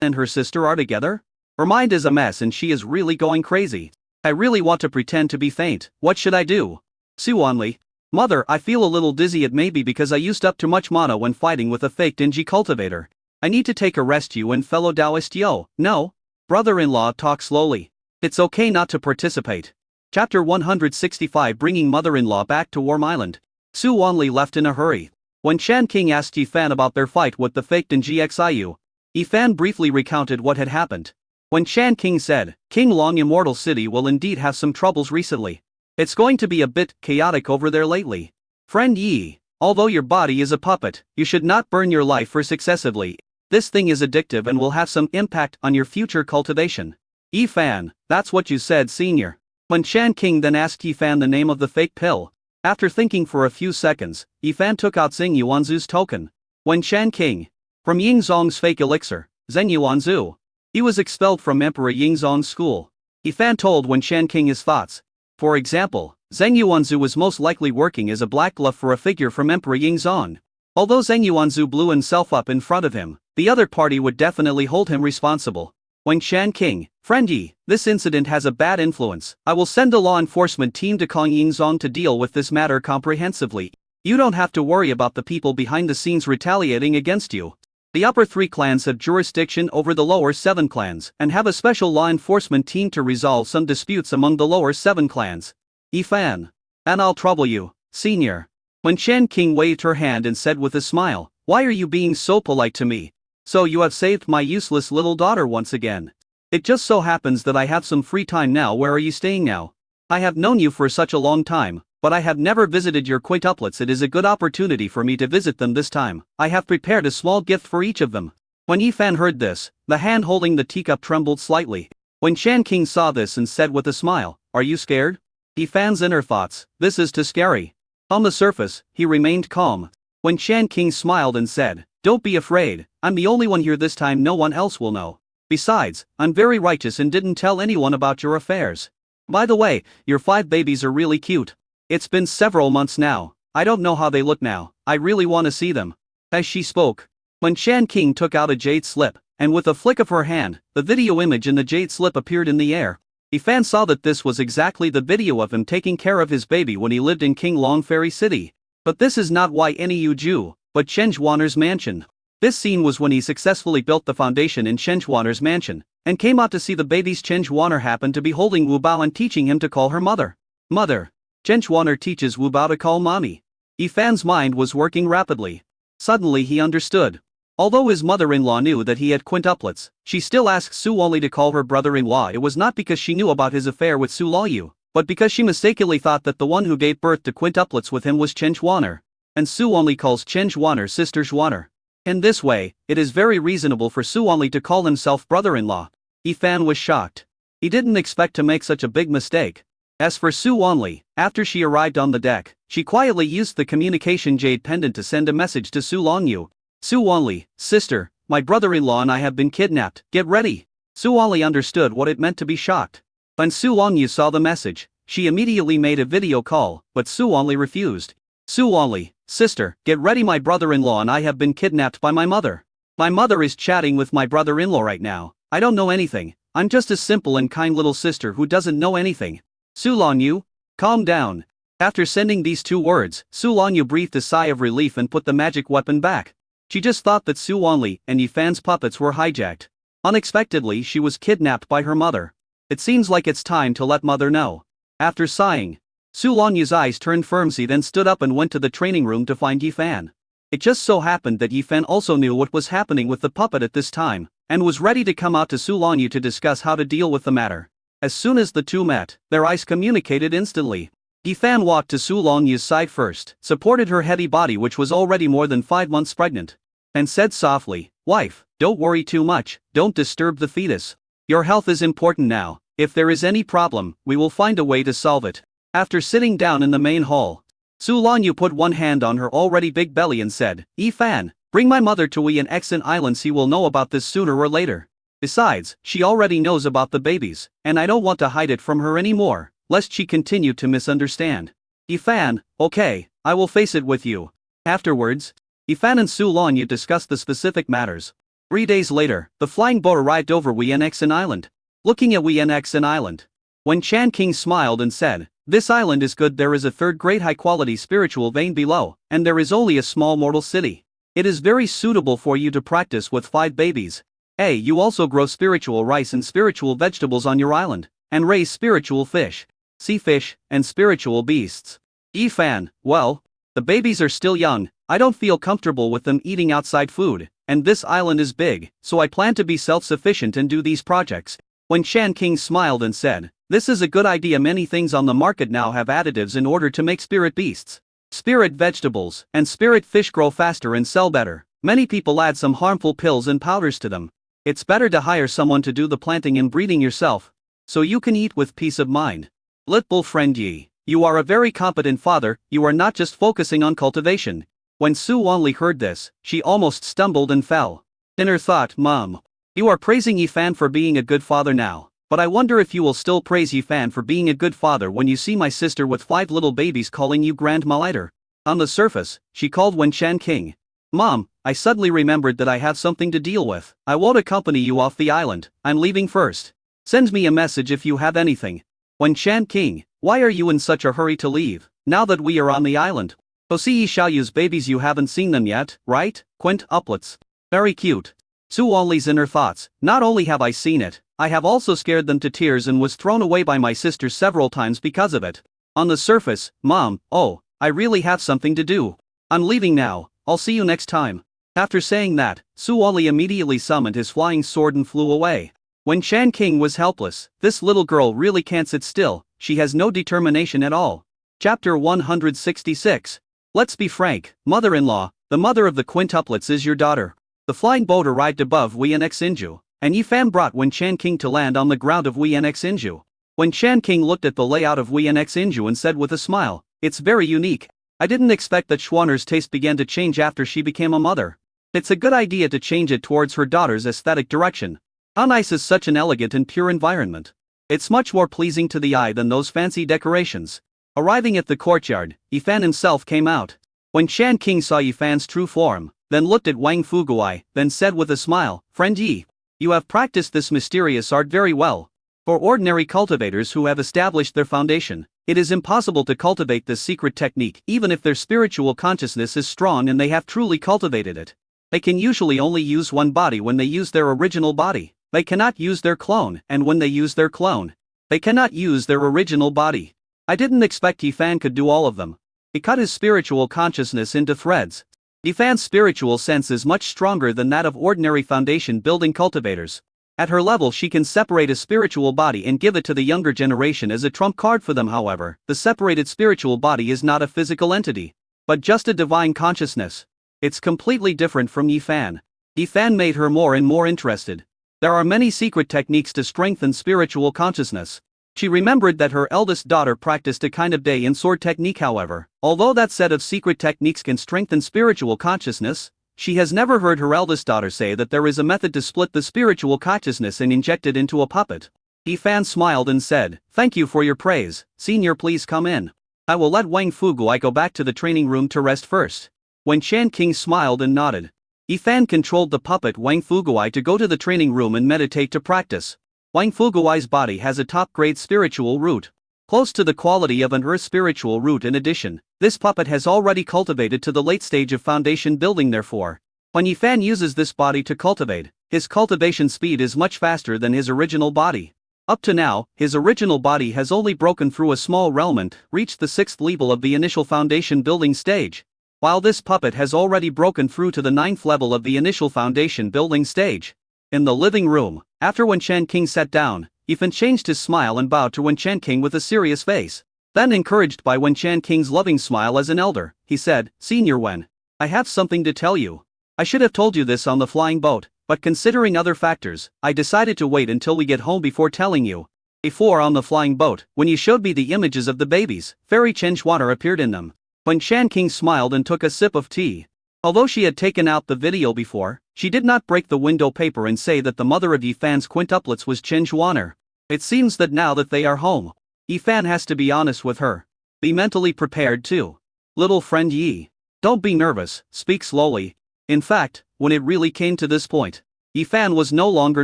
and her sister are together? Her mind is a mess and she is really going crazy. I really want to pretend to be faint. What should I do? Su Wanli. Mother, I feel a little dizzy. It may be because I used up too much mana when fighting with a fake Dingy cultivator. I need to take a rest. You and fellow Taoist Yo. No? Brother-in-law, talk slowly. It's okay not to participate. Chapter 165, Bringing mother-in-law back to Warm Island. Su Wanli left in a hurry. When Shan King asked Yifan about their fight with the fake Dingy Xiu, Yifan briefly recounted what had happened. When Shan King said, King Long Immortal City will indeed have some troubles recently. It's going to be a bit chaotic over there lately. Friend Yi, although your body is a puppet, you should not burn your life for successively. This thing is addictive and will have some impact on your future cultivation. Yifan, that's what you said, senior. When Shan King then asked Yifan the name of the fake pill, after thinking for a few seconds, Yifan took out Zheng Yuanzu's token. When Shan King, from Yingzong's fake elixir, Zheng Yuanzu, he was expelled from Emperor Yingzong's school. Yifan told When Shan King his thoughts. For example, Zheng Yuanzu was most likely working as a black glove for a figure from Emperor Yingzong. Although Zheng Yuanzu blew himself up in front of him, the other party would definitely hold him responsible. When Shan King, friend Yi, this incident has a bad influence. I will send a law enforcement team to Kong Yingzong to deal with this matter comprehensively. You don't have to worry about the people behind the scenes retaliating against you. The upper 3 clans have jurisdiction over the lower 7 clans and have a special law enforcement team to resolve some disputes among the lower 7 clans. Yifan. And I'll trouble you, senior. When Shan King waved her hand and said with a smile, why are you being so polite to me? So you have saved my useless little daughter once again. It just so happens that I have some free time now. Where are you staying now? I have known you for such a long time, but I have never visited your quintuplets. It is a good opportunity for me to visit them this time. I have prepared a small gift for each of them. When Yifan heard this, the hand holding the teacup trembled slightly. When Shan King saw this and said with a smile, are you scared? Yifan's inner thoughts, this is too scary. On the surface, he remained calm. When Shan King smiled and said, don't be afraid, I'm the only one here this time. No one else will know. Besides, I'm very righteous and didn't tell anyone about your affairs. By the way, your 5 babies are really cute. It's been several months now. I don't know how they look now. I really want to see them. As she spoke, when Shan King took out a jade slip, and with a flick of her hand, the video image in the jade slip appeared in the air. Yifan saw that this was exactly the video of him taking care of his baby when he lived in King Long Fairy City. But this is not Yu, but Chenjuaner's mansion. This scene was when he successfully built the foundation in Chenjuaner's mansion, and came out to see the baby's Chenjuaner happened to be holding Wu Bao and teaching him to call her mother. Mother. Chenjuaner teaches Wu Bao to call mommy. Yifan's mind was working rapidly. Suddenly he understood. Although his mother-in-law knew that he had quintuplets, she still asked Su only to call her brother-in-law. It was not because she knew about his affair with Su Laoyu, but because she mistakenly thought that the one who gave birth to quintuplets with him was Chenjuaner. And Su only calls Chenjuaner sister Juaner. In this way, it is very reasonable for Su only to call himself brother-in-law. Yifan was shocked. He didn't expect to make such a big mistake. As for Su only, after she arrived on the deck, she quietly used the communication jade pendant to send a message to Su Longyu. Su only, sister, my brother-in-law and I have been kidnapped, get ready. Su only understood what it meant to be shocked. When Su Longyu saw the message, she immediately made a video call, but Su only refused. Su only, sister, get ready, my brother-in-law and I have been kidnapped by my mother. My mother is chatting with my brother-in-law right now. I don't know anything. I'm just a simple and kind little sister who doesn't know anything. Su Longyu, calm down. After sending these 2 words, Su Longyu breathed a sigh of relief and put the magic weapon back. She just thought that Su Wanli and Yifan's puppets were hijacked. Unexpectedly, she was kidnapped by her mother. It seems like it's time to let mother know. After sighing, Su Longyu's eyes turned firm. She then stood up and went to the training room to find Yifan. It just so happened that Yifan also knew what was happening with the puppet at this time, and was ready to come out to Su Longyu to discuss how to deal with the matter. As soon as the 2 met, their eyes communicated instantly. Yifan walked to Su Longyu's side first, supported her heavy body which was already more than 5 months pregnant, and said softly, wife, don't worry too much, don't disturb the fetus. Your health is important now. If there is any problem, we will find a way to solve it. After sitting down in the main hall, Su Longyu put one hand on her already big belly and said, Yifan, bring my mother to Wei and Exon Islands. He will know about this sooner or later. Besides, she already knows about the babies, and I don't want to hide it from her anymore, lest she continue to misunderstand. Yifan, okay, I will face it with you. Afterwards, Yifan and Su Longyu discussed the specific matters. 3 days later, the flying boat arrived over Wienxen Island. Looking at Wienxen Island, Wen Chan King smiled and said, "This island is good. There is a third great high-quality spiritual vein below, and there is only a small mortal city. It is very suitable for you to practice with 5 babies. You also grow spiritual rice and spiritual vegetables on your island, and raise spiritual fish, sea fish, and spiritual beasts. Yifan, well, the babies are still young. I don't feel comfortable with them eating outside food, and this island is big, so I plan to be self-sufficient and do these projects." When Chan King smiled and said, "This is a good idea. Many things on the market now have additives in order to make spirit beasts, spirit vegetables, and spirit fish grow faster and sell better. Many people add some harmful pills and powders to them. It's better to hire someone to do the planting and breeding yourself, so you can eat with peace of mind. Little friend Yi, you are a very competent father. You are not just focusing on cultivation." When Su Wanli heard this, she almost stumbled and fell. In her thought, "Mom, you are praising Yifan for being a good father now, but I wonder if you will still praise Yifan for being a good father when you see my sister with 5 little babies calling you grandma later." On the surface, she called Wen Chan King. "Mom, I suddenly remembered that I have something to deal with. I won't accompany you off the island. I'm leaving first. Send me a message if you have anything." Wen Chan King, why are you in such a hurry to leave, now that we are on the island? Hosei Xiaoyu's babies, you haven't seen them yet, right? Quintuplets. Very cute. Su Wanli's inner thoughts, not only have I seen it, I have also scared them to tears and was thrown away by my sister several times because of it. On the surface, Mom, oh, I really have something to do. I'm leaving now, I'll see you next time. After saying that, Su Wanli immediately summoned his flying sword and flew away. When Chan King was helpless, this little girl really can't sit still, she has no determination at all. Chapter 166. Let's be frank, mother-in-law, the mother of the quintuplets is your daughter. The flying boat arrived above Wienxinju, and Yifan brought Wen Chan King to land on the ground of Wienxinju. Wen Chan King looked at the layout of Wienxinju and said with a smile, "It's very unique. I didn't expect that Schwanner's taste began to change after she became a mother. It's a good idea to change it towards her daughter's aesthetic direction. How nice is such an elegant and pure environment. It's much more pleasing to the eye than those fancy decorations." Arriving at the courtyard, Yifan himself came out. When Chan King saw Yifan's true form, then looked at Wang Fuguai, then said with a smile, "Friend Yi, you have practiced this mysterious art very well. For ordinary cultivators who have established their foundation, it is impossible to cultivate this secret technique even if their spiritual consciousness is strong and they have truly cultivated it. They can usually only use one body when they use their original body. They cannot use their clone, and when they use their clone, they cannot use their original body. I didn't expect Yifan could do all of them. He cut his spiritual consciousness into threads. Yifan's spiritual sense is much stronger than that of ordinary foundation building cultivators. At her level she can separate a spiritual body and give it to the younger generation as a trump card for them. However, the separated spiritual body is not a physical entity, but just a divine consciousness. It's completely different from Yifan. Yifan made her more and more interested. There are many secret techniques to strengthen spiritual consciousness. She remembered that her eldest daughter practiced a kind of day and sword technique. However, although that set of secret techniques can strengthen spiritual consciousness, she has never heard her eldest daughter say that there is a method to split the spiritual consciousness and inject it into a puppet. Yifan smiled and said, "Thank you for your praise, senior. Please come in. I will let Wang Fuguai go back to the training room to rest first." When Chan King smiled and nodded, Yifan controlled the puppet Wang Fuguai to go to the training room and meditate to practice. Wang Fuguai's body has a top-grade spiritual root, close to the quality of an earth spiritual root. In addition, this puppet has already cultivated to the late stage of foundation building. Therefore, when Yifan uses this body to cultivate, his cultivation speed is much faster than his original body. Up to now, his original body has only broken through a small realm and reached the 6th level of the initial foundation building stage, while this puppet has already broken through to the 9th level of the initial foundation building stage. In the living room, after Wen Chan King sat down, Yifan changed his smile and bowed to Wen Chan King with a serious face. Then, encouraged by Wen Chan King's loving smile as an elder, he said, "Senior Wen, I have something to tell you. I should have told you this on the flying boat, but considering other factors, I decided to wait until we get home before telling you. Before, on the flying boat, when you showed me the images of the babies, Fairy Chen Xuaner appeared in them." When Chan King smiled and took a sip of tea. Although she had taken out the video before, she did not break the window paper and say that the mother of Yifan's quintuplets was Chen Xuaner. It seems that now that they are home, Yifan has to be honest with her. Be mentally prepared too. Little friend Yi. Don't be nervous, speak slowly. In fact, when it really came to this point, Yifan was no longer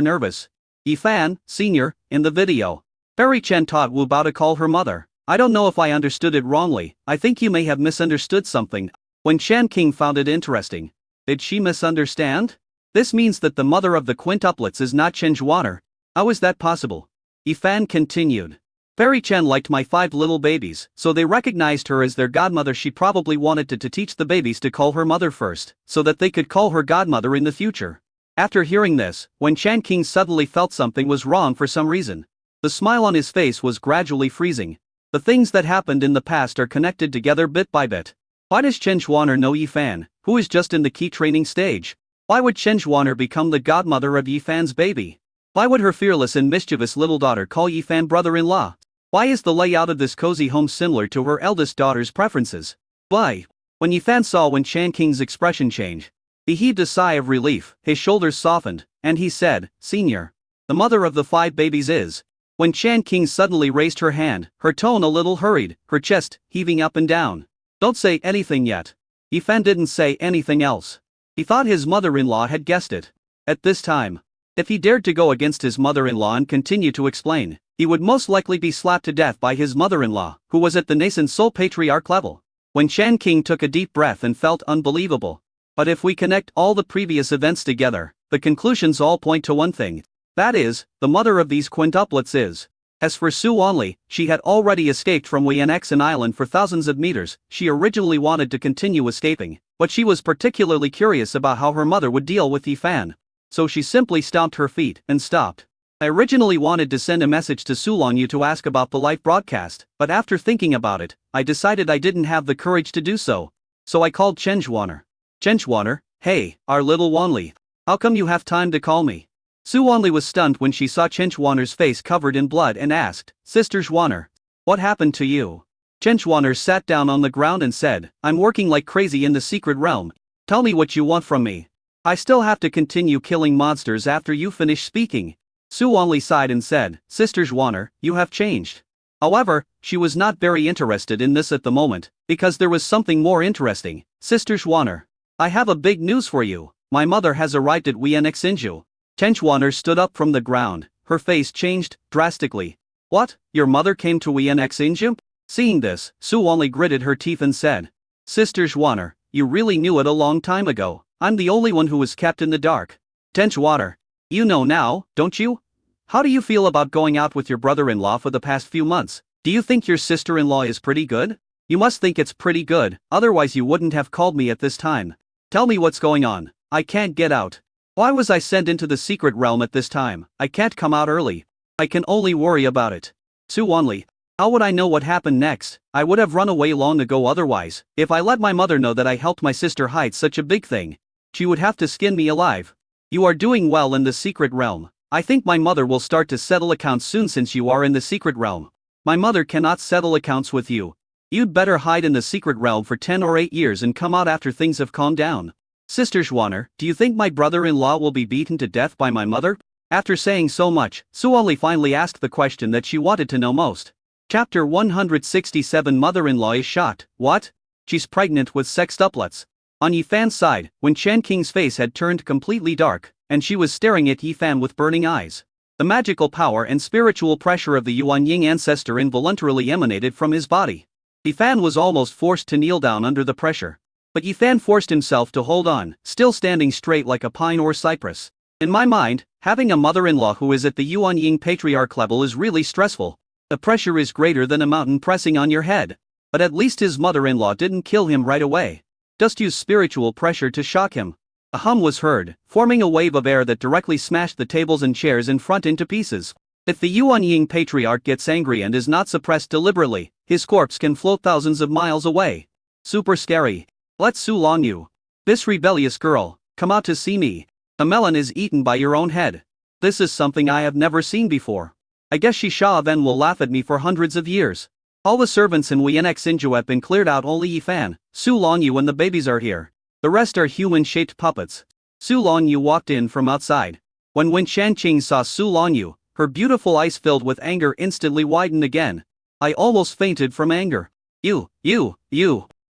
nervous. Yifan, Sr., in the video. Fairy Chen taught Wu Bao to call her mother. I don't know if I understood it wrongly, I think you may have misunderstood something. When Shan King found it interesting. Did she misunderstand? This means that the mother of the quintuplets is not Chen Zhuaner. How is that possible? Yifan continued. Fairy Chen liked my 5 little babies, so they recognized her as their godmother. She probably wanted to teach the babies to call her mother first, so that they could call her godmother in the future. After hearing this, when Shan King suddenly felt something was wrong for some reason. The smile on his face was gradually freezing. The things that happened in the past are connected together bit by bit. Why does Chen Zhuaner know Yifan, who is just in the key training stage? Why would Chen Zhuaner become the godmother of Yifan's baby? Why would her fearless and mischievous little daughter call Yifan brother-in-law? Why is the layout of this cozy home similar to her eldest daughter's preferences? Why? When Yifan saw Shan King's expression change, he heaved a sigh of relief, his shoulders softened, and he said, Senior. The mother of the 5 babies is. When Shan King suddenly raised her hand, her tone a little hurried, her chest heaving up and down. Don't say anything yet. Yifan didn't say anything else. He thought his mother-in-law had guessed it. At this time, if he dared to go against his mother-in-law and continue to explain, he would most likely be slapped to death by his mother-in-law, who was at the nascent soul patriarch level. When Shan King took a deep breath and felt unbelievable. But if we connect all the previous events together, the conclusions all point to one thing. That is, the mother of these quintuplets is. As for Su Wanli, she had already escaped from Wianxin Island for thousands of meters. She originally wanted to continue escaping, but she was particularly curious about how her mother would deal with Yifan. So she simply stomped her feet and stopped. I originally wanted to send a message to Su Longyu to ask about the live broadcast, but after thinking about it, I decided I didn't have the courage to do so. So I called Chen Zhuaner. Chen Zhuaner, hey, our little Wanli. How come you have time to call me? Su Wanli was stunned when she saw Chen Zhuaner's face covered in blood and asked, Sister Zhuaner, what happened to you? Chen Zhuaner sat down on the ground and said, I'm working like crazy in the secret realm. Tell me what you want from me. I still have to continue killing monsters after you finish speaking. Su Wanli sighed and said, Sister Zhuaner, you have changed. However, she was not very interested in this at the moment, because there was something more interesting. Sister Zhuaner, I have a big news for you. My mother has arrived at Wianxinju. Chen Zhuaner stood up from the ground, her face changed drastically. What, your mother came to Wianxinju? Seeing this, Su Wanli gritted her teeth and said, Sister Zhuaner, you really knew it a long time ago. I'm the only one who was kept in the dark. Chen Zhuaner, you know now, don't you? How do you feel about going out with your brother-in-law for the past few months? Do you think your sister-in-law is pretty good? You must think it's pretty good, otherwise you wouldn't have called me at this time. Tell me what's going on. I can't get out. Why was I sent into the secret realm at this time? I can't come out early. I can only worry about it. Su Wanli, how would I know what happened next? I would have run away long ago otherwise. If I let my mother know that I helped my sister hide such a big thing, she would have to skin me alive. You are doing well in the secret realm. I think my mother will start to settle accounts soon since you are in the secret realm. My mother cannot settle accounts with you. You'd better hide in the secret realm for 10 or 8 years and come out after things have calmed down. Sister Zhuaner, do you think my brother-in-law will be beaten to death by my mother? After saying so much, Su Wanli finally asked the question that she wanted to know most. Chapter 167 Mother-in-law is shocked. What? She's pregnant with sextuplets. On Yifan's side, when Shan King's face had turned completely dark, and she was staring at Yifan with burning eyes. The magical power and spiritual pressure of the Yuan Ying ancestor involuntarily emanated from his body. Yifan was almost forced to kneel down under the pressure. But Yifan forced himself to hold on, still standing straight like a pine or cypress. In my mind, having a mother-in-law who is at the Yuan Ying patriarch level is really stressful. The pressure is greater than a mountain pressing on your head. But at least his mother-in-law didn't kill him right away. Just use spiritual pressure to shock him. A hum was heard, forming a wave of air that directly smashed the tables and chairs in front into pieces. If the Yuan Ying patriarch gets angry and is not suppressed deliberately, his corpse can float thousands of miles away. Super scary. Let Su Longyu, this rebellious girl, come out to see me. A melon is eaten by your own head. This is something I have never seen before. I guess Shisha Ven will laugh at me for hundreds of years. All the servants in Wianxinju have been cleared out, only Yifan, Su Longyu and the babies are here. The rest are human-shaped puppets. Su Longyu walked in from outside. When Shan Qing saw Su Longyu, her beautiful eyes filled with anger instantly widened again. I almost fainted from anger. You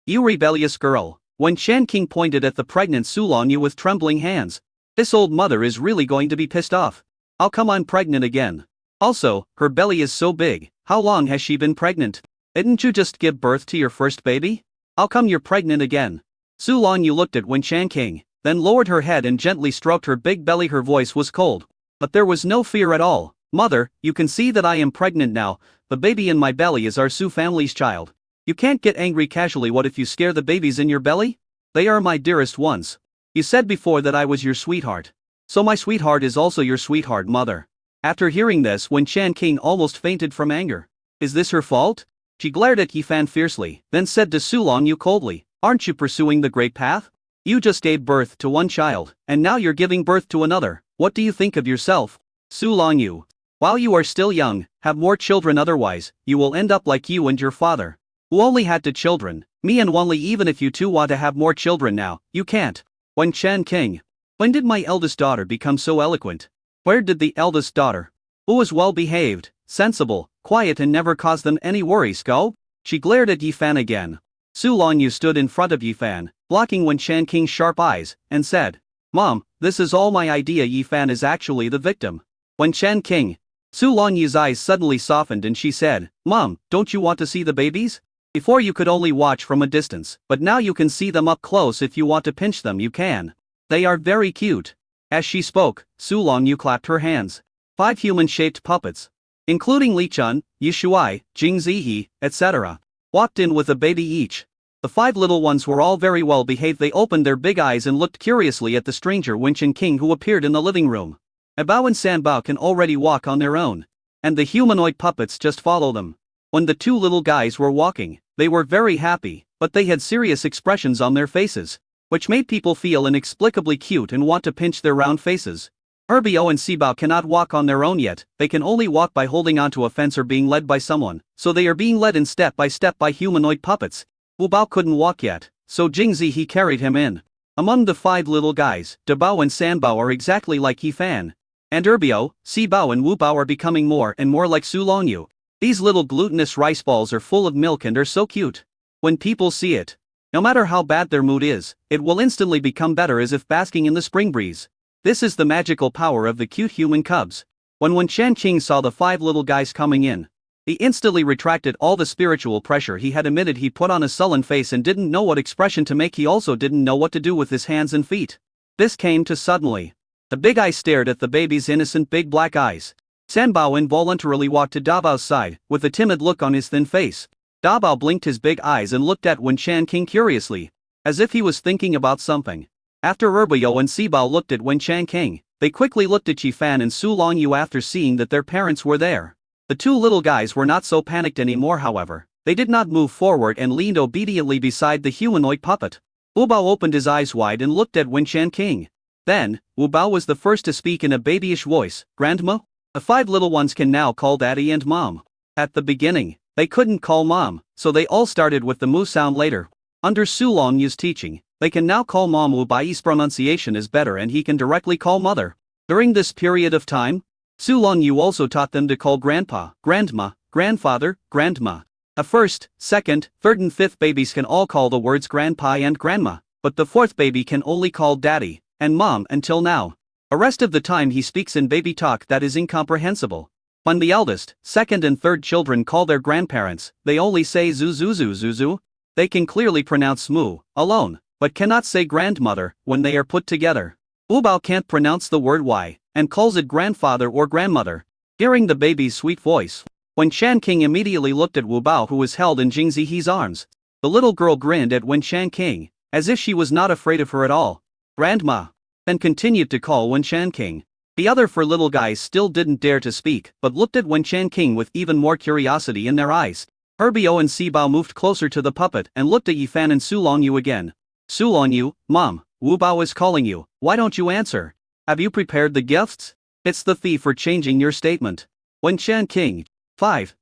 rebellious girl. When Shan King pointed at the pregnant Su Longyu with trembling hands. This old mother is really going to be pissed off. How come I'm pregnant again? Also, her belly is so big. How long has she been pregnant? Didn't you just give birth to your first baby? How come you're pregnant again? Su Longyu looked at Wen Chan King, then lowered her head and gently stroked her big belly. Her voice was cold, but there was no fear at all. Mother, you can see that I am pregnant now. The baby in my belly is our Su family's child. You can't get angry casually. What if you scare the babies in your belly? They are my dearest ones. You said before that I was your sweetheart. So my sweetheart is also your sweetheart, mother. After hearing this, Wen Chan King almost fainted from anger. Is this her fault? She glared at Yi Fan fiercely, then said to Su Longyu coldly, aren't you pursuing the great path? You just gave birth to one child, and now you're giving birth to another. What do you think of yourself? Su Longyu, while you are still young, have more children, otherwise, you will end up like you and your father, who only had 2 children. Me and Wanli, even if you two want to have more children now, you can't. Wen Chan King, when did my eldest daughter become so eloquent? Where did the eldest daughter, who was well behaved, sensible, quiet and never caused them any worries, go? She glared at Yi Fan again. Su Longyu stood in front of Yi Fan, blocking Wen Chan King's sharp eyes, and said, Mom, this is all my idea. Yi Fan is actually the victim. Wen Chan King. Su Longyu's eyes suddenly softened and she said, Mom, don't you want to see the babies? Before you could only watch from a distance, but now you can see them up close. If you want to pinch them, you can. They are very cute. As she spoke, Su Longyu clapped her hands. 5 human-shaped puppets, including Li Chun, Yi Shuai, Jing Zihe, etc., walked in with a baby each. The 5 little ones were all very well behaved. They opened their big eyes and looked curiously at the stranger Wen Chan King who appeared in the living room. Bao and Sanbao can already walk on their own, and the humanoid puppets just follow them. When the 2 little guys were walking, they were very happy, but they had serious expressions on their faces, which made people feel inexplicably cute and want to pinch their round faces. Herbio and Sibao cannot walk on their own yet. They can only walk by holding onto a fence or being led by someone, so they are being led in step by humanoid puppets. Wu Bao couldn't walk yet, so Jing Zihe carried him in. Among the 5 little guys, Dabao and Sanbao are exactly like Yi Fan, and Herbio, Sibao and Wu Bao are becoming more and more like Su Longyu. These little glutinous rice balls are full of milk and are so cute. When people see it, no matter how bad their mood is, it will instantly become better, as if basking in the spring breeze. This is the magical power of the cute human cubs. When Wen Chan King saw the 5 little guys coming in, he instantly retracted all the spiritual pressure he had emitted. He put on a sullen face and didn't know what expression to make. He also didn't know what to do with his hands and feet. This came to suddenly. The big eye stared at the baby's innocent big black eyes. Sanbao involuntarily walked to Dabao's side, with a timid look on his thin face. Dabao blinked his big eyes and looked at Wen Chan King curiously, as if he was thinking about something. After Herbio and Sibao looked at Wen Chan King, they quickly looked at Yi Fan and Su Longyu after seeing that their parents were there. The 2 little guys were not so panicked anymore, however. They did not move forward and leaned obediently beside the humanoid puppet. Wu Bao opened his eyes wide and looked at Wen Chan King. Then, Wu Bao was the first to speak in a babyish voice. Grandma? The 5 little ones can now call Daddy and Mom. At the beginning, they couldn't call Mom, so they all started with the Mu sound later. Under Su Longyu's teaching, they can now call Mom. Wu Bai's pronunciation is better and he can directly call Mother. During this period of time, Su Longyu also taught them to call Grandpa, Grandma, Grandfather, Grandma. The 1st, 2nd, 3rd and 5th babies can all call the words Grandpa and Grandma, but the 4th baby can only call Daddy and Mom until now. The rest of the time he speaks in baby talk that is incomprehensible. When the eldest, 2nd and 3rd children call their grandparents, they only say Zuzuzu. They can clearly pronounce Mu alone, but cannot say grandmother when they are put together. Wu Bao can't pronounce the word Y, and calls it grandfather or grandmother. Hearing the baby's sweet voice, Wen Chan King immediately looked at Wu Bao, who was held in Jing Zihe's arms. The little girl grinned at Wen Chan King, as if she was not afraid of her at all. Grandma. Then continued to call Wen Chan King. The other 4 little guys still didn't dare to speak, but looked at Wen Chan King with even more curiosity in their eyes. Herbio and Sibao moved closer to the puppet and looked at Yi Fan and Su Longyu again. Su Longyu, Mom, Wu Bao is calling you. Why don't you answer? Have you prepared the gifts? It's the fee for changing your statement. Wen Chan King. 5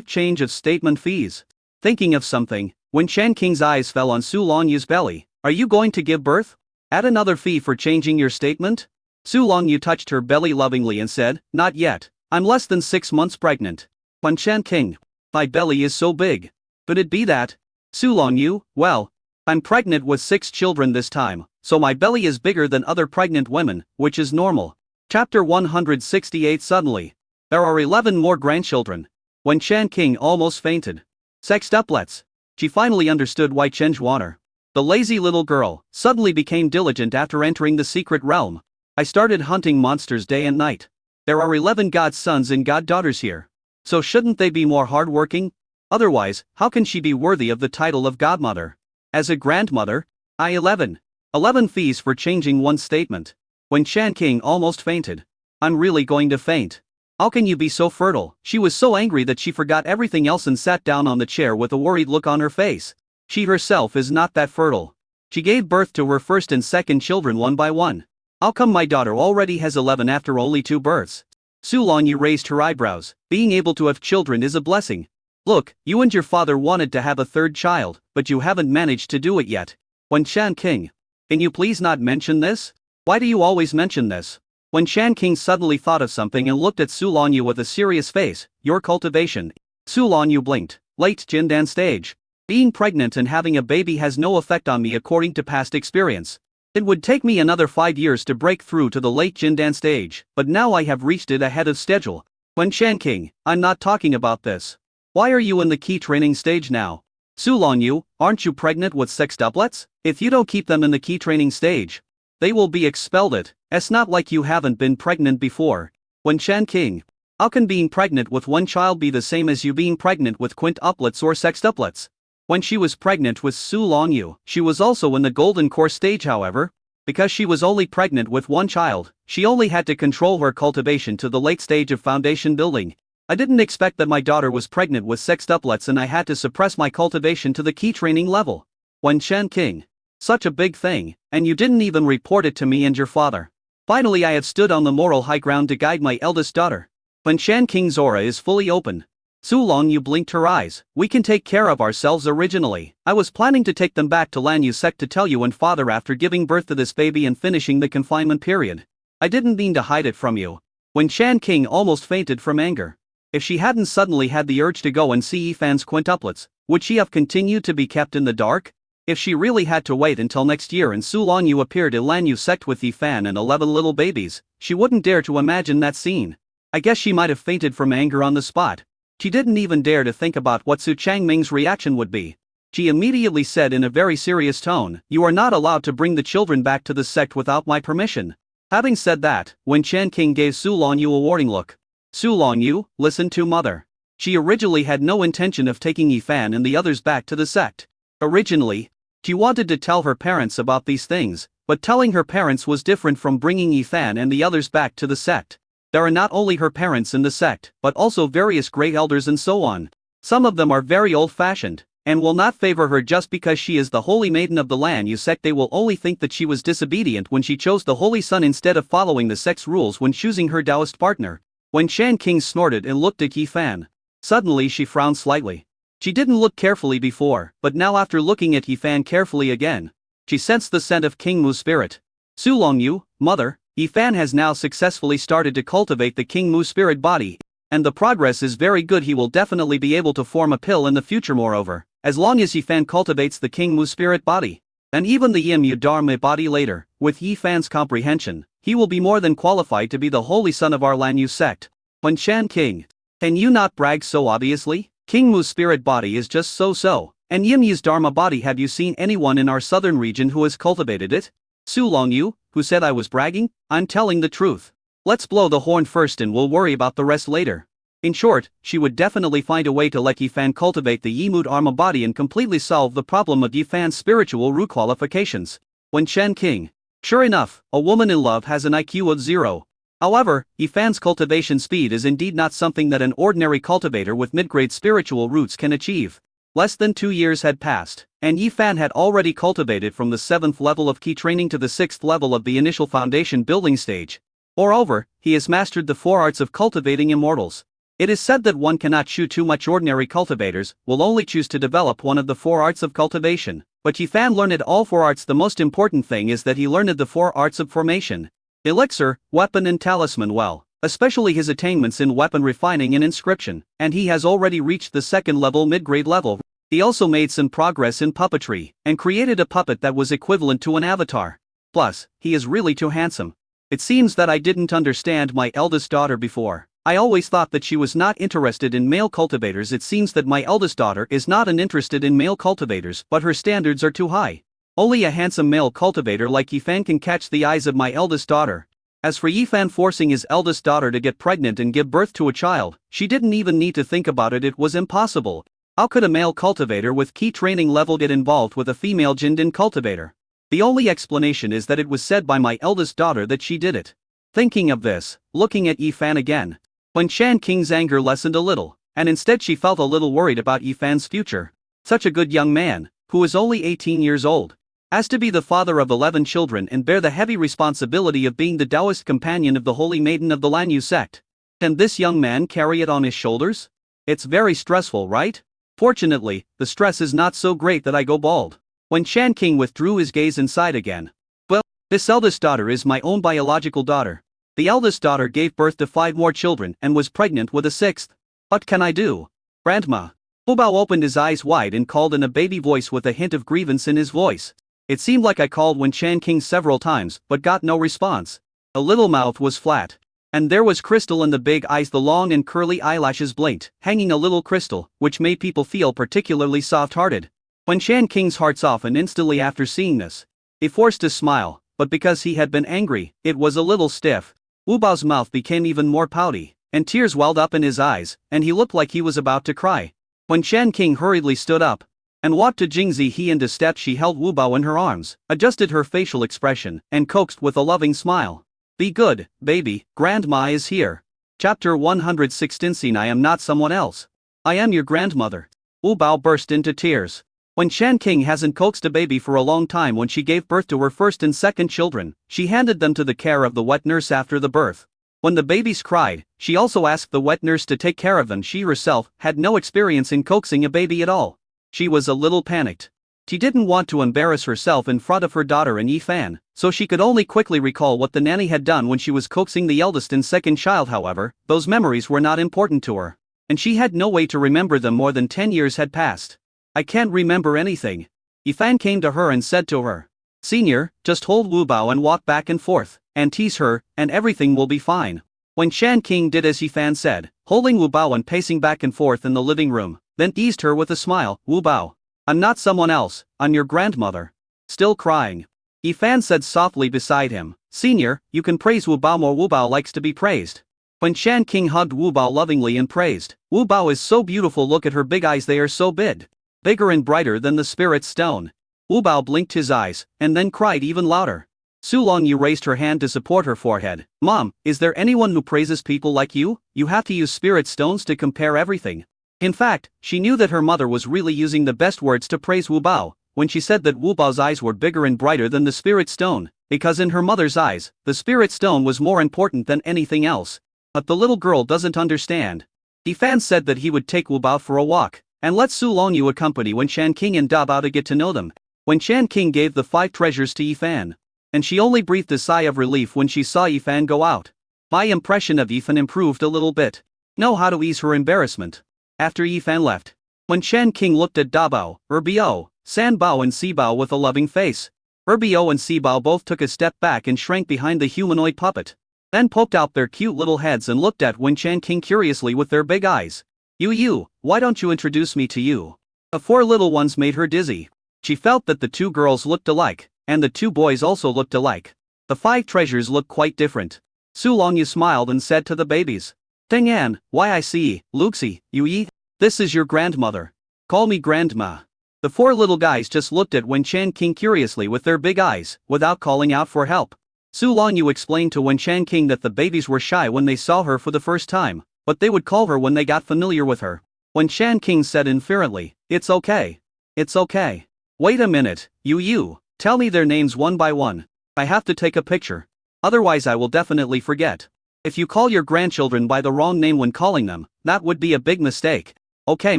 change of statement fees. Thinking of something, Wen Chan King's eyes fell on Su Longyu's belly. Are you going to give birth? Add another fee for changing your statement? Su Longyu touched her belly lovingly and said, not yet. I'm less than 6 months pregnant. Wen Chan King. My belly is so big. Could it be that? Su Longyu, well, I'm pregnant with 6 children this time. so my belly is bigger than other pregnant women, which is normal. Chapter 168. Suddenly, there are 11 more grandchildren. When Shan King almost fainted. Sextuplets. She finally understood why Chenjuaner, the lazy little girl, suddenly became diligent after entering the secret realm. I started hunting monsters day and night. There are 11 god sons and god daughters here. So shouldn't they be more hardworking? Otherwise, how can she be worthy of the title of godmother? As a grandmother, 11 fees for changing one statement. When Shan King almost fainted. I'm really going to faint. How can you be so fertile? She was so angry that she forgot everything else and sat down on the chair with a worried look on her face. She herself is not that fertile. She gave birth to her first and second children one by one. How come my daughter already has 11 after only 2 births? Su Longyu raised her eyebrows. Being able to have children is a blessing. Look, you and your father wanted to have a third child, but you haven't managed to do it yet. When Shan King, can you please not mention this? Why do you always mention this? When Shan King suddenly thought of something and looked at Su Longyu with a serious face, your cultivation. Su Longyu blinked. Late Jindan stage. Being pregnant and having a baby has no effect on me according to past experience. It would take me another 5 years to break through to the late Jindan stage, but now I have reached it ahead of schedule. When Shan King, I'm not talking about this. Why are you in the key training stage now? Su Longyu, aren't you pregnant with sextuplets? If you don't keep them in the key training stage, they will be expelled. It's not like you haven't been pregnant before. When Shan King, how can being pregnant with one child be the same as you being pregnant with quintuplets or sextuplets? When she was pregnant with Su Longyu, she was also in the golden core stage. However, because she was only pregnant with one child, she only had to control her cultivation to the late stage of foundation building. I didn't expect that my daughter was pregnant with sextuplets and I had to suppress my cultivation to the key training level. When Shan King, such a big thing, and you didn't even report it to me and your father. Finally I have stood on the moral high ground to guide my eldest daughter. When Shan King's aura is fully open. Su Longyu blinked her eyes. We can take care of ourselves. Originally, I was planning to take them back to Lanyu sect to tell you and father after giving birth to this baby and finishing the confinement period. I didn't mean to hide it from you. When Shan King almost fainted from anger. If she hadn't suddenly had the urge to go and see Yifan's quintuplets, would she have continued to be kept in the dark? If she really had to wait until next year and Su Longyu appeared in Lanyu sect with Yifan and 11 little babies, she wouldn't dare to imagine that scene. I guess she might have fainted from anger on the spot. She didn't even dare to think about what Su Changming's reaction would be. She immediately said in a very serious tone, "You are not allowed to bring the children back to the sect without my permission." Having said that, when Shan King gave Su Longyu a warning look. Su Longyu, listen to mother. She originally had no intention of taking Yifan and the others back to the sect. Originally, she wanted to tell her parents about these things, but telling her parents was different from bringing Yifan and the others back to the sect. There are not only her parents in the sect, but also various great elders and so on. Some of them are very old-fashioned, and will not favor her just because she is the holy maiden of the Lanyu sect. They will only think that she was disobedient when she chose the holy son instead of following the sect's rules when choosing her Taoist partner. When Shan King snorted and looked at Yifan. Suddenly she frowned slightly. She didn't look carefully before, but now after looking at Yifan carefully again, she sensed the scent of King Mu's spirit. Su Longyu, mother, Yifan has now successfully started to cultivate the King Mu spirit body, and the progress is very good. He will definitely be able to form a pill in the future. Moreover, as long as Yifan cultivates the King Mu spirit body, and even the Yimu Dharma body later, with Yifan's comprehension, he will be more than qualified to be the holy son of our Lanyu sect. When Shan King, can you not brag so obviously? King Mu's spirit body is just so, and Yimu's Dharma body. Have you seen anyone in our southern region who has cultivated it? Su Longyu, who said I was bragging? I'm telling the truth. Let's blow the horn first and we'll worry about the rest later. In short, she would definitely find a way to let Yifan cultivate the Yimu Dharma body and completely solve the problem of Yifan's spiritual root qualifications. When Shan King, sure enough, a woman in love has an IQ of 0. However, Yifan's cultivation speed is indeed not something that an ordinary cultivator with mid-grade spiritual roots can achieve. Less than 2 years had passed, and Yifan had already cultivated from the 7th level of key training to the 6th level of the initial foundation building stage. Moreover, he has mastered the 4 arts of cultivating immortals. It is said that one cannot chew too much. Ordinary cultivators will only choose to develop one of the 4 arts of cultivation, but Yifan learned all 4 arts. The most important thing is that he learned the 4 arts of formation, elixir, weapon and talisman well, especially his attainments in weapon refining and inscription, and he has already reached the 2nd level mid-grade level. He also made some progress in puppetry, and created a puppet that was equivalent to an avatar. Plus, he is really too handsome. It seems that I didn't understand my eldest daughter before. I always thought that she was not interested in male cultivators. It seems that my eldest daughter is not interested in male cultivators, but her standards are too high. Only a handsome male cultivator like Yifan can catch the eyes of my eldest daughter. As for Yifan forcing his eldest daughter to get pregnant and give birth to a child, she didn't even need to think about it. It was impossible. How could a male cultivator with key training level get involved with a female Jindin cultivator? The only explanation is that it was said by my eldest daughter that she did it. Thinking of this, looking at Yifan again, Wen Shan Qing's anger lessened a little, and instead she felt a little worried about Yifan's future. Such a good young man, who is only 18 years old. As to be the father of 11 children and bear the heavy responsibility of being the Taoist companion of the holy maiden of the Lanyu sect. Can this young man carry it on his shoulders? It's very stressful, right? Fortunately, the stress is not so great that I go bald. When Shan Qing withdrew his gaze inside again. Well, this eldest daughter is my own biological daughter. The eldest daughter gave birth to 5 more children and was pregnant with a 6th. What can I do? Grandma. Wu Bao opened his eyes wide and called in a baby voice with a hint of grievance in his voice. It seemed like I called Wen Shan Qing several times but got no response. The little mouth was flat. And there was crystal in the big eyes. The long and curly eyelashes blinked, hanging a little crystal, which made people feel particularly soft-hearted. Wen Shan Qing's heart softened instantly after seeing this. He forced a smile, but because he had been angry, it was a little stiff. Wu Bao's mouth became even more pouty, and tears welled up in his eyes, and he looked like he was about to cry. When Shan Qing hurriedly stood up and walked to Jingzi he into step, she held Wu Bao in her arms, adjusted her facial expression, and coaxed with a loving smile. Be good, baby, Grandma is here. Chapter 116. I am not someone else. I am your grandmother. Wu Bao burst into tears. When Shan Qing hasn't coaxed a baby for a long time. When she gave birth to her first and second children, she handed them to the care of the wet nurse after the birth. When the babies cried, she also asked the wet nurse to take care of them. She herself had no experience in coaxing a baby at all. She was a little panicked. She didn't want to embarrass herself in front of her daughter and Yifan, so she could only quickly recall what the nanny had done when she was coaxing the eldest and second child. However, those memories were not important to her, and she had no way to remember them. More than 10 years had passed. I can't remember anything. Yifan came to her and said to her, Senior, just hold Wu Bao and walk back and forth, and tease her, and everything will be fine. When Shan Qing did as Yifan said, holding Wu Bao and pacing back and forth in the living room, then eased her with a smile. Wu Bao, I'm not someone else, I'm your grandmother. Still crying. Yifan said softly beside him, Senior, you can praise Wu Bao more. Wu Bao likes to be praised. When Shan Qing hugged Wu Bao lovingly and praised, Wu Bao is so beautiful, look at her big eyes, they are so big. Bigger and brighter than the spirit stone. Wu Bao blinked his eyes, and then cried even louder. Su Longyu raised her hand to support her forehead. Mom, is there anyone who praises people like you? You have to use spirit stones to compare everything. In fact, she knew that her mother was really using the best words to praise Wu Bao, when she said that Wu Bao's eyes were bigger and brighter than the spirit stone, because in her mother's eyes, the spirit stone was more important than anything else. But the little girl doesn't understand. Yifan said that he would take Wu Bao for a walk, and let Su Longyu accompany Wen Shan Qing and Da Bao to get to know them. When Shan Qing gave the 5 treasures to Yifan, and she only breathed a sigh of relief when she saw Yifan go out. My impression of Yifan improved a little bit. Know how to ease her embarrassment. After Yifan left, when Shan Qing looked at Da Bao, Erbio, San Bao and Si Bao with a loving face. Erbio and Si Bao both took a step back and shrank behind the humanoid puppet, then poked out their cute little heads and looked at Wen Shan Qing curiously with their big eyes. You, why don't you introduce me to you? The 4 little ones made her dizzy. She felt that the 2 girls looked alike, and the 2 boys also looked alike. The 5 treasures looked quite different. Su Longyu smiled and said to the babies, Ting An, why I see, Luxi, Yui, this is your grandmother. Call me grandma. The 4 little guys just looked at Wen Shan Qing curiously with their big eyes, without calling out for help. Su Longyu explained to Wen Shan Qing that the babies were shy when they saw her for the first time, but they would call her when they got familiar with her. When Shan Qing said inferently, It's okay. It's okay. Wait a minute, you, tell me their names one by one. I have to take a picture. Otherwise I will definitely forget. If you call your grandchildren by the wrong name when calling them, that would be a big mistake. Okay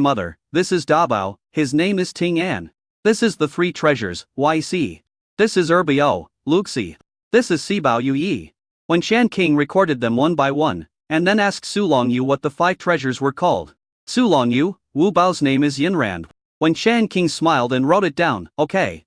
mother, this is Da Bao, his name is Ting An. This is the 3 treasures, YC. This is Erbio, Luxi. This is Si Bao Yui. When Shan Qing recorded them one by one, and then asked Su Longyu what the 5 treasures were called. Su Longyu, Wu Bao's name is Yinran. When Shan Qing smiled and wrote it down, okay.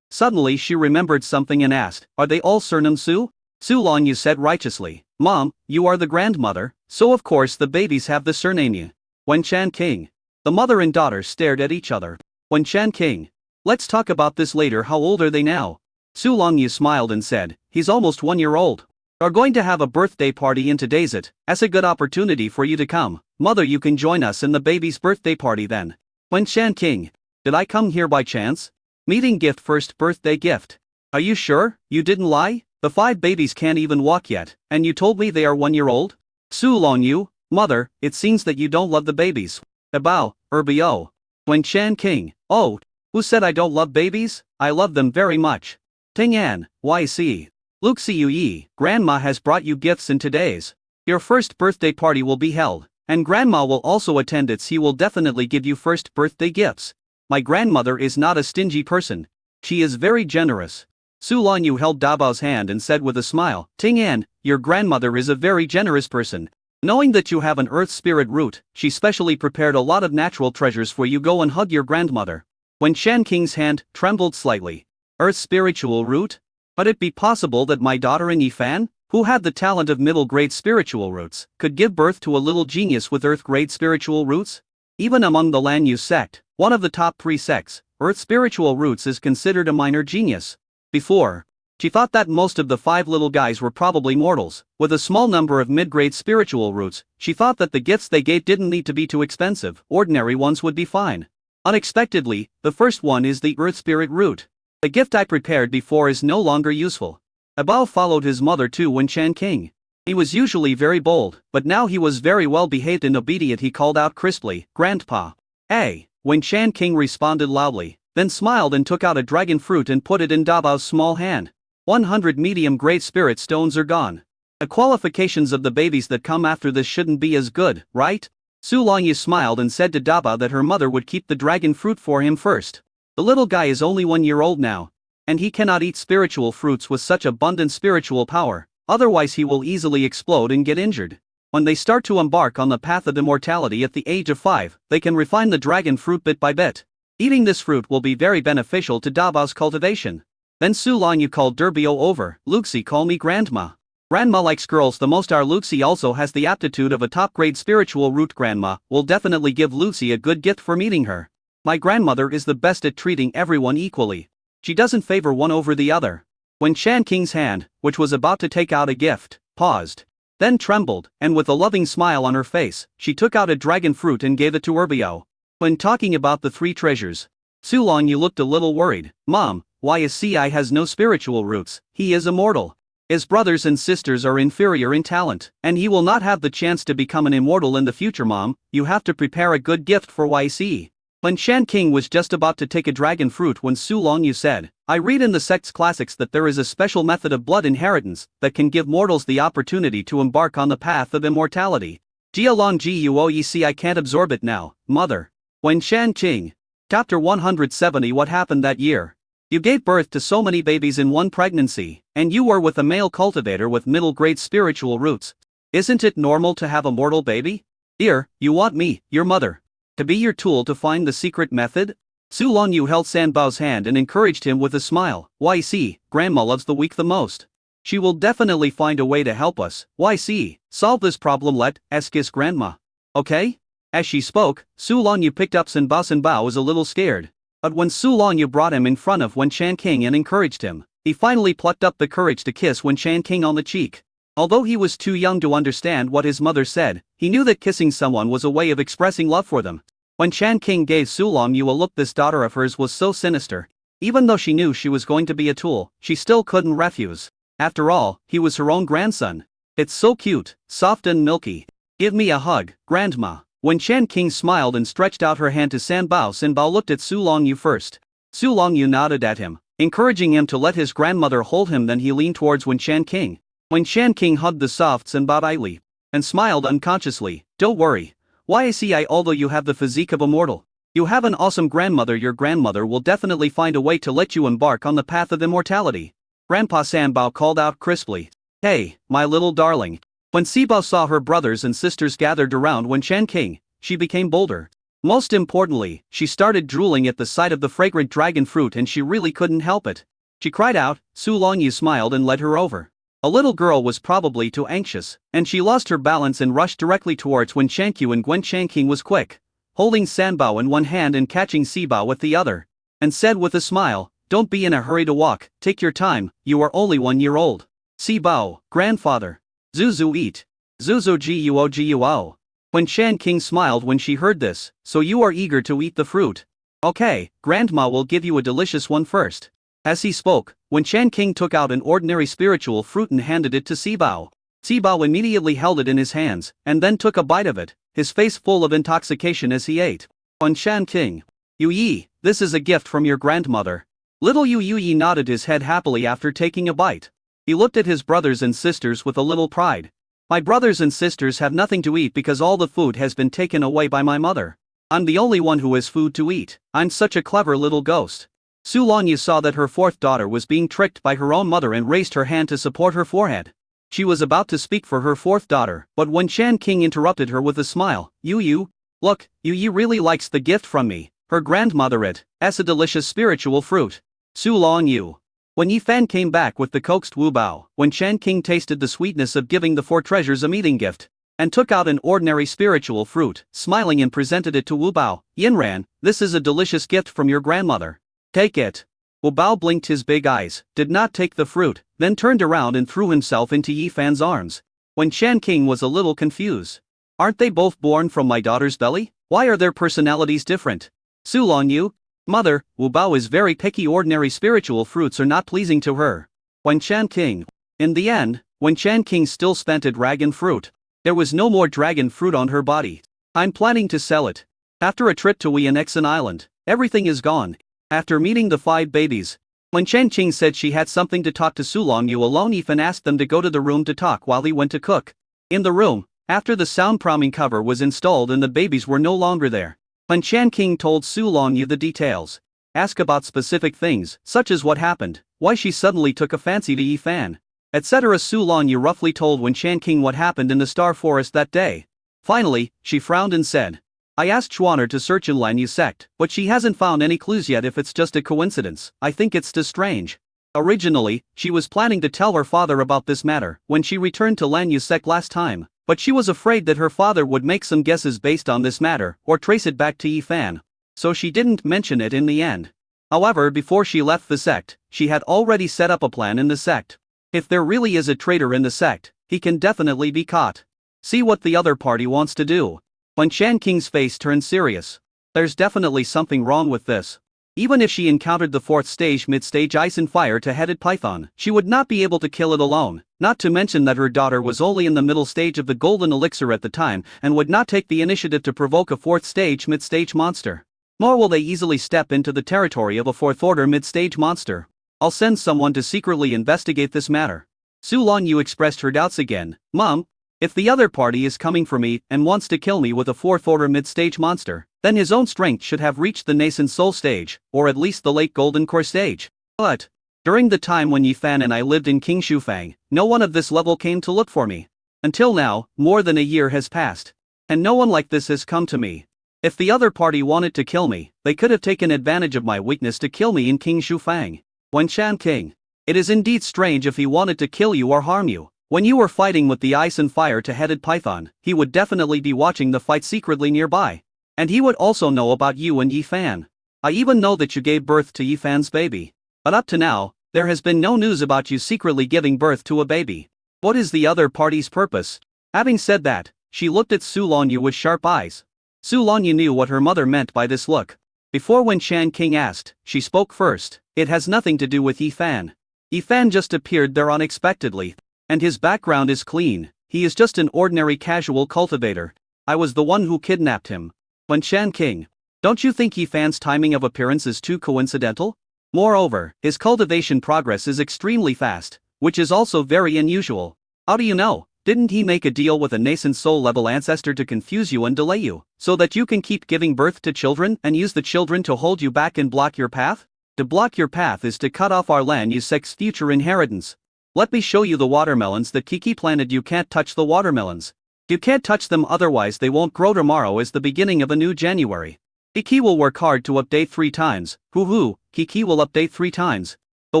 Suddenly she remembered something and asked, "Are they all surnamed Su?" Su Longyu said righteously, "Mom, you are the grandmother, so of course the babies have the surname Yu." Wen Chan King. The mother and daughter stared at each other. Wen Chan King. Let's talk about this later. How old are they now? Su Longyu smiled and said, "He's almost 1 year old. Are going to have a birthday party in today's it. As a good opportunity for you to come. Mother, you can join us in the baby's birthday party then." Wen Chan King. Did I come here by chance? Meeting gift, first birthday gift. Are you sure? You didn't lie? The 5 babies can't even walk yet, and you told me they are 1 year old? Su Longyu. Mother, it seems that you don't love the babies. Abao, Erbo. Wen Chan King. Oh, who said I don't love babies? I love them very much. Ting An, YC. Luke Yi, Grandma has brought you gifts in today's. Your first birthday party will be held, and Grandma will also attend it. She will definitely give you first birthday gifts. My grandmother is not a stingy person. She is very generous. Su Longyu held Dabao's hand and said with a smile, "Ting An, your grandmother is a very generous person. Knowing that you have an earth spirit root, she specially prepared a lot of natural treasures for you. Go and hug your grandmother." When Shan King's hand trembled slightly. Earth spiritual root? Could it be possible that my daughter in Yifan, who had the talent of middle grade spiritual roots, could give birth to a little genius with earth grade spiritual roots? Even among the Lan Yu sect, one of the top 3 sects, earth spiritual roots is considered a minor genius. Before, she thought that most of the 5 little guys were probably mortals, with a small number of mid-grade spiritual roots. She thought that the gifts they gave didn't need to be too expensive, ordinary ones would be fine. Unexpectedly, the first one is the earth spirit root. The gift I prepared before is no longer useful. Abao followed his mother to Wen Chan King. He was usually very bold, but now he was very well behaved and obedient. He called out crisply, "Grandpa." "Hey!" Wen Chan King responded loudly, then smiled and took out a dragon fruit and put it in Dabao's small hand. 100 medium-grade spirit stones are gone. The qualifications of the babies that come after this shouldn't be as good, right? Su Longyu smiled and said to Dabao that her mother would keep the dragon fruit for him first. The little guy is only 1 year old now, and he cannot eat spiritual fruits with such abundant spiritual power, otherwise he will easily explode and get injured. When they start to embark on the path of immortality at the age of 5, they can refine the dragon fruit bit by bit. Eating this fruit will be very beneficial to Dabao's cultivation. Then Su Longyu called Derbio over. "Luxi, call me Grandma. Grandma likes girls the most. Our Luxi also has the aptitude of a top-grade spiritual root. Grandma will definitely give Luxi a good gift for meeting her. My grandmother is the best at treating everyone equally. She doesn't favor one over the other." When Shan King's hand, which was about to take out a gift, paused, then trembled, and with a loving smile on her face, she took out a dragon fruit and gave it to Erbio. When talking about the 3 treasures, Su Longyu looked a little worried. "Mom, YSCI has no spiritual roots, he is immortal. His brothers and sisters are inferior in talent, and he will not have the chance to become an immortal in the future. Mom, you have to prepare a good gift for YC." When Shan King was just about to take a dragon fruit when Su Longyu said, "I read in the sect's classics that there is a special method of blood inheritance that can give mortals the opportunity to embark on the path of immortality. Jialong Guoec, I can't absorb it now, mother." When Shan King. Chapter 170. What happened that year? You gave birth to so many babies in one pregnancy, and you were with a male cultivator with middle-grade spiritual roots. Isn't it normal to have a mortal baby? Dear, you want me, your mother, to be your tool to find the secret method? Su Longyu held Sanbao's hand and encouraged him with a smile. "YC, Grandma loves the weak the most. She will definitely find a way to help us. YC, solve this problem. Let us kiss Grandma. Okay?" As she spoke, Su Longyu picked up Sanbao. Sanbao was a little scared. But when Su Longyu brought him in front of Wen Chan King and encouraged him, he finally plucked up the courage to kiss Wen Chan King on the cheek. Although he was too young to understand what his mother said, he knew that kissing someone was a way of expressing love for them. When Chan King gave Su Longyu a look, this daughter of hers was so sinister. Even though she knew she was going to be a tool, she still couldn't refuse. After all, he was her own grandson. "It's so cute, soft and milky. Give me a hug, Grandma." When Chan King smiled and stretched out her hand to Sanbao, Sanbao looked at Su Longyu first. Su Longyu nodded at him, encouraging him to let his grandmother hold him. Then he leaned towards Wen Chan King. When Chan King hugged the soft Sanbao lightly and smiled unconsciously. "Don't worry, YCI, although you have the physique of a mortal, you have an awesome grandmother. Your grandmother will definitely find a way to let you embark on the path of immortality." Grandpa Sanbao called out crisply. "Hey, my little darling." When Sibao saw her brothers and sisters gathered around Wen Chan King, she became bolder. Most importantly, she started drooling at the sight of the fragrant dragon fruit and she really couldn't help it. She cried out. Su Longyu smiled and led her over. A little girl was probably too anxious, and she lost her balance and rushed directly towards Wen Changqiu and Gwen Changqing was quick, holding Sanbao in one hand and catching Sibao with the other, and said with a smile, "Don't be in a hurry to walk, take your time, you are only 1 year old. Sibao, grandfather. Zuzu eat. Zuzu guo. Wen Changqing smiled when she heard this, so you are eager to eat the fruit. Okay, grandma will give you a delicious one first. As he spoke, Wen Changqing took out an ordinary spiritual fruit and handed it to Sibao. Sibao immediately held it in his hands, and then took a bite of it, his face full of intoxication as he ate. Wen Changqing. Yu Yi, this is a gift from your grandmother. Little Yu Yi nodded his head happily after taking a bite. He looked at his brothers and sisters with a little pride. My brothers and sisters have nothing to eat because all the food has been taken away by my mother. I'm the only one who has food to eat. I'm such a clever little ghost. Su Longyu saw that her fourth daughter was being tricked by her own mother and raised her hand to support her forehead. She was about to speak for her fourth daughter, but Wen Changqing interrupted her with a smile. Yu, look, Yu really likes the gift from me. Her grandmother it, as a delicious spiritual fruit. Su Longyu. When Yi Fan came back with the coaxed Wu Bao, Wen Changqing tasted the sweetness of giving the four treasures a meeting gift, and took out an ordinary spiritual fruit, smiling and presented it to Wu Bao. Yinran, this is a delicious gift from your grandmother. Take it. Wu Bao blinked his big eyes, did not take the fruit, then turned around and threw himself into Yi Fan's arms. Wen Changqing was a little confused. Aren't they both born from my daughter's belly? Why are their personalities different? Su Longyu. Mother, Wu Bao is very picky. Ordinary spiritual fruits are not pleasing to her. Wen Changqing. In the end, Wen Changqing still spent a dragon fruit. There was no more dragon fruit on her body. I'm planning to sell it. After a trip to Wianexan Island, everything is gone. After meeting the 5 babies, when Changqing said she had something to talk to Su Longyu alone, Yi Fan asked them to go to the room to talk while he went to cook. In the room, after the sound promming cover was installed and the babies were no longer there, Wen Changqing told Su Longyu the details. Ask about specific things, such as what happened, why she suddenly took a fancy to Yi Fan, etc. Su Longyu roughly told Wen Changqing what happened in the Star Forest that day. Finally, she frowned and said, I asked Chuaner to search in Lanyu's sect, but she hasn't found any clues yet. If it's just a coincidence, I think it's too strange. Originally, she was planning to tell her father about this matter when she returned to Lanyu's sect last time, but she was afraid that her father would make some guesses based on this matter or trace it back to Yi Fan, so she didn't mention it in the end. However, before she left the sect, she had already set up a plan in the sect. If there really is a traitor in the sect, he can definitely be caught. See what the other party wants to do. Wen Changqing's face turned serious. There's definitely something wrong with this. Even if she encountered the 4th stage mid-stage ice and fire two-headed python, she would not be able to kill it alone, not to mention that her daughter was only in the middle stage of the golden elixir at the time and would not take the initiative to provoke a 4th stage mid-stage monster. Nor will they easily step into the territory of a 4th order mid-stage monster. I'll send someone to secretly investigate this matter. Su Longyu expressed her doubts again. Mom, if the other party is coming for me and wants to kill me with a 4th order mid-stage monster, then his own strength should have reached the nascent soul stage, or at least the late golden core stage. But during the time when Yi Fan and I lived in King Shufang, no one of this level came to look for me. Until now, more than a year has passed, and no one like this has come to me. If the other party wanted to kill me, they could have taken advantage of my weakness to kill me in King Shufang. Wen Changqing. It is indeed strange. If he wanted to kill you or harm you, when you were fighting with the ice and fire two-headed python, he would definitely be watching the fight secretly nearby. And he would also know about you and Yi Fan. I even know that you gave birth to Yi Fan's baby. But up to now, there has been no news about you secretly giving birth to a baby. What is the other party's purpose? Having said that, she looked at Su Longyu with sharp eyes. Su Longyu knew what her mother meant by this look. Before Wen Changqing asked, she spoke first. It has nothing to do with Yi Fan. Yi Fan just appeared there unexpectedly. And his background is clean. He is just an ordinary casual cultivator. I was the one who kidnapped him. Wen Changqing. Don't you think Yi Fan's timing of appearance is too coincidental? Moreover, his cultivation progress is extremely fast, which is also very unusual. How do you know? Didn't he make a deal with a nascent soul level ancestor to confuse you and delay you, so that you can keep giving birth to children and use the children to hold you back and block your path? To block your path is to cut off our Lan Yu sect's future inheritance. Let me show you the watermelons that Kiki planted. You can't touch the watermelons. You can't touch them, otherwise they won't grow. Tomorrow is the beginning of a new January. Kiki will work hard to update 3 times. Hoo, Kiki will update 3 times. The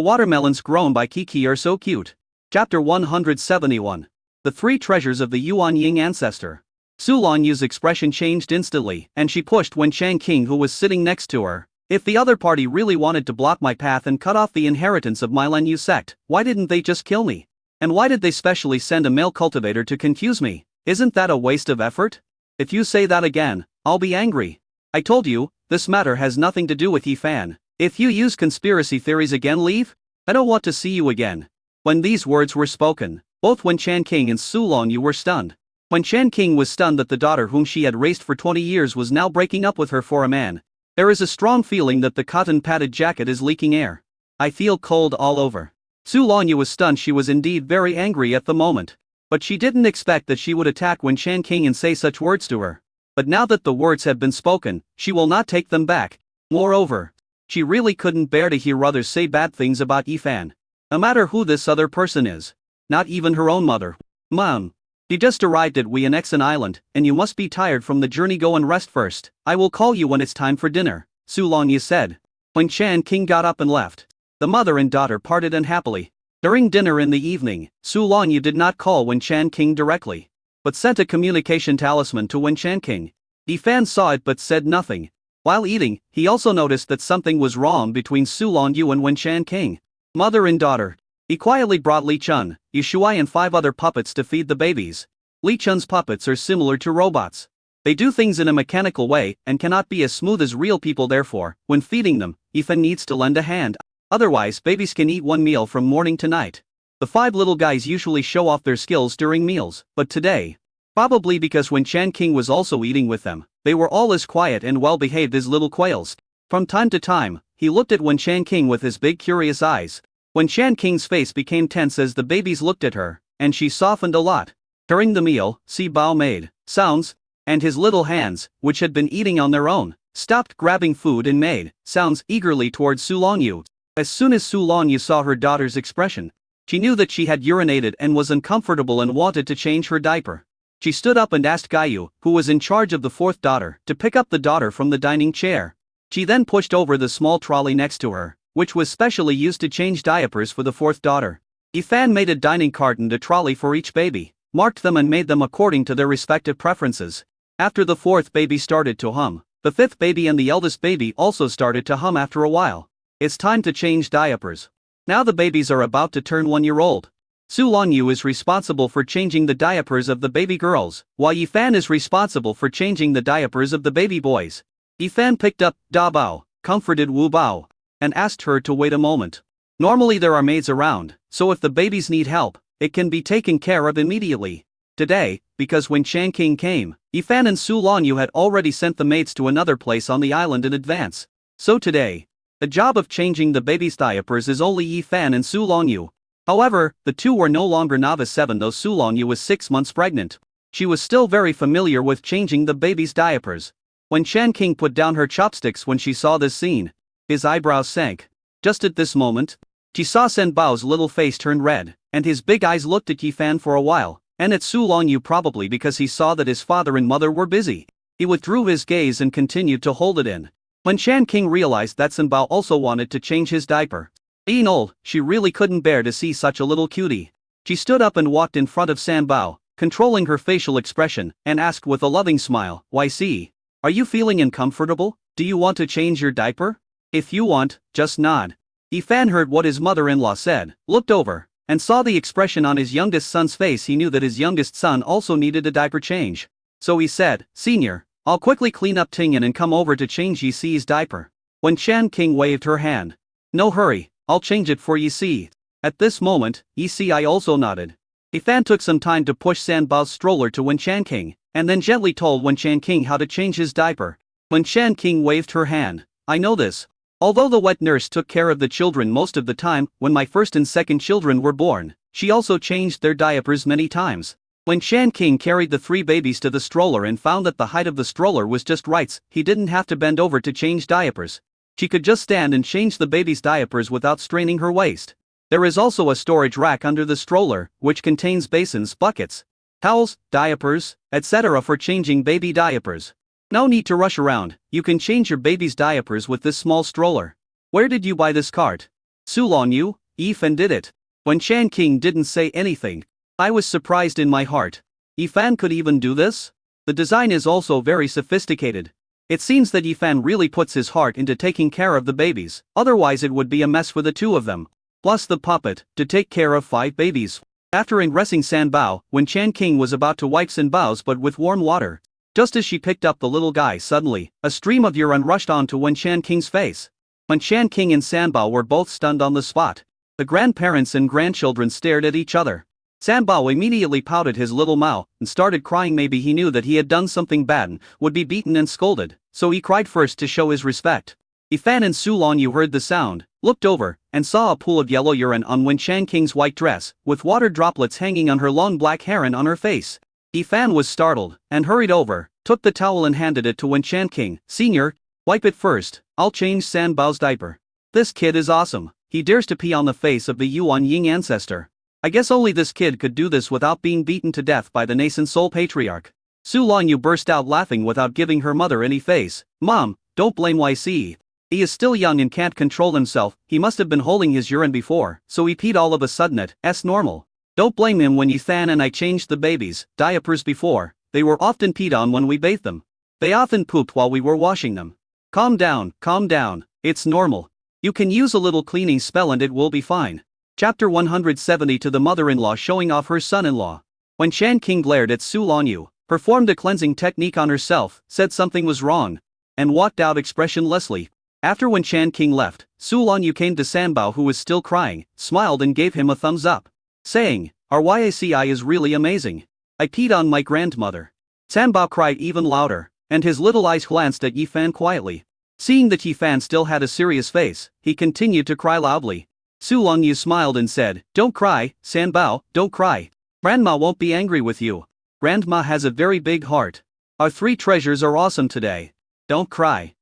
watermelons grown by Kiki are so cute. Chapter 171. The 3 treasures of the Yuan Ying ancestor. Su Longyu's expression changed instantly, and she pushed Wen Changqing, who was sitting next to her. If the other party really wanted to block my path and cut off the inheritance of my Len Yu sect, why didn't they just kill me? And why did they specially send a male cultivator to confuse me? Isn't that a waste of effort? If you say that again, I'll be angry. I told you, this matter has nothing to do with Yi Fan. If you use conspiracy theories again, leave. I don't want to see you again. When these words were spoken, both Wen Changqing and Su Longyu were stunned. Wen Changqing was stunned that the daughter whom she had raised for 20 years was now breaking up with her for a man. There is a strong feeling that the cotton-padded jacket is leaking air. I feel cold all over. Su Longyu was stunned. She was indeed very angry at the moment. But she didn't expect that she would attack Wen Changqing and say such words to her. But now that the words have been spoken, she will not take them back. Moreover, she really couldn't bear to hear others say bad things about Yi Fan. No matter who this other person is. Not even her own mother. Mom. You just arrived at Wianexan Island, and you must be tired from the journey. Go and rest first. I will call you when it's time for dinner, Su Longyu said. When Changqing got up and left, the mother and daughter parted unhappily. During dinner in the evening, Su Longyu did not call Wen Changqing directly, but sent a communication talisman to Wen Changqing. Yi Fan saw it but said nothing. While eating, he also noticed that something was wrong between Su Longyu and Wen Changqing. Mother and daughter. He quietly brought Li Chun, Yu Shuai and 5 other puppets to feed the babies. Li Chun's puppets are similar to robots. They do things in a mechanical way and cannot be as smooth as real people. Therefore, when feeding them, Yi Fan needs to lend a hand. Otherwise, babies can eat 1 meal from morning to night. The 5 little guys usually show off their skills during meals, but today, probably because Wen Changqing was also eating with them, they were all as quiet and well behaved as little quails. From time to time, he looked at Wen Changqing with his big curious eyes. Wen Changqing's face became tense as the babies looked at her, and she softened a lot. During the meal, Si Bao made sounds, and his little hands, which had been eating on their own, stopped grabbing food and made sounds eagerly towards Su Longyu. As soon as Su Longyu saw her daughter's expression, she knew that she had urinated and was uncomfortable and wanted to change her diaper. She stood up and asked Gayu, who was in charge of the 4th daughter, to pick up the daughter from the dining chair. She then pushed over the small trolley next to her, which was specially used to change diapers for the 4th daughter. Yi Fan made a dining cart and a trolley for each baby, marked them and made them according to their respective preferences. After the 4th baby started to hum, the 5th baby and the eldest baby also started to hum after a while. It's time to change diapers. Now the babies are about to turn 1-year-old. Su Longyu is responsible for changing the diapers of the baby girls, while Yi Fan is responsible for changing the diapers of the baby boys. Yi Fan picked up Da Bao, comforted Wu Bao, and asked her to wait a moment. Normally there are maids around, so if the babies need help, it can be taken care of immediately. Today, because when Changqing came, Yi Fan and Su Longyu had already sent the maids to another place on the island in advance. So today, the job of changing the baby's diapers is only Yi Fan and Su Longyu. However, the two were no longer novice 7 though Su Longyu was 6 months pregnant. She was still very familiar with changing the baby's diapers. When Changqing put down her chopsticks when she saw this scene, his eyebrows sank. Just at this moment, she saw Sen Bao's little face turn red, and his big eyes looked at Yi Fan for a while, and at Su Longyu probably because he saw that his father and mother were busy. He withdrew his gaze and continued to hold it in. When Changqing realized that Sen Bao also wanted to change his diaper, being old, she really couldn't bear to see such a little cutie. She stood up and walked in front of San Bao, controlling her facial expression, and asked with a loving smile, "Why see? Are you feeling uncomfortable? Do you want to change your diaper? If you want, just nod." Yi Fan heard what his mother-in-law said, looked over, and saw the expression on his youngest son's face. He knew that his youngest son also needed a diaper change. So he said, "Senior, I'll quickly clean up Tingyan and come over to change Yi Si's diaper." When Changqing waved her hand, "No hurry, I'll change it for Yi Si." At this moment, Yi Si also nodded. Yi Fan took some time to push San Bao's stroller to Wen Changqing, and then gently told Wen Changqing how to change his diaper. Wen Changqing waved her hand. "I know this. Although the wet nurse took care of the children most of the time, when my first and second children were born, she also changed their diapers many times." When Changqing carried the 3 babies to the stroller and found that the height of the stroller was just right, he didn't have to bend over to change diapers. She could just stand and change the baby's diapers without straining her waist. There is also a storage rack under the stroller, which contains basins, buckets, towels, diapers, etc. for changing baby diapers. No need to rush around, you can change your baby's diapers with this small stroller. Where did you buy this cart? Sulong Yu, Yifan did it. When Chan King didn't say anything, I was surprised in my heart. Yifan could even do this? The design is also very sophisticated. It seems that Yifan really puts his heart into taking care of the babies, otherwise it would be a mess for the two of them. Plus the puppet, to take care of 5 babies. After ingressing Sanbao, when Chan King was about to wipe Sanbao's butt with warm water, just as she picked up the little guy, suddenly, a stream of urine rushed onto Wen Chan King's face. When Chan King and Sanbao were both stunned on the spot. The grandparents and grandchildren stared at each other. Sanbao immediately pouted his little mouth and started crying. Maybe he knew that he had done something bad and would be beaten and scolded, so he cried first to show his respect. Yifan and Sulong Yu heard the sound, looked over, and saw a pool of yellow urine on Wen Chan King's white dress, with water droplets hanging on her long black hair and on her face. Yifan was startled, and hurried over, took the towel and handed it to Wen Chan King. Senior, wipe it first, I'll change Sanbao's diaper. This kid is awesome, he dares to pee on the face of the Yuan Ying ancestor. I guess only this kid could do this without being beaten to death by the nascent soul patriarch. Sulong Yu burst out laughing without giving her mother any face. Mom, don't blame YC. He is still young and can't control himself, he must have been holding his urine before, so he peed all of a sudden. It's normal. Don't blame him. When Yifan and I changed the babies' diapers before, they were often peed on when we bathed them. They often pooped while we were washing them. Calm down, it's normal. You can use a little cleaning spell and it will be fine. Chapter 170. To the mother-in-law showing off her son-in-law. When Chan King glared at Sulong Yu, performed a cleansing technique on herself, said something was wrong, and walked out expressionlessly. After when Chan King left, Sulong Yu came to Sanbao, who was still crying, smiled and gave him a thumbs up, saying, "Our YACI is really amazing. I peed on my grandmother." Sanbao cried even louder, and his little eyes glanced at Yifan quietly. Seeing that Yifan still had a serious face, he continued to cry loudly. Sulong Yu smiled and said, "Don't cry, Sanbao, don't cry. Grandma won't be angry with you. Grandma has a very big heart. Our 3 treasures are awesome today. Don't cry."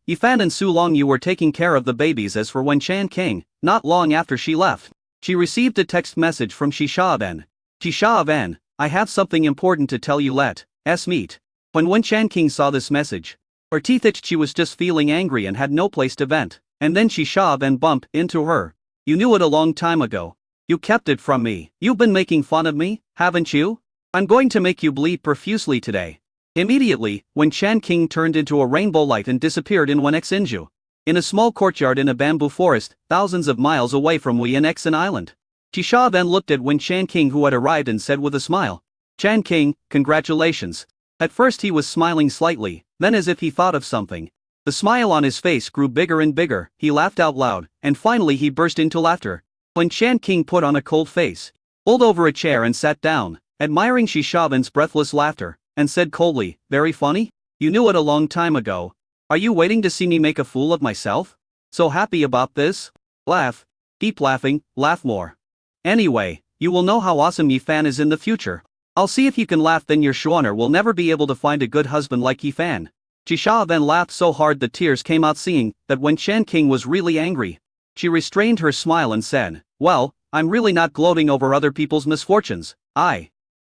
Yifan and Sulong Yu were taking care of the babies. As for Wen Chan King, not long after she left, she received a text message from Shishaben. Shishaben, I have something important to tell you. Let's meet. When Wen Chan King saw this message, her teeth itched. She was just feeling angry and had no place to vent, and then Shishaben bumped into her. You knew it a long time ago. You kept it from me. You've been making fun of me, haven't you? I'm going to make you bleed profusely today. Immediately, Wen Chan King turned into a rainbow light and disappeared in Wenxinju. In a small courtyard in a bamboo forest, thousands of miles away from Wenxin Island. Chisha then looked at Wen Chan King, who had arrived, and said with a smile, "Chan King, congratulations." At first he was smiling slightly, then as if he thought of something. The smile on his face grew bigger and bigger, he laughed out loud, and finally he burst into laughter. Wen Chan King put on a cold face, pulled over a chair and sat down, admiring Shishaben's breathless laughter, and said coldly, "Very funny? You knew it a long time ago. Are you waiting to see me make a fool of myself? So happy about this? Laugh. Keep laughing, laugh more. Anyway, you will know how awesome Yifan is in the future. I'll see if you can laugh, then your Schwaner will never be able to find a good husband like Yifan." Chisha then laughed so hard that tears came out, seeing that Wen Chan King was really angry. She restrained her smile and said, "Well, I'm really not gloating over other people's misfortunes.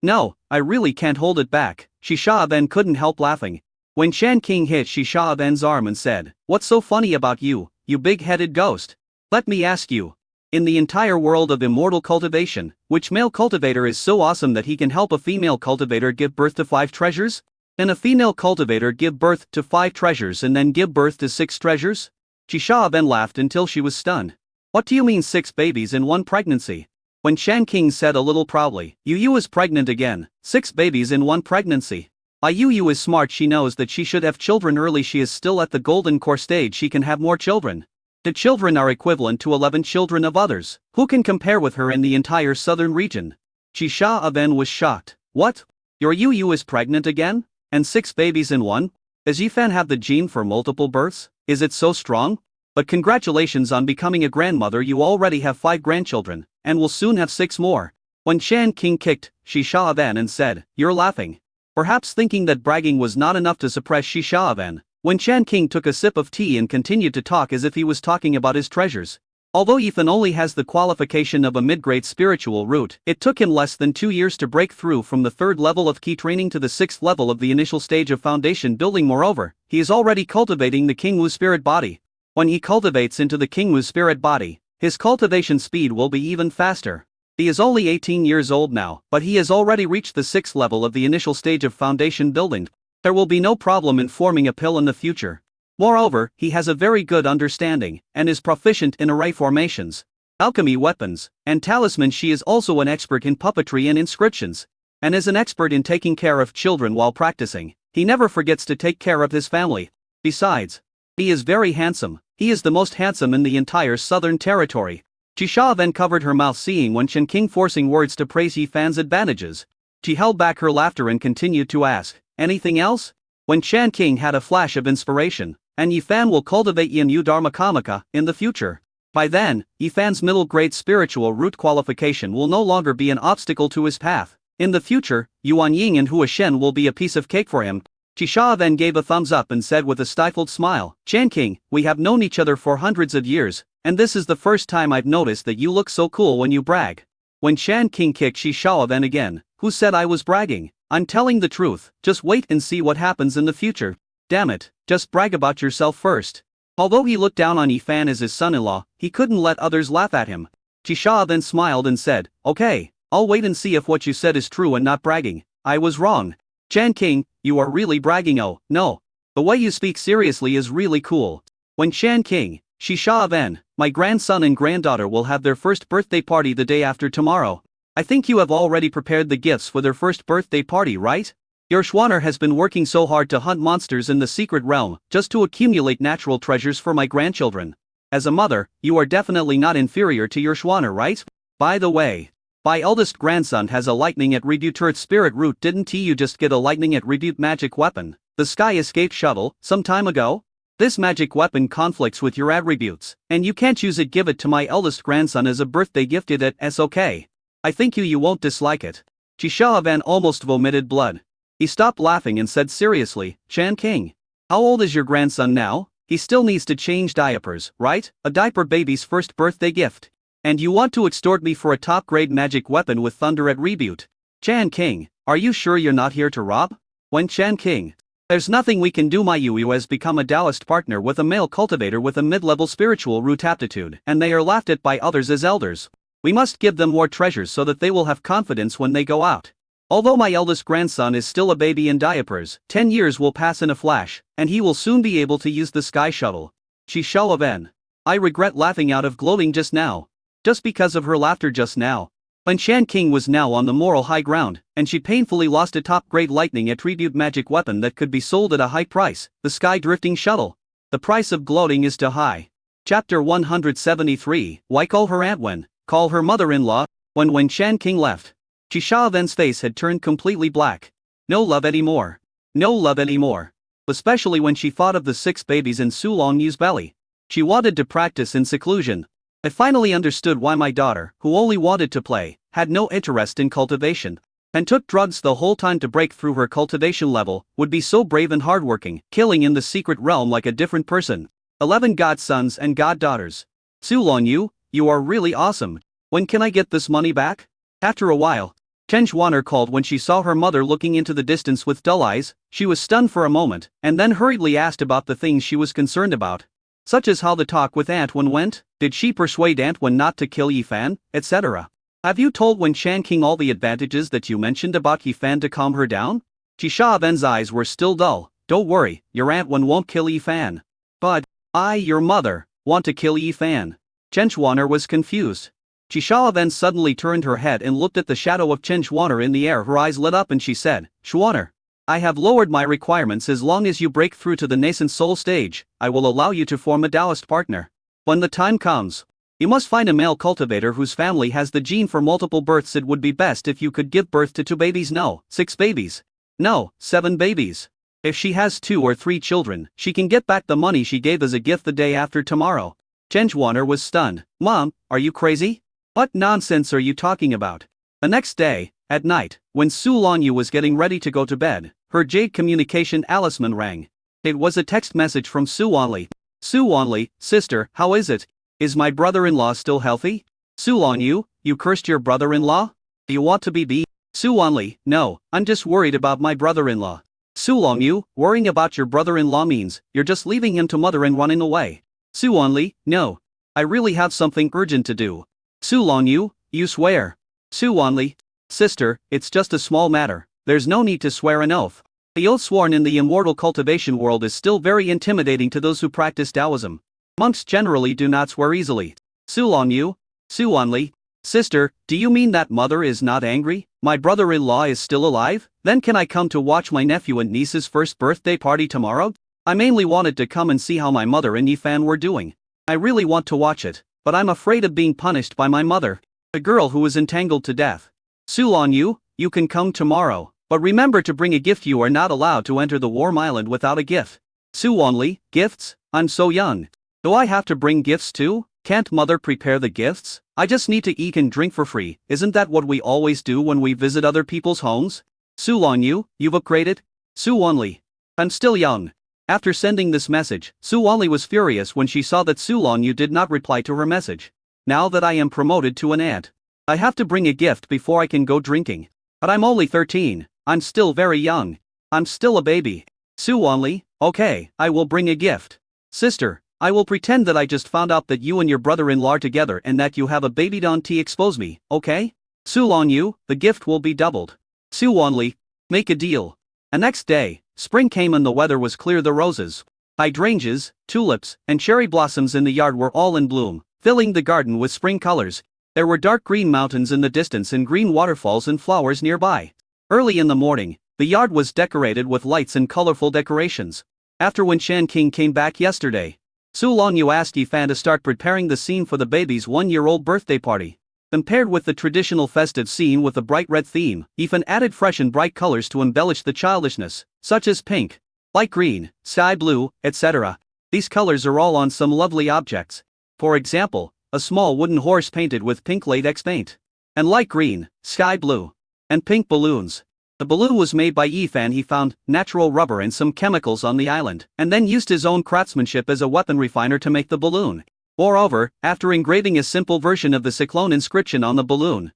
No, I really can't hold it back." Shisha then couldn't help laughing. Wen Chan King hit Shisha then's arm and said, "What's so funny about you, you big-headed ghost? Let me ask you. In the entire world of immortal cultivation, which male cultivator is so awesome that he can help a female cultivator give birth to 5 treasures? Can a female cultivator give birth to 5 treasures and then give birth to 6 treasures?" Shisha then laughed until she was stunned. "What do you mean 6 babies in 1 pregnancy?" Wen Chan King said a little proudly, Yu is pregnant again, 6 babies in 1 pregnancy. Yu is smart, she knows that she should have children early, she is still at the golden core stage, she can have more children. The children are equivalent to 11 children of others, who can compare with her in the entire southern region. Shisha Aben was shocked. "What? Your Yu is pregnant again? And 6 babies in 1? Does Yifan have the gene for multiple births? Is it so strong? But congratulations on becoming a grandmother, you already have 5 grandchildren, and will soon have 6 more. Wen Chan King kicked Shisha Aben and said, "You're laughing." Perhaps thinking that bragging was not enough to suppress Shisha Aben, Wen Chan King took a sip of tea and continued to talk as if he was talking about his treasures. Although Ethan only has the qualification of a mid-grade spiritual root, it took him less than 2 years to break through from the 3rd level of key training to the 6th level of the initial stage of foundation building. Moreover, he is already cultivating the Kingwu spirit body. When he cultivates into the Kingwu spirit body, his cultivation speed will be even faster. He is only 18 years old now, but he has already reached the 6th level of the initial stage of foundation building. There will be no problem in forming a pill in the future. Moreover, he has a very good understanding, and is proficient in array formations, alchemy weapons, and talisman. She is also an expert in puppetry and inscriptions, and is an expert in taking care of children while practicing. He never forgets to take care of his family. Besides, he is very handsome. He is the most handsome in the entire southern territory. Chisha then covered her mouth, seeing Wen Qianqing forcing words to praise Yifan's advantages. She held back her laughter and continued to ask, "Anything else?" Wen Qianqing had a flash of inspiration. And Yifan will cultivate Yin Yu Dharma Kamaka in the future. By then, Yifan's middle grade spiritual root qualification will no longer be an obstacle to his path. In the future, Yuan Ying and Hua Shen will be a piece of cake for him. Chisha then gave a thumbs up and said with a stifled smile, "Qianqing, we have known each other for hundreds of years, and this is the first time I've noticed that you look so cool when you brag." When Qianqing kicked Chisha then again, "Who said I was bragging? I'm telling the truth, just wait and see what happens in the future." "Damn it, just brag about yourself first." Although he looked down on Yifan as his son-in-law, he couldn't let others laugh at him. Chisha then smiled and said, "Okay, I'll wait and see if what you said is true and not bragging. I was wrong. Qianqing, you are really bragging. Oh, no. The way you speak seriously is really cool." When Qianqing, Chisha then, "My grandson and granddaughter will have their first birthday party the day after tomorrow. I think you have already prepared the gifts for their first birthday party, right? Your Schwanner has been working so hard to hunt monsters in the secret realm, just to accumulate natural treasures for my grandchildren. As a mother, you are definitely not inferior to your Schwanner, right? By the way, my eldest grandson has a lightning at Rebuturate spirit root. Didn't you just get a lightning at Rebut magic weapon, the Sky Escape shuttle, some time ago? This magic weapon conflicts with your attributes, and you can't use it. Give it to my eldest grandson as a birthday gift. It's okay. I think you won't dislike it." Chisha then almost vomited blood. He stopped laughing and said seriously, "Qianqing, how old is your grandson now? He still needs to change diapers, right? A diaper baby's first birthday gift. And you want to extort me for a top-grade magic weapon with thunder at Rebut? Qianqing, are you sure you're not here to rob?" When Qianqing, "There's nothing we can do. My Yu has become a Taoist partner with a male cultivator with a mid-level spiritual root aptitude, and they are laughed at by others as elders. We must give them more treasures so that they will have confidence when they go out. Although my eldest grandson is still a baby in diapers, 10 years will pass in a flash, and he will soon be able to use the sky shuttle." Chisha then, "I regret laughing out of gloating just now." Just because of her laughter just now, Wen Qianqing was now on the moral high ground, and she painfully lost a top-grade lightning attribute magic weapon that could be sold at a high price, the sky drifting shuttle. The price of gloating is too high. Chapter 173, Why call her Aunt Wen, call her mother-in-law? When Wen Qianqing left, Chisha then's face had turned completely black. No love anymore. No love anymore. Especially when she thought of the 6 babies in Su Longyu's belly. She wanted to practice in seclusion. "I finally understood why my daughter, who only wanted to play, had no interest in cultivation, and took drugs the whole time to break through her cultivation level, would be so brave and hardworking, killing in the secret realm like a different person. 11 godsons and goddaughters. Su Longyu, you are really awesome. When can I get this money back?" After a while, Chen Xuaner called when she saw her mother looking into the distance with dull eyes. She was stunned for a moment, and then hurriedly asked about the things she was concerned about, such as how the talk with Aunt Wen went. Did she persuade Aunt Wen not to kill Yifan, etc.? Have you told Wen Qianqing all the advantages that you mentioned about Yifan to calm her down? Chisha Ven's eyes were still dull. "Don't worry, your Aunt Wen won't kill Yifan. But I, your mother, want to kill Yifan." Chen Xuaner was confused. Chisha then suddenly turned her head and looked at the shadow of Chen Xuaner in the air. Her eyes lit up and she said, "Xuaner, I have lowered my requirements. As long as you break through to the nascent soul stage, I will allow you to form a Taoist partner. When the time comes, you must find a male cultivator whose family has the gene for multiple births. It would be best if you could give birth to 2 babies. No, 6 babies. No, 7 babies. If she has 2 or 3 children, she can get back the money she gave as a gift the day after tomorrow." Chen Xuaner was stunned. "Mom, are you crazy? What nonsense are you talking about?" The next day, at night, when Su Longyu was getting ready to go to bed, her jade communication talisman rang. It was a text message from Su Wanli. "Su Wanli, sister, how is it? Is my brother-in-law still healthy? Su Longyu, you cursed your brother-in-law? Do you want to be B? Su Wanli, no, I'm just worried about my brother-in-law. Su Longyu, worrying about your brother-in-law means you're just leaving him to mother and running away. Su Wanli, no. I really have something urgent to do. Su Longyu, you swear. Su Wanli, sister, it's just a small matter, there's no need to swear an oath. The oath sworn in the immortal cultivation world is still very intimidating to those who practice Taoism. Monks generally do not swear easily. Su Longyu, Su Wanli, sister, do you mean that mother is not angry? My brother-in-law is still alive? Then can I come to watch my nephew and niece's first birthday party tomorrow? I mainly wanted to come and see how my mother and Yifan were doing. I really want to watch it, but I'm afraid of being punished by my mother, the girl who was entangled to death. Su Longyu, you can come tomorrow, but remember to bring a gift. You are not allowed to enter the warm island without a gift. Su Wanli, gifts? I'm so young. Do I have to bring gifts too? Can't mother prepare the gifts? I just need to eat and drink for free. Isn't that what we always do when we visit other people's homes? Su Longyu, you've upgraded? Su Wanli, I'm still young. After sending this message, Su Wanli was furious when she saw that Su Longyu did not reply to her message. Now that I am promoted to an aunt, I have to bring a gift before I can go drinking. But I'm only 13, I'm still very young. I'm still a baby. Su Wanli, okay, I will bring a gift. Sister, I will pretend that I just found out that you and your brother-in-law are together and that you have a baby. Don't expose me, okay? Su Longyu, the gift will be doubled. Su Wanli, make a deal. The next day, spring came and the weather was clear. The roses, hydrangeas, tulips, and cherry blossoms in the yard were all in bloom, filling the garden with spring colors. There were dark green mountains in the distance and green waterfalls and flowers nearby. Early in the morning, the yard was decorated with lights and colorful decorations. After when Shan King came back yesterday, Su Longyu asked Yifan to start preparing the scene for the baby's one-year-old birthday party. Compared with the traditional festive scene with a bright red theme, Yifan added fresh and bright colors to embellish the childishness, such as pink, light green, sky blue, etc. These colors are all on some lovely objects. For example, a small wooden horse painted with pink latex paint, and light green, sky blue, and pink balloons. The balloon was made by Yifan. He found natural rubber and some chemicals on the island, and then used his own craftsmanship as a weapon refiner to make the balloon. Moreover, after engraving a simple version of the cyclone inscription on the balloon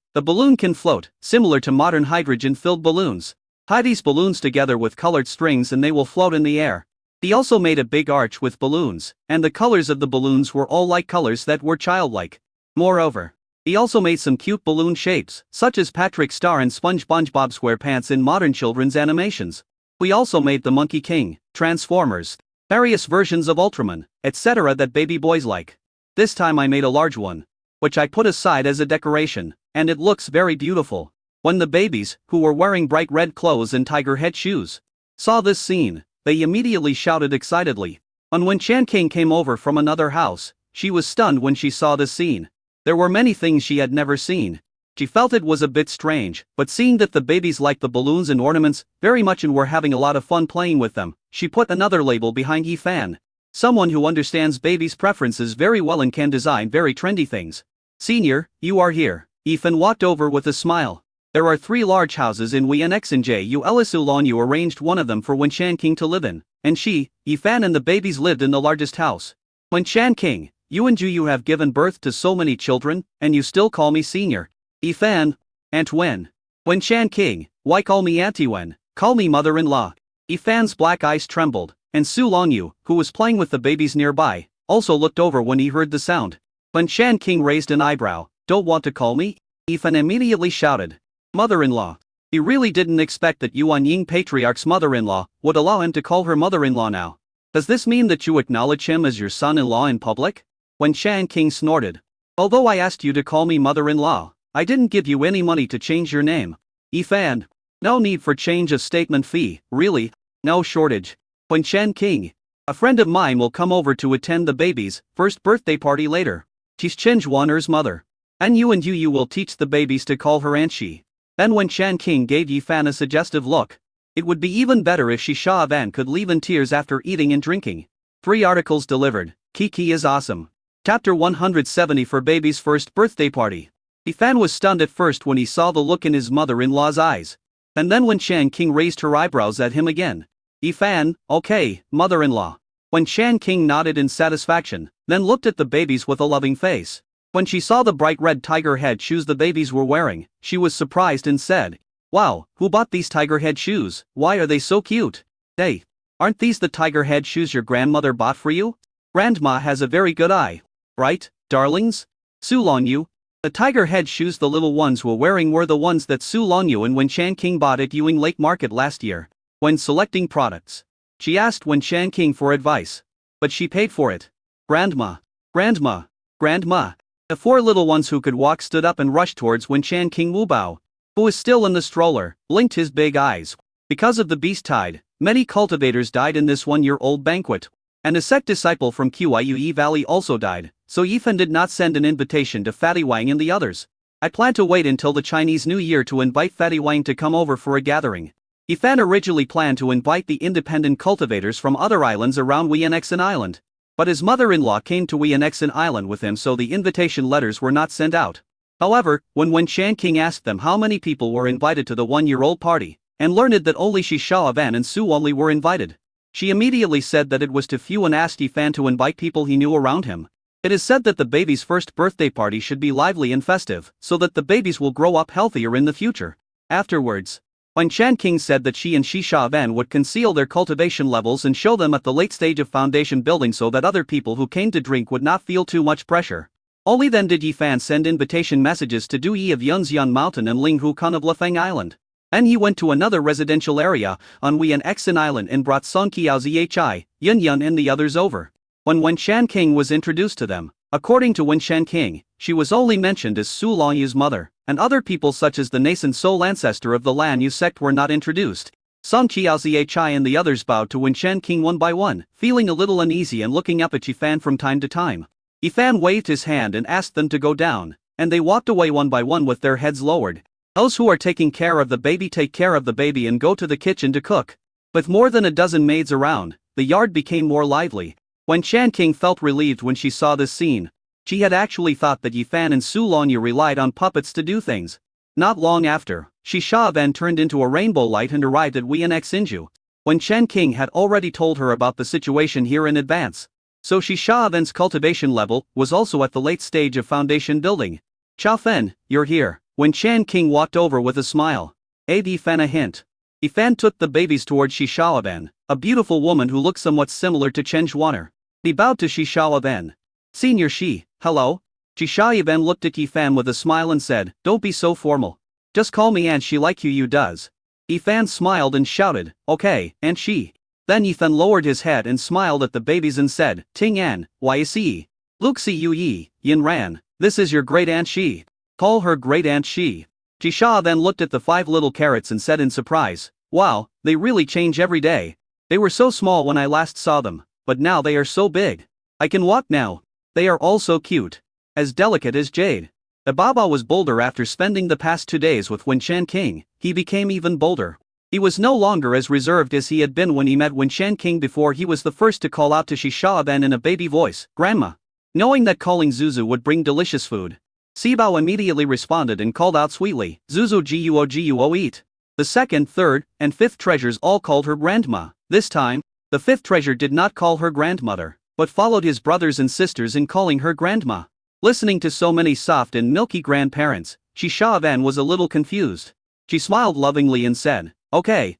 can float, similar to modern hydrogen-filled balloons. Tie these balloons together with colored strings and they will float in the air. He also made a big arch with balloons, and the colors of the balloons were all light colors that were childlike. Moreover, he also made some cute balloon shapes, such as Patrick Star and SpongeBob SquarePants in modern children's animations. We also made the Monkey King, Transformers, various versions of Ultraman, etc. that baby boys like. This time I made a large one, which I put aside as a decoration, and it looks very beautiful. When the babies, who were wearing bright red clothes and tiger head shoes, saw this scene, they immediately shouted excitedly. And when Shan King came over from another house, she was stunned when she saw this scene. There were many things she had never seen. She felt it was a bit strange, but seeing that the babies liked the balloons and ornaments very much and were having a lot of fun playing with them, she put another label behind Yifan. Someone who understands babies' preferences very well and can design very trendy things. Senior, you are here. Yifan walked over with a smile. There are 3 large houses in Wix and Ju Elisulon. You arranged one of them for Wen Shan King to live in, and she, Yifan and the babies lived in the largest house. Wen Shan King, you and Ju you have given birth to so many children, and you still call me senior. Yifan, Aunt Wen. Wen Shan King, why call me Auntie Wen? Call me mother-in-law. Yifan's black eyes trembled, and Su Longyu, who was playing with the babies nearby, also looked over when he heard the sound. When Shan King raised an eyebrow, don't want to call me? Yifan immediately shouted. Mother-in-law. He really didn't expect that Yuan Ying Patriarch's mother-in-law would allow him to call her mother-in-law now. Does this mean that you acknowledge him as your son-in-law in public? When Shan King snorted. Although I asked you to call me mother-in-law, I didn't give you any money to change your name. Yifan. No need for change of statement fee, really, no shortage. When Shan King. A friend of mine will come over to attend the baby's first birthday party later. She's Chen Zhuaner's mother. And you will teach the babies to call her Aunt Shi. Then when Shan King gave Yifan a suggestive look. It would be even better if Shi Shaovan could leave in tears after eating and drinking. 3 articles delivered. Kiki is awesome. Chapter 170 for baby's first birthday party. Yifan was stunned at first when he saw the look in his mother-in-law's eyes. And then when Shan King raised her eyebrows at him again. Yifan, okay, mother-in-law. Wen Shan King nodded in satisfaction, then looked at the babies with a loving face. When she saw the bright red tiger head shoes the babies were wearing, she was surprised and said, "Wow, who bought these tiger head shoes? Why are they so cute? Hey, aren't these the tiger head shoes your grandmother bought for you? Grandma has a very good eye. Right, darlings? Su Lonyu, the tiger head shoes the little ones were wearing were the ones that Su Lonyu and Wen Shan King bought at Ewing Lake Market last year. When selecting products, she asked Wen Shan King for advice. But she paid for it. Grandma, grandma, grandma." The four little ones who could walk stood up and rushed towards Wen Shan King Wu Bao, who was still in the stroller, blinked his big eyes. Because of the beast tide, many cultivators died in this one-year-old banquet. And a sect disciple from Qiue Valley also died, so Yifan did not send an invitation to Fatty Wang and the others. I plan to wait until the Chinese New Year to invite Fatty Wang to come over for a gathering. Yifan originally planned to invite the independent cultivators from other islands around Wienexen Island. But his mother-in-law came to Wienexen Island with him, so the invitation letters were not sent out. However, when Wen Shan King asked them how many people were invited to the one-year-old party, and learned that only Shi Shaovan and Su Only were invited, she immediately said that it was too few and asked Yifan to invite people he knew around him. It is said that the baby's first birthday party should be lively and festive, so that the babies will grow up healthier in the future. Afterwards, Wen Shan King said that she and Shi Shaovan would conceal their cultivation levels and show them at the late stage of foundation building so that other people who came to drink would not feel too much pressure. Only then did Yifan send invitation messages to Du Yi of Yunxian Mountain and Ling Hu Kun of Lefeng Island. Then he went to another residential area on Wienexen Island and brought Song Qiao Zhi, Yun Yun and the others over. When Wen Shan King was introduced to them, according to Wen Shan King, she was only mentioned as Su Longyu's mother, and other people such as the nascent soul ancestor of the Lan Yu sect were not introduced. Song Qiao Zhi and the others bowed to Wen Shan King one by one, feeling a little uneasy and looking up at Yifan from time to time. Yifan waved his hand and asked them to go down, and they walked away one by one with their heads lowered. Those who are taking care of the baby take care of the baby and go to the kitchen to cook. With more than a dozen maids around, the yard became more lively. Wen Shan King felt relieved when she saw this scene. She had actually thought that Yifan and Su Lonyu relied on puppets to do things. Not long after, Shi Shaovan turned into a rainbow light and arrived at Wienexinju. Wen Shan King had already told her about the situation here in advance. So Shi Shaovan's cultivation level was also at the late stage of foundation building. "Chao Fen, you're here." Wen Shan King walked over with a smile. "Gave Yifan a hint." Yifan took the babies towards Shi Shaovan, a beautiful woman who looked somewhat similar to Chen Zhuaner. He bowed to Shi Shaovan. "Senior Shi, hello." Shi Shaovan looked at Yifan with a smile and said, "Don't be so formal. Just call me Aunt Shi like you does." Yifan smiled and shouted, "Okay, Aunt Shi." Then Yifan lowered his head and smiled at the babies and said, "Ting An, Yse. Luxi Yu Yi, Yin Ran, this is your great Aunt Shi. Call her great Aunt Shi." Jisha then looked at the 5 little carrots and said in surprise, "Wow, they really change every day. They were so small when I last saw them, but now they are so big. I can walk now. They are all so cute. As delicate as jade." Ababa was bolder after spending the past 2 days with Wen Shan King. He became even bolder. He was no longer as reserved as he had been when he met Wen Shan King before. He was the first to call out to Shishaoban in a baby voice, "Grandma." Knowing that calling Zuzu would bring delicious food, Sibao immediately responded and called out sweetly, "Zuzu Guo eat." The second, third, and fifth treasures all called her grandma. This time, the fifth treasure did not call her grandmother, but followed his brothers and sisters in calling her grandma. Listening to so many soft and milky grandparents, Shishaoban was a little confused. She smiled lovingly and said, Okay,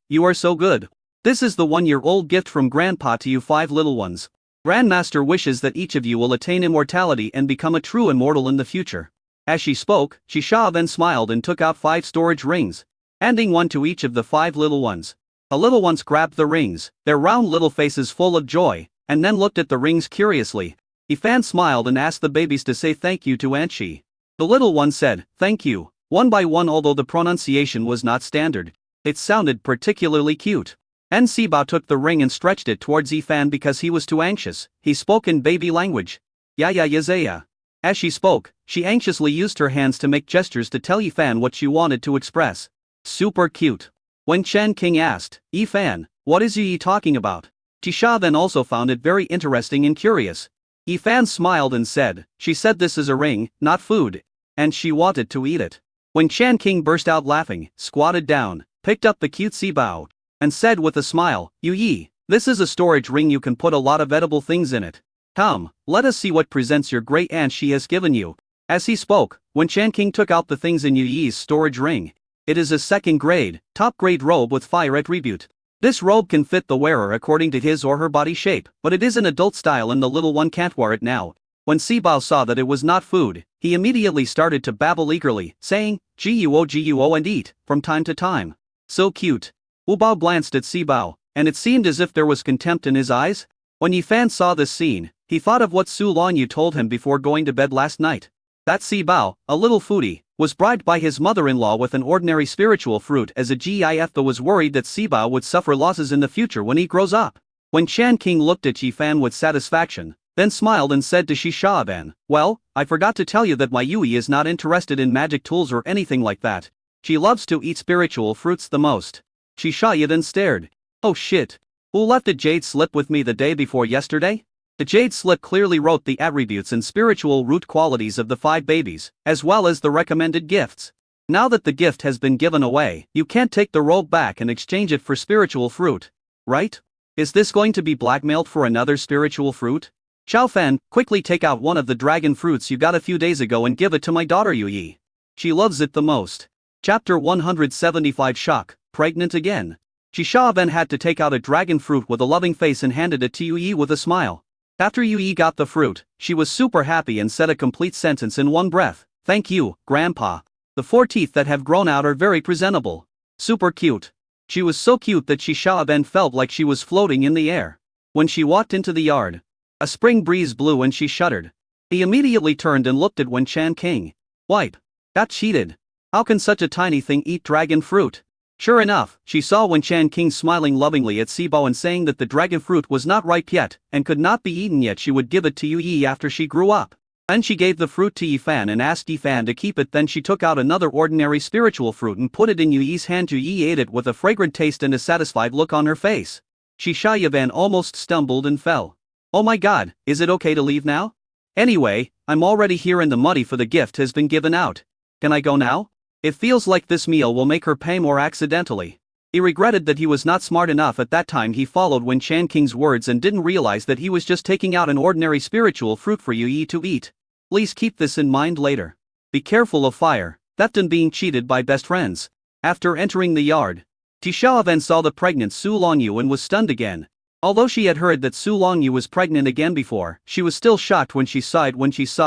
you are so good. This is the 1-year-old gift from Grandpa to you 5 little ones. Grandmaster wishes that each of you will attain immortality and become a true immortal in the future." As she spoke, Shishaoban smiled and took out 5 storage rings, handing one to each of the 5 little ones. The little ones grabbed the rings, their round little faces full of joy, and then looked at the rings curiously. Ifan smiled and asked the babies to say thank you to Aunt Shi. The little one said, "Thank you," one by one, although the pronunciation was not standard. It sounded particularly cute. En Sibao took the ring and stretched it towards Ifan because he was too anxious. He spoke in baby language. "Ya Yazaya." As she spoke, she anxiously used her hands to make gestures to tell Ifan what she wanted to express. "Super cute." When Chen King asked, "Ifan, what is Yi talking about?" Tisha then also found it very interesting and curious. Ifan smiled and said, "She said this is a ring, not food, and she wanted to eat it." When Chen King burst out laughing, squatted down, picked up the cute Sibao, and said with a smile, "Yu Yi, This is a storage ring, you can put a lot of edible things in it. Come, let us see what presents your great aunt she has given you. As he spoke, Wen Chan King took out the things in Yu Yi's storage ring. It is a second grade, top grade robe with fire attribute. This robe can fit the wearer according to his or her body shape, but it is an adult style and the little one can't wear it now. When Sibao saw that it was not food, he immediately started to babble eagerly, saying, guo and eat, from time to time. So cute. Wu Bao glanced at Sibao, and it seemed as if there was contempt in his eyes. When Yifan saw this scene, he thought of what Su Lonyu told him before going to bed last night. That Sibao, a little foodie, was bribed by his mother-in-law with an ordinary spiritual fruit as a GIF, though was worried that Sibao would suffer losses in the future when he grows up. When Chan King looked at Yifan with satisfaction, then smiled and said to Shishaben, well, I forgot to tell you that my Yui is not interested in magic tools or anything like that. She loves to eat spiritual fruits the most. Shisha then stared. Oh shit. Who left a jade slip with me the day before yesterday? The jade slip clearly wrote the attributes and spiritual root qualities of the 5 babies, as well as the recommended gifts. Now that the gift has been given away, you can't take the robe back and exchange it for spiritual fruit. Right? Is this going to be blackmailed for another spiritual fruit? Xiao Fan, quickly take out one of the dragon fruits you got a few days ago and give it to my daughter Yu Yi. She loves it the most. Chapter 175 Shock, pregnant again. Shishaben had to take out a dragon fruit with a loving face and handed it to Yu Yi with a smile. After Yu Yi got the fruit, she was super happy and said a complete sentence in one breath. Thank you, Grandpa. The 4 teeth that have grown out are very presentable. Super cute. She was so cute that Shishaben felt like she was floating in the air. When she walked into the yard, a spring breeze blew and she shuddered. He immediately turned and looked at Wen Chan King. Wipe. Got cheated. How can such a tiny thing eat dragon fruit? Sure enough, she saw Wen Chan King smiling lovingly at Sibao and saying that the dragon fruit was not ripe yet, and could not be eaten yet. She would give it to Yu Yi after she grew up. Then she gave the fruit to Yifan and asked Yifan to keep it. Then she took out another ordinary spiritual fruit and put it in Yu Yi's hand. Yu Yi ate it with a fragrant taste and a satisfied look on her face. Shishayaban almost stumbled and fell. Oh my god, is it okay to leave now? Anyway, I'm already here and the money for the gift has been given out. Can I go now? It feels like this meal will make her pay more accidentally. He regretted that he was not smart enough at that time. He followed Wen Chan King's words and didn't realize that he was just taking out an ordinary spiritual fruit for Yu Yi to eat. Please keep this in mind later. Be careful of fire, theft and being cheated by best friends. After entering the yard, Tishaoven saw the pregnant Su Longyu and was stunned again. Although she had heard that Su Longyu was pregnant again before, she was still shocked when she saw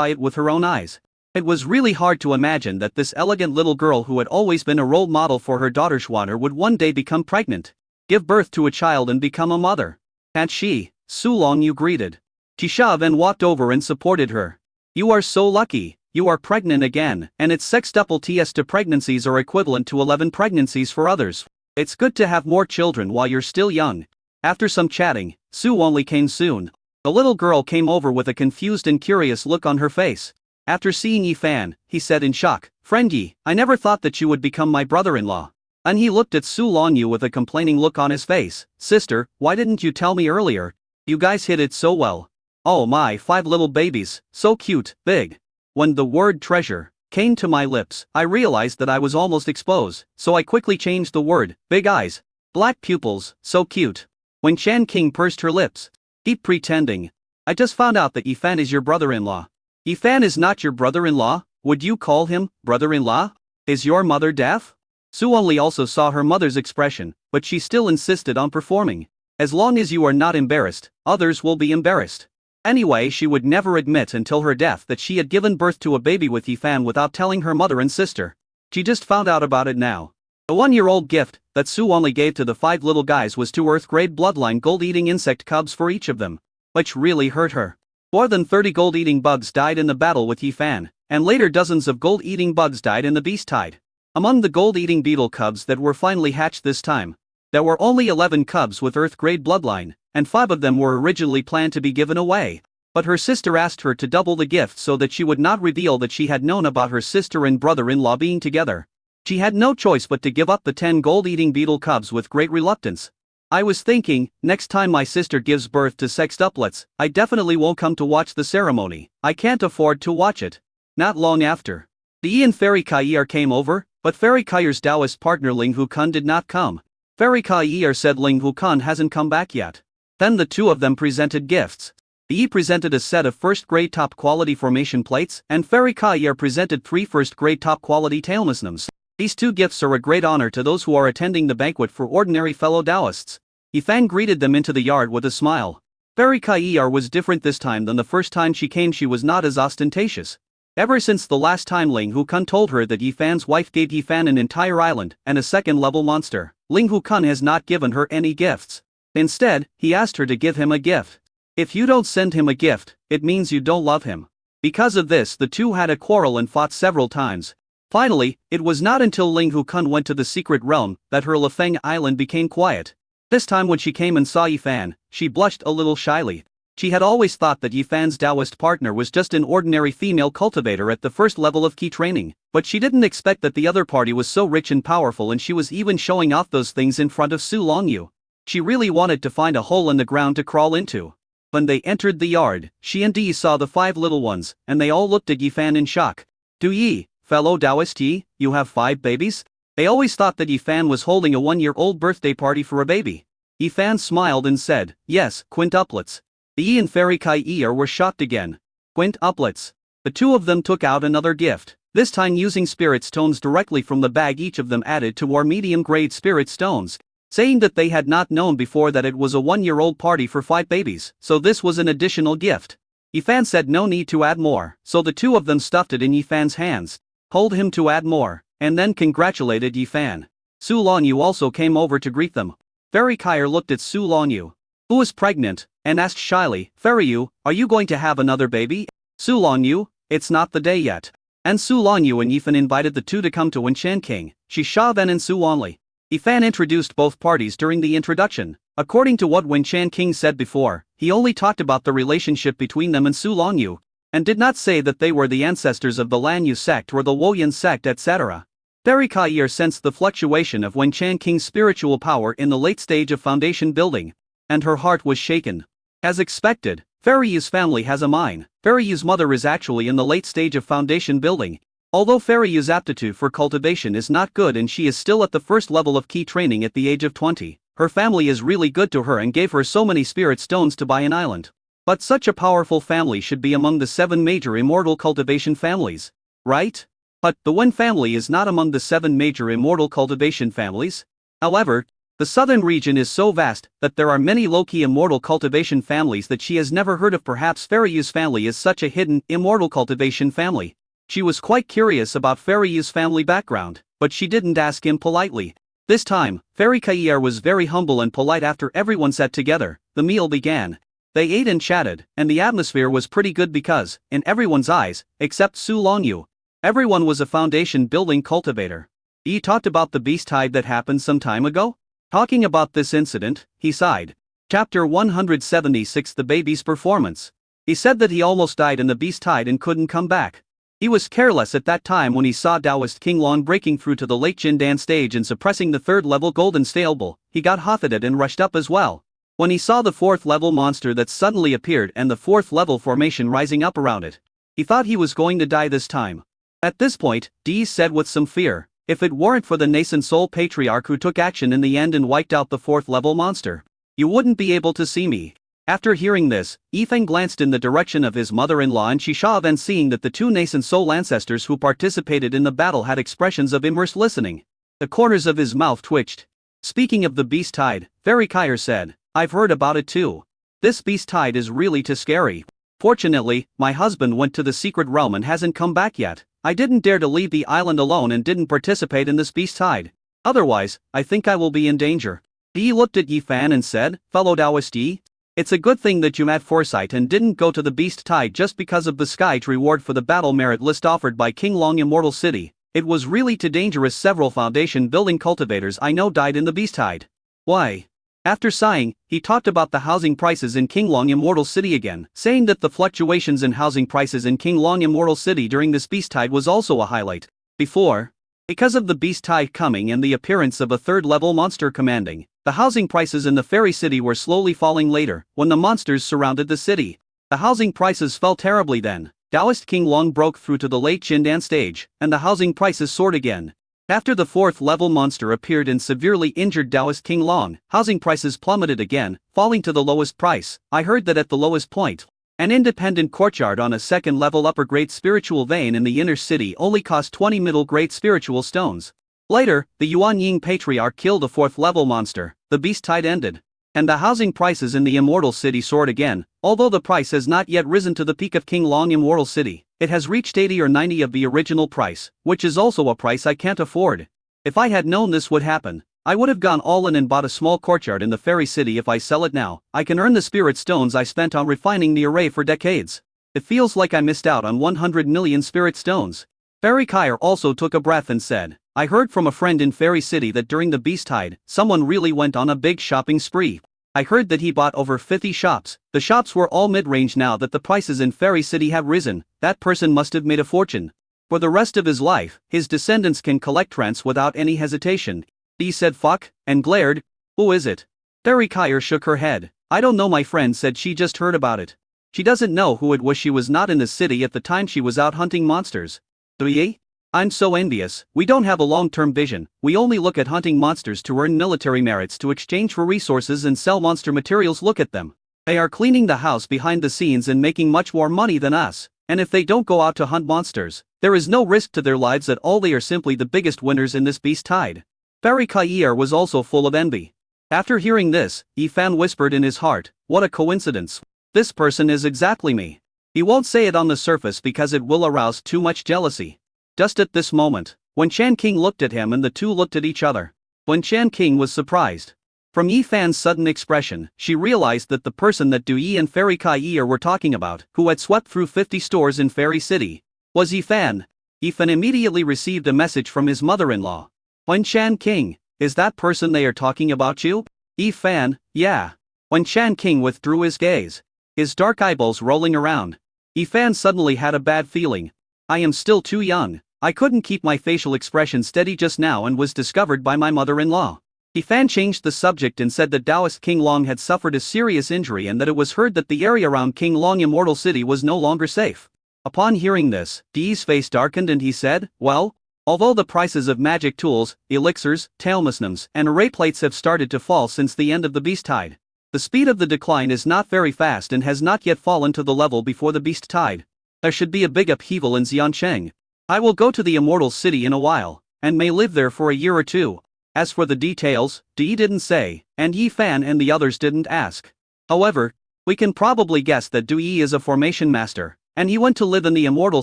it with her own eyes. It was really hard to imagine that this elegant little girl who had always been a role model for her daughter Schwaner would one day become pregnant, give birth to a child and become a mother. Can't she? Su Longyu greeted. Tishaoven walked over and supported her. You are so lucky, you are pregnant again, and it's sextuple ts to pregnancies are equivalent to 11 pregnancies for others. It's good to have more children while you're still young. After some chatting, Su only came soon. The little girl came over with a confused and curious look on her face. After seeing Yifan, he said in shock, Friend Yi, I never thought that you would become my brother-in-law. And he looked at Su Longyu with a complaining look on his face. Sister, why didn't you tell me earlier? You guys hid it so well. Oh my 5 little babies, so cute, big. When the word treasure came to my lips, I realized that I was almost exposed, so I quickly changed the word, big eyes. Black pupils, so cute. When Chan King pursed her lips. Keep pretending. I just found out that Yifan is your brother-in-law. Yifan is not your brother-in-law? Would you call him brother-in-law? Is your mother deaf? Su only also saw her mother's expression, but she still insisted on performing. As long as you are not embarrassed, others will be embarrassed. Anyway, she would never admit until her death that she had given birth to a baby with Yifan without telling her mother and sister. She just found out about it now. The 1-year-old gift that Su only gave to the 5 little guys was 2 Earth-grade bloodline gold-eating insect cubs for each of them, which really hurt her. More than 30 gold-eating bugs died in the battle with Yifan, and later dozens of gold-eating bugs died in the beast tide. Among the gold-eating beetle cubs that were finally hatched this time, there were only 11 cubs with Earth-grade bloodline, and 5 of them were originally planned to be given away. But her sister asked her to double the gift so that she would not reveal that she had known about her sister and brother-in-law being together. She had no choice but to give up the 10 gold-eating beetle cubs with great reluctance. I was thinking, next time my sister gives birth to sextuplets, I definitely won't come to watch the ceremony. I can't afford to watch it. Not long after, the Yi and Fairy Kaier came over, but Fairy Kaier's Taoist partner Ling Hu Kun did not come. Fairy Kaier said Ling Hu Kun hasn't come back yet. Then the two of them presented gifts. Yi presented a set of first-grade top-quality formation plates, and Fairy Kaier presented 3 first-grade top-quality talismans. These 2 gifts are a great honor to those who are attending the banquet for ordinary fellow Taoists. Yifan greeted them into the yard with a smile. Fairy Kaier was different this time than the first time she came. She was not as ostentatious. Ever since the last time Ling Hukun told her that Yifan's wife gave Yifan an entire island and a second-level monster, Ling Hukun has not given her any gifts. Instead, he asked her to give him a gift. If you don't send him a gift, it means you don't love him. Because of this, the two had a quarrel and fought several times. Finally, it was not until Ling Hukun went to the secret realm that her Lefeng island became quiet. This time when she came and saw Yifan, she blushed a little shyly. She had always thought that Yifan's Taoist partner was just an ordinary female cultivator at the first level of key training, but she didn't expect that the other party was so rich and powerful, and she was even showing off those things in front of Su Longyu. She really wanted to find a hole in the ground to crawl into. When they entered the yard, she and Yi saw the 5 little ones, and they all looked at Yifan in shock. "Do Yi, fellow Taoist Yi, you have 5 babies?" They always thought that Yifan was holding a 1-year-old birthday party for a baby. Yifan smiled and said, "Yes, quintuplets." Yi and Fairy Kaier were shocked again. Quintuplets. The two of them took out another gift, this time using spirit stones directly from the bag. Each of them added 2 more medium-grade spirit stones, saying that they had not known before that it was a 1-year-old party for 5 babies, so this was an additional gift. Yifan said no need to add more, so the two of them stuffed it in Yifan's hands, told him to add more, and then congratulated Yifan. Su Longyu also came over to greet them. Fairy Kaier looked at Su Longyu, who was pregnant, and asked shyly, "Fairy Yu, are you going to have another baby?" Su Longyu, "It's not the day yet." And Su Longyu and Yifan invited the two to come to Wenshan King, Shishaven and Su Wanli. Yifan introduced both parties during the introduction. According to what Wenshan King said before, he only talked about the relationship between them and Su Longyu, and did not say that they were the ancestors of the Lanyu sect or the Woyan sect, etc. Fairy Kaier sensed the fluctuation of Wenshan King's spiritual power in the late stage of foundation building, and her heart was shaken. As expected, Fairy Yu's family has a mine. Fairy Yu's mother is actually in the late stage of foundation building. Although Fairy Yu's aptitude for cultivation is not good and she is still at the first level of key training at the age of 20, her family is really good to her and gave her so many spirit stones to buy an island. But such a powerful family should be among the 7 major immortal cultivation families, right? But the Wen family is not among the 7 major immortal cultivation families. However, the southern region is so vast that there are many low-key immortal cultivation families that she has never heard of. Perhaps Fairy Yu's family is such a hidden, immortal cultivation family. She was quite curious about Fairy Yu's family background, but she didn't ask him politely. This time, Fairy Kaier was very humble and polite. After everyone sat together, the meal began. They ate and chatted, and the atmosphere was pretty good because, in everyone's eyes, except Su Longyu, everyone was a foundation building cultivator. He talked about the beast tide that happened some time ago. Talking about this incident, he sighed. Chapter 176, The Baby's Performance. He said that he almost died in the beast tide and couldn't come back. He was careless at that time when he saw Taoist King Long breaking through to the late Jindan stage and suppressing the 3rd-level golden stable. He got hot-headed and rushed up as well. When he saw the 4th-level monster that suddenly appeared and the 4th-level formation rising up around it, he thought he was going to die this time. At this point, Dee said with some fear, "If it weren't for the nascent soul patriarch who took action in the end and wiped out the 4th-level monster, you wouldn't be able to see me." After hearing this, Yifeng glanced in the direction of his mother-in-law and Shishaven, seeing that the 2 nascent soul ancestors who participated in the battle had expressions of immersed listening. The corners of his mouth twitched. Speaking of the beast tide, Fairy Kaier said, "I've heard about it too. This beast tide is really too scary. Fortunately, my husband went to the secret realm and hasn't come back yet. I didn't dare to leave the island alone and didn't participate in this beast tide. Otherwise, I think I will be in danger." Yi looked at Yifan and said, "Fellow Taoist Yi, it's a good thing that you had foresight and didn't go to the beast tide just because of the sky's reward for the battle merit list offered by King Long Immortal City. It was really too dangerous. Several foundation building cultivators I know died in the beast tide." Why? After sighing, he talked about the housing prices in King Long Immortal City again, saying that the fluctuations in housing prices in King Long Immortal City during this beast tide was also a highlight. Because of the beast tide coming and the appearance of a 3rd-level monster commanding, the housing prices in the fairy city were slowly falling. Later, when the monsters surrounded the city, the housing prices fell terribly. Then, Taoist King Long broke through to the late Jindan stage, and the housing prices soared again. After the 4th level monster appeared and severely injured Taoist King Long, housing prices plummeted again, falling to the lowest price. I heard that at the lowest point, an independent courtyard on a 2nd level upper grade spiritual vein in the inner city only cost 20 middle grade spiritual stones. Later, the Yuan Ying patriarch killed a 4th level monster, the beast tide ended. And the housing prices in the immortal city soared again. Although the price has not yet risen to the peak of King Long Immortal City, it has reached 80 or 90 of the original price, which is also a price I can't afford. If I had known this would happen, I would have gone all in and bought a small courtyard in the fairy city. If I sell it now, I can earn the spirit stones I spent on refining the array for decades. It feels like I missed out on 100 million spirit stones. Fairy Kyre also took a breath and said, I heard from a friend in Fairy City that during the beast tide, someone really went on a big shopping spree. I heard that he bought over 50 shops. The shops were all mid-range. Now that the prices in Fairy City have risen, that person must have made a fortune. For the rest of his life, his descendants can collect rents without any hesitation. He said fuck, and glared. Who is it? Fairy Kyre shook her head. I don't know. My friend said she just heard about it. She doesn't know who it was. She was not in the city at the time. She was out hunting monsters. Ye? I'm so envious. We don't have a long-term vision. We only look at hunting monsters to earn military merits to exchange for resources and sell monster materials. Look at them. They are cleaning the house behind the scenes and making much more money than us. And if they don't go out to hunt monsters, there is no risk to their lives at all. They are simply the biggest winners in this beast tide. Fairy Kyre was also full of envy. After hearing this, Yifan whispered in his heart, what a coincidence. This person is exactly me. He won't say it on the surface because it will arouse too much jealousy. Just at this moment, Wen Chan King looked at him and the two looked at each other. Wen Chan King was surprised. From Yifan's sudden expression, she realized that the person that Du Yi and Fairy Kyre were talking about, who had swept through 50 stores in Fairy City, was Yifan. Yifan immediately received a message from his mother-in-law. Wen Chan King, is that person they are talking about you? Yifan, yeah. Wen Chan King withdrew his gaze, his dark eyeballs rolling around. Yifan suddenly had a bad feeling. I am still too young. I couldn't keep my facial expression steady just now and was discovered by my mother-in-law. Yifan changed the subject and said that Taoist King Long had suffered a serious injury and that it was heard that the area around King Long Immortal City was no longer safe. Upon hearing this, Di's face darkened and he said, well, although the prices of magic tools, elixirs, talismans, and array plates have started to fall since the end of the beast tide, the speed of the decline is not very fast and has not yet fallen to the level before the beast tide. There should be a big upheaval in Xiancheng. I will go to the Immortal City in a while, and may live there for a year or two. As for the details, Di didn't say, and Yifan and the others didn't ask. However, we can probably guess that Du Yi is a formation master, and he went to live in the Immortal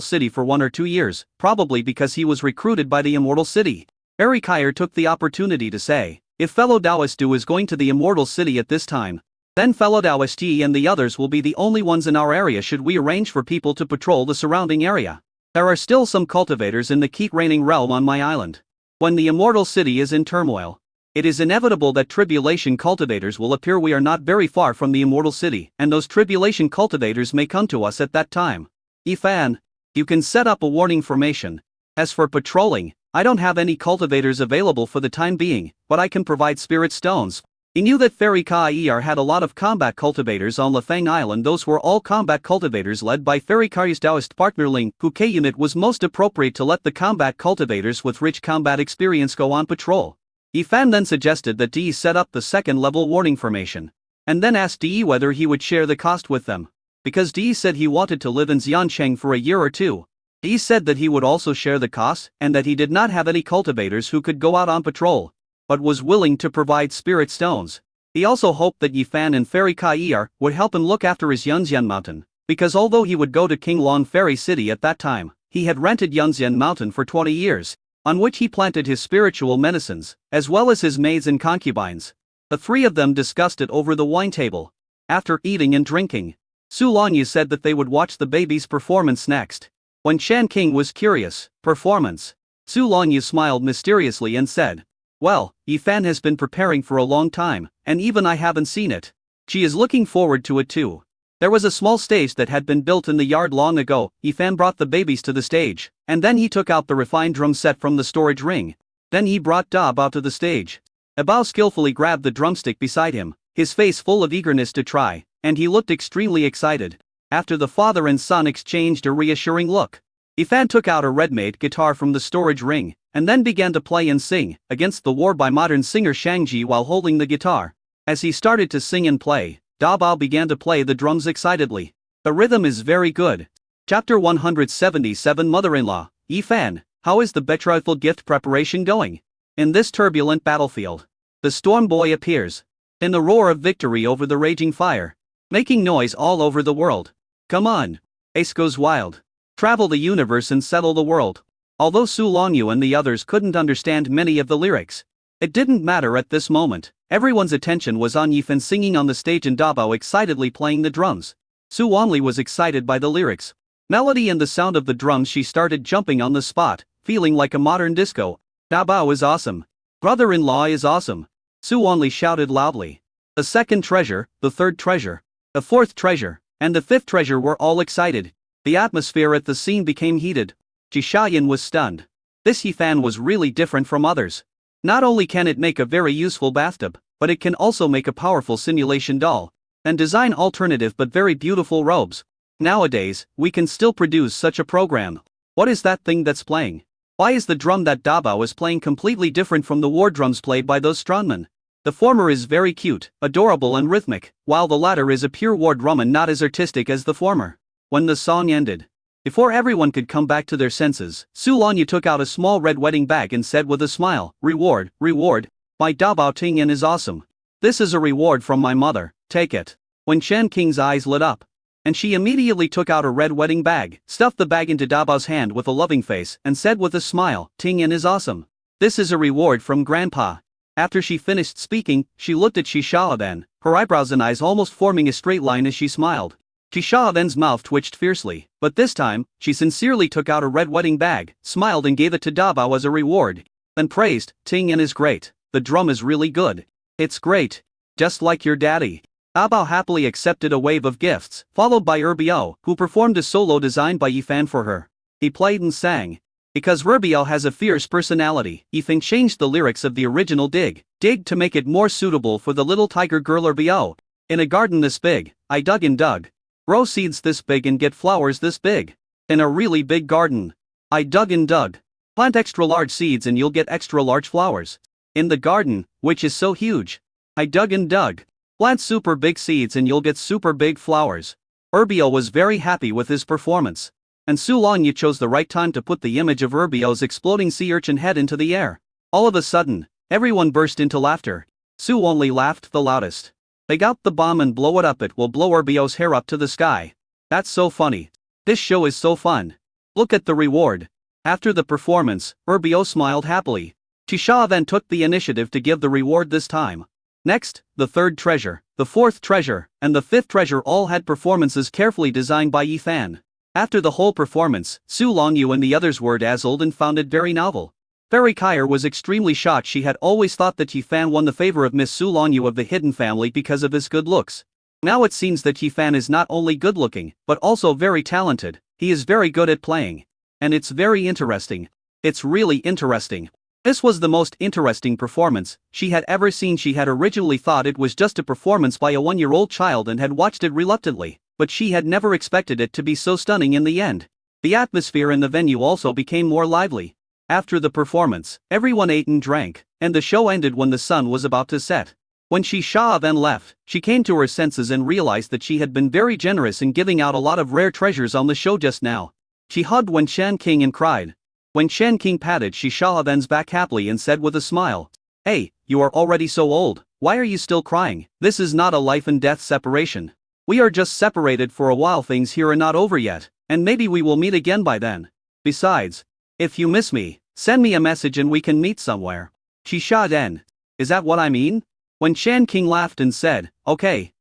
City for 1 or 2 years, probably because he was recruited by the Immortal City. Fairy Kyre took the opportunity to say, if fellow Taoist Du is going to the Immortal City at this time, then fellow Taoist Yi and the others will be the only ones in our area. Should we arrange for people to patrol the surrounding area? There are still some cultivators in the keep reigning realm on my island. When the Immortal City is in turmoil, it is inevitable that tribulation cultivators will appear. We are not very far from the Immortal City, and those tribulation cultivators may come to us at that time. Yifan, you can set up a warning formation. As for patrolling, I don't have any cultivators available for the time being, but I can provide spirit stones. He knew that Fairy Kyre had a lot of combat cultivators on Lefeng Island. Those were all combat cultivators led by Fairy Kyre's Taoist partner Ling, who came. It was most appropriate to let the combat cultivators with rich combat experience go on patrol. Yifan then suggested that Di set up the 2nd level warning formation, and then asked Di whether he would share the cost with them. Because Di said he wanted to live in Xiancheng for a year or two, Di said that he would also share the cost and that he did not have any cultivators who could go out on patrol, but was willing to provide spirit stones. He also hoped that Yifan and Fairy Kyre would help him look after his Yunxian Mountain, because although he would go to King Long Fairy City at that time, he had rented Yunxian Mountain for 20 years, on which he planted his spiritual medicines, as well as his maids and concubines. The three of them discussed it over the wine table. After eating and drinking, Su Longyu said that they would watch the baby's performance next. When Shan King was curious, performance? Su Longyu smiled mysteriously and said, well, Yifan has been preparing for a long time, and even I haven't seen it. She is looking forward to it too. There was a small stage that had been built in the yard long ago. Yifan brought the babies to the stage, and then he took out the refined drum set from the storage ring. Then he brought Da Bao to the stage. Abao skillfully grabbed the drumstick beside him, his face full of eagerness to try, and he looked extremely excited. After the father and son exchanged a reassuring look, Yifan took out a ready-made guitar from the storage ring, and then began to play and sing, Against the War by modern singer Shangji while holding the guitar. As he started to sing and play, Da Bao began to play the drums excitedly. The rhythm is very good. Chapter 177 Mother-in-law, Yi Fan, how is the betrothal gift preparation going? In this turbulent battlefield, the storm boy appears. In the roar of victory over the raging fire. Making noise all over the world. Come on. Ace goes wild. Travel the universe and settle the world. Although Su Longyu and the others couldn't understand many of the lyrics, it didn't matter at this moment. Everyone's attention was on Yi Fan singing on the stage and Da Bao excitedly playing the drums. Su Wanli was excited by the lyrics, melody and the sound of the drums. She started jumping on the spot, feeling like a modern disco. Da Bao is awesome. Brother-in-law is awesome. Su Wanli shouted loudly. The second treasure, the third treasure, the fourth treasure, and the fifth treasure were all excited. The atmosphere at the scene became heated. Ji Shayan was stunned. This Yi Fan was really different from others. Not only can it make a very useful bathtub, but it can also make a powerful simulation doll, and design alternative but very beautiful robes. Nowadays, we can still produce such a program. What is that thing that's playing? Why is the drum that Da Bao is playing completely different from the war drums played by those strongmen? The former is very cute, adorable and rhythmic, while the latter is a pure war drum and not as artistic as the former. When the song ended, before everyone could come back to their senses, Su Longyu took out a small red wedding bag and said with a smile, Reward, reward, my Da Bao Tingyan is awesome. This is a reward from my mother, take it. When Shan Qing's eyes lit up, and she immediately took out a red wedding bag, stuffed the bag into Da Bao's hand with a loving face, and said with a smile, Tingyan is awesome. This is a reward from Grandpa. After she finished speaking, she looked at Shishaoven, her eyebrows and eyes almost forming a straight line as she smiled. Shishaoven's mouth twitched fiercely, but this time, she sincerely took out a red wedding bag, smiled and gave it to Da Bao as a reward, and praised, Tingyan is great, the drum is really good. It's great. Just like your daddy. Da Bao happily accepted a wave of gifts, followed by Erbiao, who performed a solo designed by Yi Fan for her. He played and sang. Because Erbiao has a fierce personality, Yi Fan changed the lyrics of the original Dig to make it more suitable for the little tiger girl Erbiao. In a garden this big, I dug and dug. Grow seeds this big and get flowers this big. In a really big garden, I dug and dug. Plant extra large seeds and you'll get extra large flowers. In the garden, which is so huge, I dug and dug. Plant super big seeds and you'll get super big flowers. Erbiao was very happy with his performance. And Su Longyu chose the right time to put the image of Erbiao's exploding sea urchin head into the air. All of a sudden, everyone burst into laughter. Su only laughed the loudest. Take out the bomb and blow it up, it will blow Erbiao's hair up to the sky. That's so funny. This show is so fun. Look at the reward. After the performance, Erbiao smiled happily. Chisha then took the initiative to give the reward this time. Next, the third treasure, the fourth treasure, and the fifth treasure all had performances carefully designed by Yi Fan. After the whole performance, Su Longyu and the others were dazzled and found it very novel. Fairy Kyer was extremely shocked. She had always thought that Yi Fan won the favor of Miss Su Longyu of the Hidden Family because of his good looks. Now it seems that Yi Fan is not only good looking, but also very talented. He is very good at playing. And it's very interesting. It's really interesting. This was the most interesting performance she had ever seen. She had originally thought it was just a performance by a 1-year-old child and had watched it reluctantly, but she had never expected it to be so stunning in the end. The atmosphere in the venue also became more lively. After the performance, everyone ate and drank, and the show ended when the sun was about to set. When Shisha then left, she came to her senses and realized that she had been very generous in giving out a lot of rare treasures on the show just now. She hugged Wen Shan King and cried. When Shan King patted Shisha then's back happily and said with a smile, Hey, you are already so old, why are you still crying? This is not a life and death separation. We are just separated for a while, things here are not over yet, and maybe we will meet again by then. Besides, if you miss me, send me a message and we can meet somewhere. Shisha then. Is that what I mean? When Shan King laughed and said, Okay.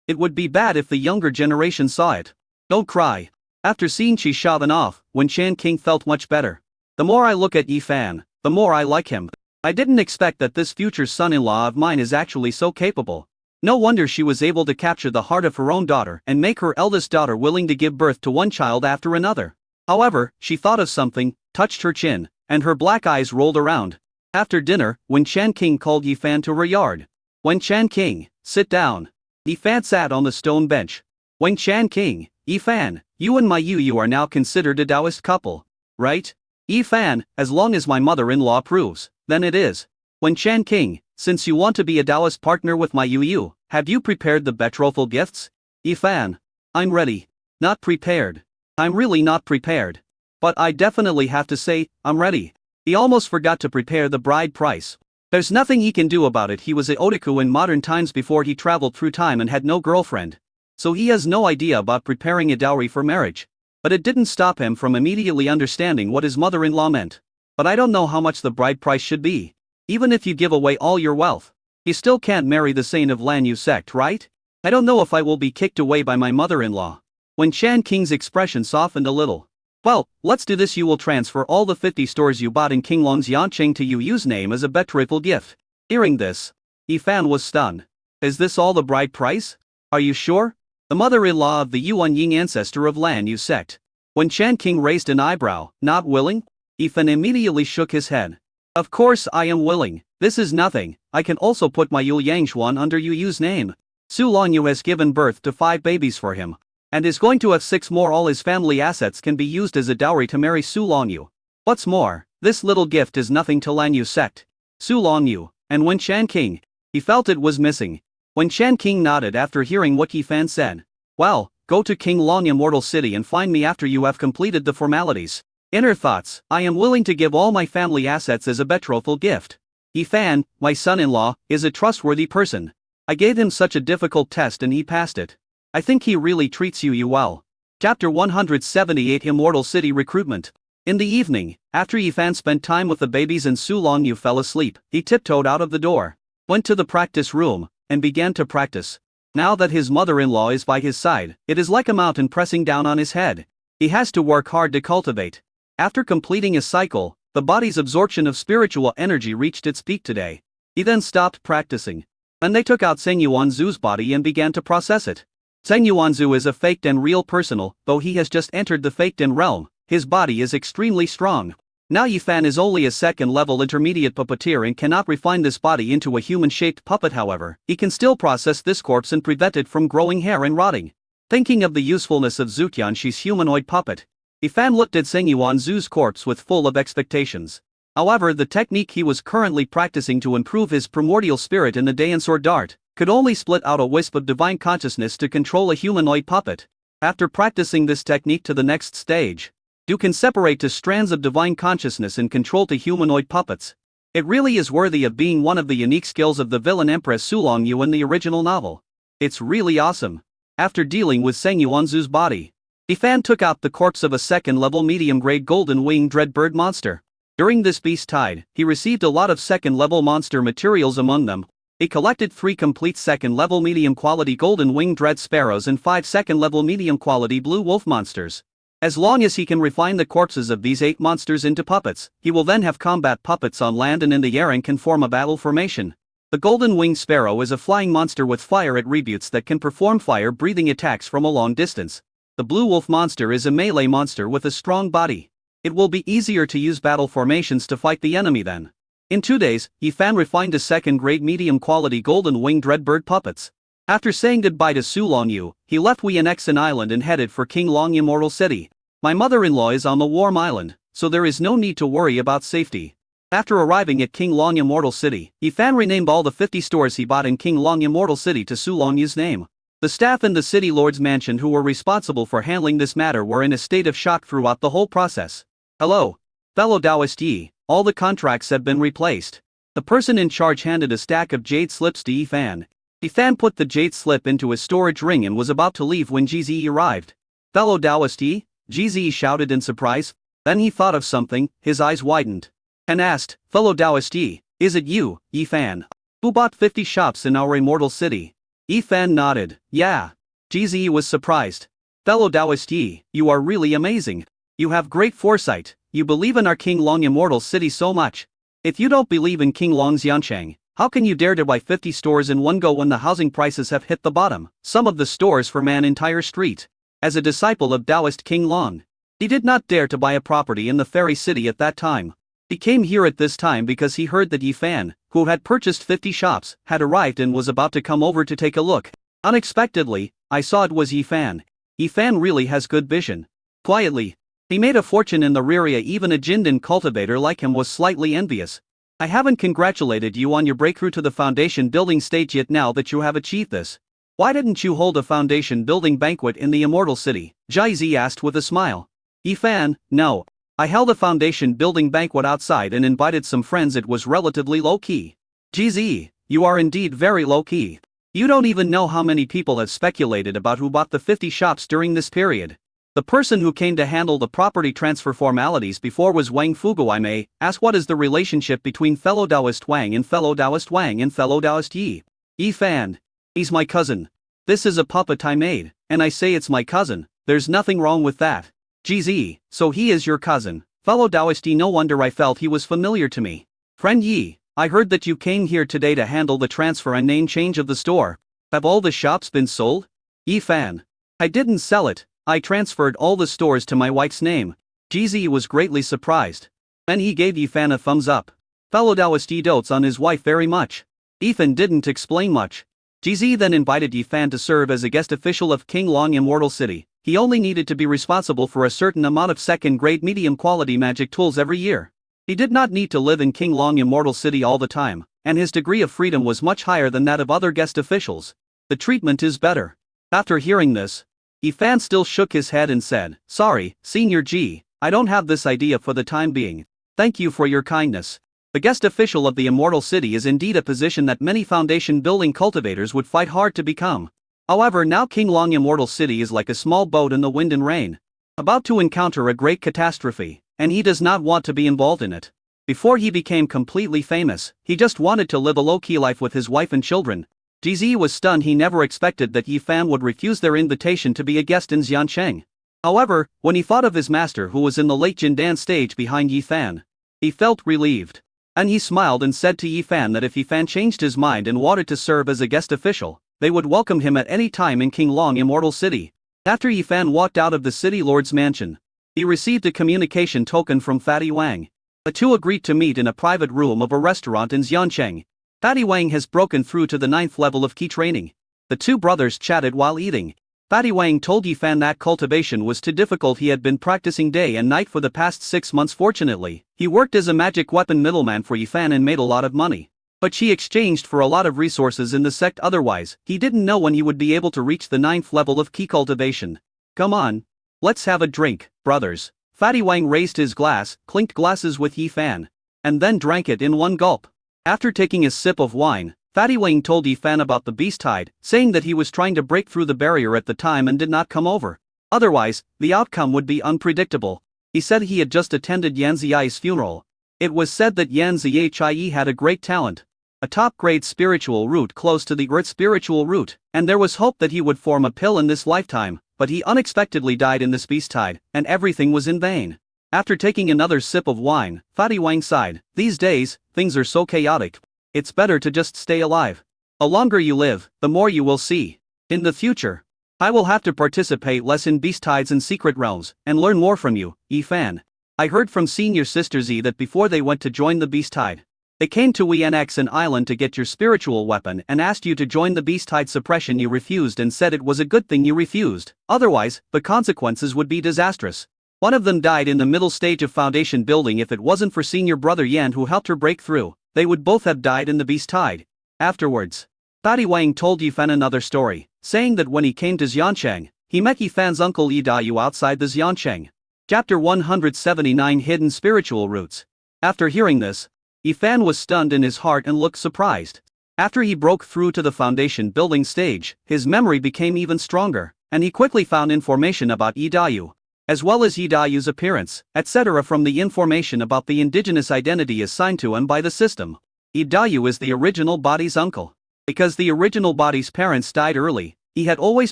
It would be bad if the younger generation saw it. Don't cry. After seeing Shisha then off, when Shan King felt much better. The more I look at Yi Fan, the more I like him. I didn't expect that this future son-in-law of mine is actually so capable. No wonder she was able to capture the heart of her own daughter and make her eldest daughter willing to give birth to one child after another. However, she thought of something, touched her chin, and her black eyes rolled around. After dinner, Wen Shan King called Yi Fan to her yard. Wen Shan King, sit down. Yi Fan sat on the stone bench. Wen Shan King, Yi Fan, you and my you are now considered a Taoist couple, right? Yi Fan, as long as my mother-in-law approves, then it is. Wen Chan King, since you want to be a Taoist partner with my Yu Yu, have you prepared the betrothal gifts? Yi Fan. I'm ready. Not prepared. I'm really not prepared. But I definitely have to say, I'm ready. He almost forgot to prepare the bride price. There's nothing he can do about it. He was a otaku in modern times before he traveled through time and had no girlfriend. So he has no idea about preparing a dowry for marriage. But it didn't stop him from immediately understanding what his mother-in-law meant. But I don't know how much the bride price should be. Even if you give away all your wealth, you still can't marry the saint of Lan Yu sect, right? I don't know if I will be kicked away by my mother-in-law. When Chan King's expression softened a little. Well, let's do this. You will transfer all the 50 stores you bought in King Long's Yanqing to Yu Yu's name as a betrothal gift. Hearing this, Yi Fan was stunned. Is this all the bride price? Are you sure? The mother-in-law of the Yuan Ying ancestor of Lan Yu sect. When Chan King raised an eyebrow, not willing? Yi Fan immediately shook his head. Of course I am willing. This is nothing. I can also put my Yu Yangshuan under Yu Yu's name. Su Longyu has given birth to 5 babies for him, and is going to have 6 more. All his family assets can be used as a dowry to marry Su Longyu. What's more, this little gift is nothing to Lan Yu sect. Su Longyu, and Wen Chan King, he felt it was missing. Wen Chan King nodded after hearing what Yi Fan said. Well, go to King Long Immortal City and find me after you have completed the formalities. Inner thoughts, I am willing to give all my family assets as a betrothal gift. Yi Fan, my son-in-law, is a trustworthy person. I gave him such a difficult test and he passed it. I think he really treats you well. Chapter 178 Immortal City Recruitment. In the evening, after Yi Fan spent time with the babies and Su Longyu fell asleep, he tiptoed out of the door, went to the practice room, and began to practice. Now that his mother-in-law is by his side, it is like a mountain pressing down on his head. He has to work hard to cultivate. After completing his cycle, the body's absorption of spiritual energy reached its peak today. He then stopped practicing. And they took out Zheng Yuanzu's body and began to process it. Zheng Yuanzu is a faked and real personal, though he has just entered the faked-in realm, his body is extremely strong. Now Yi Fan is only a second-level intermediate puppeteer and cannot refine this body into a human-shaped puppet. However, he can still process this corpse and prevent it from growing hair and rotting. Thinking of the usefulness of Zutianshi's humanoid puppet, Yi Fan looked at Zheng Yuanzu's corpse with full of expectations. However, the technique he was currently practicing to improve his primordial spirit in the Dayan sword dart could only split out a wisp of divine consciousness to control a humanoid puppet. After practicing this technique to the next stage, you can separate 2 strands of divine consciousness and control 2 humanoid puppets. It really is worthy of being one of the unique skills of the villain Empress Su Longyu in the original novel. It's really awesome. After dealing with Zheng Yuanzu's body, Yi Fan took out the corpse of a second-level medium-grade golden-winged dreadbird monster. During this beast tide, he received a lot of second-level monster materials. Among them, he collected 3 complete second-level medium-quality golden-winged dread sparrows and 5 second-level medium-quality blue wolf monsters. As long as he can refine the corpses of these 8 monsters into puppets, he will then have combat puppets on land and in the air and can form a battle formation. The golden-winged sparrow is a flying monster with fire attributes that can perform fire-breathing attacks from a long distance. The blue wolf monster is a melee monster with a strong body. It will be easier to use battle formations to fight the enemy then. In 2 days, Yi Fan refined a second-grade medium-quality golden-winged redbird puppets. After saying goodbye to Su Longyu, he left Wianexin Island and headed for King Long Immortal City. My mother-in-law is on the warm island, so there is no need to worry about safety. After arriving at King Long Immortal City, Yi Fan renamed all the 50 stores he bought in King Long Immortal City to Su Longyu's name. The staff in the city lord's mansion who were responsible for handling this matter were in a state of shock throughout the whole process. Hello, fellow Taoist Yi, all the contracts have been replaced. The person in charge handed a stack of jade slips to Yi Fan. Yi Fan put the jade slip into his storage ring and was about to leave when Jizi arrived. Fellow Taoist Yi? Jizi shouted in surprise. Then he thought of something, his eyes widened, and asked, Fellow Taoist Yi, is it you, Yi Fan, who bought 50 shops in our immortal city? Yi Fan nodded. Yeah. Jizi was surprised. Fellow Taoist Yi, you are really amazing. You have great foresight. You believe in our King Long Immortal City so much. If you don't believe in King Long's Yancheng, how can you dare to buy 50 stores in one go when the housing prices have hit the bottom? Some of the stores for an entire street. As a disciple of Taoist King Long, he did not dare to buy a property in the fairy city at that time. He came here at this time because he heard that Yi Fan, who had purchased 50 shops, had arrived and was about to come over to take a look. Unexpectedly, I saw it was Yi Fan. Yi Fan really has good vision. Quietly, He made a fortune in the Riria, even a Jindan cultivator like him was slightly envious. I haven't congratulated you on your breakthrough to the foundation building stage yet. Now that you have achieved this, why didn't you hold a foundation building banquet in the Immortal City? Jai-Z asked with a smile. Yifan, no. I held a foundation building banquet outside and invited some friends. It was relatively low-key. GZ, you are indeed very low-key. You don't even know how many people have speculated about who bought the 50 shops during this period. The person who came to handle the property transfer formalities before was Wang Fugu. I may ask, what is the relationship between fellow Taoist Wang and fellow Taoist Wang and fellow Taoist Yi? Yifan. He's my cousin. This is a puppet I made, and I say it's my cousin. There's nothing wrong with that. GZ, so he is your cousin. Fellow Taoist Yi, no wonder I felt he was familiar to me. Friend Yi, I heard that you came here today to handle the transfer and name change of the store. Have all the shops been sold? Yifan. I didn't sell it. I transferred all the stores to my wife's name. GZ was greatly surprised. And he gave Yifan a thumbs up. Fellow Taoist Yi dotes on his wife very much. Yifan didn't explain much. GZ then invited Yifan to serve as a guest official of King Long Immortal City. He only needed to be responsible for a certain amount of second-grade medium-quality magic tools every year. He did not need to live in King Long Immortal City all the time, and his degree of freedom was much higher than that of other guest officials. The treatment is better. After hearing this, Yifan still shook his head and said, sorry, Senior G, I don't have this idea for the time being. Thank you for your kindness. The guest official of the Immortal City is indeed a position that many foundation building cultivators would fight hard to become. However, now King Long Immortal City is like a small boat in the wind and rain, about to encounter a great catastrophe, and he does not want to be involved in it. Before he became completely famous, he just wanted to live a low-key life with his wife and children. GZ was stunned. He never expected that Yifan would refuse their invitation to be a guest in Xiancheng. However, when he thought of his master who was in the late Jindan stage behind Yifan, he felt relieved. And he smiled and said to Yifan that if Yifan changed his mind and wanted to serve as a guest official, they would welcome him at any time in King Long Immortal City. After Yifan walked out of the city lord's mansion, he received a communication token from Fatty Wang. The two agreed to meet in a private room of a restaurant in Xiancheng. Fatty Wang has broken through to the 9th level of key training. The two brothers chatted while eating. Fatty Wang told Yifan that cultivation was too difficult. He had been practicing day and night for the past 6 months. Fortunately, he worked as a magic weapon middleman for Yifan and made a lot of money. But she exchanged for a lot of resources in the sect. Otherwise, he didn't know when he would be able to reach the 9th level of key cultivation. Come on. Let's have a drink, brothers. Fatty Wang raised his glass, clinked glasses with Yifan, and then drank it in one gulp. After taking a sip of wine, Fatty Wang told Yifan about the beast tide, saying that he was trying to break through the barrier at the time and did not come over. Otherwise, the outcome would be unpredictable. He said he had just attended Yan Ziyi's funeral. It was said that Yan Ziyi had a great talent, a top-grade spiritual root close to the earth spiritual root, and there was hope that he would form a pill in this lifetime, but he unexpectedly died in this beast tide, and everything was in vain. After taking another sip of wine, Fatty Wang sighed. These days, things are so chaotic. It's better to just stay alive. The longer you live, the more you will see. In the future, I will have to participate less in beast tides and secret realms, and learn more from you, Yifan. I heard from Senior Sister Z that before they went to join the beast tide, they came to Wenxen Island to get your spiritual weapon and asked you to join the beast tide suppression. You refused and said it was a good thing you refused, otherwise, the consequences would be disastrous. One of them died in the middle stage of foundation building. If it wasn't for senior brother Yan who helped her break through, they would both have died in the beast tide. Afterwards, Fatty Wang told Yifan another story, saying that when he came to Xiancheng, he met Yifan's uncle Yi Dayu outside the Xiancheng. Chapter 179 Hidden Spiritual Roots. After hearing this, Yifan was stunned in his heart and looked surprised. After he broke through to the foundation building stage, his memory became even stronger, and he quickly found information about Yi Dayu, as well as Yi Dayu's appearance, etc. from the information about the indigenous identity assigned to him by the system. Yi Dayu is the original body's uncle. Because the original body's parents died early, he had always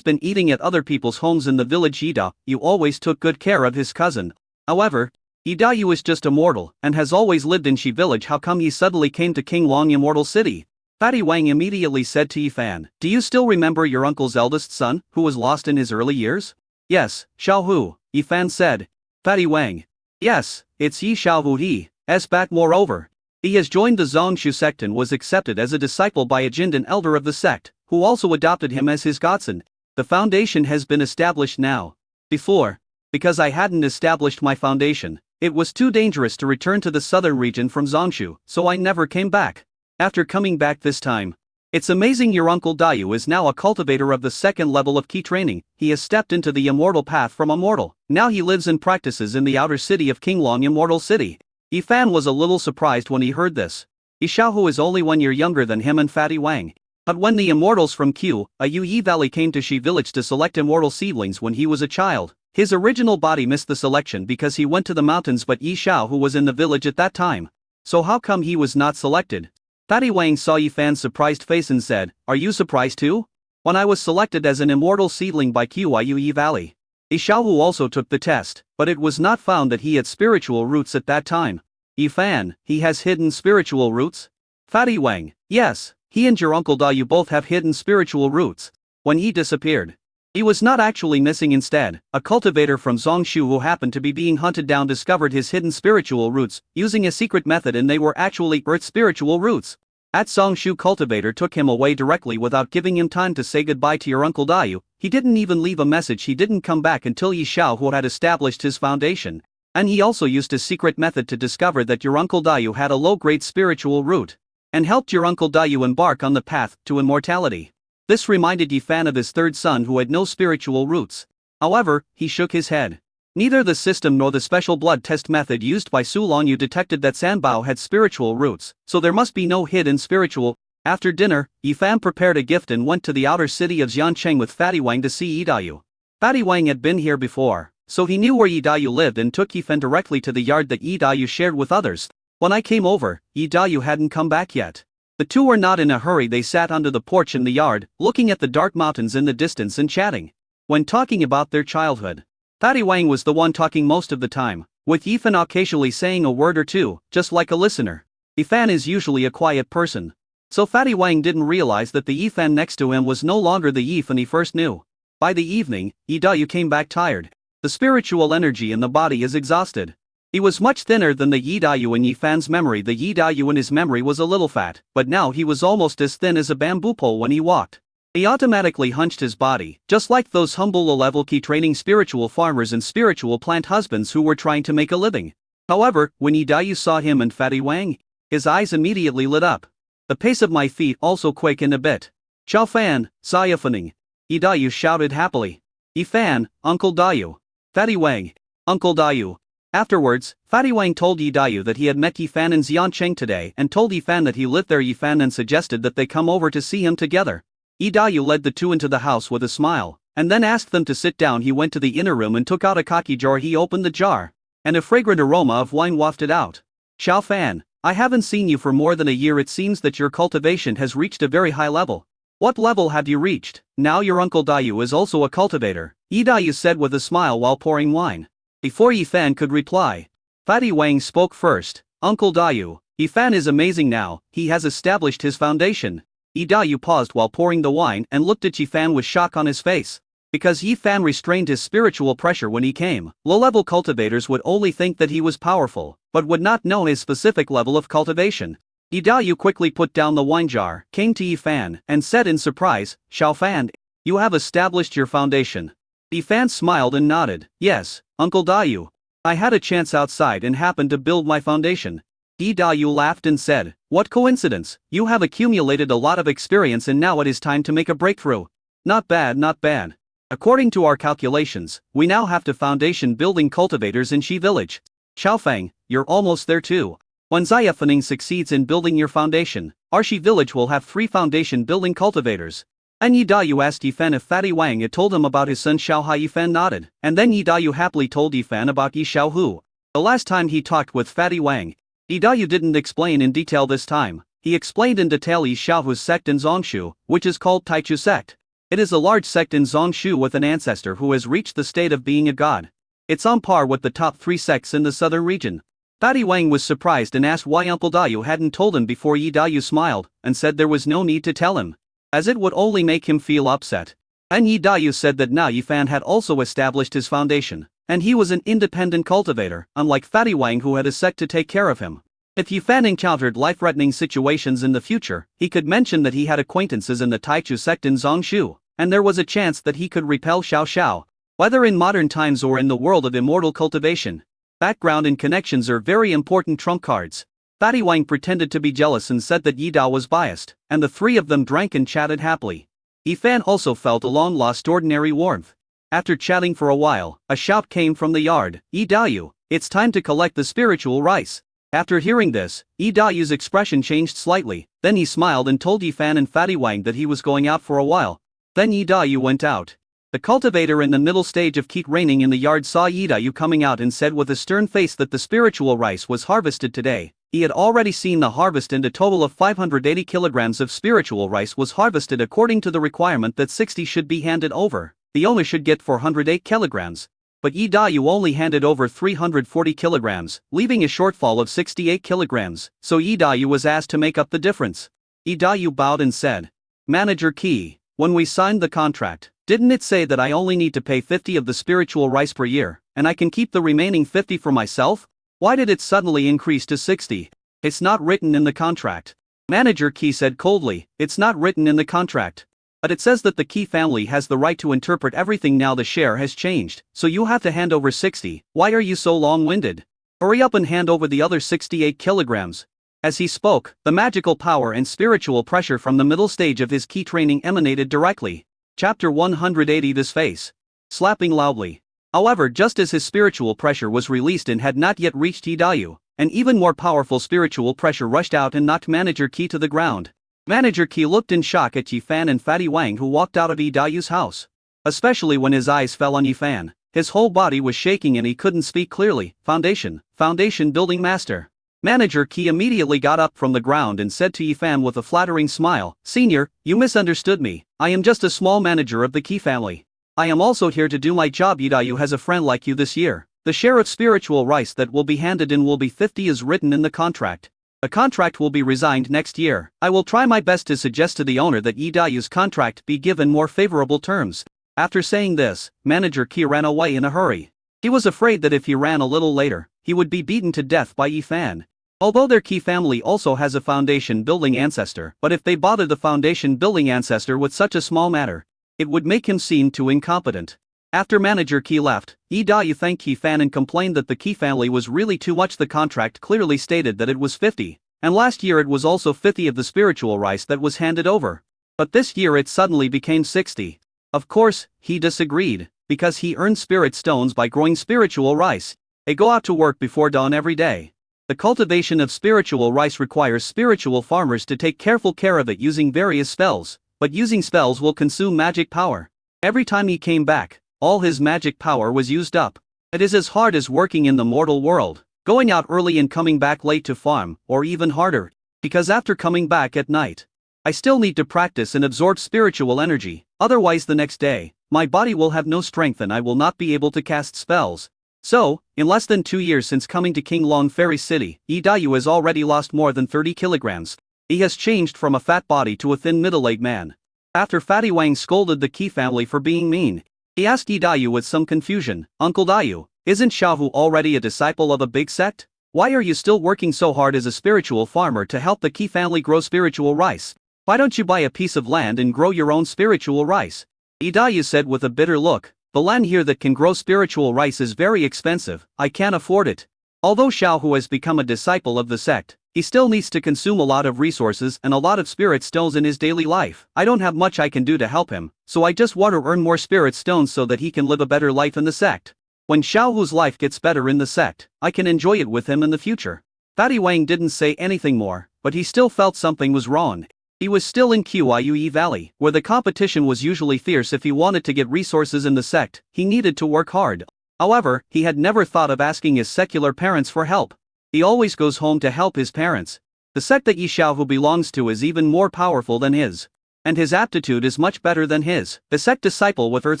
been eating at other people's homes in the village. Yi Dayu always took good care of his cousin. However, Yi Dayu is just a mortal, and has always lived in Shi village. How come he suddenly came to King Long Immortal City? Fatty Wang immediately said to Yifan, do you still remember your uncle's eldest son, who was lost in his early years? Yes, Xiaohu, Yifan said. Fatty Wang. Yes, it's Yi Xiaohu. He's back. Moreover, he has joined the Zongshu sect and was accepted as a disciple by a Jindan elder of the sect, who also adopted him as his godson. The foundation has been established now. Before, because I hadn't established my foundation. It was too dangerous to return to the southern region from Zongshu, so I never came back. After coming back this time, it's amazing your uncle Dayu is now a cultivator of the second level of key training. He has stepped into the immortal path from a mortal. Now he lives and practices in the outer city of Qinglong Immortal City. Yifan was a little surprised when he heard this. Yixiaohu is only 1 year younger than him and Fatty Wang. But when the immortals from Yi Valley came to Shi village to select immortal seedlings when he was a child, his original body missed the selection because he went to the mountains, but Yixiaohu was in the village at that time. So how come he was not selected? Fatty Wang saw Yifan's surprised face and said, "Are you surprised too? When I was selected as an immortal seedling by Yi Valley, Yixiaohu also took the test, but it was not found that he had spiritual roots at that time." Yifan, he has hidden spiritual roots? Fatty Wang, yes, he and your uncle Dayu both have hidden spiritual roots. When he disappeared, he was not actually missing. Instead, a cultivator from Zongshu who happened to be being hunted down discovered his hidden spiritual roots using a secret method, and they were actually Earth spiritual roots. That Zongshu cultivator took him away directly without giving him time to say goodbye to your uncle Dayu. He didn't even leave a message. He didn't come back until Yixiaohu had established his foundation. And he also used a secret method to discover that your uncle Dayu had a low-grade spiritual root, and helped your uncle Dayu embark on the path to immortality. This reminded Yifan of his third son who had no spiritual roots. However, he shook his head. Neither the system nor the special blood test method used by Su Longyu detected that Sanbao had spiritual roots, so there must be no hidden spiritual. After dinner, Yifan prepared a gift and went to the outer city of Xiancheng with Fatty Wang to see Yidayu. Fatty Wang had been here before, so he knew where Yidayu lived and took Yifan directly to the yard that Yidayu shared with others. When I came over, Yidayu hadn't come back yet. The two were not in a hurry. They sat under the porch in the yard, looking at the dark mountains in the distance and chatting. When talking about their childhood, Fatty Wang was the one talking most of the time, with Yifan occasionally saying a word or two, just like a listener. Yifan is usually a quiet person, so Fatty Wang didn't realize that the Yifan next to him was no longer the Yifan he first knew. By the evening, Yidayu came back tired. The spiritual energy in the body is exhausted. He was much thinner than the Yidayu in Yifan's memory. The Yidayu in his memory was a little fat, but now he was almost as thin as a bamboo pole when he walked. He automatically hunched his body, just like those humble low-level key training spiritual farmers and spiritual plant husbands who were trying to make a living. However, when Yidayu saw him and Fatty Wang, his eyes immediately lit up. The pace of my feet also quakened a bit. "Chao Fan, Sayafaning!" Yidayu shouted happily. "Yifan, Uncle Dayu." Fatty Wang, "Uncle Dayu." Afterwards, Fatty Wang told Yidayu that he had met Yifan in Xiancheng today and told Yifan that he lived there. Yifan then suggested that they come over to see him together. Yidayu led the two into the house with a smile, and then asked them to sit down. He went to the inner room and took out a kaki jar. He opened the jar, and a fragrant aroma of wine wafted out. "Xiao Fan, I haven't seen you for more than a year. It seems that your cultivation has reached a very high level. What level have you reached?" "Now your uncle Dayu is also a cultivator," Yidayu said with a smile while pouring wine. Before Yifan could reply, Fatty Wang spoke first. "Uncle Dayu, Yifan is amazing now. He has established his foundation." Yidayu paused while pouring the wine and looked at Yifan with shock on his face. Because Yifan restrained his spiritual pressure when he came, low-level cultivators would only think that he was powerful, but would not know his specific level of cultivation. Yidayu quickly put down the wine jar, came to Yifan, and said in surprise, "Xiao Fan, you have established your foundation." Yifan smiled and nodded. "Yes, Uncle Dayu. I had a chance outside and happened to build my foundation." Yidayu laughed and said, "What coincidence, you have accumulated a lot of experience and now it is time to make a breakthrough." "Not bad, not bad. According to our calculations, we now have to foundation building cultivators in Shi village. Xiaofeng, you're almost there too. When Zayafaning succeeds in building your foundation, our Shi village will have 3 foundation building cultivators." And Yidayu asked Yifan if Fatty Wang had told him about his son Xiaohai. Yifan nodded, and then Yidayu happily told Yifan about Yixiaohu. The last time he talked with Fatty Wang, Yidayu didn't explain in detail this time. He explained in detail Yixiaohu's sect in Zongshu, which is called Taichu sect. It is a large sect in Zongshu with an ancestor who has reached the state of being a god. It's on par with the top 3 sects in the southern region. Fatty Wang was surprised and asked why Uncle Dayu hadn't told him before. Yidayu smiled, and said there was no need to tell him, as it would only make him feel upset. And Yidayu said that now Yifan had also established his foundation, and he was an independent cultivator, unlike Fatty Wang who had a sect to take care of him. If Yifan encountered life-threatening situations in the future, he could mention that he had acquaintances in the Taichu sect in Zongshu, and there was a chance that he could repel Xiao Xiao. Whether in modern times or in the world of immortal cultivation, background and connections are very important trump cards. Fatty Wang pretended to be jealous and said that Yi Dao was biased, and the three of them drank and chatted happily. Yi Fan also felt a long-lost ordinary warmth. After chatting for a while, a shout came from the yard, "Yi Daoyu, it's time to collect the spiritual rice." After hearing this, Yi Daoyu's expression changed slightly, then he smiled and told Yi Fan and Fatty Wang that he was going out for a while. Then Yi Daoyu went out. The cultivator in the middle stage of keep reigning in the yard saw Yi Daoyu coming out and said with a stern face that the spiritual rice was harvested today. He had already seen the harvest, and a total of 580 kilograms of spiritual rice was harvested according to the requirement that 60 should be handed over. The owner should get 408 kilograms. But Yi Daoyu only handed over 340 kilograms, leaving a shortfall of 68 kilograms, so Yi Daoyu was asked to make up the difference. Yi Daoyu bowed and said, "Manager Qi, when we signed the contract, didn't it say that I only need to pay 50 of the spiritual rice per year, and I can keep the remaining 50 for myself? Why did it suddenly increase to 60? It's not written in the contract." Manager Qi said coldly, "It's not written in the contract. But it says that the Qi family has the right to interpret everything. Now the share has changed, so you have to hand over 60. Why are you so long-winded? Hurry up and hand over the other 68 kilograms. As he spoke, the magical power and spiritual pressure from the middle stage of his Qi training emanated directly. Chapter 180. This face. Slapping loudly. However, just as his spiritual pressure was released and had not yet reached Yi Daoyu, an even more powerful spiritual pressure rushed out and knocked Manager Qi to the ground. Manager Qi looked in shock at Yi Fan and Fatty Wang, who walked out of Yi Daoyu's house. Especially when his eyes fell on Yi Fan. His whole body was shaking and he couldn't speak clearly. Foundation building master. Manager Qi immediately got up from the ground and said to Yi Fan with a flattering smile, "Senior, you misunderstood me. I am just a small manager of the Qi family. I am also here to do my job. Yi Daoyu has a friend like you this year. The share of spiritual rice that will be handed in will be 50 as written in the contract. The contract will be resigned next year. I will try my best to suggest to the owner that Yi Daoyu's contract be given more favorable terms." After saying this, Manager Qi ran away in a hurry. He was afraid that if he ran a little later, he would be beaten to death by Yi Fan. Although their Qi family also has a foundation building ancestor, but if they bother the foundation building ancestor with such a small matter, it would make him seem too incompetent. After Manager Qi left, Yi Daoyu thanked Yi Fan and complained that the Qi family was really too much. The contract clearly stated that it was 50, and last year it was also 50 of the spiritual rice that was handed over. But this year it suddenly became 60. Of course, he disagreed, because he earned spirit stones by growing spiritual rice. They go out to work before dawn every day. The cultivation of spiritual rice requires spiritual farmers to take careful care of it using various spells, but using spells will consume magic power. Every time he came back, all his magic power was used up. It is as hard as working in the mortal world, going out early and coming back late to farm, or even harder, because after coming back at night, I still need to practice and absorb spiritual energy, otherwise the next day, my body will have no strength and I will not be able to cast spells. So, in less than 2 years since coming to King Long Fairy City, Yi Daoyu has already lost more than 30 kilograms. He has changed from a fat body to a thin middle-aged man. After Fatty Wang scolded the Qi family for being mean, he asked Yi Daoyu with some confusion, "Uncle Daoyu, isn't Xiaohu already a disciple of a big sect? Why are you still working so hard as a spiritual farmer to help the Qi family grow spiritual rice? Why don't you buy a piece of land and grow your own spiritual rice?" Yi Daoyu said with a bitter look, "The land here that can grow spiritual rice is very expensive, I can't afford it." Although Xiaohu has become a disciple of the sect, he still needs to consume a lot of resources and a lot of spirit stones in his daily life. I don't have much I can do to help him, so I just want to earn more spirit stones so that he can live a better life in the sect. When Xiaohu's life gets better in the sect, I can enjoy it with him in the future. Fatty Wang didn't say anything more, but he still felt something was wrong. He was still in Qiyu Valley, where the competition was usually fierce. If he wanted to get resources in the sect, he needed to work hard. However, he had never thought of asking his secular parents for help. He always goes home to help his parents. The sect that Yi Xiaohu belongs to is even more powerful than his, and his aptitude is much better than his. The sect disciple with earth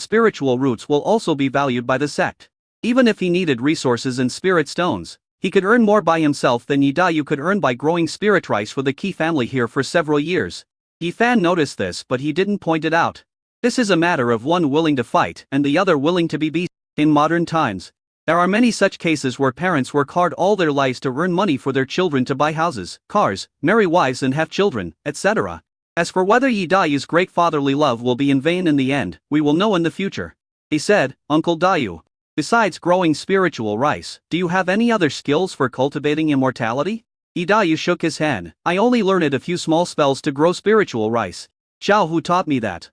spiritual roots will also be valued by the sect. Even if he needed resources and spirit stones, he could earn more by himself than Yi Daoyu could earn by growing spirit rice for the Qi family here for several years. Yi Fan noticed this, but he didn't point it out. This is a matter of one willing to fight and the other willing to be beaten. In modern times, there are many such cases where parents work hard all their lives to earn money for their children to buy houses, cars, marry wives and have children, etc. As for whether Yi Daoyu's great fatherly love will be in vain in the end, we will know in the future. He said, Uncle Dayu. Besides growing spiritual rice, do you have any other skills for cultivating immortality? Idayu shook his head. I only learned a few small spells to grow spiritual rice. Xiao Hu taught me that.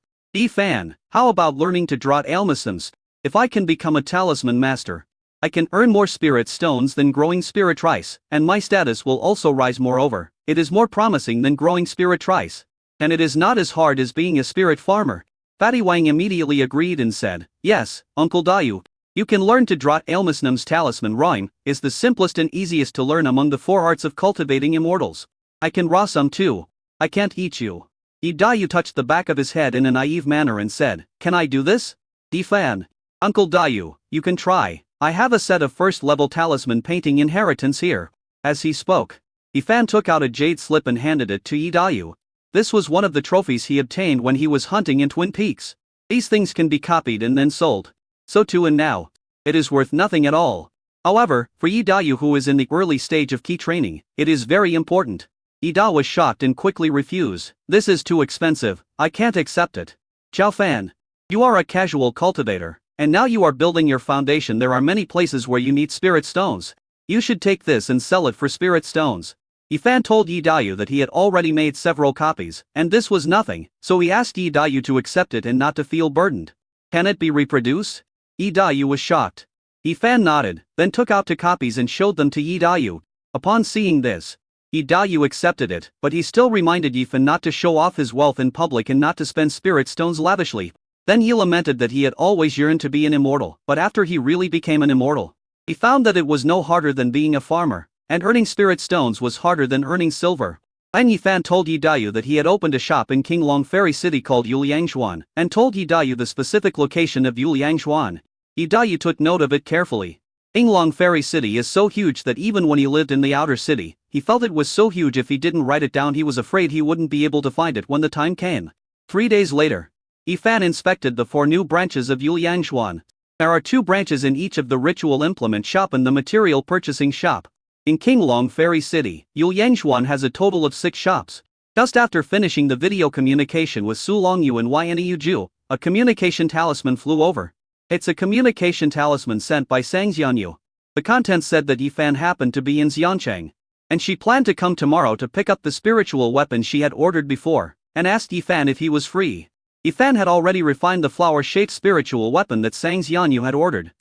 Fan, how about learning to draw almasims? If I can become a talisman master, I can earn more spirit stones than growing spirit rice, and my status will also rise. Moreover, it is more promising than growing spirit rice. And it is not as hard as being a spirit farmer. Fatty Wang immediately agreed and said, yes, Uncle Dayu. You can learn to draw almasims. Talisman rhyme is the simplest and easiest to learn among the 4 arts of cultivating immortals. I can raw some too. I can't eat you. Dayu touched the back of his head in a naive manner and said, can I do this? Fan. Uncle Dayu, you can try. I have a set of first-level talisman painting inheritance here. As he spoke, Fan took out a jade slip and handed it to Dayu. This was one of the trophies he obtained when he was hunting in Twin Peaks. These things can be copied and then sold. So too and now. It is worth nothing at all. However, for Dayu who is in the early stage of key training, it is very important. Ida was shocked and quickly refused. This is too expensive, I can't accept it. Chao Fan. You are a casual cultivator, and now you are building your foundation. There are many places where you need spirit stones. You should take this and sell it for spirit stones. Fan told Dayu that he had already made several copies, and this was nothing, so he asked Dayu to accept it and not to feel burdened. Can it be reproduced? Dayu was shocked. Fan nodded, then took out 2 copies and showed them to Dayu. Upon seeing this, Dayu accepted it, but he still reminded Fan not to show off his wealth in public and not to spend spirit stones lavishly. Then he lamented that he had always yearned to be an immortal, but after he really became an immortal, he found that it was no harder than being a farmer, and earning spirit stones was harder than earning silver. An Fan told Dayu that he had opened a shop in Qinglong Ferry City called Yuliangshuan, and told Dayu the specific location of Yuliangshuan. Dayu took note of it carefully. Qinglong Ferry City is so huge that even when he lived in the outer city, he felt it was so huge if he didn't write it down he was afraid he wouldn't be able to find it when the time came. 3 days later, Fan inspected the 4 new branches of Yuliangshuan. There are 2 branches in each of the ritual implement shop and the material purchasing shop. In Qinglong Ferry City, Yuliangshuan has a total of 6 shops. Just after finishing the video communication with Su Longyu and Ynu Ju, a communication talisman flew over. It's a communication talisman sent by Sang Xianyu. The contents said that Fan happened to be in Xiancheng, and she planned to come tomorrow to pick up the spiritual weapon she had ordered before, and asked Fan if he was free. Fan had already refined the flower-shaped spiritual weapon that Sang Xianyu had ordered.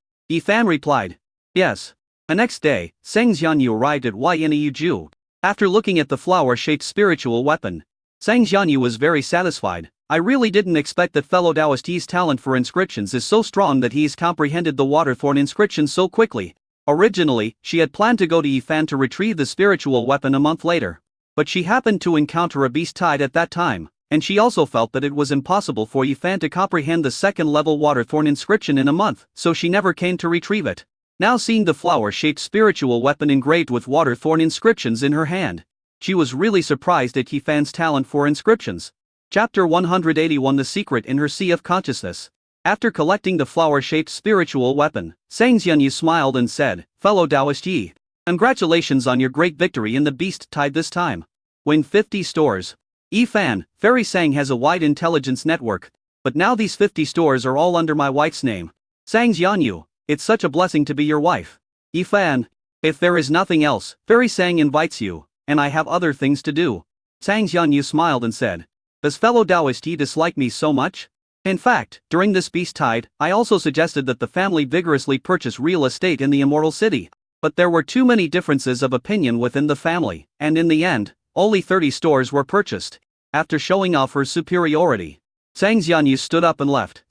Fan replied, yes. The next day, Sang Xianyu arrived at Ynu Ju. After looking at the flower-shaped spiritual weapon, Sang Xianyu was very satisfied. I really didn't expect that fellow Taoist's talent for inscriptions is so strong that he's comprehended the waterthorn inscription so quickly. Originally, she had planned to go to Fan to retrieve the spiritual weapon a month later. But she happened to encounter a beast tide at that time, and she also felt that it was impossible for Fan to comprehend the 2nd-level waterthorn inscription in a month, so she never came to retrieve it. Now seeing the flower-shaped spiritual weapon engraved with waterthorn inscriptions in her hand, she was really surprised at Fan's talent for inscriptions. Chapter 181 The Secret in Her Sea of Consciousness. After collecting the flower-shaped spiritual weapon, Sang Xianyu smiled and said, fellow Taoist Yi, congratulations on your great victory in the beast tide this time. Win 50 stores. Fan, Fairy Sang has a wide intelligence network, but now these 50 stores are all under my wife's name. Sang Xianyu, it's such a blessing to be your wife. Fan, if there is nothing else, Fairy Sang invites you, and I have other things to do. Sang Xianyu smiled and said, does fellow Taoist Yi dislike me so much? In fact, during this beast tide, I also suggested that the family vigorously purchase real estate in the Immortal City. But there were too many differences of opinion within the family, and in the end, only 30 stores were purchased. After showing off her superiority, Sang Xianyu stood up and left.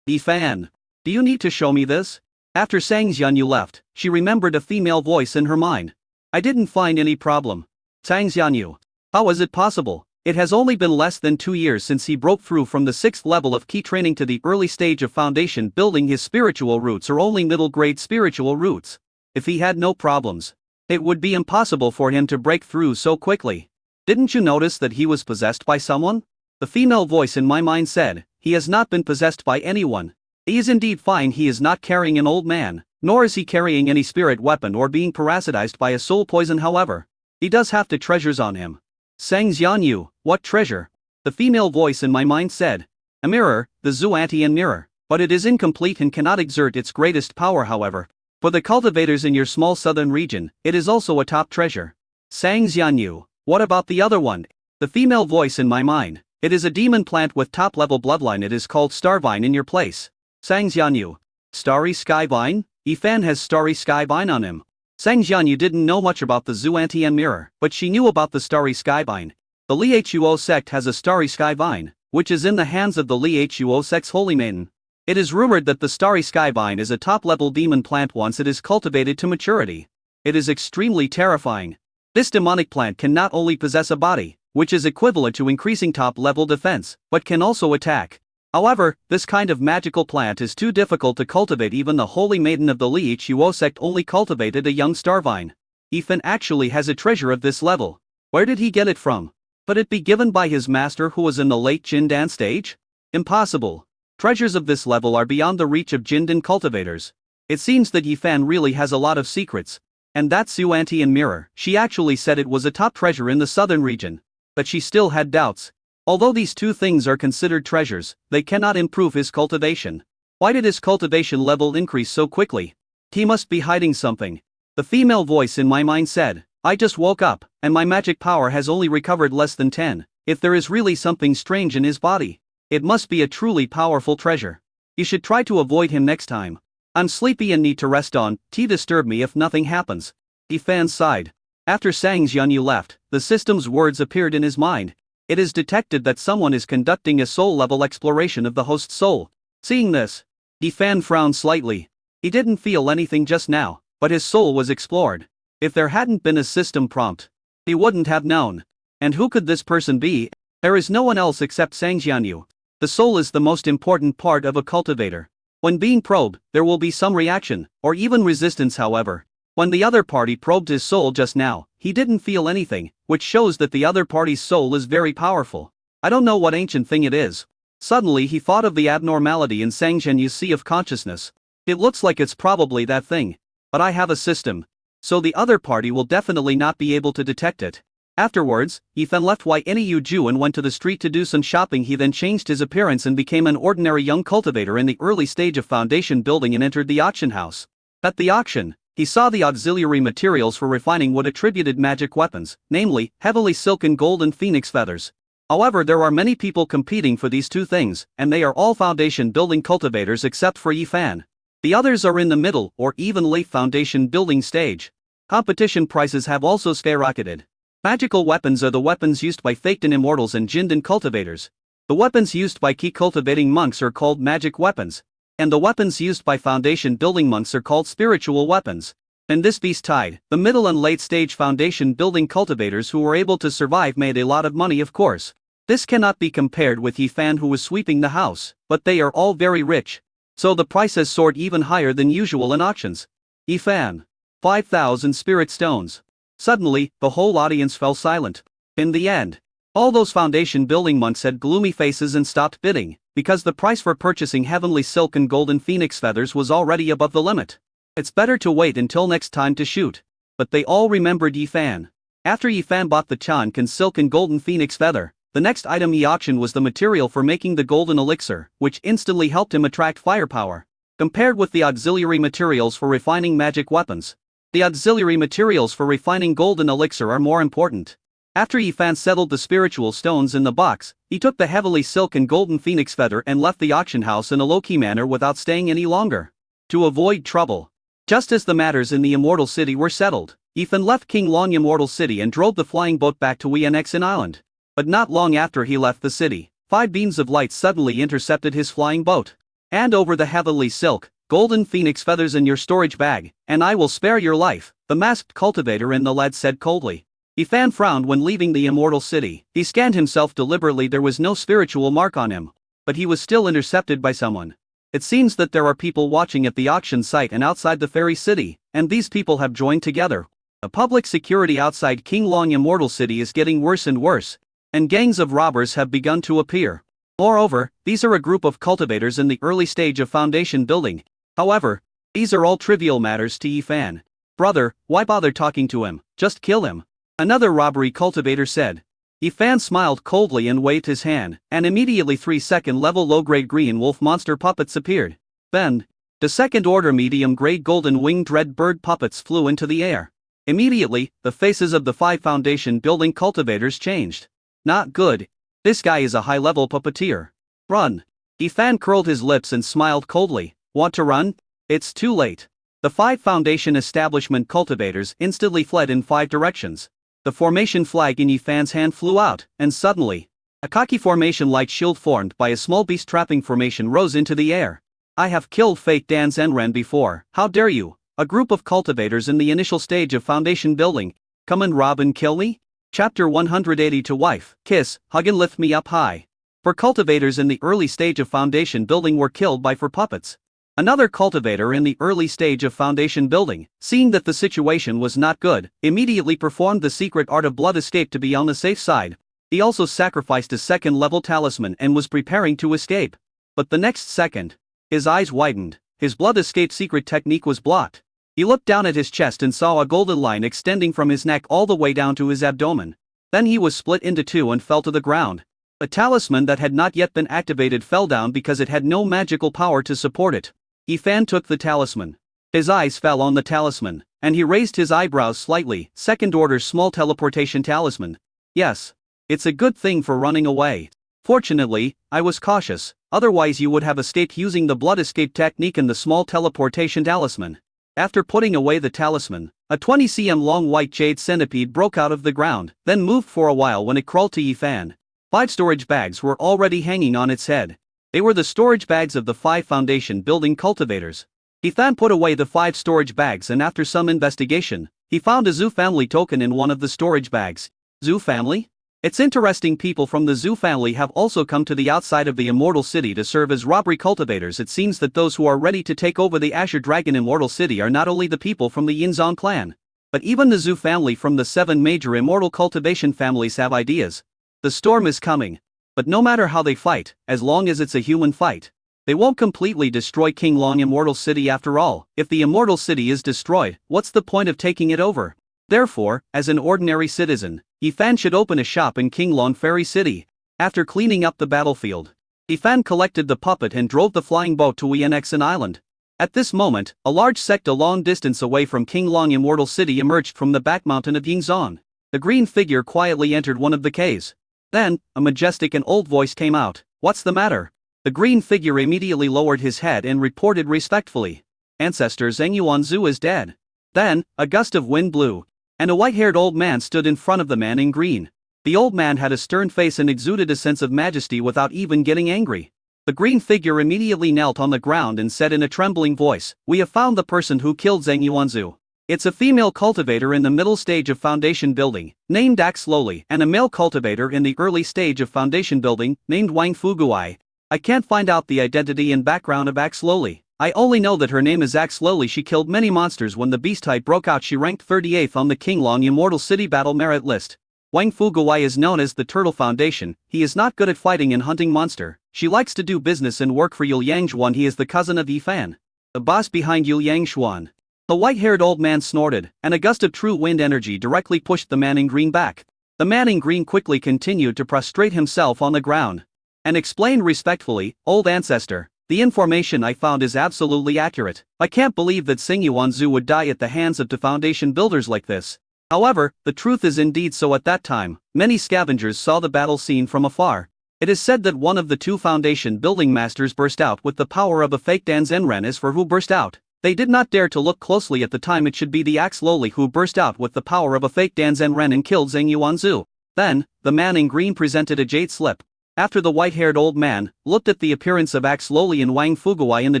Fan, do you need to show me this? After Sang Xianyu left, she remembered a female voice in her mind. I didn't find any problem. Sang Xianyu, how is it possible? It has only been less than 2 years since he broke through from the 6th level of key training to the early stage of foundation building. His spiritual roots are only middle-grade spiritual roots. If he had no problems, it would be impossible for him to break through so quickly. Didn't you notice that he was possessed by someone? The female voice in my mind said, he has not been possessed by anyone. He is indeed fine. He is not carrying an old man, nor is he carrying any spirit weapon or being parasitized by a soul poison. However, he does have the treasures on him. Sang Xianyu, what treasure? The female voice in my mind said. A mirror, the Zuantian mirror. but it is incomplete and cannot exert its greatest power however. For the cultivators in your small southern region, it is also a top treasure. Sang Xianyu, what about the other one? The female voice in my mind. It is a demon plant with top-level bloodline. It is called Starvine in your place. Sang Xianyu. Starry Sky Vine? Yifan has Starry Sky Vine on him. Sang Xianyu didn't know much about the Zuantian mirror, but she knew about the Starry Sky Vine. The Lihuo sect has a Starry Sky Vine, which is in the hands of the Lihuo sect's holy maiden. It is rumored that the Starry Sky Vine is a top-level demon plant once it is cultivated to maturity. It is extremely terrifying. This demonic plant can not only possess a body, which is equivalent to increasing top-level defense, but can also attack. However, this kind of magical plant is too difficult to cultivate. Even the holy maiden of the Lihuo sect only cultivated a young starvine. Yifan actually has a treasure of this level. Where did he get it from? Could it be given by his master who was in the late Jindan stage? Impossible. Treasures of this level are beyond the reach of Jindan cultivators. It seems that Yifan really has a lot of secrets. And that Zuantian mirror, she actually said it was a top treasure in the southern region. But she still had doubts. Although these two things are considered treasures, they cannot improve his cultivation. Why did his cultivation level increase so quickly? He must be hiding something. The female voice in my mind said, I just woke up, and my magic power has only recovered less than 10. If there is really something strange in his body, it must be a truly powerful treasure. You should try to avoid him next time. I'm sleepy and need to rest on, disturb me if nothing happens. Yifan sighed. After Sang Xianyu left, the system's words appeared in his mind. It is detected that someone is conducting a soul-level exploration of the host's soul. Seeing this, Yifan frowned slightly. He didn't feel anything just now, but his soul was explored. If there hadn't been a system prompt, he wouldn't have known. And who could this person be? There is no one else except Sang Xianyu. The soul is the most important part of a cultivator. When being probed, there will be some reaction, or even resistance however. When the other party probed his soul just now, he didn't feel anything, which shows that the other party's soul is very powerful. I don't know what ancient thing it is. Suddenly he thought of the abnormality in Sang Xianyu's sea of consciousness. It looks like it's probably that thing. But I have a system. So the other party will definitely not be able to detect it. Afterwards, Yifan left Yinyu and went to the street to do some shopping. He then changed his appearance and became an ordinary young cultivator in the early stage of foundation building and entered the auction house. At the auction, he saw the auxiliary materials for refining wood attributed magic weapons, namely, heavily silken gold and phoenix feathers. However, there are many people competing for these two things, and they are all foundation building cultivators except for Yifan. The others are in the middle or even late foundation building stage. Competition prices have also skyrocketed. Magical weapons are the weapons used by Faked immortals and Jindan cultivators. The weapons used by key cultivating monks are called magic weapons. And the weapons used by foundation building monks are called spiritual weapons. In this beast tide, the middle and late stage foundation building cultivators who were able to survive made a lot of money of course. This cannot be compared with Yifan who was sweeping the house, but they are all very rich. So the price has soared even higher than usual in auctions. Yifan. 5,000 spirit stones. Suddenly, the whole audience fell silent. In the end, all those foundation building monks had gloomy faces and stopped bidding, because the price for purchasing heavenly silk and golden phoenix feathers was already above the limit. It's better to wait until next time to shoot. But they all remembered Yifan. After Yifan bought the Chankan silk and golden phoenix feather, the next item he auctioned was the material for making the golden elixir, which instantly helped him attract firepower. Compared with the auxiliary materials for refining magic weapons, the auxiliary materials for refining golden elixir are more important. After Yifan settled the spiritual stones in the box, he took the heavily silk and golden phoenix feather and left the auction house in a low-key manner without staying any longer. To avoid trouble. Just as the matters in the Immortal City were settled, Yifan left King Long Immortal City and drove the flying boat back to Wienexin Island. But not long after he left the city, 5 beams of light suddenly intercepted his flying boat. Hand over the heavenly silk, golden phoenix feathers in your storage bag, and I will spare your life, the masked cultivator in the lead said coldly. Yifan frowned when leaving the Immortal City. He scanned himself deliberately. There was no spiritual mark on him. But he was still intercepted by someone. It seems that there are people watching at the auction site and outside the fairy city, and these people have joined together. The public security outside King Long Immortal City is getting worse and worse, and gangs of robbers have begun to appear. Moreover, these are a group of cultivators in the early stage of foundation building. However, these are all trivial matters to Yifan. Brother, why bother talking to him? Just kill him. Another robbery cultivator said. Fan smiled coldly and waved his hand, and immediately 3-second level low-grade green wolf monster puppets appeared. Then, the second-order medium-grade golden-winged red bird puppets flew into the air. Immediately, the faces of the 5 foundation building cultivators changed. Not good. This guy is a high-level puppeteer. Run. Fan curled his lips and smiled coldly. Want to run? It's too late. The 5 foundation establishment cultivators instantly fled in 5 directions. The formation flag in Fan's hand flew out, and suddenly, a cocky formation-like shield formed by a small beast trapping formation rose into the air. I have killed fake Dan Zenren before, how dare you? A group of cultivators in the initial stage of foundation building. Come and rob and kill me? Chapter 180 To wife, kiss, hug and lift me up high. 4 cultivators in the early stage of foundation building were killed by 4 puppets. Another cultivator in the early stage of foundation building, seeing that the situation was not good, immediately performed the secret art of blood escape to be on the safe side. He also sacrificed a second-level talisman and was preparing to escape. But the next second, his eyes widened. His blood escape secret technique was blocked. He looked down at his chest and saw a golden line extending from his neck all the way down to his abdomen. Then he was split into 2 and fell to the ground. A talisman that had not yet been activated fell down because it had no magical power to support it. Fan took the talisman. His eyes fell on the talisman, and he raised his eyebrows slightly. Second-order small teleportation talisman. Yes. It's a good thing for running away. Fortunately, I was cautious, otherwise you would have escaped using the blood escape technique and the small teleportation talisman. After putting away the talisman, a 20 cm long white jade centipede broke out of the ground, then moved for a while when it crawled to Fan. 5 storage bags were already hanging on its head. They were the storage bags of the 5 foundation building cultivators. Fan put away the 5 storage bags and after some investigation, he found a Zoo family token in one of the storage bags. Zoo family? It's interesting, people from the Zoo family have also come to the outside of the Immortal City to serve as robbery cultivators. It seems that those who are ready to take over the Azure Dragon Immortal City are not only the people from the Yinzong clan, but even the Zoo family from the 7 major immortal cultivation families have ideas. The storm is coming. But no matter how they fight, as long as it's a human fight, they won't completely destroy King Long Immortal City after all. If the Immortal City is destroyed, what's the point of taking it over? Therefore, as an ordinary citizen, Fan should open a shop in King Long Fairy City. After cleaning up the battlefield, Fan collected the puppet and drove the flying boat to Yenexen Island. At this moment, a large sect a long distance away from King Long Immortal City emerged from the back mountain of Yingzong. The green figure quietly entered one of the caves. Then, a majestic and old voice came out. What's the matter? The green figure immediately lowered his head and reported respectfully. Ancestor Zheng Yuanzu is dead. Then, a gust of wind blew, and a white-haired old man stood in front of the man in green. The old man had a stern face and exuded a sense of majesty without even getting angry. The green figure immediately knelt on the ground and said in a trembling voice, "We have found the person who killed Zheng Yuanzu. It's a female cultivator in the middle stage of foundation building, named Axe Lowly, and a male cultivator in the early stage of foundation building, named Wang Fuguai. I can't find out the identity and background of Axe Lowly. I only know that her name is Axe Lowly. She killed many monsters when the beast type broke out. She ranked 38th on the King Long Immortal City battle merit list. Wang Fuguai is known as the Turtle Foundation. He is not good at fighting and hunting monster. She likes to do business and work for Yu Yangshuan. He is the cousin of Fan, the boss behind Yu Yangshuan." The white-haired old man snorted, and a gust of true wind energy directly pushed the man in green back. The man in green quickly continued to prostrate himself on the ground and explained respectfully, "Old ancestor, the information I found is absolutely accurate. I can't believe that Zheng Yuanzu would die at the hands of the foundation builders like this. However, the truth is indeed so. At that time, many scavengers saw the battle scene from afar. It is said that one of the 2 foundation building masters burst out with the power of a fake Dan Zenren. As for who burst out, they did not dare to look closely at the time. It should be the Axe Lowly who burst out with the power of a fake Dan Zenren and killed Zheng Yuanzu." Then, the man in green presented a jade slip. After the white-haired old man looked at the appearance of Axe Lowly and Wang Fuguai in the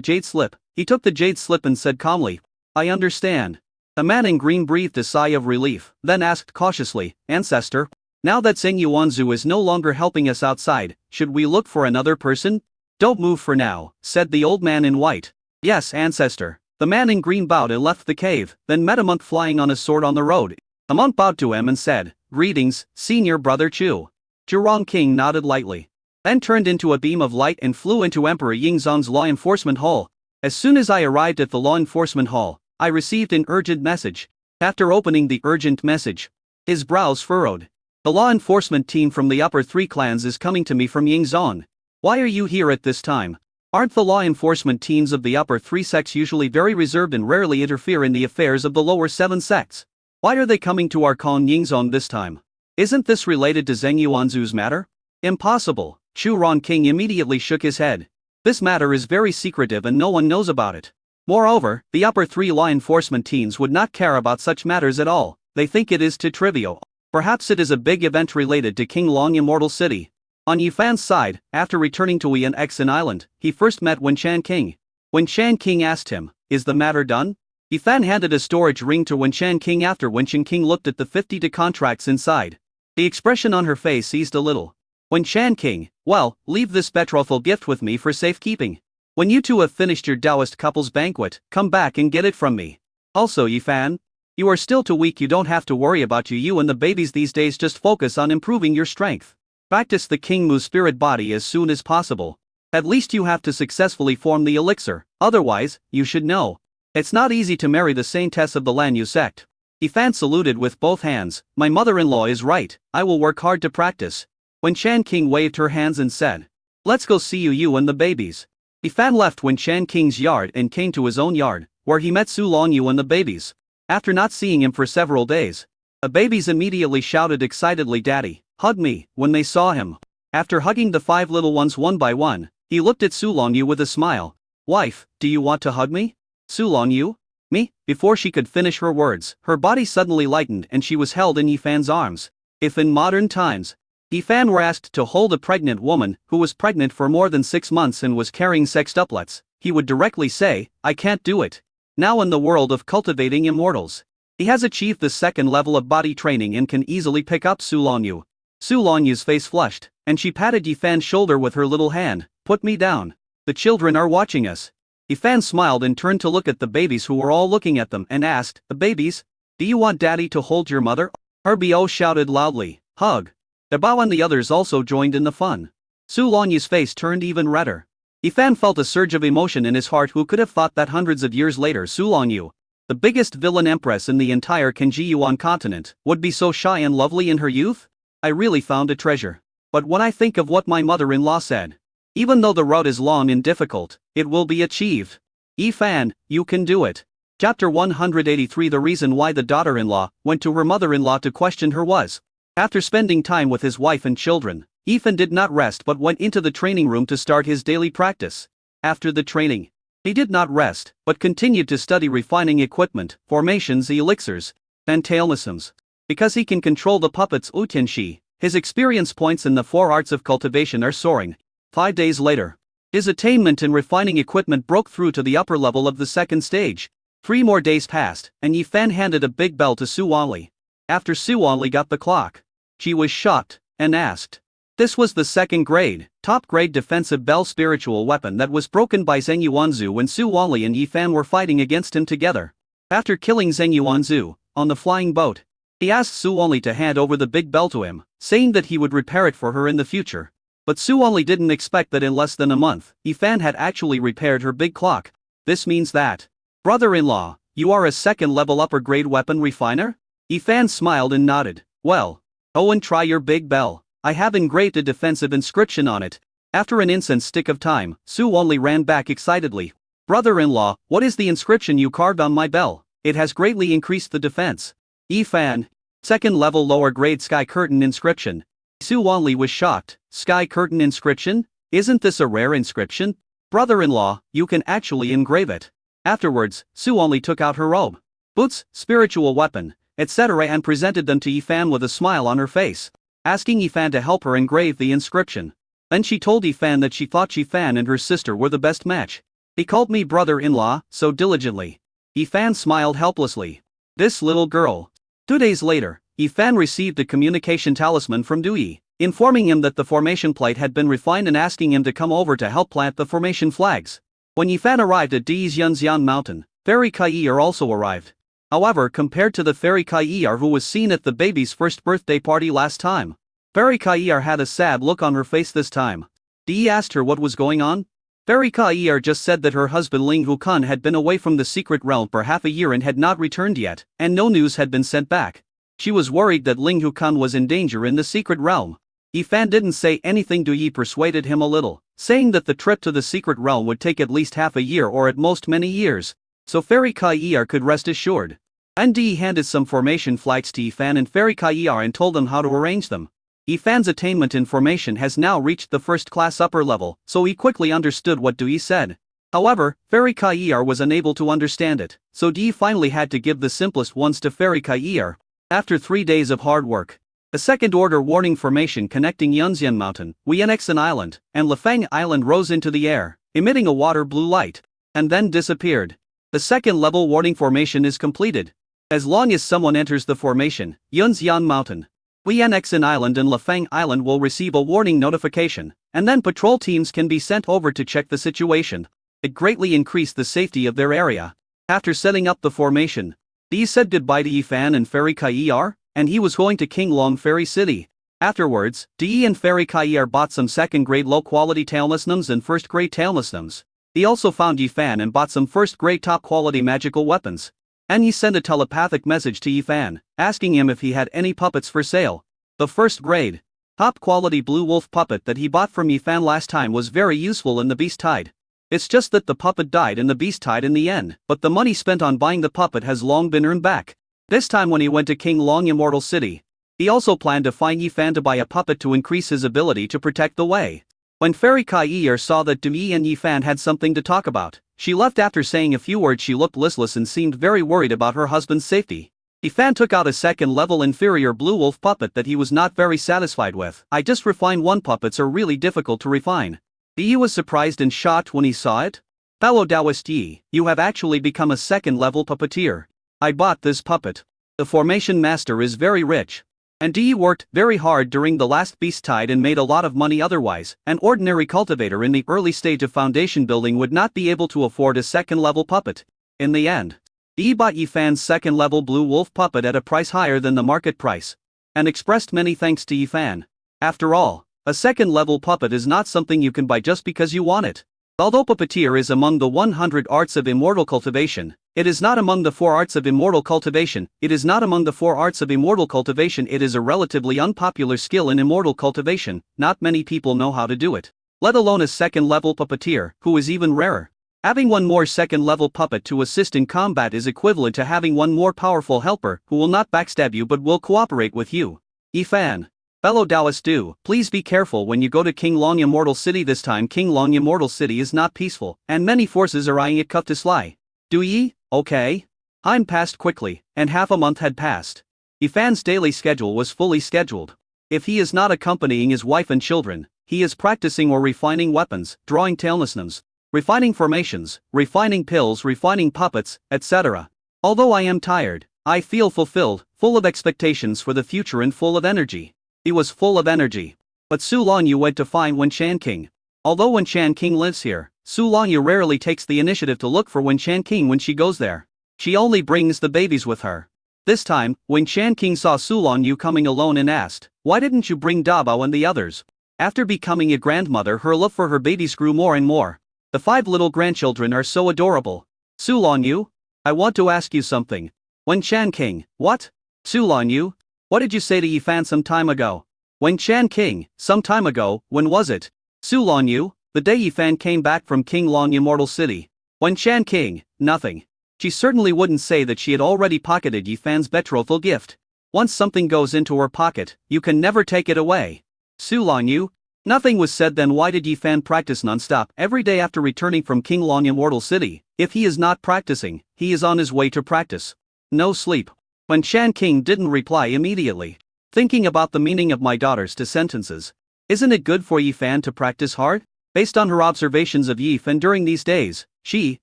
jade slip, he took the jade slip and said calmly, "I understand." The man in green breathed a sigh of relief, then asked cautiously, "Ancestor, now that Zheng Yuanzu is no longer helping us outside, should we look for another person?" "Don't move for now," said the old man in white. "Yes, ancestor." The man in green bowed and left the cave, then met a monk flying on a sword on the road. The monk bowed to him and said, "Greetings, senior brother Chu." Zhurong King nodded lightly, then turned into a beam of light and flew into Emperor Yingzong's law enforcement hall. As soon as I arrived at the law enforcement hall, I received an urgent message. After opening the urgent message, his brows furrowed. The law enforcement team from the upper 3 clans is coming to me from Yingzhong. Why are you here at this time? Aren't the law enforcement teams of the upper 3 sects usually very reserved and rarely interfere in the affairs of the lower 7 sects? Why are they coming to our Kong Yingzhong this time? Isn't this related to Zheng Yuanzu's matter? Impossible. Chu Ron King immediately shook his head. This matter is very secretive and no one knows about it. Moreover, the upper 3 law enforcement teams would not care about such matters at all. They think it is too trivial. Perhaps it is a big event related to King Long Immortal City. On Yifan's side, after returning to Wian Xen Island, he first met Wenshan King. Wenshan King asked him, "Is the matter done?" Yifan handed a storage ring to Wenshan King after Wenshan King looked at the 50 contracts inside. The expression on her face eased a little. Wenshan King, well, leave this betrothal gift with me for safekeeping. When you two have finished your Taoist couple's banquet, come back and get it from me. Also Yifan, you are still too weak, you don't have to worry about you and the babies these days, just focus on improving your strength. Practice the King Mu's spirit body as soon as possible. At least you have to successfully form the elixir, otherwise, you should know. It's not easy to marry the saintess of the Lanyu sect. Yifan saluted with both hands. My mother-in-law is right, I will work hard to practice. Wenshan King waved her hands and said, "Let's go see you and the babies." Yifan left Wenshan King's yard and came to his own yard, where he met Su Longyu and the babies. After not seeing him for several days, the babies immediately shouted excitedly, "Daddy, hug me," when they saw him. After hugging the 5 little ones one by one, he looked at Su Longyu with a smile. "Wife, do you want to hug me?" Su Longyu? Me? Before she could finish her words, her body suddenly lightened and she was held in Yifan's arms. If in modern times, Yifan were asked to hold a pregnant woman who was pregnant for more than 6 months and was carrying sextuplets, he would directly say, "I can't do it." Now in the world of cultivating immortals, he has achieved the 2nd level of body training and can easily pick up Su Longyu. Su Longyu's face flushed, and she patted Yifan's shoulder with her little hand. "Put me down. The children are watching us." Yifan smiled and turned to look at the babies who were all looking at them and asked, "The babies? Do you want daddy to hold your mother?" Herbio shouted loudly, "Hug." Dabao and the others also joined in the fun. Su Longyu's face turned even redder. Yifan felt a surge of emotion in his heart. Who could have thought that hundreds of years later Su Longyu, the biggest villain empress in the entire Kenji Yuan continent, would be so shy and lovely in her youth? I really found a treasure. But when I think of what my mother-in-law said, even though the road is long and difficult, it will be achieved. Yifan, you can do it. Chapter 183. The reason why the daughter-in-law went to her mother-in-law to question her was, after spending time with his wife and children, Yifan did not rest but went into the training room to start his daily practice. After the training, he did not rest, but continued to study refining equipment, formations, elixirs, and tailnisms. Because he can control the puppets Utianshi, his experience points in the 4 arts of cultivation are soaring. 5 days later, his attainment in refining equipment broke through to the upper level of the 2nd stage. 3 more days passed, and Yifan handed a big bell to Su Wanli. After Su Wanli got the clock, she was shocked, and asked. This was the 2nd grade, top grade defensive bell spiritual weapon that was broken by Zheng Yuanzu when Su Wanli and Yifan were fighting against him together. After killing Zheng Yuanzu, on the flying boat, he asked Su Wanli to hand over the big bell to him, saying that he would repair it for her in the future. But Su Wanli didn't expect that in less than a month, Yifan had actually repaired her big clock. This means that, brother-in-law, you are a 2nd level upper grade weapon refiner? Yifan smiled and nodded. Well, go and try your big bell. I have engraved a defensive inscription on it. After an incense stick of time, Su Wanli ran back excitedly. Brother-in-law, what is the inscription you carved on my bell? It has greatly increased the defense. Yifan, 2nd level lower grade sky curtain inscription. Su Wanli was shocked. Sky curtain inscription? Isn't this a rare inscription? Brother-in-law, you can actually engrave it. Afterwards, Su Wanli took out her robe, boots, spiritual weapon, etc. and presented them to Yifan with a smile on her face, asking Yifan to help her engrave the inscription. Then she told Yifan that she thought Yifan and her sister were the best match. He called me brother-in-law so diligently. Yifan smiled helplessly. This little girl. 2 days later, Yifan received a communication talisman from Dui, informing him that the formation plate had been refined and asking him to come over to help plant the formation flags. When Yifan arrived at Di's Yunxian mountain, Fairy Kaiyar also arrived. However, compared to the Fairy Kaiyar who was seen at the baby's first birthday party last time, Fairy Kaiyar had a sad look on her face this time. Di asked her what was going on. Fairy Kaiyar just said that her husband Ling Hukun had been away from the secret realm for half a year and had not returned yet, and no news had been sent back. She was worried that Ling Hukan was in danger in the secret realm. Yi Fan didn't say anything to Yi, persuaded him a little, saying that the trip to the secret realm would take at least half a year or at most many years, so Fairy Kai could rest assured. And Yi handed some formation flights to Yi Fan and Fairy Kai and told them how to arrange them. Yi Fan's attainment in formation has now reached the first class upper level, so he quickly understood what Yi said. However, Fairy Kai was unable to understand it, so Yi finally had to give the simplest ones to Fairy Kai. After 3 days of hard work, a second-order warning formation connecting Yunxian Mountain, Wienexan Island, and Lefang Island rose into the air, emitting a water-blue light, and then disappeared. The second-level warning formation is completed. As long as someone enters the formation, Yunxian Mountain, Wienexan Island and Lefang Island will receive a warning notification, and then patrol teams can be sent over to check the situation. It greatly increased the safety of their area. After setting up the formation, Yi said goodbye to Yi Fan and Fairy Kai, and he was going to Qinglong Fairy City. Afterwards, Yi and Fairy Kai bought some second-grade low-quality tailnums and first-grade tailnums. He also found Yi Fan and bought some first-grade top-quality magical weapons. And he sent a telepathic message to Yi Fan, asking him if he had any puppets for sale. The first-grade, top-quality blue wolf puppet that he bought from Yi Fan last time was very useful in the beast tide. It's just that the puppet died in the beast tide in the end, but the money spent on buying the puppet has long been earned back. This time when he went to Qinglong Immortal City, he also planned to find Yi Fan to buy a puppet to increase his ability to protect the way. When Fairy Kai saw that Yi and Yi Fan had something to talk about, she left after saying a few words. She looked listless and seemed very worried about her husband's safety. Yi Fan took out a second-level inferior blue wolf puppet that he was not very satisfied with. I just refined one. Puppets are really difficult to refine. Yi was surprised and shocked when he saw it. Fellow Taoist Yi, you have actually become a second-level puppeteer. I bought this puppet. The formation master is very rich. And Yi worked very hard during the last beast tide and made a lot of money. Otherwise, an ordinary cultivator in the early stage of foundation building would not be able to afford a second-level puppet. In the end, Yi bought Yi Fan's second-level blue wolf puppet at a price higher than the market price, and expressed many thanks to Yi Fan. After all, a second-level puppet is not something you can buy just because you want it. Although puppeteer is among the 100 arts of immortal cultivation, it is not among the 4 arts of immortal cultivation. It is not among the 4 arts of immortal cultivation. It is a relatively unpopular skill in immortal cultivation. Not many people know how to do it, let alone a second-level puppeteer, who is even rarer. Having one more second-level puppet to assist in combat is equivalent to having one more powerful helper who will not backstab you but will cooperate with you. Yi Fan, fellow Taoist, please be careful when you go to Qinglong Immortal City this time. Qinglong Immortal City is not peaceful, and many forces are eyeing it cut to sly. Do Yi? Okay. Time passed quickly, and half a month had passed. Yi Fan's daily schedule was fully scheduled. If he is not accompanying his wife and children, he is practicing or refining weapons, drawing tailnums, refining formations, refining pills, refining puppets, etc. Although I am tired, I feel fulfilled, full of expectations for the future and full of energy. He was full of energy. But Su Longyu went to find Wen Shan King. Although Wen Shan King lives here, Su Longyu rarely takes the initiative to look for Wen Shan King when she goes there. She only brings the babies with her. This time, Wen Shan King saw Su Longyu coming alone and asked, "Why didn't you bring Dabao and the others?" After becoming a grandmother, her love for her babies grew more and more. The 5 little grandchildren are so adorable. Su Longyu, I want to ask you something. Wen Shan King, what? Su Longyu, what did you say to Yi Fan some time ago? Wen Shan King, some time ago, when was it? Su Longyu, the day Yi Fan came back from Qinglong Immortal City. Wen Shan King, nothing. She certainly wouldn't say that she had already pocketed Yi Fan's betrothal gift. Once something goes into her pocket, you can never take it away. Su Longyu, nothing was said. Then why did Yi Fan practice non-stop every day after returning from Qinglong Immortal City? If he is not practicing, he is on his way to practice. No sleep. Wen Shan King didn't reply immediately. Thinking about the meaning of my daughter's 2 sentences. Isn't it good for Yi Fan to practice hard? Based on her observations of Yi Fan during these days, she,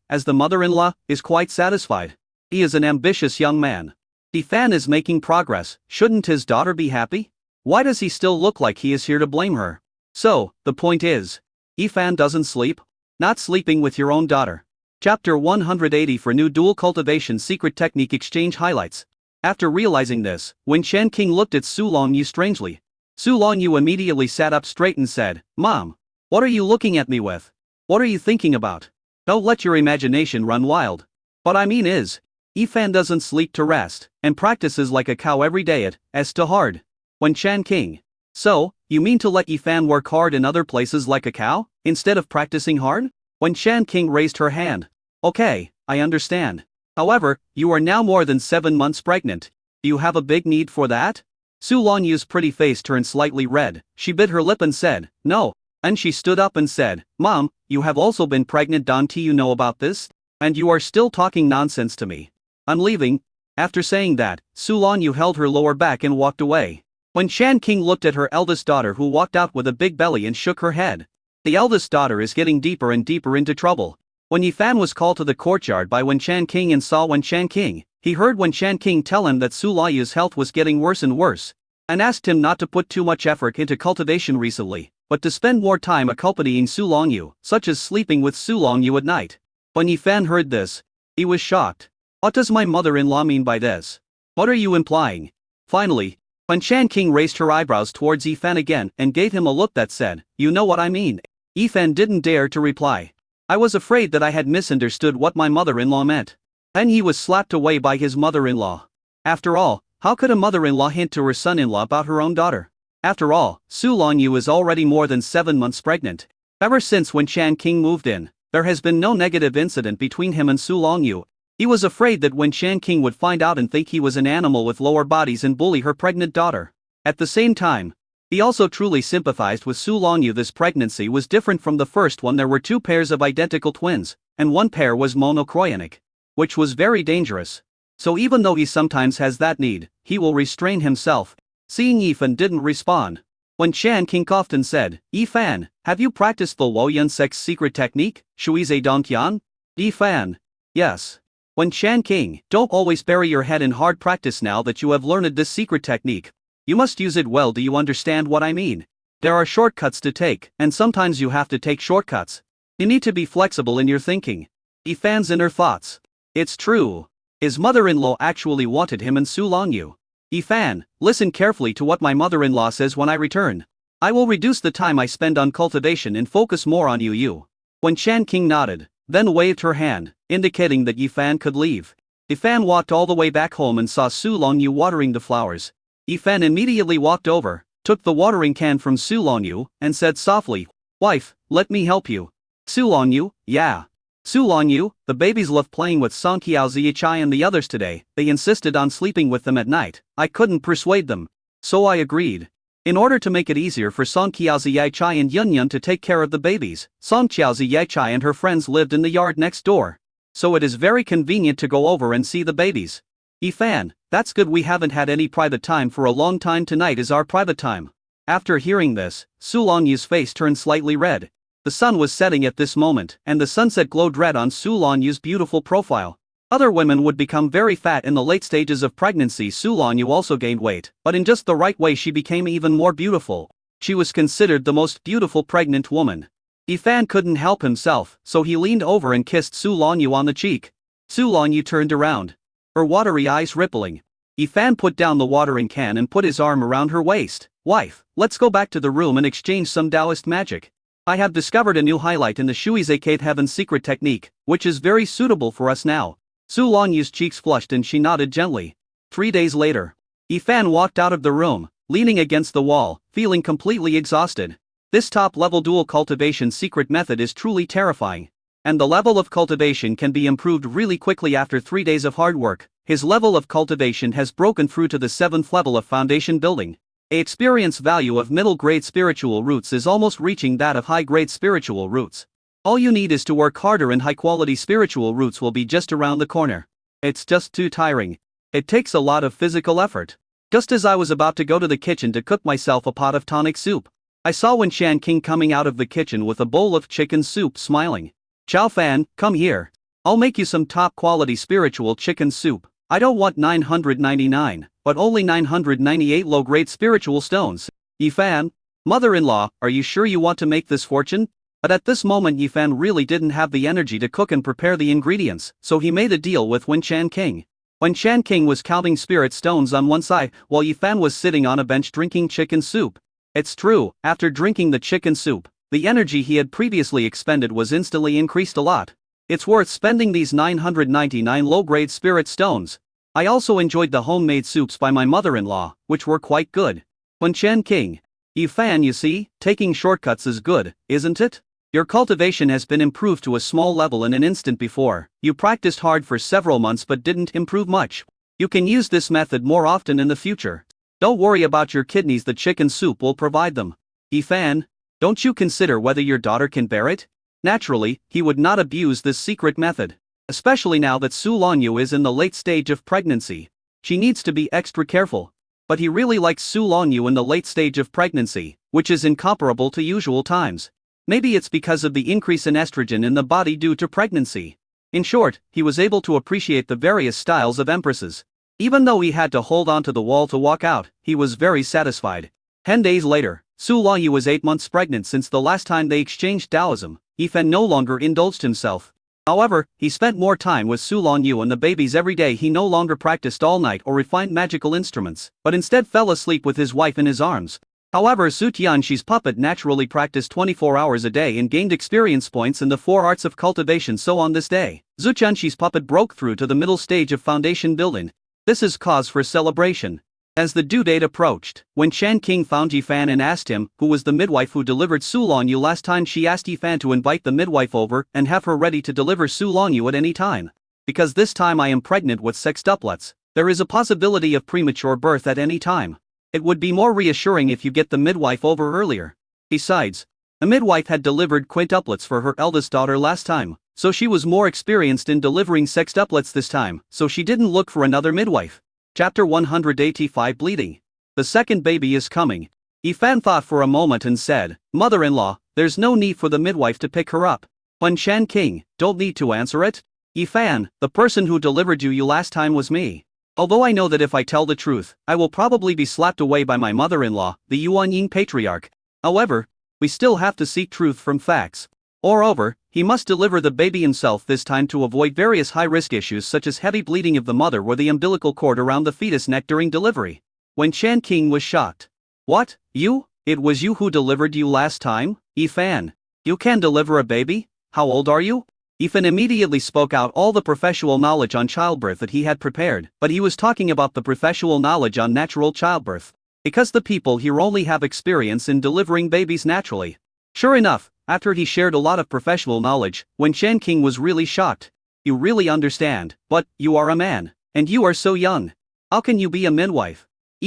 as the mother-in-law, is quite satisfied. He is an ambitious young man. Yi Fan is making progress. Shouldn't his daughter be happy? Why does he still look like he is here to blame her? So, the point is, Yi Fan doesn't sleep? Not sleeping with your own daughter. Chapter 180 for New Dual Cultivation Secret Technique Exchange Highlights. After realizing this, Wen Shan King looked at Su Longyu strangely. Su Longyu immediately sat up straight and said, "Mom, what are you looking at me with? What are you thinking about? Don't let your imagination run wild. What I mean is, Yifan doesn't sleep to rest, and practices like a cow every day at to hard. Wen Chan King. So, you mean to let Yifan work hard in other places like a cow, instead of practicing hard? Wen Chan King raised her hand. Okay, I understand. However, you are now more than 7 months pregnant. Do you have a big need for that? Su Longyu's pretty face turned slightly red. She bit her lip and said, no. And she stood up and said, Mom, you have also been pregnant. Don't you know about this? And you are still talking nonsense to me. I'm leaving. After saying that, Su Longyu held her lower back and walked away. Wen Chan King looked at her eldest daughter, who walked out with a big belly, and shook her head. The eldest daughter is getting deeper and deeper into trouble. When Yifan was called to the courtyard by Wen Chan King and saw Wen Chan King, he heard Wen Chan King tell him that Su Longyu's health was getting worse and worse, and asked him not to put too much effort into cultivation recently, but to spend more time accompanying Su Longyu, such as sleeping with Su Longyu at night. When Yifan heard this, he was shocked. What does my mother-in-law mean by this? What are you implying? Finally, Wen Chan King raised her eyebrows towards Yifan again and gave him a look that said, you know what I mean. Yifan didn't dare to reply. I was afraid that I had misunderstood what my mother-in-law meant. Then he was slapped away by his mother-in-law. After all, how could a mother-in-law hint to her son-in-law about her own daughter? After all, Su Longyu is already more than 7 months pregnant. Ever since Wen Chan King moved in, there has been no negative incident between him and Su Longyu. He was afraid that Wen Chan King would find out and think he was an animal with lower bodies and bully her pregnant daughter. At the same time, he also truly sympathized with Su Longyu. This pregnancy was different from the first one. There were 2 pairs of identical twins, and 1 pair was monochorionic, which was very dangerous. So even though he sometimes has that need, he will restrain himself. Seeing Yifan didn't respond, Wen Chan King coughed and said, Yifan, have you practiced the Woyan sex secret technique, Shuize Dongqian? Yifan. Yes. Wen Chan King, don't always bury your head in hard practice. Now that you have learned this secret technique, you must use it well. Do you understand what I mean? There are shortcuts to take, and sometimes you have to take shortcuts. You need to be flexible in your thinking. Yifan's inner thoughts. It's true. His mother-in-law actually wanted him and Su Longyu. Yifan, listen carefully to what my mother-in-law says. When I return, I will reduce the time I spend on cultivation and focus more on you. Wen Chan King nodded, then waved her hand, indicating that Yifan could leave. Yifan walked all the way back home and saw Su Longyu watering the flowers. Yifan immediately walked over, took the watering can from Su Longyu, and said softly, Wife, let me help you. Su Longyu, yeah. Su Longyu, the babies love playing with Song Qiao Ziyichai and the others today. They insisted on sleeping with them at night. I couldn't persuade them. So I agreed. In order to make it easier for Song Qiao Ziyichai and Yun Yun to take care of the babies, Song Qiao Ziyichai and her friends lived in the yard next door. So it is very convenient to go over and see the babies. Yifan, that's good. We haven't had any private time for a long time. Tonight is our private time. After hearing this, Su Longyu's face turned slightly red. The sun was setting at this moment, and the sunset glowed red on Su Lonyu's beautiful profile. Other women would become very fat in the late stages of pregnancy. Su Lonyu also gained weight, but in just the right way she became even more beautiful. She was considered the most beautiful pregnant woman. Yifan couldn't help himself, so he leaned over and kissed Su Lonyu on the cheek. Su Lonyu turned around, her watery eyes rippling. Yifan put down the watering can and put his arm around her waist. Wife, let's go back to the room and exchange some Taoist magic. I have discovered a new highlight in the Shuize Cave Heaven's secret technique, which is very suitable for us now. Su Lonyu's cheeks flushed and she nodded gently. 3 days later, Yifan walked out of the room, leaning against the wall, feeling completely exhausted. This top-level dual cultivation secret method is truly terrifying. And the level of cultivation can be improved really quickly after 3 days of hard work. His level of cultivation has broken through to the 7th level of foundation building. The experience value of middle-grade spiritual roots is almost reaching that of high-grade spiritual roots. All you need is to work harder and high-quality spiritual roots will be just around the corner. It's just too tiring. It takes a lot of physical effort. Just as I was about to go to the kitchen to cook myself a pot of tonic soup, I saw Wen Chan King coming out of the kitchen with a bowl of chicken soup, smiling. Chow Fan, come here. I'll make you some top-quality spiritual chicken soup. I don't want 999, but only 998 low-grade spiritual stones. Yifan, mother-in-law, are you sure you want to make this fortune? But at this moment Yifan really didn't have the energy to cook and prepare the ingredients, so he made a deal with Wen Chan King. Wen Chan King was counting spirit stones on one side, while Yifan was sitting on a bench drinking chicken soup. It's true, after drinking the chicken soup, the energy he had previously expended was instantly increased a lot. It's worth spending these 999 low-grade spirit stones. I also enjoyed the homemade soups by my mother-in-law, which were quite good. Wen Chen King. Fan, you see, taking shortcuts is good, isn't it? Your cultivation has been improved to a small level in an instant before. You practiced hard for several months but didn't improve much. You can use this method more often in the future. Don't worry about your kidneys, the chicken soup will provide them. Fan, don't you consider whether your daughter can bear it? Naturally, he would not abuse this secret method. Especially now that Su Longyu is in the late stage of pregnancy. She needs to be extra careful. But he really likes Su Longyu in the late stage of pregnancy, which is incomparable to usual times. Maybe it's because of the increase in estrogen in the body due to pregnancy. In short, he was able to appreciate the various styles of empresses. Even though he had to hold onto the wall to walk out, he was very satisfied. 10 days later, Su Longyu was 8 months pregnant. Since the last time they exchanged Taoism, Fan no longer indulged himself. However, he spent more time with Su Longyu and the babies every day. He no longer practiced all night or refined magical instruments, but instead fell asleep with his wife in his arms. However, Su Tianxi's puppet naturally practiced 24 hours a day and gained experience points in the 4 arts of cultivation. So on this day, Su Tianxi's puppet broke through to the middle stage of foundation building. This is cause for celebration. As the due date approached, when Chen King found Fan and asked him who was the midwife who delivered Su Longyu last time, she asked Fan to invite the midwife over and have her ready to deliver Su Longyu at any time. Because this time I am pregnant with sextuplets, there is a possibility of premature birth at any time. It would be more reassuring if you get the midwife over earlier. Besides, the midwife had delivered quintuplets for her eldest daughter last time, so she was more experienced in delivering sextuplets this time, so she didn't look for another midwife. Chapter 185 Bleeding. The second baby is coming. Fan thought for a moment and said, "Mother-in-law, there's no need for the midwife to pick her up." Wen Chen King, don't need to answer it. Fan, the person who delivered you last time was me. Although I know that if I tell the truth, I will probably be slapped away by my mother-in-law, the Yuan Ying patriarch. However, we still have to seek truth from facts. Moreover, he must deliver the baby himself this time to avoid various high-risk issues such as heavy bleeding of the mother or the umbilical cord around the fetus neck during delivery. Wen Chen King was shocked. What? You? It was you who delivered you last time? Fan. You can deliver a baby? How old are you? Fan immediately spoke out all the professional knowledge on childbirth that he had prepared, but he was talking about the professional knowledge on natural childbirth. Because the people here only have experience in delivering babies naturally. Sure enough, after he shared a lot of professional knowledge, Wen Chen King was really shocked. You really understand, but you are a man, and you are so young. How can you be a midwife?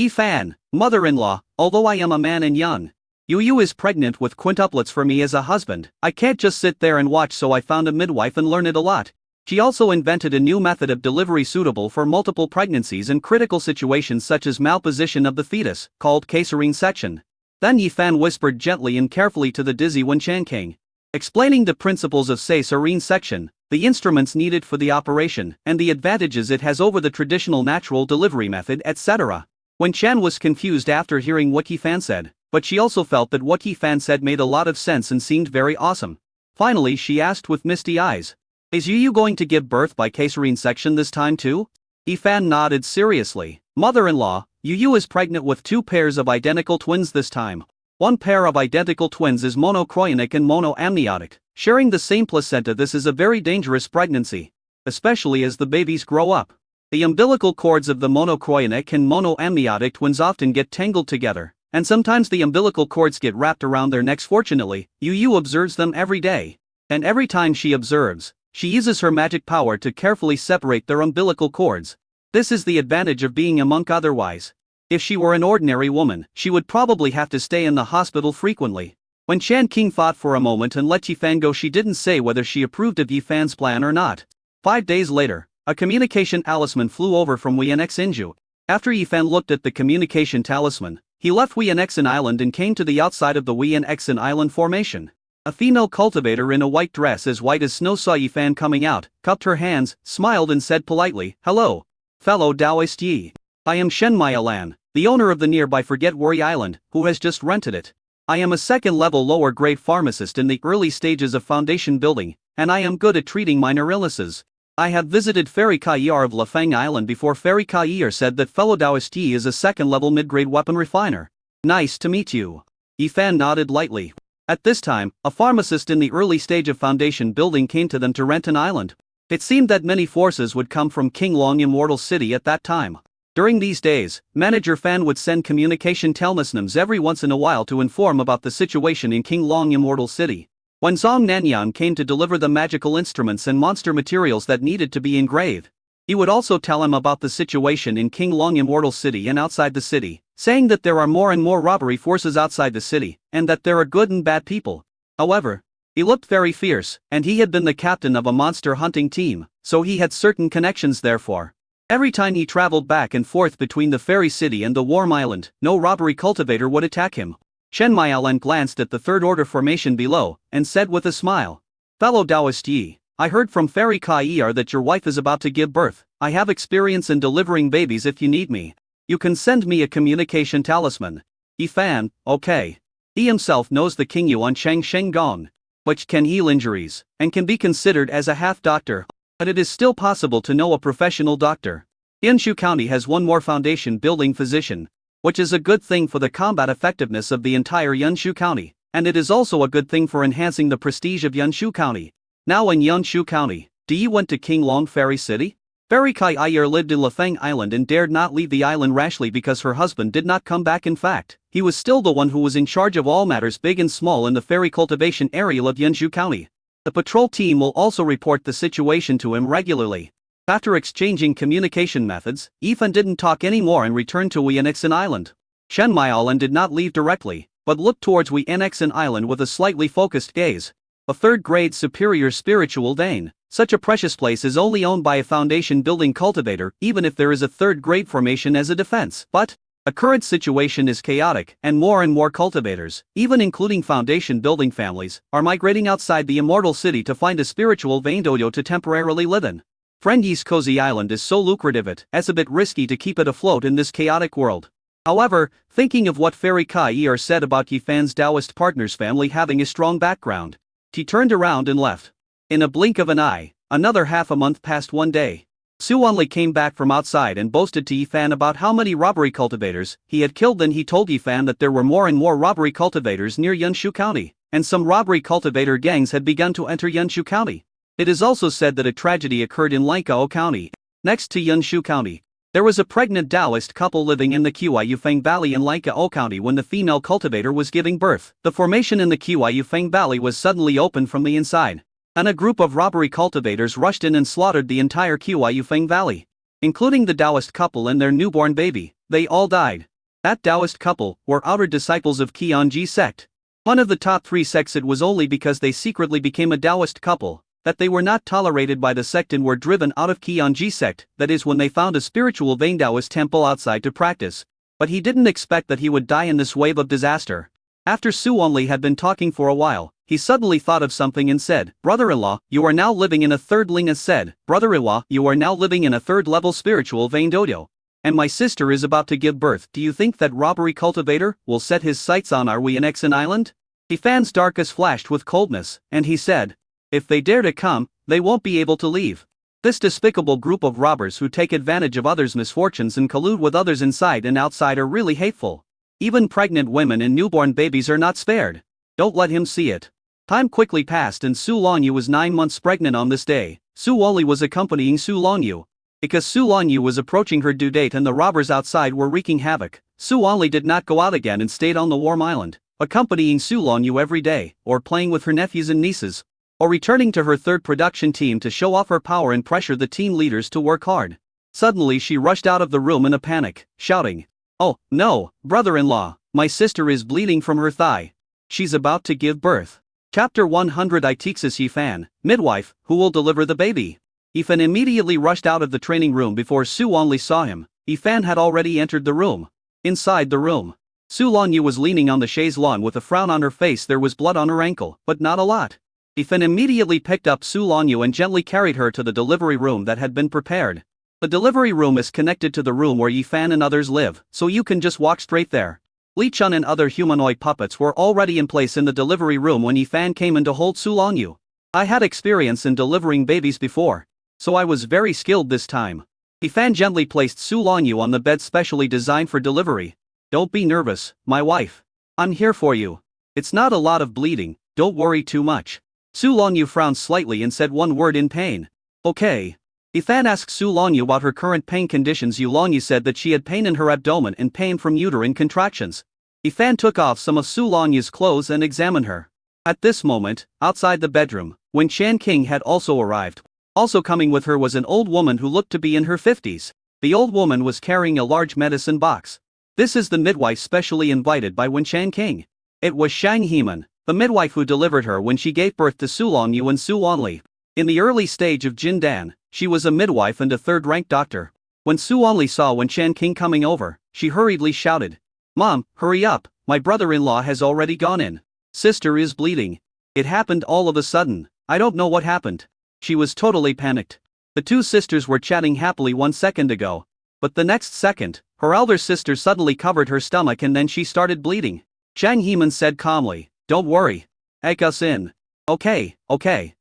Fan, mother-in-law, although I am a man and young, Yu is pregnant with quintuplets for me as a husband. I can't just sit there and watch, so I found a midwife and learned it a lot. She also invented a new method of delivery suitable for multiple pregnancies and critical situations such as malposition of the fetus, called caesarean section. Then Fan whispered gently and carefully to the dizzy Wen Chen King, explaining the principles of caesarean section, the instruments needed for the operation, and the advantages it has over the traditional natural delivery method, etc. Wen Chen was confused after hearing what Fan said, but she also felt that what Fan said made a lot of sense and seemed very awesome. Finally, she asked with misty eyes, "Is Yu going to give birth by caesarean section this time too?" Fan nodded seriously. "Mother-in-law, Yu is pregnant with 2 pairs of identical twins this time. One pair of identical twins is monochorionic and monoamniotic, sharing the same placenta. This is a very dangerous pregnancy, especially as the babies grow up. The umbilical cords of the monochorionic and monoamniotic twins often get tangled together, and sometimes the umbilical cords get wrapped around their necks. Fortunately, Yu observes them every day. And every time she observes, she uses her magic power to carefully separate their umbilical cords. This is the advantage of being a monk. Otherwise, if she were an ordinary woman, she would probably have to stay in the hospital frequently." When Chen King thought for a moment and let Fan go, she didn't say whether she approved of Fan's plan or not. 5 days later, a communication talisman flew over from Inju. After Fan looked at the communication talisman, he left Inexin Island and came to the outside of the Inexin Island formation. A female cultivator in a white dress as white as snow saw Fan coming out, cupped her hands, smiled and said politely, "Hello, fellow Taoist Yi. I am Shen Mailan, the owner of the nearby Forget Worry Island, who has just rented it. I am a second-level lower-grade pharmacist in the early stages of foundation building, and I am good at treating minor illnesses. I have visited Fairy Kaiyar of Lafeng Island before. Fairy Kaiyar said that fellow Taoist Yi is a second-level mid-grade weapon refiner. Nice to meet you." Fan nodded lightly. At this time, a pharmacist in the early stage of foundation building came to them to rent an island. It seemed that many forces would come from King Long Immortal City at that time. During these days, Manager Fan would send communication telmisnams every once in a while to inform about the situation in King Long Immortal City. When Zhong Nanyan came to deliver the magical instruments and monster materials that needed to be engraved, he would also tell him about the situation in King Long Immortal City and outside the city, saying that there are more and more robbery forces outside the city, and that there are good and bad people. However, he looked very fierce, and he had been the captain of a monster hunting team, so he had certain connections therefore. Every time he traveled back and forth between the fairy city and the warm island, no robbery cultivator would attack him. Chen Maialan glanced at the third order formation below, and said with a smile, "Fellow Taoist Yi, I heard from Fairy Kai that your wife is about to give birth. I have experience in delivering babies if you need me. You can send me a communication talisman." Yi Fan, okay. He himself knows the King Yuan Cheng Sheng Gong, which can heal injuries, and can be considered as a half-doctor, but it is still possible to know a professional doctor. Yanshu County has one more foundation building physician, which is a good thing for the combat effectiveness of the entire Yanshu County, and it is also a good thing for enhancing the prestige of Yanshu County. Now in Yanshu County, Yi went to King Long Fairy City? Fairy Kai Ayer lived in Lafeng Island and dared not leave the island rashly because her husband did not come back. In fact, he was still the one who was in charge of all matters big and small in the fairy cultivation area of Yanshu County. The patrol team will also report the situation to him regularly. After exchanging communication methods, Yifan didn't talk anymore and returned to Wienixin Island. Shen Maialan did not leave directly, but looked towards Wienixin Island with a slightly focused gaze. A third-grade superior spiritual Dane. Such a precious place is only owned by a foundation building cultivator, even if there is a third-grade formation as a defense. But a current situation is chaotic, and more cultivators, even including foundation building families, are migrating outside the immortal city to find a spiritual vein dojo to temporarily live in. Friend Yi's cozy island is so lucrative it's a bit risky to keep it afloat in this chaotic world. However, thinking of what Fairy Kai said about Yifan's Taoist partner's family having a strong background, he turned around and left. In a blink of an eye, another half a month passed. One day, Su Wanli came back from outside and boasted to Yifan about how many robbery cultivators he had killed. Then he told Yifan that there were more and more robbery cultivators near Yanshu County, and some robbery cultivator gangs had begun to enter Yanshu County. It is also said that a tragedy occurred in Lankao County, next to Yanshu County. There was a pregnant Taoist couple living in the Qiyufeng Valley in Lankao County when the female cultivator was giving birth. The formation in the Qiyufeng Valley was suddenly opened from the inside, and a group of robbery cultivators rushed in and slaughtered the entire Qiyufeng Valley, including the Taoist couple and their newborn baby. They all died. That Taoist couple were outer disciples of Qianji sect, one of the top 3 sects. It was only because they secretly became a Taoist couple that they were not tolerated by the sect and were driven out of Qianji sect, that is when they found a spiritual Vein Taoist temple outside to practice. But he didn't expect that he would die in this wave of disaster. After Su Wanli had been talking for a while, he suddenly thought of something and said, "Brother-in-law, you are now living in a third Linga said, Brother-in-law, you are now living in a third level spiritual Vein dojo. And my sister is about to give birth. Do you think that robbery cultivator will set his sights on our Wienixin Island?" Yifan's darkest flashed with coldness, and he said, "If they dare to come, they won't be able to leave. This despicable group of robbers who take advantage of others' misfortunes and collude with others inside and outside are really hateful. Even pregnant women and newborn babies are not spared. Don't let him see it." Time quickly passed and Su Longyu was 9 months pregnant on this day. Su Wanli was accompanying Su Longyu, because Su Longyu was approaching her due date and the robbers outside were wreaking havoc. Su Wanli did not go out again and stayed on the warm island, accompanying Su Longyu every day, or playing with her nephews and nieces, or returning to her third production team to show off her power and pressure the team leaders to work hard. Suddenly she rushed out of the room in a panic, shouting, "Oh, no, brother-in-law, my sister is bleeding from her thigh. She's about to give birth." Chapter 100 Itexis Yifan, midwife, who will deliver the baby. Yifan immediately rushed out of the training room before Su Wanli saw him. Yifan had already entered the room. Inside the room, Su Longyu was leaning on the chaise lawn with a frown on her face. There was blood on her ankle, but not a lot. Yifan immediately picked up Su Longyu and gently carried her to the delivery room that had been prepared. The delivery room is connected to the room where Yifan and others live, so you can just walk straight there. Li Chun and other humanoid puppets were already in place in the delivery room when Yifan came in to hold Su Longyu. "I had experience in delivering babies before, so I was very skilled this time." Yifan gently placed Su Longyu on the bed specially designed for delivery. "Don't be nervous, my wife. I'm here for you." It's not a lot of bleeding, don't worry too much. Su Longyu frowned slightly and said one word in pain. Okay. Yifan asked Su Longyu about her current pain conditions. Yu Longyu said that she had pain in her abdomen and pain from uterine contractions. Yifan took off some of Su Longyu's clothes and examined her. At this moment, outside the bedroom, Wen Shan King had also arrived. Also coming with her was an old woman who looked to be in her 50s. The old woman was carrying a large medicine box. This is the midwife specially invited by Wen Shan King. It was Shang Heman, the midwife who delivered her when she gave birth to Su Longyu and Su Wanli. In the early stage of Jindan, she was a midwife and a third-rank doctor. When Su Wanli saw Wen Shan King coming over, she hurriedly shouted, "Mom, hurry up, my brother-in-law has already gone in. Sister is bleeding. It happened all of a sudden, I don't know what happened." She was totally panicked. The two sisters were chatting happily 1 second ago. But the next second, her elder sister suddenly covered her stomach and then she started bleeding. Shang Heman said calmly, "Don't worry. Take us in." Okay.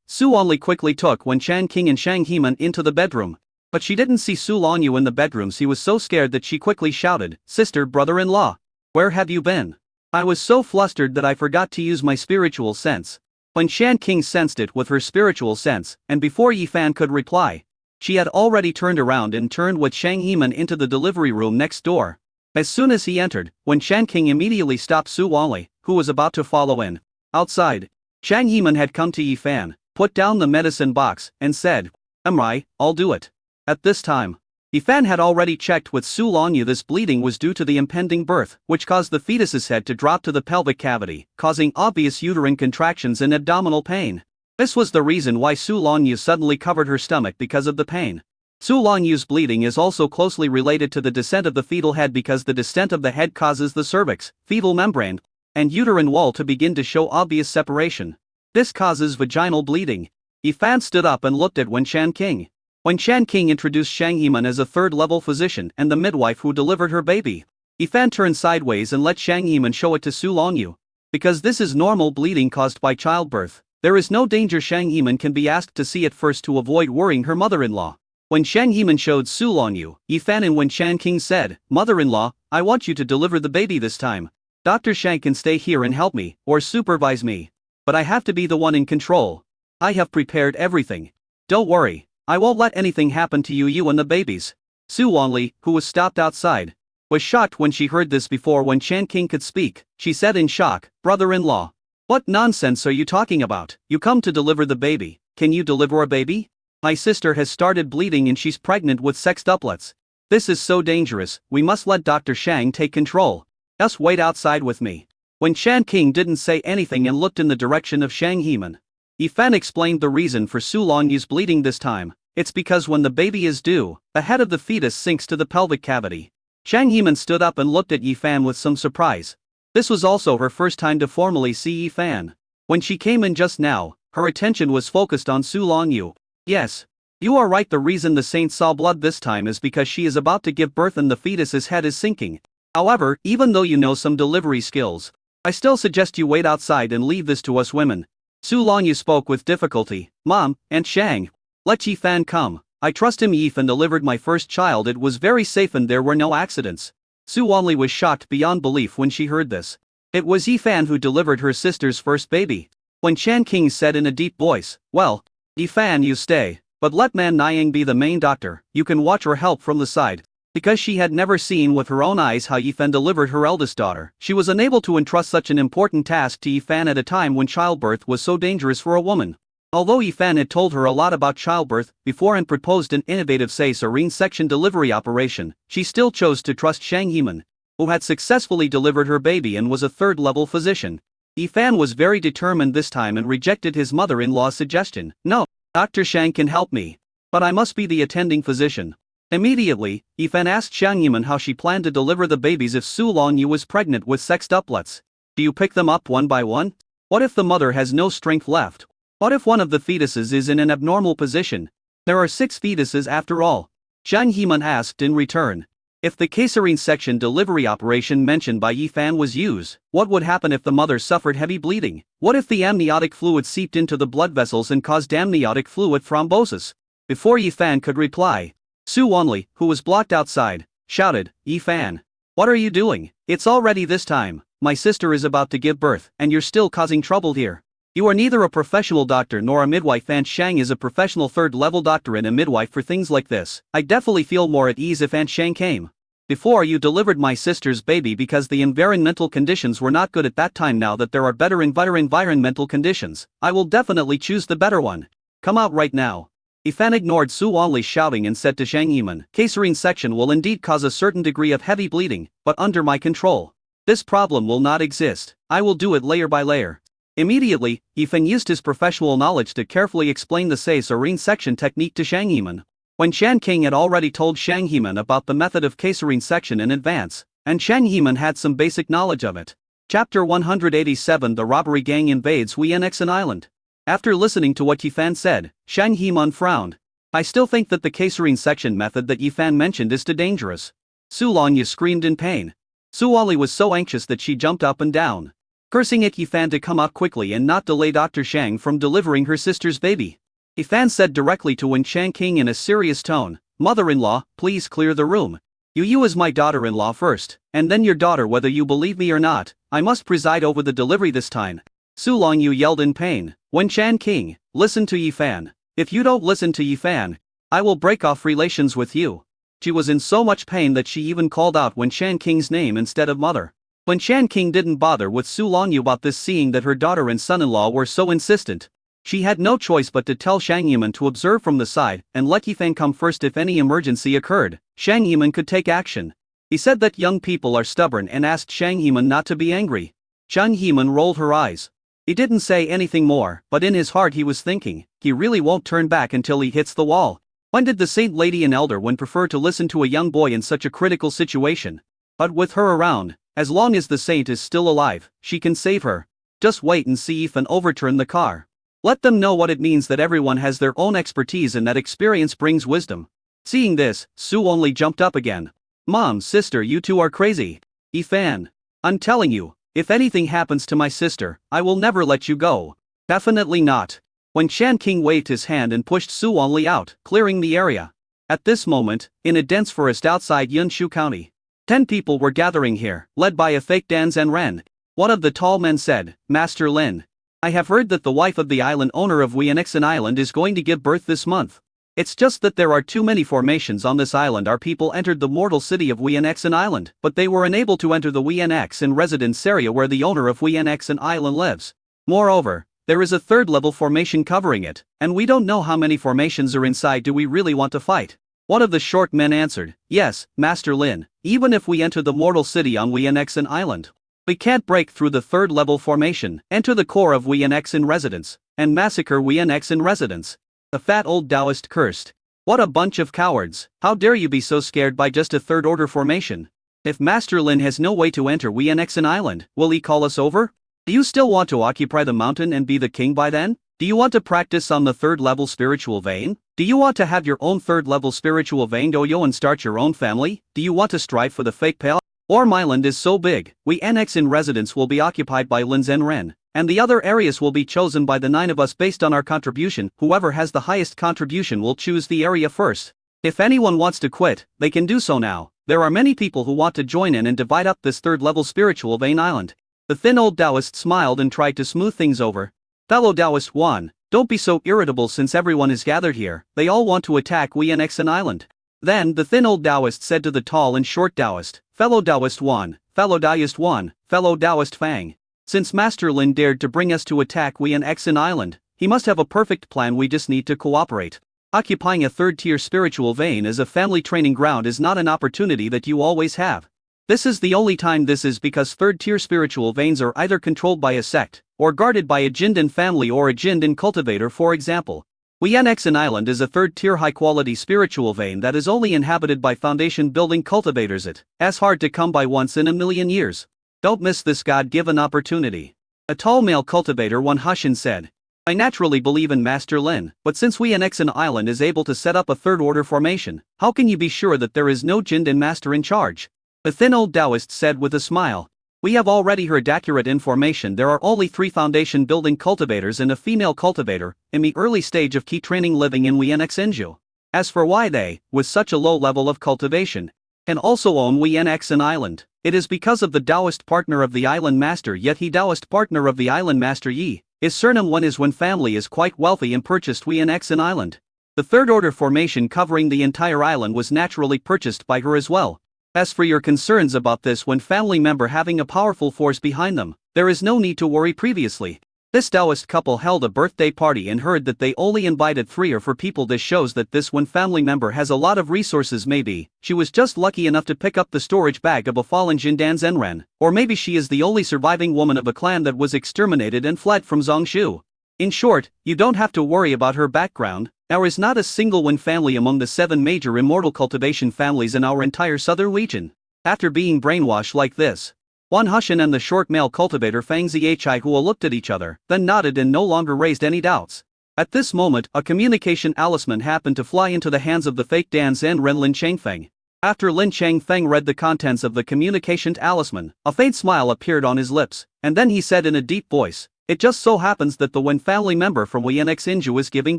Su Wanli quickly took Wen Shan King and Shang Heman into the bedroom. But she didn't see Su Longyu in the bedroom. She was so scared that she quickly shouted, "Sister, brother-in-law, where have you been? I was so flustered that I forgot to use my spiritual sense." Wen Shan King sensed it with her spiritual sense, and before Yifan could reply, she had already turned around and turned with Shang Heman into the delivery room next door. As soon as he entered, Wen Shan King immediately stopped Su Wanli, who was about to follow in. Outside, Shang Heman had come to Yifan, put down the medicine box, and said, "Empress, I'll do it." At this time, Yifan had already checked with Su Longyu. This bleeding was due to the impending birth, which caused the fetus's head to drop to the pelvic cavity, causing obvious uterine contractions and abdominal pain. This was the reason why Su Longyu suddenly covered her stomach because of the pain. Su Longyu's bleeding is also closely related to the descent of the fetal head because the descent of the head causes the cervix, fetal membrane, and uterine wall to begin to show obvious separation. This causes vaginal bleeding. Yifan stood up and looked at Wen Shan King. Wen Shan King introduced Shang Heman as a third-level physician and the midwife who delivered her baby. Yifan turned sideways and let Shang Heman show it to Su Longyu. Because this is normal bleeding caused by childbirth, there is no danger. Shang Heman can be asked to see it first to avoid worrying her mother-in-law. When Shang Heman showed Su Longyu, Yifan and Wen Shan King said, "Mother-in-law, I want you to deliver the baby this time. Dr. Shang can stay here and help me, or supervise me. But I have to be the one in control. I have prepared everything. Don't worry. I won't let anything happen to you and the babies." Su Wanli, who was stopped outside, was shocked when she heard this. Before Wen Shan King could speak, she said in shock, "Brother-in-law, what nonsense are you talking about? You come to deliver the baby. Can you deliver a baby? My sister has started bleeding and she's pregnant with sextuplets. This is so dangerous. We must let Dr. Shang take control. Just wait outside with me." Wen Shan King didn't say anything and looked in the direction of Shang Heman. Yifan explained the reason for Su Longyu's bleeding this time. It's because when the baby is due, the head of the fetus sinks to the pelvic cavity. Shang Heman stood up and looked at Yifan with some surprise. This was also her first time to formally see Yifan. When she came in just now, her attention was focused on Su Longyu. "Yes. You are right. The reason the saint saw blood this time is because she is about to give birth and the fetus's head is sinking. However, even though you know some delivery skills, I still suggest you wait outside and leave this to us women." Su Longyu spoke with difficulty. "Mom, Aunt Shang, let Yifan come. I trust him. Yifan delivered my first child. It was very safe and there were no accidents." Su Wanli was shocked beyond belief when she heard this. It was Yifan who delivered her sister's first baby. When Shan King said in a deep voice, "Well, Yifan, you stay, but let Man Nying be the main doctor. You can watch or help from the side." Because she had never seen with her own eyes how Yifan delivered her eldest daughter, she was unable to entrust such an important task to Yifan at a time when childbirth was so dangerous for a woman. Although Yifan had told her a lot about childbirth before and proposed an innovative cesarean section delivery operation, she still chose to trust Shang Heman, who had successfully delivered her baby and was a third-level physician. Yifan was very determined this time and rejected his mother-in-law's suggestion. "No, Dr. Shang can help me. But I must be the attending physician." Immediately, Yifan asked Shang Heman how she planned to deliver the babies if Su Longyu was pregnant with sextuplets. "Do you pick them up one by one? What if the mother has no strength left? What if one of the fetuses is in an abnormal position? There are 6 fetuses after all." Shang Heman asked in return. If the cesarean section delivery operation mentioned by Yifan was used, what would happen if the mother suffered heavy bleeding? What if the amniotic fluid seeped into the blood vessels and caused amniotic fluid thrombosis? Before Yifan could reply, Su Wanli, who was blocked outside, shouted, "Yifan, what are you doing? It's already this time. my sister is about to give birth, and you're still causing trouble here. You are neither a professional doctor nor a midwife, Aunt Shang is a professional third-level doctor and a midwife for things like this. I definitely feel more at ease if Aunt Shang came. Before you delivered my sister's baby because the environmental conditions were not good at that time. Now that there are better environmental conditions, I will definitely choose the better one. Come out right now. Yifan ignored Su Wanli's shouting and said to Shang Yiman, Caesarean section will indeed cause a certain degree of heavy bleeding, but under my control. This problem will not exist. I will do it layer by layer. Immediately, Yifan used his professional knowledge to carefully explain the Caesarean section technique to Shang Yiman. When Shan King had already told Shang Yiman about the method of Caesarean section in advance, and Shang Yiman had some basic knowledge of it. Chapter 187 The robbery gang invades Huiyanexan Island. After listening to what Yifan said, Shang Yiman frowned. I still think that the Caesarean section method that Yifan mentioned is too dangerous. Su Longyu screamed in pain. Su Wanli was so anxious that she jumped up and down, cursing at Yifan to come out quickly and not delay Dr. Shang from delivering her sister's baby. Yifan said directly to Wen Shang King in a serious tone, Mother-in-law, please clear the room. You as my daughter-in-law first, and then your daughter whether you believe me or not, I must preside over the delivery this time. Su Longyu yelled in pain, Wen Shang King, listen to Yifan. If you don't listen to Yifan, I will break off relations with you. She was in so much pain that she even called out Wen Shang King's name instead of mother. Wen Shang King didn't bother with Su Longyu about this, seeing that her daughter and son-in-law were so insistent. She had no choice but to tell Shang Yiman to observe from the side and let Yifan come first if any emergency occurred. Shang Yiman could take action. He said that young people are stubborn and asked Shang Yiman not to be angry. Shang Yiman rolled her eyes. He didn't say anything more, but in his heart he was thinking, he really won't turn back until he hits the wall. When did the saint lady and elder one prefer to listen to a young boy in such a critical situation? But with her around, as long as the saint is still alive, she can save her. Just wait and see Yifan overturn the car. Let them know what it means that everyone has their own expertise and that experience brings wisdom. Seeing this, Su only jumped up again. Mom, sister, you two are crazy. Yifan. I'm telling you, if anything happens to my sister, I will never let you go. Definitely not. When Shan King waved his hand and pushed Su Only out, clearing the area. At this moment, in a dense forest outside Yunshu County, 10 people were gathering here, led by a fake Dan Ren. One of the tall men said, Master Lin. I have heard that the wife of the island owner of Huiyanexan Island is going to give birth this month. It's just that there are too many formations on this island. Our people entered the mortal city of Huiyanexan Island, but they were unable to enter the Huiyanexan residence area where the owner of Huiyanexan Island lives. Moreover, there is a third-level formation covering it, and we don't know how many formations are inside. Do we really want to fight? One of the short men answered, Yes, Master Lin, even if we enter the mortal city on Huiyanexan Island. We can't break through the third-level formation, enter the core of Huiyanexan residence, and massacre Huiyanexan residents. The fat old Taoist cursed. What a bunch of cowards, how dare you be so scared by just a third-order formation? If Master Lin has no way to enter Huiyanexan Island, will he call us over? Do you still want to occupy the mountain and be the king by then? Do you want to practice on the third-level spiritual vein? Do you want to have your own third-level spiritual vein doyo and start your own family? Do you want to strive for the fake pale? Orm Island is so big, Huiyanexan residence will be occupied by Lin Ren, and the other areas will be chosen by the 9 of us based on our contribution. Whoever has the highest contribution will choose the area first. If anyone wants to quit, they can do so now. There are many people who want to join in and divide up this third-level spiritual vein island. The thin old Taoist smiled and tried to smooth things over. Fellow Taoist 1, don't be so irritable since everyone is gathered here, they all want to attack Huiyanexan Island. Then the thin old Taoist said to the tall and short Taoist, Fellow Taoist 1, Fellow Taoist 1, Fellow Taoist Fang. Since Master Lin dared to bring us to attack Huiyanexan Island, he must have a perfect plan. We just need to cooperate. Occupying a third-tier spiritual vein as a family training ground is not an opportunity that you always have. This is the only time. This is because third-tier spiritual veins are either controlled by a sect, or guarded by a Jindan family or a Jindan cultivator. For example, Huiyanexan Island is a third-tier high-quality spiritual vein that is only inhabited by foundation-building cultivators. It is hard to come by once in a million years. Don't miss this God-given opportunity. A tall male cultivator One Hushin said. I naturally believe in Master Lin, but since Huiyanexan Island is able to set up a third-order formation, how can you be sure that there is no Jindan master in charge? The thin old Taoist said with a smile. We have already heard accurate information. There are only 3 foundation building cultivators and a female cultivator, in the early stage of key training living in Huiyanexenju. As for why they, with such a low level of cultivation, can also own Wien an island. It is because of the Taoist partner of the island master, yet he Taoist partner of the island master Yi. His surname one is when family is quite wealthy and purchased Wien an island. The third order formation covering the entire island was naturally purchased by her as well. As for your concerns about this when family member having a powerful force behind them, there is no need to worry previously. This Taoist couple held a birthday party and heard that they only invited 3 or 4 people. This shows that this one family member has a lot of resources. Maybe she was just lucky enough to pick up the storage bag of a fallen Jindan Zenren, or maybe she is the only surviving woman of a clan that was exterminated and fled from Zongshu. In short, you don't have to worry about her background. There is not a single one family among the 7 major immortal cultivation families in our entire southern region. After being brainwashed like this, Wan Hushan and the short male cultivator Fang Zhihua looked at each other, then nodded and no longer raised any doubts. At this moment, a communication talisman happened to fly into the hands of the fake Dan Zenren Lin Changfeng. After Lin Changfeng read the contents of the communication talisman, a faint smile appeared on his lips, and then he said in a deep voice, "It just so happens that the one family member from Wienx Inju is giving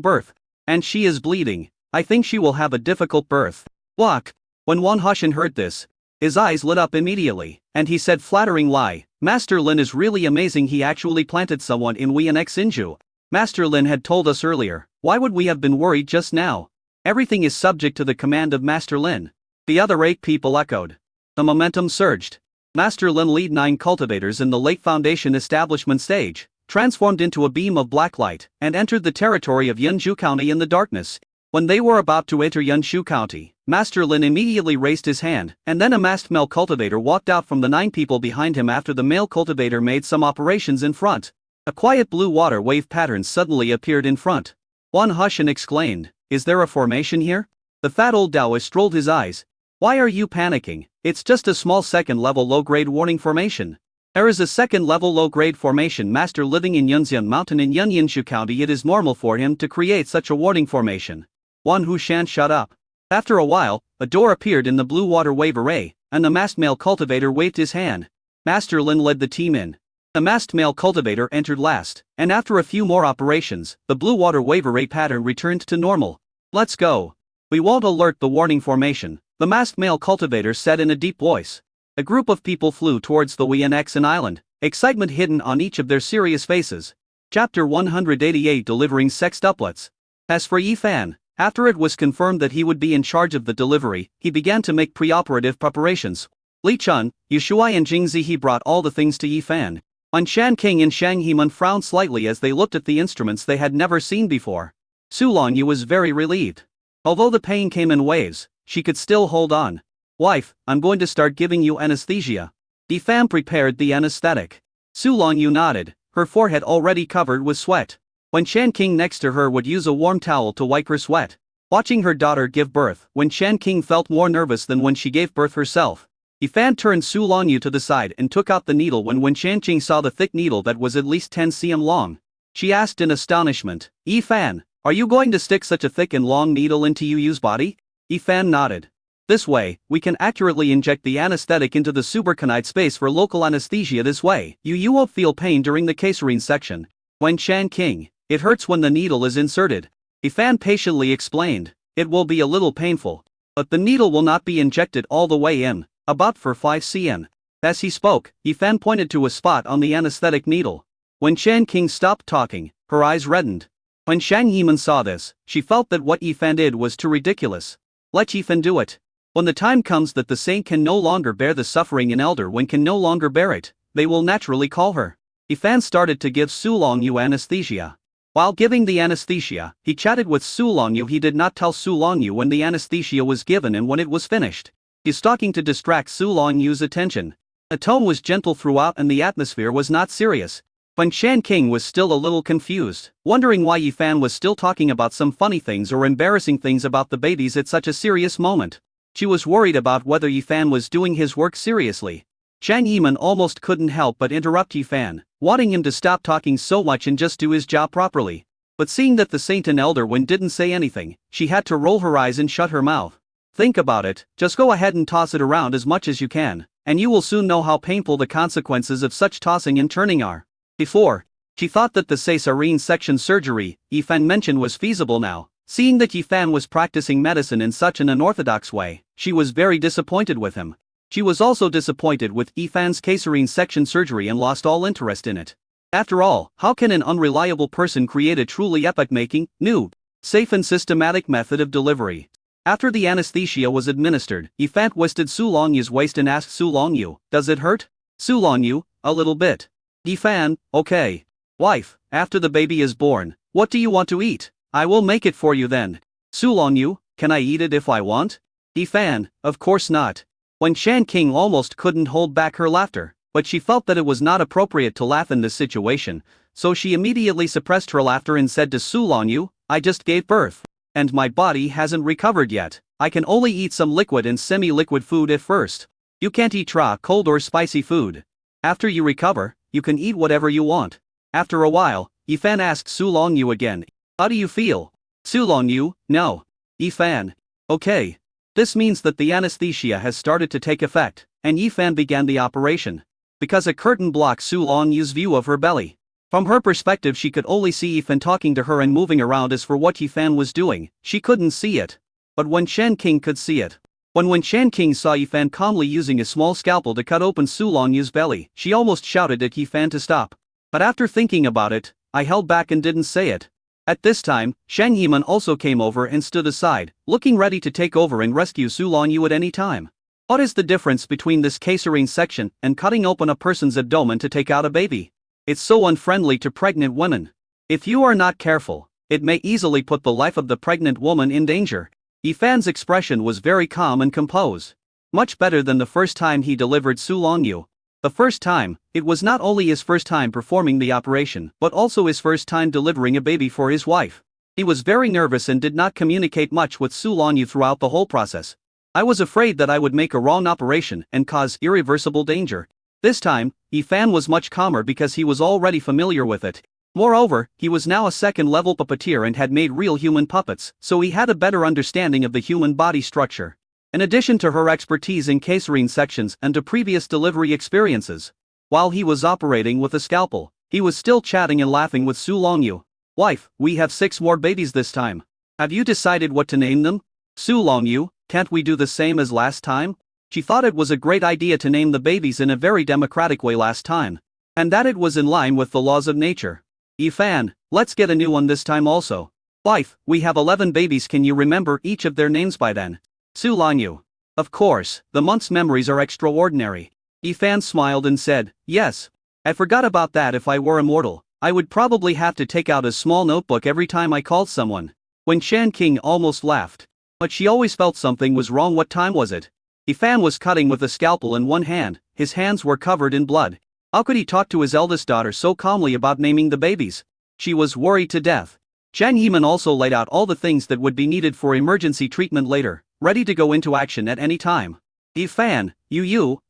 birth. And she is bleeding. I think she will have a difficult birth." Walk. When Wan Hushan heard this, his eyes lit up immediately, and he said flattering lie, "Master Lin is really amazing, he actually planted someone in Wienx Inju. Master Lin had told us earlier, why would we have been worried just now? Everything is subject to the command of Master Lin." The other 8 people echoed. The momentum surged. Master Lin led 9 cultivators in the late foundation establishment stage, transformed into a beam of black light, and entered the territory of Yunzhu County in the darkness. When they were about to enter Yunzhu County, Master Lin immediately raised his hand, and then a masked male cultivator walked out from the 9 people behind him after the male cultivator made some operations in front. A quiet blue water wave pattern suddenly appeared in front. Wan Hushan exclaimed, "Is there a formation here?" The fat old Taoist rolled his eyes. "Why are you panicking? It's just a small second-level low-grade warning formation." There is a second-level low-grade formation master living in Yunxian Mountain in Yunyanshu County. It is normal for him to create such a warning formation. Wan Hushan shut up. After a while, a door appeared in the blue water wave array, and the masked male cultivator waved his hand. Master Lin led the team in. The masked male cultivator entered last, and after a few more operations, the blue water wave array pattern returned to normal. "Let's go. We won't alert the warning formation," the masked male cultivator said in a deep voice. A group of people flew towards the Wienx island, excitement hidden on each of their serious faces. Chapter 188 Delivering Sextuplets. As for Yi Fan, after it was confirmed that he would be in charge of the delivery, he began to make preoperative preparations. Li Chun, Yu Shuai and Jing Zihe brought all the things to Yi Fan. Wan Shan King and Shang Heman frowned slightly as they looked at the instruments they had never seen before. Su Longyu was very relieved. Although the pain came in waves, she could still hold on. "Wife, I'm going to start giving you anesthesia." Yi Fan prepared the anesthetic. Su Longyu nodded, her forehead already covered with sweat. When Shan King next to her would use a warm towel to wipe her sweat. Watching her daughter give birth, when Shan King felt more nervous than when she gave birth herself. Yi Fan turned Su Longyu to the side and took out the needle. When Shan King saw the thick needle that was at least 10 cm long, she asked in astonishment, "Yi Fan, are you going to stick such a thick and long needle into Yu's body?" Yi Fan nodded. "This way, we can accurately inject the anesthetic into the subarachnoid space for local anesthesia. This way, you won't feel pain during the caesarean section." When Shan King, "It hurts when the needle is inserted," Yi Fan patiently explained. "It will be a little painful. But the needle will not be injected all the way in, about for 5 cm. As he spoke, Yi Fan pointed to a spot on the anesthetic needle. When Shan King stopped talking, her eyes reddened. When Shang Heman saw this, she felt that what Yi Fan did was too ridiculous. Let Yi Fan do it. When the time comes that the saint can no longer bear the suffering and elder one can no longer bear it, they will naturally call her. Yi Fan started to give Su Longyu anesthesia. While giving the anesthesia, he chatted with Su Longyu. He did not tell Su Longyu when the anesthesia was given and when it was finished. He's talking to distract Su Longyu's attention. The tone was gentle throughout and the atmosphere was not serious. When Shan King was still a little confused, wondering why Yi Fan was still talking about some funny things or embarrassing things about the babies at such a serious moment. She was worried about whether Yi Fan was doing his work seriously. Shang Yiman almost couldn't help but interrupt Yi Fan, wanting him to stop talking so much and just do his job properly. But seeing that the saint and elder one didn't say anything, she had to roll her eyes and shut her mouth. Think about it, just go ahead and toss it around as much as you can, and you will soon know how painful the consequences of such tossing and turning are. Before, she thought that the caesarean section surgery Yi Fan mentioned was feasible. Now, Seeing that Yifan was practicing medicine in such an unorthodox way, she was very disappointed with him. She was also disappointed with Yifan's caesarean section surgery and lost all interest in it. After all, how can an unreliable person create a truly epoch-making, new, safe and systematic method of delivery? After the anesthesia was administered, Yifan twisted Su Longyu's waist and asked Su Longyu, "Does it hurt?" Su Longyu, "A little bit." Yifan, "Okay. Wife, after the baby is born, what do you want to eat? I will make it for you then." Su Longyu, "Can I eat it if I want?" Yifan, "Of course not." When Shan King almost couldn't hold back her laughter, but she felt that it was not appropriate to laugh in this situation, so she immediately suppressed her laughter and said to Su Longyu, "I just gave birth. And my body hasn't recovered yet. I can only eat some liquid and semi-liquid food at first. You can't eat cold or spicy food. After you recover, you can eat whatever you want." After a while, Yifan asked Su Longyu again, "How do you feel?" Su Longyu, "No." Yifan, "Okay. This means that the anesthesia has started to take effect," and Yifan began the operation. Because a curtain blocked Su Longyu's view of her belly. From her perspective, she could only see Yifan talking to her and moving around. As for what Yifan was doing, she couldn't see it. But when Shan King could see it. When Shan King saw Yifan calmly using a small scalpel to cut open Su Longyu's belly, she almost shouted at Yifan to stop. But after thinking about it, I held back and didn't say it. At this time, Shang Yiman also came over and stood aside, looking ready to take over and rescue Su Longyu at any time. What is the difference between this caesarean section and cutting open a person's abdomen to take out a baby? It's so unfriendly to pregnant women. If you are not careful, it may easily put the life of the pregnant woman in danger. Yifan's expression was very calm and composed. Much better than the first time he delivered Su Longyu. The first time, it was not only his first time performing the operation, but also his first time delivering a baby for his wife. He was very nervous and did not communicate much with Su Longyu throughout the whole process. I was afraid that I would make a wrong operation and cause irreversible danger. This time, Yifan was much calmer because he was already familiar with it. Moreover, he was now a second-level puppeteer and had made real human puppets, so he had a better understanding of the human body structure. In addition to her expertise in caesarean sections and to previous delivery experiences, while he was operating with a scalpel, he was still chatting and laughing with Su Longyu. "Wife, we have 6 more babies this time. Have you decided what to name them?" "Su Longyu, can't we do the same as last time?" She thought it was a great idea to name the babies in a very democratic way last time, and that it was in line with the laws of nature. "Yifan, let's get a new one this time also." "Wife, we have 11 babies, can you remember each of their names by then?" Su Longyu, "Of course, the month's memories are extraordinary." Yifan smiled and said, "Yes. I forgot about that. If I were immortal, I would probably have to take out a small notebook every time I called someone." When Shan King almost laughed. But she always felt something was wrong. What time was it? Yifan was cutting with a scalpel in one hand, his hands were covered in blood. How could he talk to his eldest daughter so calmly about naming the babies? She was worried to death. Zhang Yiman also laid out all the things that would be needed for emergency treatment later, ready to go into action at any time. "Yifan,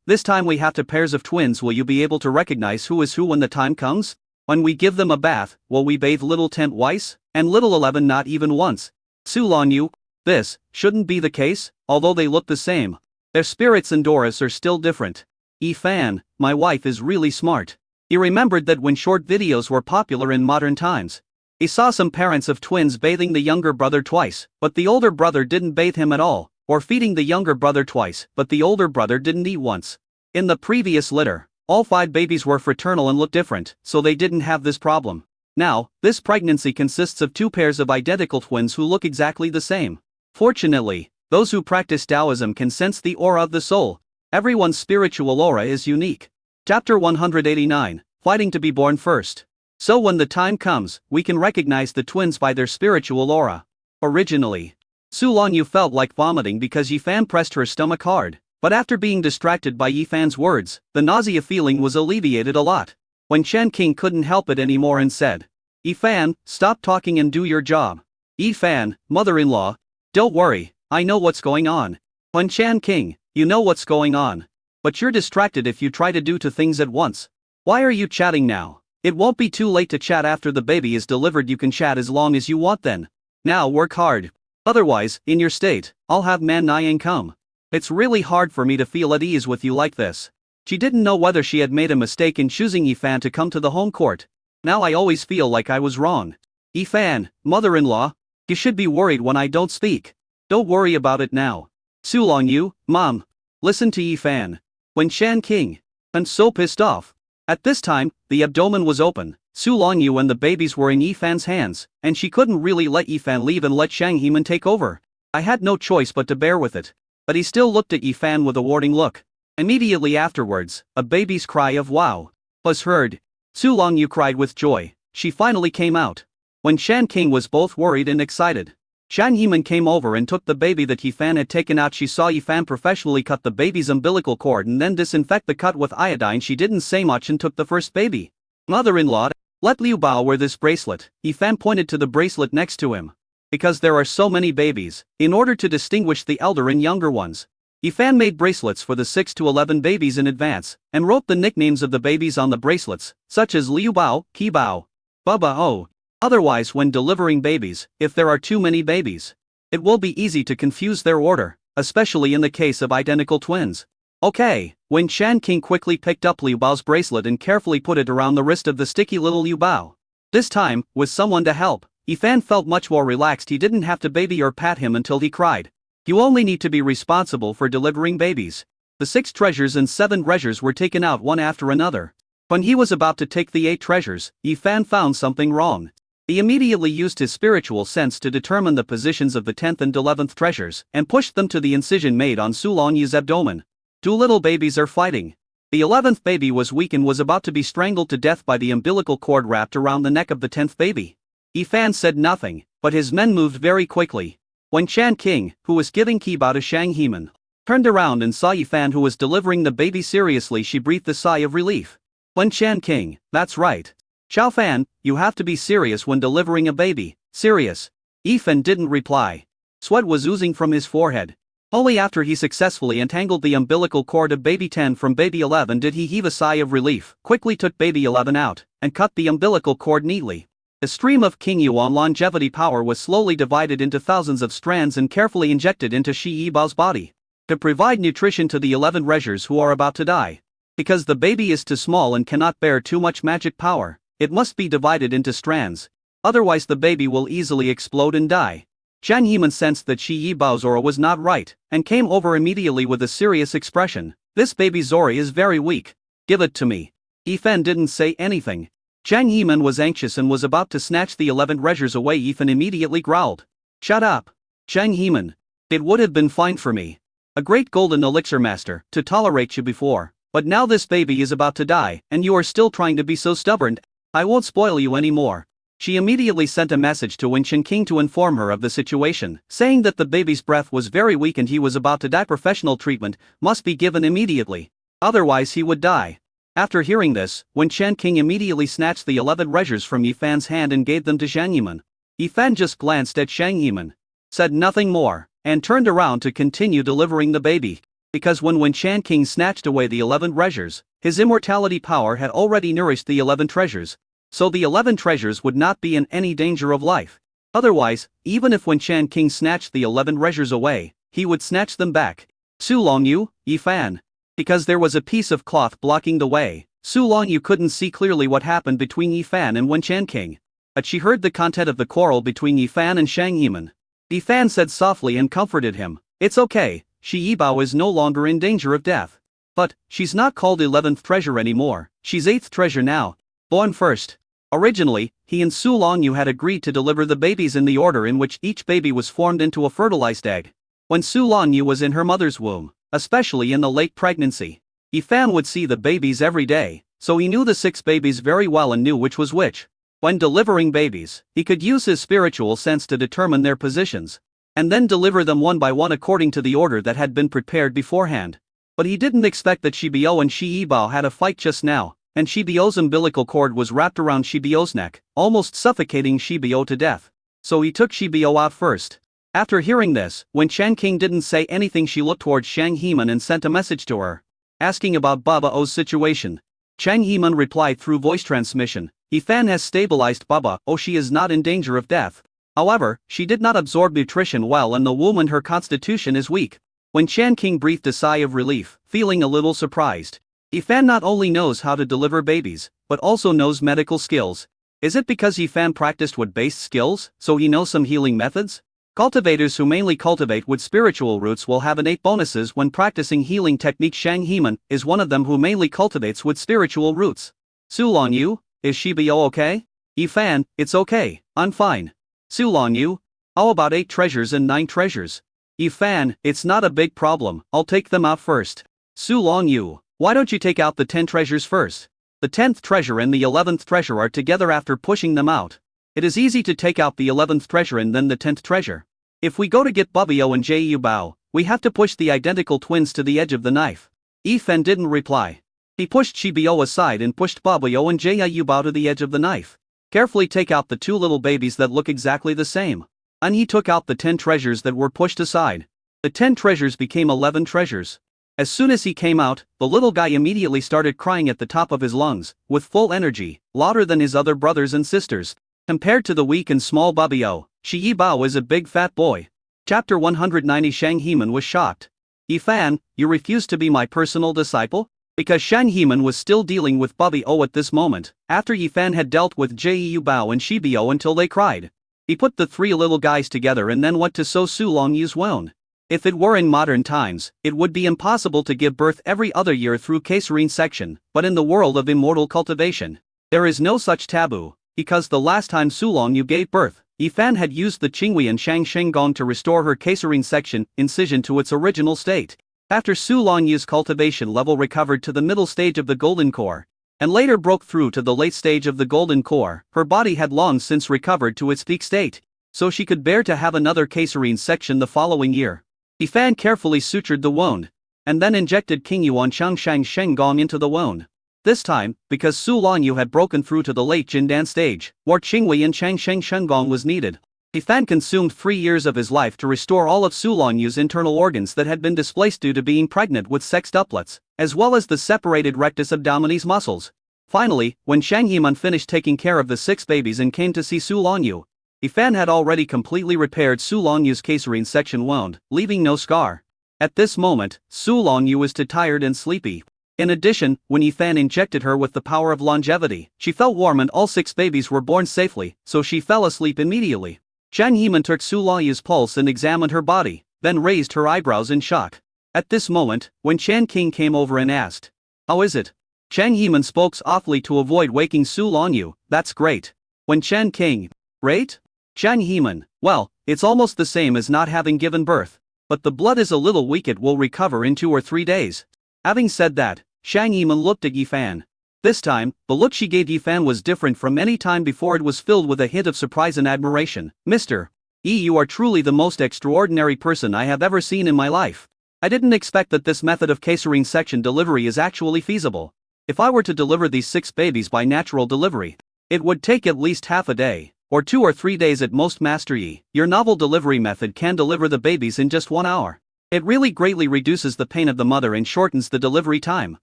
this time we have 2 pairs of twins. Will you be able to recognize who is who when the time comes? When we give them a bath, will we bathe little 10 twice, and little 11 not even once?" Su Longyu, "This shouldn't be the case, although they look the same. Their spirits and Doris are still different." Yifan, "My wife is really smart." He remembered that when short videos were popular in modern times, he saw some parents of twins bathing the younger brother twice, but the older brother didn't bathe him at all, or feeding the younger brother twice, but the older brother didn't eat once. In the previous litter, all 5 babies were fraternal and looked different, so they didn't have this problem. Now, this pregnancy consists of 2 pairs of identical twins who look exactly the same. Fortunately, those who practice Taoism can sense the aura of the soul. Everyone's spiritual aura is unique. Chapter 189, Fighting to be Born First. So when the time comes, we can recognize the twins by their spiritual aura. Originally, Su Longyu felt like vomiting because Yifan pressed her stomach hard, but after being distracted by Yifan's words, the nausea feeling was alleviated a lot. When Shan King couldn't help it anymore and said, "Yifan, stop talking and do your job." "Yifan, mother-in-law, don't worry, I know what's going on." When Shan King, "You know what's going on. But you're distracted if you try to do 2 things at once. Why are you chatting now? It won't be too late to chat after the baby is delivered. You can chat as long as you want then. Now work hard. Otherwise, in your state, I'll have man Nying come. It's really hard for me to feel at ease with you like this." She didn't know whether she had made a mistake in choosing Yifan to come to the home court. "Now I always feel like I was wrong." "Yifan, mother-in-law, You should be worried when I don't speak. Don't worry about it now. Su Longyu, Mom. Listen to Yi Fan. When Shan King. And so pissed off. At this time, the abdomen was open. Su Longyu and the babies were in Yi Fan's hands, and she couldn't really let Yi Fan leave and let Shang Heman take over. I had no choice but to bear with it. But he still looked at Yi Fan with a warning look. Immediately afterwards, a baby's cry of wow was heard. Su Longyu cried with joy. She finally came out. When Shan King was both worried and excited. Shang Heman came over and took the baby that Yi Fan had taken out. She saw Yi Fan professionally cut the baby's umbilical cord and then disinfect the cut with iodine. She didn't say much and took the first baby. Mother-in-law, let Liu Bao wear this bracelet. Yi Fan pointed to the bracelet next to him. Because there are so many babies, in order to distinguish the elder and younger ones, Yi Fan made bracelets for the 6 to 11 babies in advance, and wrote the nicknames of the babies on the bracelets, such as Liu Bao, Qi Bao, Baba O. Otherwise, when delivering babies, if there are too many babies, it will be easy to confuse their order, especially in the case of identical twins. Okay, when Shan King quickly picked up Liu Bao's bracelet and carefully put it around the wrist of the sticky little Liu Bao. This time, with someone to help, Yi Fan felt much more relaxed. He didn't have to baby or pat him until he cried. You only need to be responsible for delivering babies. The 6 treasures and 7 treasures were taken out one after another. When he was about to take the 8 treasures, Yi Fan found something wrong. He immediately used his spiritual sense to determine the positions of the 10th and 11th treasures, and pushed them to the incision made on Su Longyu's abdomen. 2 little babies are fighting. The 11th baby was weak and was about to be strangled to death by the umbilical cord wrapped around the neck of the 10th baby. Yi Fan said nothing, but his men moved very quickly. When Shan King, who was giving Qi Bao to Shang Heman, turned around and saw Yi Fan who was delivering the baby seriously, she breathed a sigh of relief. When Shan King, that's right. Xiao Fan, you have to be serious when delivering a baby. Serious. Yi Fan didn't reply. Sweat was oozing from his forehead. Only after he successfully entangled the umbilical cord of baby 10 from baby 11 did he heave a sigh of relief, quickly took baby 11 out, and cut the umbilical cord neatly. The stream of King Yuan longevity power was slowly divided into thousands of strands and carefully injected into Shi Yibao's body. To provide nutrition to the 11 treasures who are about to die. Because the baby is too small and cannot bear too much magic power, it must be divided into strands. Otherwise the baby will easily explode and die. Shang Heman sensed that Shi Yibao's aura was not right, and came over immediately with a serious expression. This baby's aura is very weak. Give it to me. Yi Fan didn't say anything. Shang Heman was anxious and was about to snatch the 11 treasures away. Yi Fan immediately growled. Shut up. Shang Heman. It would have been fine for me, a great golden elixir master, to tolerate you before, but now this baby is about to die, and you are still trying to be so stubborn. I won't spoil you anymore. She immediately sent a message to Wen King to inform her of the situation, saying that the baby's breath was very weak and he was about to die. Professional treatment must be given immediately. Otherwise he would die. After hearing this, Wen King immediately snatched the 11 treasures from Yi Fan's hand and gave them to Shang Heman. Yi Fan just glanced at Shang Heman, said nothing more, and turned around to continue delivering the baby. Because when Wen King snatched away the 11 treasures, his immortality power had already nourished the 11 treasures. So the 11 treasures would not be in any danger of life. Otherwise, even if Wen King snatched the 11 treasures away, he would snatch them back. Su Longyu, Yi Fan. Because there was a piece of cloth blocking the way, Su Longyu couldn't see clearly what happened between Yi Fan and Wen King. But she heard the content of the quarrel between Yi Fan and Shang Heman. Yi Fan said softly and comforted him. It's okay, Shi Yibao is no longer in danger of death. But, she's not called 11th treasure anymore, she's 8th treasure now. Born first. Originally, he and Su Longyu had agreed to deliver the babies in the order in which each baby was formed into a fertilized egg. When Su Longyu was in her mother's womb, especially in the late pregnancy, Yi Fan would see the babies every day, so he knew the 6 babies very well and knew which was which. When delivering babies, he could use his spiritual sense to determine their positions, and then deliver them one by one according to the order that had been prepared beforehand. But he didn't expect that Shibao and Shi Yibao had a fight just now, and Shibao's umbilical cord was wrapped around Shibao's neck, almost suffocating Shibao to death. So he took Shibao out first. After hearing this, when Shan King didn't say anything, she looked towards Shang Heman and sent a message to her, asking about Baba O's situation. Shang Heman replied through voice transmission, Yi Fan has stabilized Baba O. She is not in danger of death. However, she did not absorb nutrition well and the womb and her constitution is weak. When Shan King breathed a sigh of relief, feeling a little surprised. Yi Fan not only knows how to deliver babies, but also knows medical skills. Is it because Yifan practiced wood-based skills, so he knows some healing methods? Cultivators who mainly cultivate wood spiritual roots will have innate bonuses when practicing healing techniques. Shang Heman is one of them who mainly cultivates wood spiritual roots. Su Longyu, is Shibiyo okay? Yifan, it's okay, I'm fine. Su Longyu, how about 8 treasures and 9 treasures? Yifan, it's not a big problem, I'll take them out first. Su Longyu, why don't you take out the 10 treasures first? The 10th treasure and the 11th treasure are together after pushing them out. It is easy to take out the 11th treasure and then the 10th treasure. If we go to get Bubio and Jiu Bao, we have to push the identical twins to the edge of the knife. Yifan didn't reply. He pushed Shibio aside and pushed Bubio and Jiu Bao to the edge of the knife. Carefully take out the 2 little babies that look exactly the same. And he took out the 10 treasures that were pushed aside. The 10 treasures became 11 treasures. As soon as he came out, the little guy immediately started crying at the top of his lungs, with full energy, louder than his other brothers and sisters. Compared to the weak and small Bubio, Shi Bao is a big fat boy. Chapter 190. Shang Heman was shocked. Yifan, you refuse to be my personal disciple? Because Shang Heman was still dealing with Bubio at this moment, after Yifan had dealt with Jiu Bao and Shibio until they cried. He put the 3 little guys together and then went to sew Su Longyu's wound. If it were in modern times, it would be impossible to give birth every other year through caesarean section, but in the world of immortal cultivation, there is no such taboo, because the last time Su Longyu gave birth, Yifan had used the Qinghui and Shang Shenggong to restore her caesarean section incision to its original state. After Su Longyu's cultivation level recovered to the middle stage of the golden core, and later broke through to the late stage of the golden core, her body had long since recovered to its peak state, so she could bear to have another caesarean section the following year. Yifan carefully sutured the wound, and then injected Qingyuan Shang Shenggong into the wound. This time, because Su Longyu had broken through to the late Jindan stage, more Qinghui and Shang Shenggong was needed. Yifan consumed 3 years of his life to restore all of Su Longyu's internal organs that had been displaced due to being pregnant with sextuplets, as well as the separated rectus abdominis muscles. Finally, when Shang Heman finished taking care of the 6 babies and came to see Su Longyu, Yifan had already completely repaired Su Longyu's caesarean section wound, leaving no scar. At this moment, Su Longyu was too tired and sleepy. In addition, when Yifan injected her with the power of longevity, she felt warm and all 6 babies were born safely, so she fell asleep immediately. Shang Heman took Su Longyu's pulse and examined her body, then raised her eyebrows in shock. At this moment, when Chan King came over and asked, "How is it?" Shang Heman spoke softly to avoid waking Su Longyu. "That's great." When Chan King, "Great?" Shang Heman, "Well, it's almost the same as not having given birth. But the blood is a little weak, it will recover in 2 or 3 days. Having said that, Shang Heman looked at Yifan. This time, the look she gave Yifan was different from any time before. It was filled with a hint of surprise and admiration. "Mr. E, you are truly the most extraordinary person I have ever seen in my life. I didn't expect that this method of caesarean section delivery is actually feasible. If I were to deliver these 6 babies by natural delivery, it would take at least half a day, or 2 or 3 days at most. Master Yi, your novel delivery method can deliver the babies in just 1 hour. It really greatly reduces the pain of the mother and shortens the delivery time."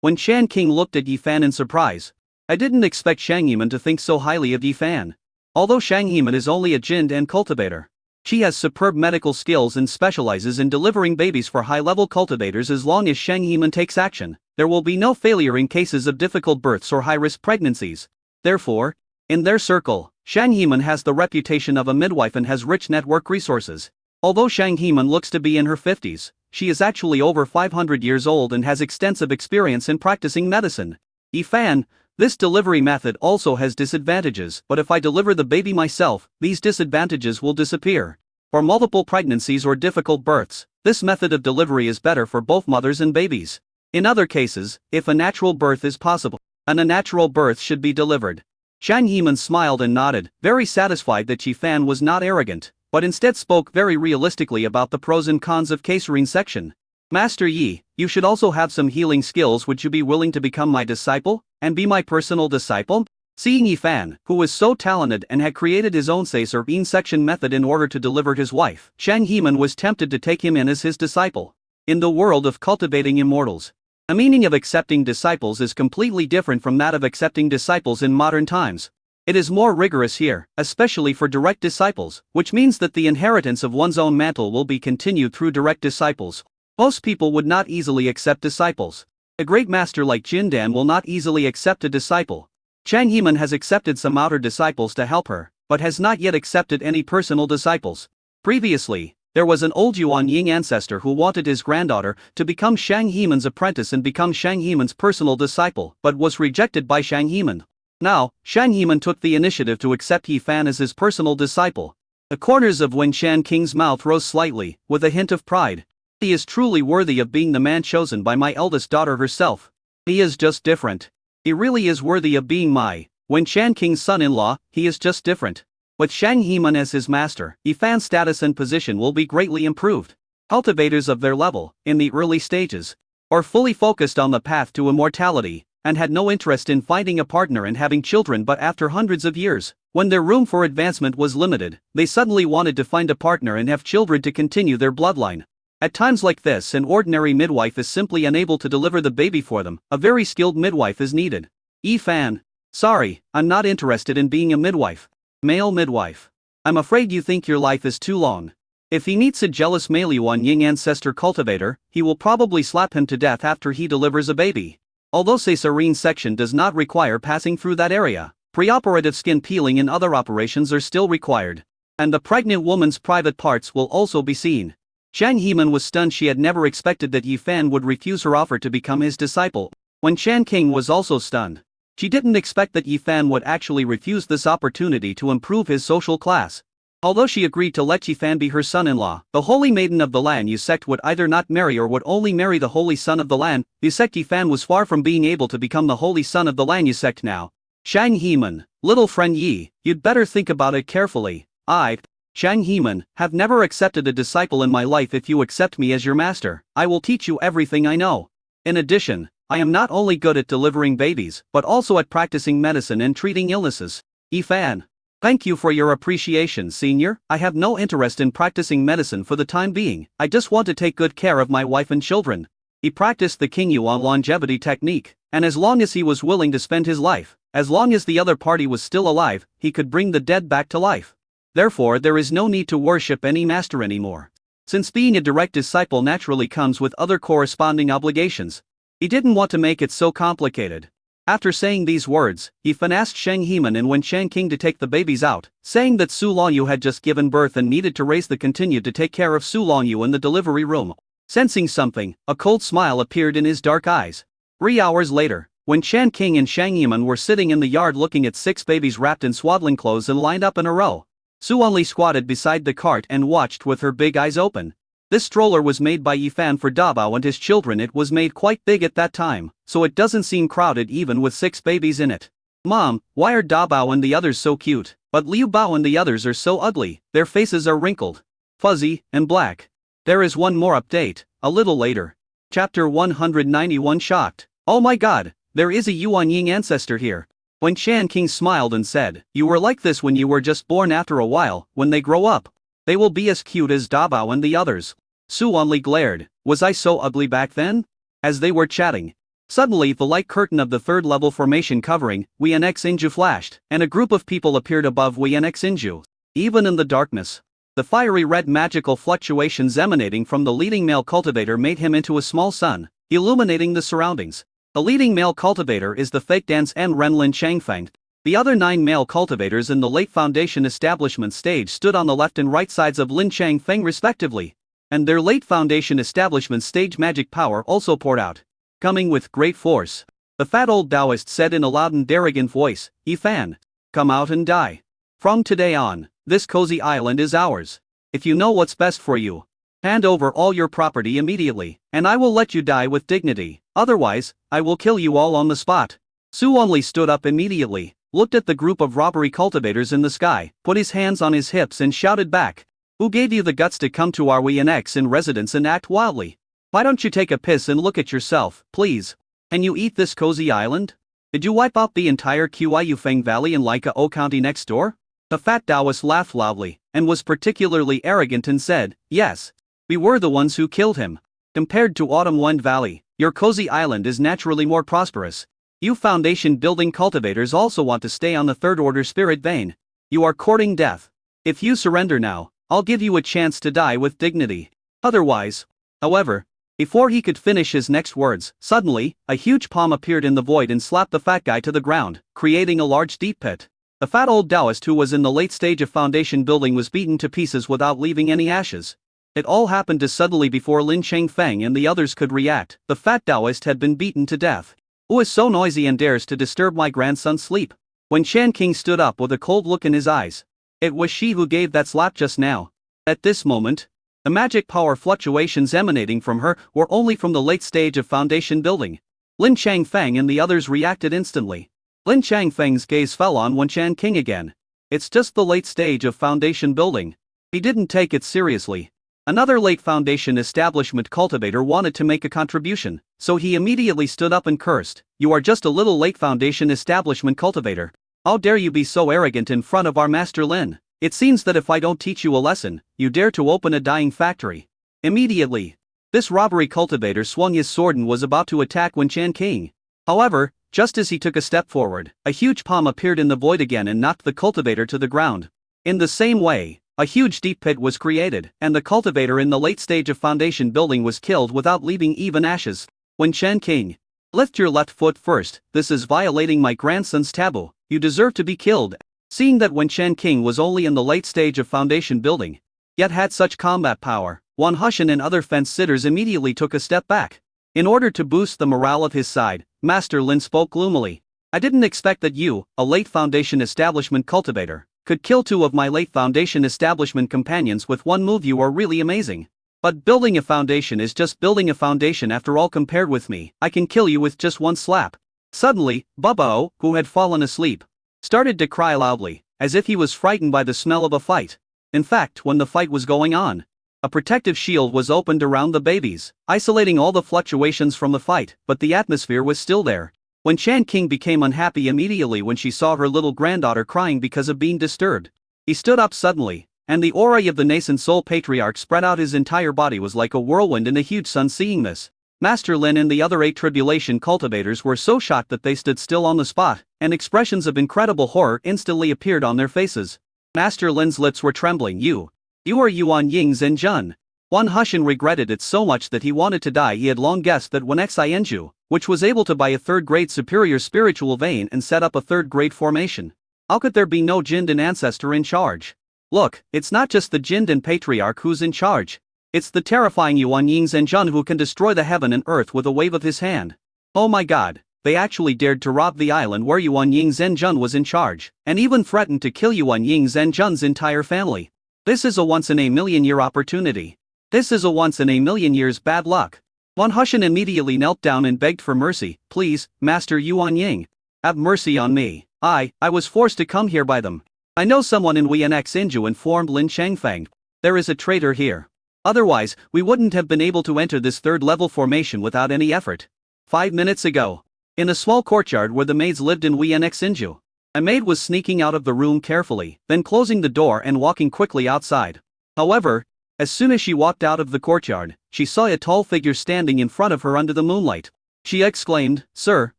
When Chan King looked at Yifan in surprise, "I didn't expect Shang Heman to think so highly of Yifan. Although Shang Heman is only a Jindan cultivator, she has superb medical skills and specializes in delivering babies for high-level cultivators. As long as Shang Heman takes action, there will be no failure in cases of difficult births or high-risk pregnancies. Therefore, in their circle, Shang Heman has the reputation of a midwife and has rich network resources. Although Shang Heman looks to be in her 50s, she is actually over 500 years old and has extensive experience in practicing medicine. Yifan, this delivery method also has disadvantages, but if I deliver the baby myself, these disadvantages will disappear. For multiple pregnancies or difficult births, this method of delivery is better for both mothers and babies. In other cases, if a natural birth is possible, an unnatural birth should be delivered." Shang Heman smiled and nodded, very satisfied that Yifan was not arrogant, but instead spoke very realistically about the pros and cons of caesarean section. "Master Yi, you should also have some healing skills. Would you be willing to become my disciple, and be my personal disciple?" Seeing Yifan, who was so talented and had created his own caesarean section method in order to deliver his wife, Shang Heman was tempted to take him in as his disciple. In the world of cultivating immortals, the meaning of accepting disciples is completely different from that of accepting disciples in modern times. It is more rigorous here, especially for direct disciples, which means that the inheritance of one's own mantle will be continued through direct disciples. Most people would not easily accept disciples. A great master like Jindan will not easily accept a disciple. Chang Heman has accepted some outer disciples to help her, but has not yet accepted any personal disciples. Previously, there was an old Yuan Ying ancestor who wanted his granddaughter to become Shang Heman's apprentice and become Shang Heman's personal disciple, but was rejected by Shang Heman. Now, Shang Heman took the initiative to accept Yi Fan as his personal disciple. The corners of Wen Shan King's mouth rose slightly, with a hint of pride. He is truly worthy of being the man chosen by my eldest daughter herself. He is just different. He really is worthy of being my Wen Shan King's son-in-law. He is just different. With Shang Heman as his master, Yi Fan's status and position will be greatly improved. Cultivators of their level, in the early stages, are fully focused on the path to immortality, and had no interest in finding a partner and having children, but after hundreds of years, when their room for advancement was limited, they suddenly wanted to find a partner and have children to continue their bloodline. At times like this, an ordinary midwife is simply unable to deliver the baby for them. A very skilled midwife is needed. Yi Fan. Sorry, I'm not interested in being a midwife. Male midwife. I'm afraid you think your life is too long. If he meets a jealous male Yuan Ying ancestor cultivator, he will probably slap him to death after he delivers a baby. Although cesarean section does not require passing through that area, preoperative skin peeling and other operations are still required. And the pregnant woman's private parts will also be seen. Shang Heman was stunned. She had never expected that Yi Fan would refuse her offer to become his disciple. Wen Shan King was also stunned. She didn't expect that Yi Fan would actually refuse this opportunity to improve his social class. Although she agreed to let Yi Fan be her son-in-law, the holy maiden of the Lan Yu sect would either not marry or would only marry the holy son of the Lan Yu sect. Yi Fan was far from being able to become the holy son of the Lan Yu sect now. Shang Heman, little friend Yi, you'd better think about it carefully. I, Shang Heman, have never accepted a disciple in my life. If you accept me as your master, I will teach you everything I know. In addition, I am not only good at delivering babies, but also at practicing medicine and treating illnesses. Yi Fan. Thank you for your appreciation, senior. I have no interest in practicing medicine for the time being. I just want to take good care of my wife and children. He practiced the King Yuan longevity technique, and as long as he was willing to spend his life, as long as the other party was still alive, he could bring the dead back to life. Therefore, there is no need to worship any master anymore. Since being a direct disciple naturally comes with other corresponding obligations, he didn't want to make it so complicated. After saying these words, Yi Fan asked Shang Heman and Wen Shan King to take the babies out, saying that Su Longyu had just given birth and needed to raise the continued to take care of Su Longyu in the delivery room. Sensing something, a cold smile appeared in his dark eyes. 3 hours later, when Shan King and Shang Heman were sitting in the yard looking at 6 babies wrapped in swaddling clothes and lined up in a row, Su Only squatted beside the cart and watched with her big eyes open. This stroller was made by Yi Fan for Dabao and his children. It was made quite big at that time, so it doesn't seem crowded even with 6 babies in it. Mom, why are Dabao and the others so cute, but Liu Bao and the others are so ugly? Their faces are wrinkled, fuzzy, and black. There is one more update, a little later. Chapter 191 Shocked. Oh my god, there is a Yuan Ying ancestor here. When Shan King smiled and said, you were like this when you were just born. After a while, when they grow up, they will be as cute as Dabao and the others. Su Only glared. Was I so ugly back then? As they were chatting, suddenly the light curtain of the 3rd level formation covering Wienx Inju flashed, and a group of people appeared above Wienx Inju. Even in the darkness, the fiery red magical fluctuations emanating from the leading male cultivator made him into a small sun, illuminating the surroundings. The leading male cultivator is the fake dance and Renlin Changfeng. The other 9 male cultivators in the late foundation establishment stage stood on the left and right sides of Lin Changfeng respectively. And their late foundation establishment stage magic power also poured out, coming with great force. The fat old Taoist said in a loud and arrogant voice, Yi Fan, come out and die. From today on, this cozy island is ours. If you know what's best for you, hand over all your property immediately, and I will let you die with dignity. Otherwise, I will kill you all on the spot. Su Only stood up immediately, looked at the group of robbery cultivators in the sky, put his hands on his hips and shouted back. Who gave you the guts to come to our Wienx in residence and act wildly? Why don't you take a piss and look at yourself, please? Can you eat this cozy island? Did you wipe out the entire Qiuyufeng Valley in Laika O County next door? The fat Taoist laughed loudly, and was particularly arrogant and said, yes. We were the ones who killed him. Compared to Autumn Wind Valley, your cozy island is naturally more prosperous. You foundation building cultivators also want to stay on the 3rd order spirit vein. You are courting death. If you surrender now, I'll give you a chance to die with dignity. Otherwise, however, Before he could finish his next words, suddenly, a huge palm appeared in the void and slapped the fat guy to the ground, creating a large deep pit. The fat old Taoist who was in the late stage of foundation building was beaten to pieces without leaving any ashes. It all happened as suddenly before Lin Changfeng and the others could react. The fat Taoist had been beaten to death. Who is so noisy and dares to disturb my grandson's sleep? When Shan King stood up with a cold look in his eyes. It was she who gave that slap just now. At this moment, the magic power fluctuations emanating from her were only from the late stage of foundation building. Lin Changfeng and the others reacted instantly. Lin Changfeng's gaze fell on Wen Shan King again. It's just the late stage of foundation building. He didn't take it seriously. Another late foundation establishment cultivator wanted to make a contribution, so he immediately stood up and cursed. You are just a little late foundation establishment cultivator. How dare you be so arrogant in front of our master Lin? It seems that if I don't teach you a lesson, you dare to open a dyeing factory. Immediately, this robbery cultivator swung his sword and was about to attack Wen Shan King. However, just as he took a step forward, a huge palm appeared in the void again and knocked the cultivator to the ground. In the same way, a huge deep pit was created, and the cultivator in the late stage of foundation building was killed without leaving even ashes. Wen Shan King, lift your left foot first, this is violating my grandson's taboo, you deserve to be killed. Seeing that Wen Shan King was only in the late stage of foundation building, yet had such combat power, Wan Hushan and other fence sitters immediately took a step back. In order to boost the morale of his side, Master Lin spoke gloomily. I didn't expect that you, a late foundation establishment cultivator, could kill two of my late foundation establishment companions with one move. You are really amazing. But building a foundation is just building a foundation after all. Compared with me, I can kill you with just one slap. Suddenly, Bubba, who had fallen asleep, started to cry loudly, as if he was frightened by the smell of a fight. In fact, when the fight was going on, a protective shield was opened around the babies, isolating all the fluctuations from the fight, but the atmosphere was still there. Wen Shan King became unhappy immediately when she saw her little granddaughter crying because of being disturbed. He stood up suddenly, and the aura of the nascent soul patriarch spread out. His entire body was like a whirlwind in a huge sun. Seeing this, Master Lin and the other 8 tribulation cultivators were so shocked that they stood still on the spot, and expressions of incredible horror instantly appeared on their faces. Master Lin's lips were trembling. You are Yuan Ying Zhenjun. Wan Hushan regretted it so much that he wanted to die. He had long guessed that when Xianju, which was able to buy a 3rd-grade superior spiritual vein and set up a 3rd-grade formation, how could there be no Jindan ancestor in charge? Look, it's not just the Jindan patriarch who's in charge. It's the terrifying Yuan Ying Zhenjun who can destroy the heaven and earth with a wave of his hand. Oh my god, they actually dared to rob the island where Yuan Ying Zhenjun was in charge, and even threatened to kill Yuan Ying Zhenjun's entire family. This is a once-in-a-million-year opportunity. This is a once-in-a-million-years bad luck. Wan Hushan immediately knelt down and begged for mercy. Please, Master Yuan Ying, have mercy on me. I was forced to come here by them. I know someone in Wienx Inju informed Lin Changfeng. There is a traitor here. Otherwise, we wouldn't have been able to enter this 3rd-level formation without any effort. 5 minutes ago, in a small courtyard where the maids lived in Wienx Inju, a maid was sneaking out of the room carefully, then closing the door and walking quickly outside. However, as soon as she walked out of the courtyard, she saw a tall figure standing in front of her under the moonlight. She exclaimed, "Sir."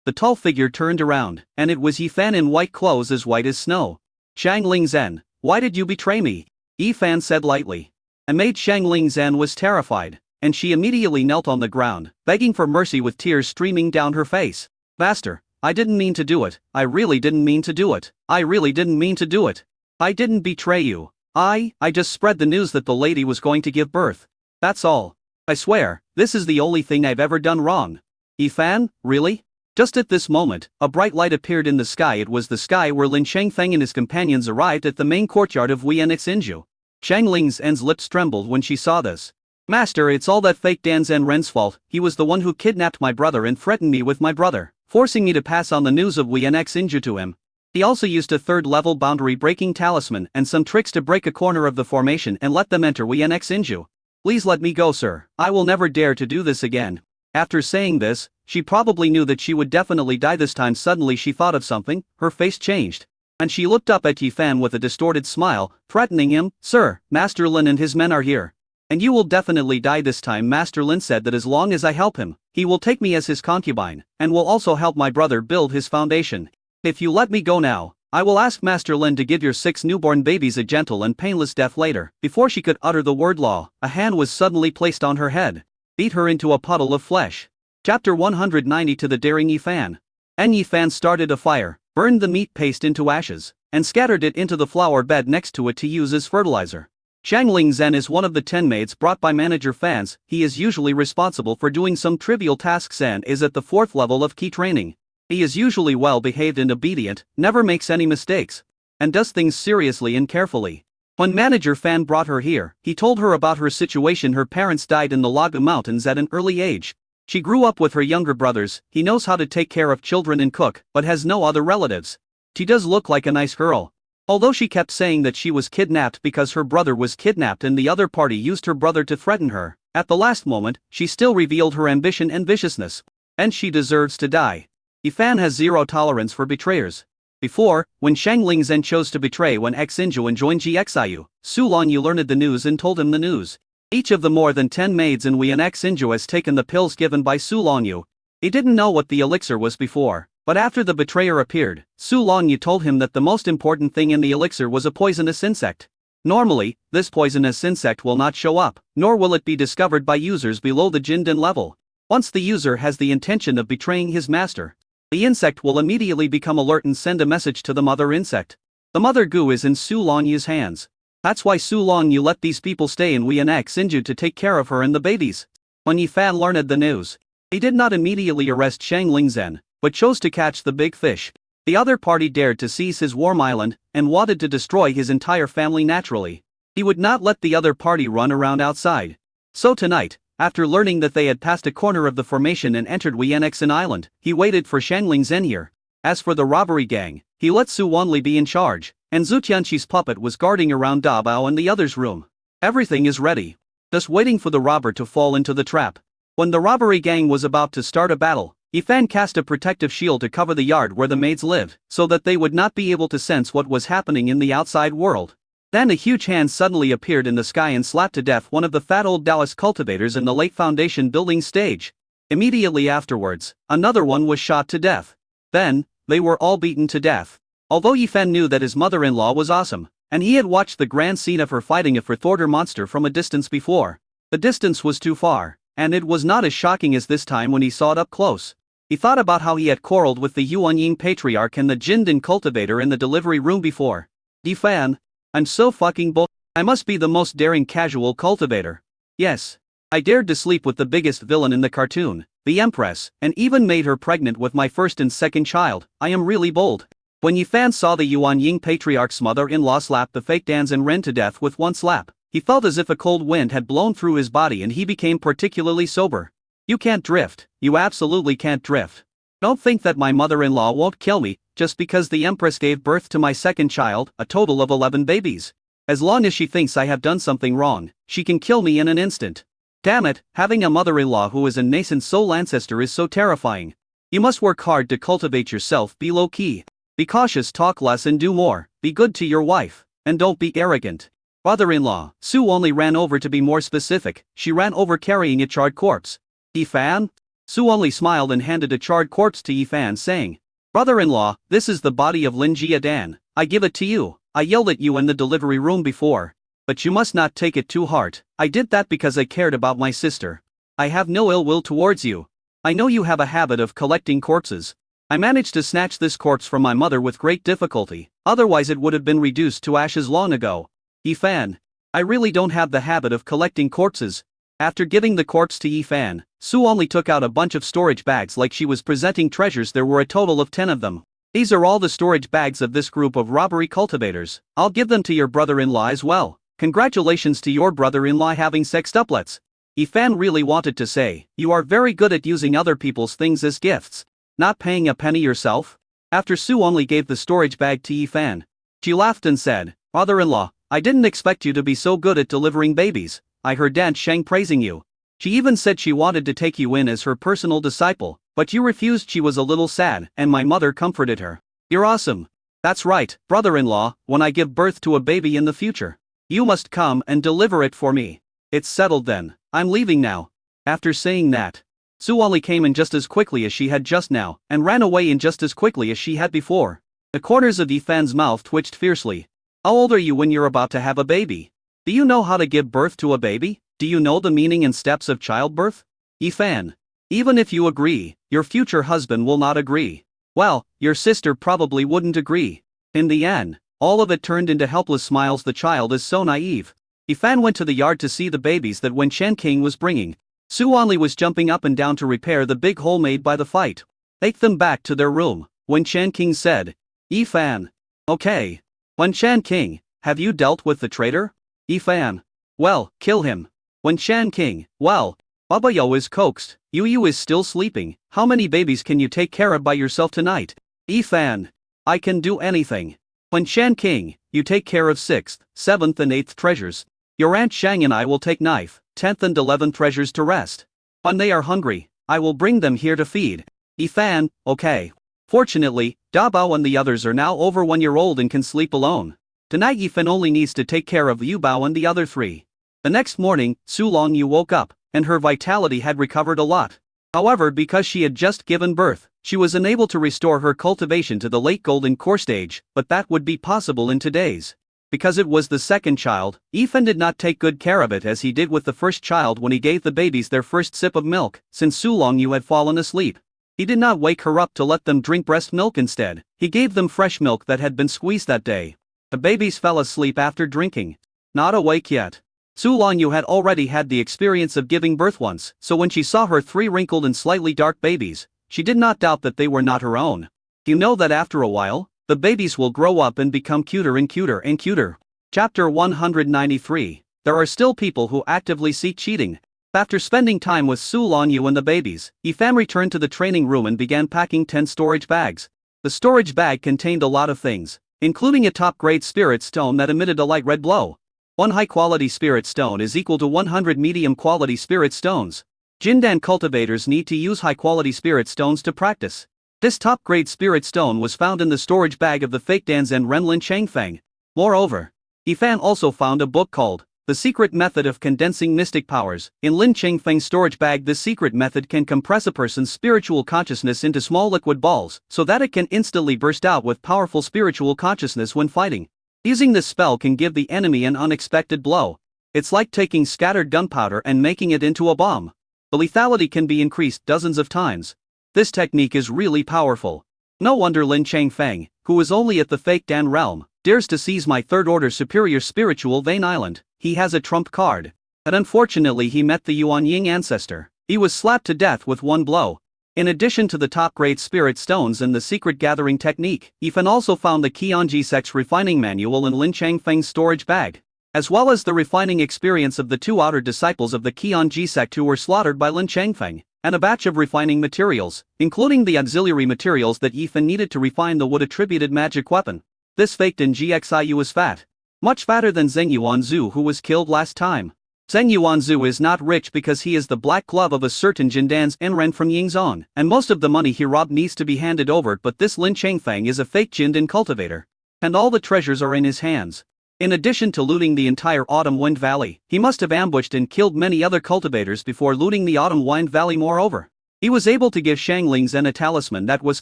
The tall figure turned around, and it was Yi Fan in white clothes as white as snow. "Shang Lingzhen, why did you betray me?" Yi Fan said lightly. And maid Shang Lingzhen was terrified, and she immediately knelt on the ground, begging for mercy with tears streaming down her face. "Master, I didn't mean to do it. I really didn't mean to do it. I really didn't mean to do it. I didn't betray you. I just spread the news that the lady was going to give birth. That's all. I swear, this is the only thing I've ever done wrong." Yi Fan, really? Just at this moment, a bright light appeared in the sky. It was the sky where Lin Changfeng and his companions arrived at the main courtyard of Wienx Inju. Shang Lingzhen's lips trembled when she saw this. "Master, it's all that fake Dan Zhen Ren's fault. He was the one who kidnapped my brother and threatened me with my brother, forcing me to pass on the news of Wienx Inju to him. He also used a 3rd-level boundary-breaking talisman and some tricks to break a corner of the formation and let them enter Wienx Inju. Please let me go, sir. I will never dare to do this again." After saying this, she probably knew that she would definitely die this time. Suddenly she thought of something, her face changed, and she looked up at Yi Fan with a distorted smile, threatening him. "Sir, Master Lin and his men are here. And you will definitely die this time." Master Lin said that as long as I help him, he will take me as his concubine, and will also help my brother build his foundation. If you let me go now, I will ask Master Lin to give your 6 newborn babies a gentle and painless death later. Before she could utter the word law, a hand was suddenly placed on her head. beat her into a puddle of flesh. Chapter 190. To the daring Yifan. Yifan started a fire, burned the meat paste into ashes, and scattered it into the flower bed next to it to use as fertilizer. Xiangling Zhen is one of the 10 maids brought by manager Fans. He is usually responsible for doing some trivial tasks and is at the 4th level of key training. He is usually well behaved and obedient, never makes any mistakes, and does things seriously and carefully. When manager Fan brought her here, he told her about her situation. Her parents died in the Laga Mountains at an early age. She grew up with her younger brothers. He knows how to take care of children and cook, but has no other relatives. She does look like a nice girl. Although she kept saying that she was kidnapped because her brother was kidnapped and the other party used her brother to threaten her, at the last moment, she still revealed her ambition and viciousness. And she deserves to die. Yifan has zero tolerance for betrayers. Before, when Xiangling Zhen chose to betray when Xinju and joined GXIU, Su Longyu learned the news and told him the news. Each of the more than 10 maids in Wei and Xinju has taken the pills given by Su Longyu. He didn't know what the elixir was before. But after the betrayer appeared, Su Longyu told him that the most important thing in the elixir was a poisonous insect. Normally, this poisonous insect will not show up, nor will it be discovered by users below the Jindan level. Once the user has the intention of betraying his master, the insect will immediately become alert and send a message to the mother insect. The mother goo is in Su Longyu's hands. That's why Su Longyu let these people stay in Wei and Xinju to take care of her and the babies. When Yifan learned the news, he did not immediately arrest Xiangling Zhen, but chose to catch the big fish. The other party dared to seize his warm island, and wanted to destroy his entire family naturally. He would not let the other party run around outside. So tonight, after learning that they had passed a corner of the formation and entered Wienxin Island, he waited for Xiangling Zhen here. As for the robbery gang, he let Su Wanli be in charge, and Zhu Tianqi's puppet was guarding around Da Bao and the others' room. Everything is ready, just waiting for the robber to fall into the trap. When the robbery gang was about to start a battle, Yifan cast a protective shield to cover the yard where the maids lived, so that they would not be able to sense what was happening in the outside world. Then a huge hand suddenly appeared in the sky and slapped to death one of the fat old Taoist cultivators in the late foundation building stage. Immediately afterwards, another one was shot to death. Then, they were all beaten to death. Although Yifan knew that his mother-in-law was awesome, and he had watched the grand scene of her fighting a Thorder monster from a distance before, the distance was too far, and it was not as shocking as this time when he saw it up close. He thought about how he had quarreled with the Yuanying patriarch and the Jindan cultivator in the delivery room before. Yifan, I'm so fucking bull. I must be the most daring casual cultivator. Yes. I dared to sleep with the biggest villain in the cartoon, the Empress, and even made her pregnant with my first and second child. I am really bold. When Yifan saw the Yuanying patriarch's mother-in-law slap the fake Dan and Ren to death with one slap, he felt as if a cold wind had blown through his body and he became particularly sober. You can't drift, you absolutely can't drift. Don't think that my mother-in-law won't kill me, just because the Empress gave birth to my second child, a total of 11 babies. As long as she thinks I have done something wrong, she can kill me in an instant. Damn it, having a mother-in-law who is a nascent soul ancestor is so terrifying. You must work hard to cultivate yourself, be low-key. Be cautious, talk less and do more, be good to your wife, and don't be arrogant. Father-in-law, Su only ran over. To be more specific, she ran over carrying a charred corpse. Yifan? Su only smiled and handed a charred corpse to Yifan, saying, Brother-in-law, this is the body of Lin Jiadan. I give it to you. I yelled at you in the delivery room before. But you must not take it too hard. I did that because I cared about my sister. I have no ill will towards you. I know you have a habit of collecting corpses. I managed to snatch this corpse from my mother with great difficulty, otherwise it would have been reduced to ashes long ago. Yifan. I really don't have the habit of collecting corpses. After giving the corpse to Yifan, Su only took out a bunch of storage bags like she was presenting treasures. There were a total of 10 of them. These are all the storage bags of this group of robbery cultivators. I'll give them to your brother-in-law as well. Congratulations to your brother-in-law having sextuplets. Yifan really wanted to say, you are very good at using other people's things as gifts. Not paying a penny yourself? After Su only gave the storage bag to Yifan, she laughed and said, Father-in-law, I didn't expect you to be so good at delivering babies. I heard Dan Sheng praising you. She even said she wanted to take you in as her personal disciple, but you refused. She was a little sad, and my mother comforted her. You're awesome. That's right, brother-in-law, when I give birth to a baby in the future, you must come and deliver it for me. It's settled then. I'm leaving now. After saying that, Su only came in just as quickly as she had just now, and ran away in just as quickly as she had before. The corners of Yifan's mouth twitched fiercely. How old are you when you're about to have a baby? Do you know how to give birth to a baby? Do you know the meaning and steps of childbirth? Yifan. Even if you agree, your future husband will not agree. Well, your sister probably wouldn't agree. In the end, all of it turned into helpless smiles. The child is so naive. Yifan went to the yard to see the babies that Wen Shan King was bringing. Su Wanli was jumping up and down to repair the big hole made by the fight. Take them back to their room, Wen Shan King said. Yifan. Okay. Wen Shan King, have you dealt with the traitor? Yifan. Well, kill him. Wen Shan King. Well, Baba Yo is coaxed. Yu is still sleeping. How many babies can you take care of by yourself tonight? Yifan. I can do anything. Wen Shan King, you take care of 6th, 7th and 8th treasures. Your Aunt Shang and I will take 9th, 10th and 11th treasures to rest. When they are hungry, I will bring them here to feed. Yifan, okay. Fortunately, Da Bao and the others are now over 1 year old and can sleep alone. Tonight Yifan only needs to take care of Yu Bao and the other 3. The next morning, Su Longyu woke up, and her vitality had recovered a lot. However, because she had just given birth, she was unable to restore her cultivation to the late golden core stage, but that would be possible in today's. Because it was the second child, Yifan did not take good care of it as he did with the first child when he gave the babies their first sip of milk, since Su Longyu had fallen asleep. He did not wake her up to let them drink breast milk instead, he gave them fresh milk that had been squeezed that day. The babies fell asleep after drinking. Not awake yet. Su Longyu had already had the experience of giving birth once, so when she saw her 3 wrinkled and slightly dark babies, she did not doubt that they were not her own. You know that after a while, the babies will grow up and become cuter and cuter and cuter. Chapter 193. There are still people who actively seek cheating. After spending time with Su Longyu and the babies, Yifan returned to the training room and began packing 10 storage bags. The storage bag contained a lot of things, including a top-grade spirit stone that emitted a light red glow. 1 high-quality spirit stone is equal to 100 medium-quality spirit stones. Jindan cultivators need to use high-quality spirit stones to practice. This top-grade spirit stone was found in the storage bag of the fake Danzhen Renlin Changfeng. Moreover, Yifan also found a book called The Secret Method of Condensing Mystic Powers. In Lin Changfeng's storage bag, this secret method can compress a person's spiritual consciousness into small liquid balls, so that it can instantly burst out with powerful spiritual consciousness when fighting. Using this spell can give the enemy an unexpected blow. It's like taking scattered gunpowder and making it into a bomb. The lethality can be increased dozens of times. This technique is really powerful. No wonder Lin Changfeng, who is only at the fake Dan realm, dares to seize my third-order superior spiritual Vane Island. He has a trump card. And unfortunately he met the Yuan Ying ancestor. He was slapped to death with 1 blow. In addition to the top-grade spirit stones and the secret gathering technique, Yifan also found the Qianji Sect's refining manual in Lin Changfeng's storage bag, as well as the refining experience of the 2 outer disciples of the Qianji Sect who were slaughtered by Lin Changfeng, and a batch of refining materials, including the auxiliary materials that Yifan needed to refine the wood-attributed magic weapon. This faked in Gxiu is fat. Much fatter than Zheng Yuanzhu, who was killed last time. Zheng Yuanzhu is not rich because he is the black glove of a certain Jindan's Enren from Yingzhong, and most of the money he robbed needs to be handed over, but this Lin Changfeng is a fake Jindan cultivator. And all the treasures are in his hands. In addition to looting the entire Autumn Wind Valley, he must have ambushed and killed many other cultivators before looting the Autumn Wind Valley. Moreover, he was able to give Shang Lingzhen a talisman that was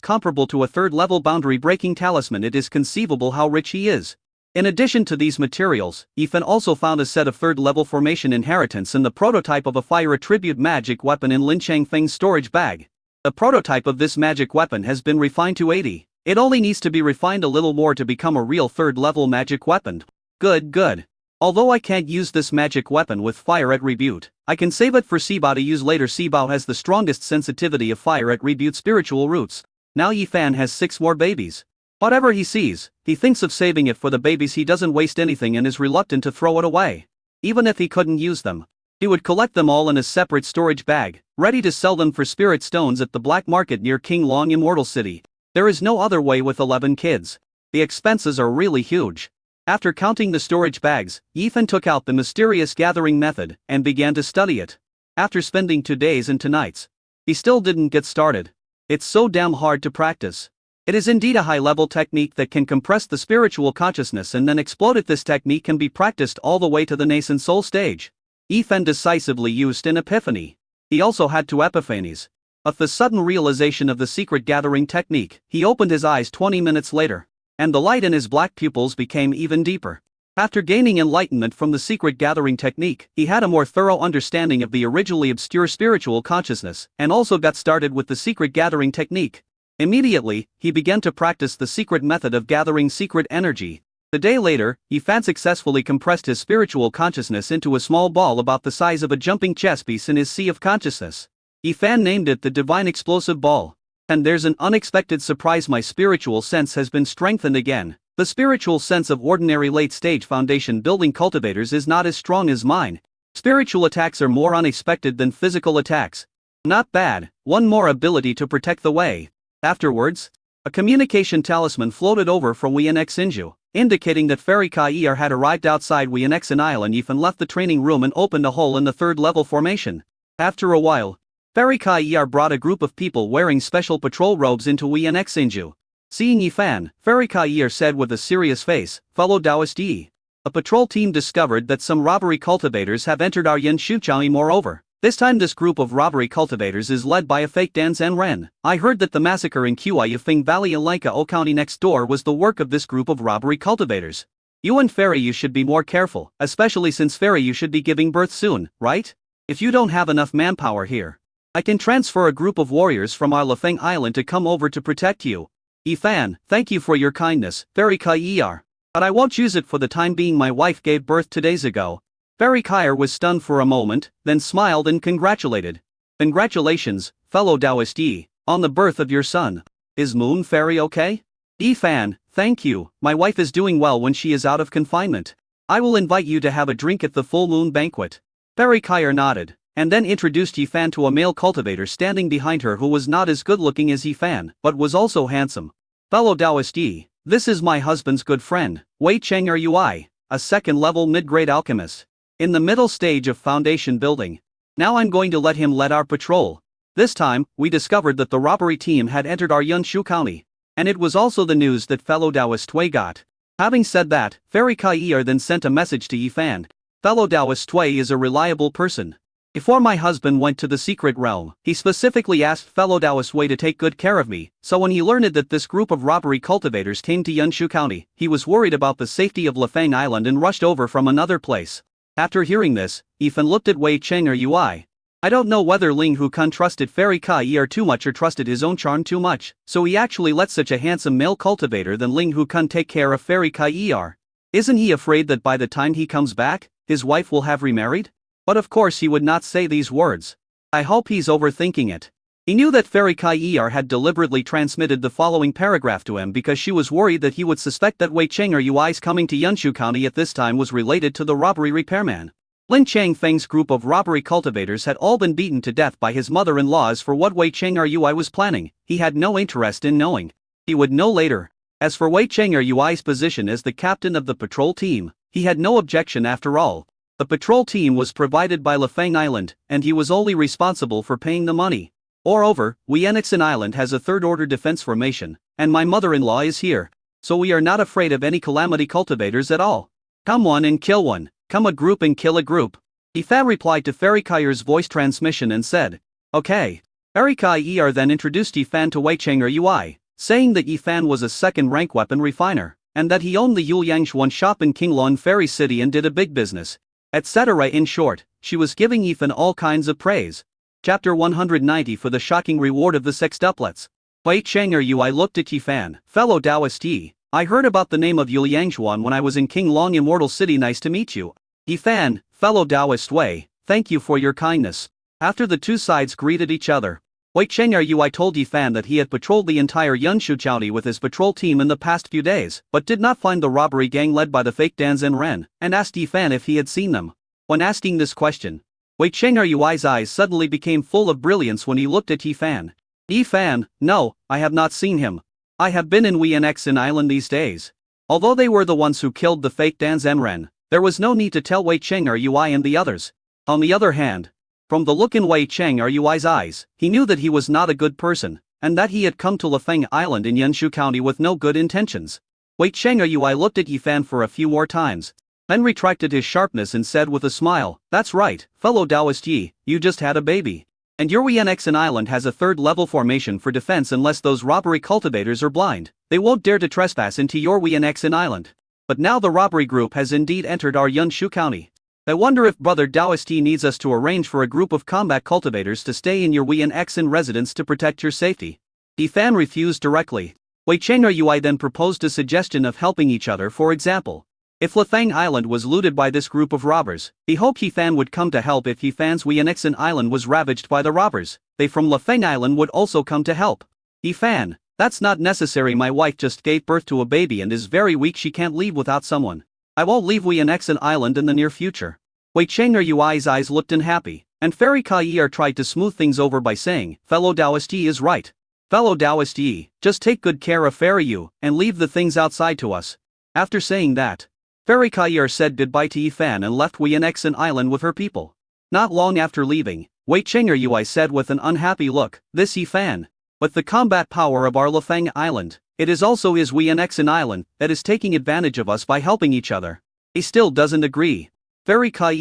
comparable to a 3rd-level boundary-breaking talisman. It is conceivable how rich he is. In addition to these materials, Yifan also found a set of 3rd-level formation inheritance and the prototype of a fire attribute magic weapon in Lin Changfeng's storage bag. The prototype of this magic weapon has been refined to 80. It only needs to be refined a little more to become a real 3rd-level magic weapon. Good. Although I can't use this magic weapon with fire attribute, I can save it for Sibao to use later. Sibao has the strongest sensitivity of fire attribute spiritual roots. Now Yifan has 6 more babies. Whatever he sees, he thinks of saving it for the babies. He doesn't waste anything and is reluctant to throw it away. Even if he couldn't use them, he would collect them all in a separate storage bag, ready to sell them for spirit stones at the black market near King Long Immortal City. There is no other way with 11 kids. The expenses are really huge. After counting the storage bags, Yifan took out the mysterious gathering method and began to study it. After spending 2 days and 2 nights, he still didn't get started. It's so damn hard to practice. It is indeed a high-level technique that can compress the spiritual consciousness and then explode it. This technique can be practiced all the way to the nascent soul stage. Yifan decisively used an epiphany. He also had 2 epiphanies. Of the sudden realization of the secret gathering technique, he opened his eyes 20 minutes later, and the light in his black pupils became even deeper. After gaining enlightenment from the secret gathering technique, he had a more thorough understanding of the originally obscure spiritual consciousness, and also got started with the secret gathering technique. Immediately, he began to practice the secret method of gathering secret energy. A day later, Yifan successfully compressed his spiritual consciousness into a small ball about the size of a jumping chess piece in his sea of consciousness. Yifan named it the Divine Explosive Ball. And there's an unexpected surprise: my spiritual sense has been strengthened again. The spiritual sense of ordinary late-stage foundation building cultivators is not as strong as mine. Spiritual attacks are more unexpected than physical attacks. Not bad, one more ability to protect the way. Afterwards, a communication talisman floated over from Wienex Inju, indicating that Fairy Kai had arrived outside Wienex Island. Yifan left the training room and opened a hole in the third-level formation. After a while, Fairy Kai brought a group of people wearing special patrol robes into Wienex Inju. Seeing Yifan, Fairy Kai said with a serious face, "Fellow Taoist Yi. A patrol team discovered that some robbery cultivators have entered our Yin Shuchai. Moreover, this time this group of robbery cultivators is led by a fake Dan Zhen Ren. I heard that the massacre in Yifeng Valley Alenka O County next door was the work of this group of robbery cultivators. You and Fairy, you should be more careful, especially since Fairy, you should be giving birth soon, right? If you don't have enough manpower here, I can transfer a group of warriors from our Lefeng Island to come over to protect you." Yifan, thank you for your kindness, Fairy Kai. But I won't use it for the time being. My wife gave birth 2 days ago. Fairy Kai was stunned for a moment, then smiled and congratulated. "Congratulations, fellow Taoist Yi, on the birth of your son. Is Moon Fairy okay?" Yifan, thank you, my wife is doing well when she is out of confinement. I will invite you to have a drink at the full moon banquet. Fairy Kai nodded, and then introduced Yifan to a male cultivator standing behind her who was not as good looking as Yifan, but was also handsome. "Fellow Taoist Yi, this is my husband's good friend, Wei Cheng Rui, a second-level mid-grade alchemist. In the middle stage of foundation building. Now I'm going to let him lead our patrol." This time, we discovered that the robbery team had entered our Yunshu County. And it was also the news that fellow Taoist Wei got. Having said that, Fairy Kai then sent a message to Yifan. "Fellow Taoist Wei is a reliable person. Before my husband went to the secret realm, he specifically asked fellow Taoist Wei to take good care of me, so when he learned that this group of robbery cultivators came to Yunshu County, he was worried about the safety of Lefeng Island and rushed over from another place." After hearing this, Yifan looked at Wei Cheng Rui. I don't know whether Ling Hukun trusted Fairy Kai too much or trusted his own charm too much, so he actually let such a handsome male cultivator than Ling Hukun take care of Fairy Kai. Isn't he afraid that by the time he comes back, his wife will have remarried? But of course he would not say these words. I hope he's overthinking it. He knew that Fairy Kai had deliberately transmitted the following paragraph to him because she was worried that he would suspect that Wei Cheng Rui's coming to Yunshu County at this time was related to the robbery repairman. Lin Changfeng's group of robbery cultivators had all been beaten to death by his mother-in-laws for what Wei Cheng Rui was planning. He had no interest in knowing. He would know later. As for Wei Cheng Rui's position as the captain of the patrol team, he had no objection after all. The patrol team was provided by Lefeng Island, and he was only responsible for paying the money. Moreover, Wienex Island has a third-order defense formation, and my mother-in-law is here, so we are not afraid of any calamity cultivators at all. Come one and kill one, come a group and kill a group. Yifan replied to Fairy Kai's voice transmission and said, "Okay." Fairy Kai then introduced Yifan to Wei Cheng Rui, saying that Yifan was a second-rank weapon refiner, and that he owned the Yuliangxuan shop in Qinglong Fairy City and did a big business, etc. In short, she was giving Yifan all kinds of praise. Chapter 190 for the shocking reward of the sextuplets. Wei Cheng Rui looked at Yifan. "Fellow Taoist Yi, I heard about the name of Yuliangxuan when I was in Qinglong Immortal City. Nice to meet you." Yifan, "Fellow Taoist Wei, thank you for your kindness." After the two sides greeted each other, Wei Cheng Rui told Yifan that he had patrolled the entire Yunshu County with his patrol team in the past few days, but did not find the robbery gang led by the fake Dan Zhen Ren, and asked Yifan if he had seen them. When asking this question, Wei Cheng Rui's eyes suddenly became full of brilliance when he looked at Yifan. "Yifan, no, I have not seen him. I have been in Wienex Island these days." Although they were the ones who killed the fake Dan Zhen Ren, there was no need to tell Wei Cheng Rui and the others. On the other hand, from the look in Wei Cheng Rui's eyes, he knew that he was not a good person, and that he had come to Lefeng Island in Yunshu County with no good intentions. Wei Cheng Rui looked at Yifan for a few more times, then retracted his sharpness and said with a smile, "That's right, fellow Taoist Yi, you just had a baby. And your Wienex Island has a third-level formation for defense unless those robbery cultivators are blind. They won't dare to trespass into your Wienex Island." But now the robbery group has indeed entered our Yunshu County. I wonder if Brother Taoist needs us to arrange for a group of combat cultivators to stay in your Wien Xen residence to protect your safety. Yifan refused directly. Wei Cheng Yui then proposed a suggestion of helping each other. For example, if Lefang Island was looted by this group of robbers, he hoped Yifan would come to help. If Yifan's Wien Xen Island was ravaged by the robbers, they from Lefang Island would also come to help. Yifan, that's not necessary. My wife just gave birth to a baby and is very weak. She can't leave without someone. I won't leave Wien Xen Island in the near future. Wei Cheng Yui's eyes looked unhappy, and Fairy Kai tried to smooth things over by saying, fellow Taoist Yi is right. Fellow Taoist Yi, just take good care of Fairy Yu, and leave the things outside to us. After saying that, Fairy Kai said goodbye to Yifan and left Wien Xen Island with her people. Not long after leaving, Wei Cheng Yui said with an unhappy look, this Yifan, with the combat power of our Lefang Island, it is also his Wien Xen Island that is taking advantage of us by helping each other. He still doesn't agree. Fairy Kai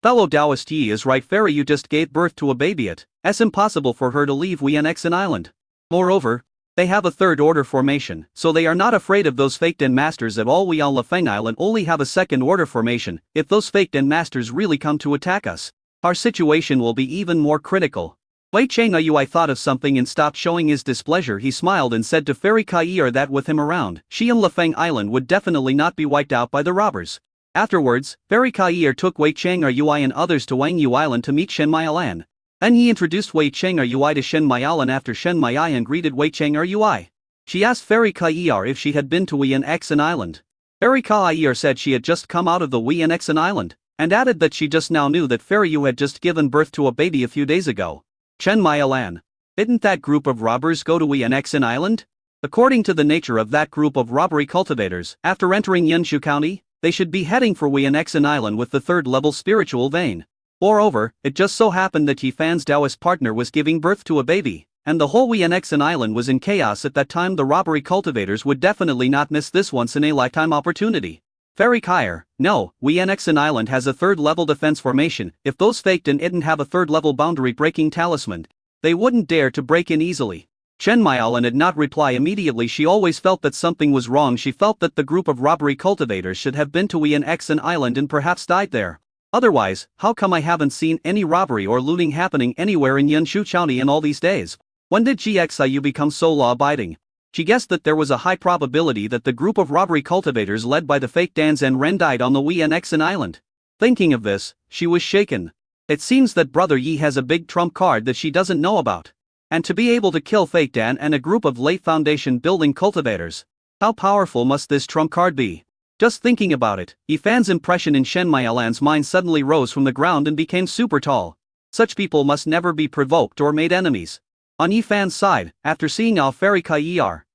fellow Taoist Yi is right. Fairy Yu just gave birth to a baby. It's impossible for her to leave Wien Xen Island. Moreover, they have a third order formation, so they are not afraid of those faked in masters at all. We on Lefang Island only have a second order formation. If those faked in masters really come to attack us, our situation will be even more critical. Wei Cheng Yui thought of something and stopped showing his displeasure. He smiled and said to Fairy Kai that with him around, she and Lefang Island would definitely not be wiped out by the robbers. Afterwards, Fairy Kai took Wei Cheng Yui and others to Wang Yu Island to meet Shen Mailan. Then he introduced Wei Cheng Yui to Shen Mailan. After Shen Mailan greeted Wei Cheng Yui, she asked Fairy Kai if she had been to Wien Xen Island. Fairy Kai said she had just come out of the Wien Xen Island, and added that she just now knew that Fairy Yu had just given birth to a baby a few days ago. Chen Mailan, didn't that group of robbers go to Wien Xen Island? According to the nature of that group of robbery cultivators, after entering Yunshu County, they should be heading for Wien Xen Island with the third-level spiritual vein. Moreover, it just so happened that Yifan's Taoist partner was giving birth to a baby, and the whole Wien Xen Island was in chaos at that time. The robbery cultivators would definitely not miss this once-in-a-lifetime opportunity. Fairy Kai, no, Wien Xen Island has a third-level defense formation. If those faked in didn't have a third-level boundary-breaking talisman, they wouldn't dare to break in easily. Chen Mailan did not reply immediately. She always felt that something was wrong. She felt that the group of robbery cultivators should have been to Wien Xen Island and perhaps died there. Otherwise, how come I haven't seen any robbery or looting happening anywhere in Yunshu County in all these days? When did GXIU become so law-abiding? She guessed that there was a high probability that the group of robbery cultivators led by the fake Dan Zhen Ren died on the Wien Xen Island. Thinking of this, she was shaken. It seems that Brother Yi has a big trump card that she doesn't know about. And to be able to kill Fake Dan and a group of late foundation building cultivators. How powerful must this trump card be? Just thinking about it, Yifan's impression in Shen Mailan's mind suddenly rose from the ground and became super tall. Such people must never be provoked or made enemies. On Yifan's side, after seeing Al Fairy Kai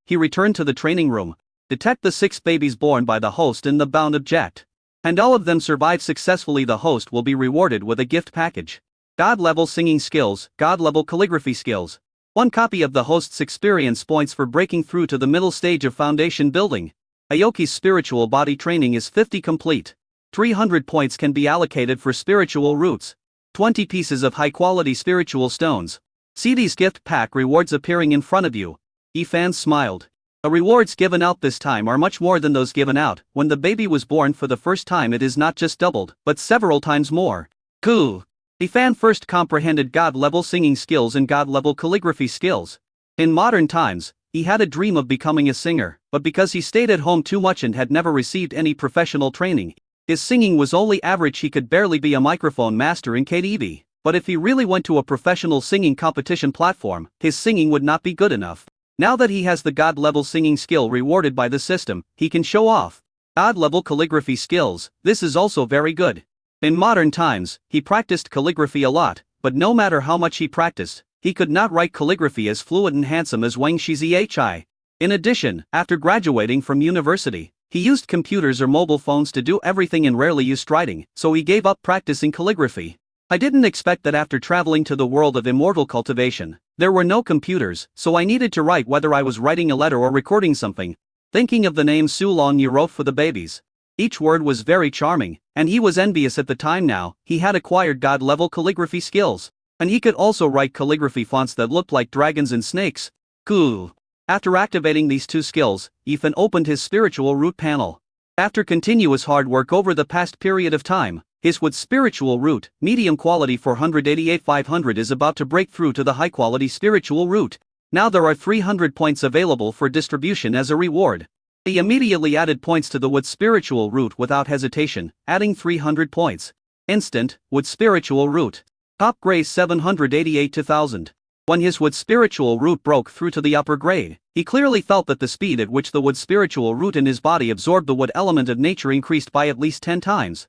he returned to the training room. Detect the 6 babies born by the host in the bound object. And all of them survive successfully. The host will be rewarded with a gift package. God-level singing skills, God-level calligraphy skills. 1 copy of the host's experience points for breaking through to the middle stage of foundation building. Aoki's spiritual body training is 50 complete. 300 points can be allocated for spiritual roots. 20 pieces of high-quality spiritual stones. See these gift pack rewards appearing in front of you. Yifan smiled. The rewards given out this time are much more than those given out when the baby was born for the first time. It is not just doubled, but several times more. Cool. Yifan first comprehended God-level singing skills and God-level calligraphy skills. In modern times, he had a dream of becoming a singer, but because he stayed at home too much and had never received any professional training, his singing was only average. He could barely be a microphone master in KTV. But if he really went to a professional singing competition platform, his singing would not be good enough. Now that he has the God-level singing skill rewarded by the system, he can show off God-level calligraphy skills. This is also very good. In modern times, he practiced calligraphy a lot, but no matter how much he practiced, he could not write calligraphy as fluent and handsome as Wang Shizhi. In addition, after graduating from university, he used computers or mobile phones to do everything and rarely used writing, so he gave up practicing calligraphy. I didn't expect that after traveling to the world of immortal cultivation, there were no computers, so I needed to write whether I was writing a letter or recording something. Thinking of the name Sulong you wrote for the babies. Each word was very charming, and he was envious at the time. Now, he had acquired God-level calligraphy skills, and he could also write calligraphy fonts that looked like dragons and snakes. Cool. After activating these 2 skills, Yifan opened his spiritual root panel. After continuous hard work over the past period of time, his wood spiritual root, medium quality 488-500 is about to break through to the high quality spiritual root. Now there are 300 points available for distribution as a reward. He immediately added points to the wood spiritual root without hesitation, adding 300 points. Instant, wood spiritual root. Top grade 788 to 1000. When his wood spiritual root broke through to the upper grade, he clearly felt that the speed at which the wood spiritual root in his body absorbed the wood element of nature increased by at least 10 times.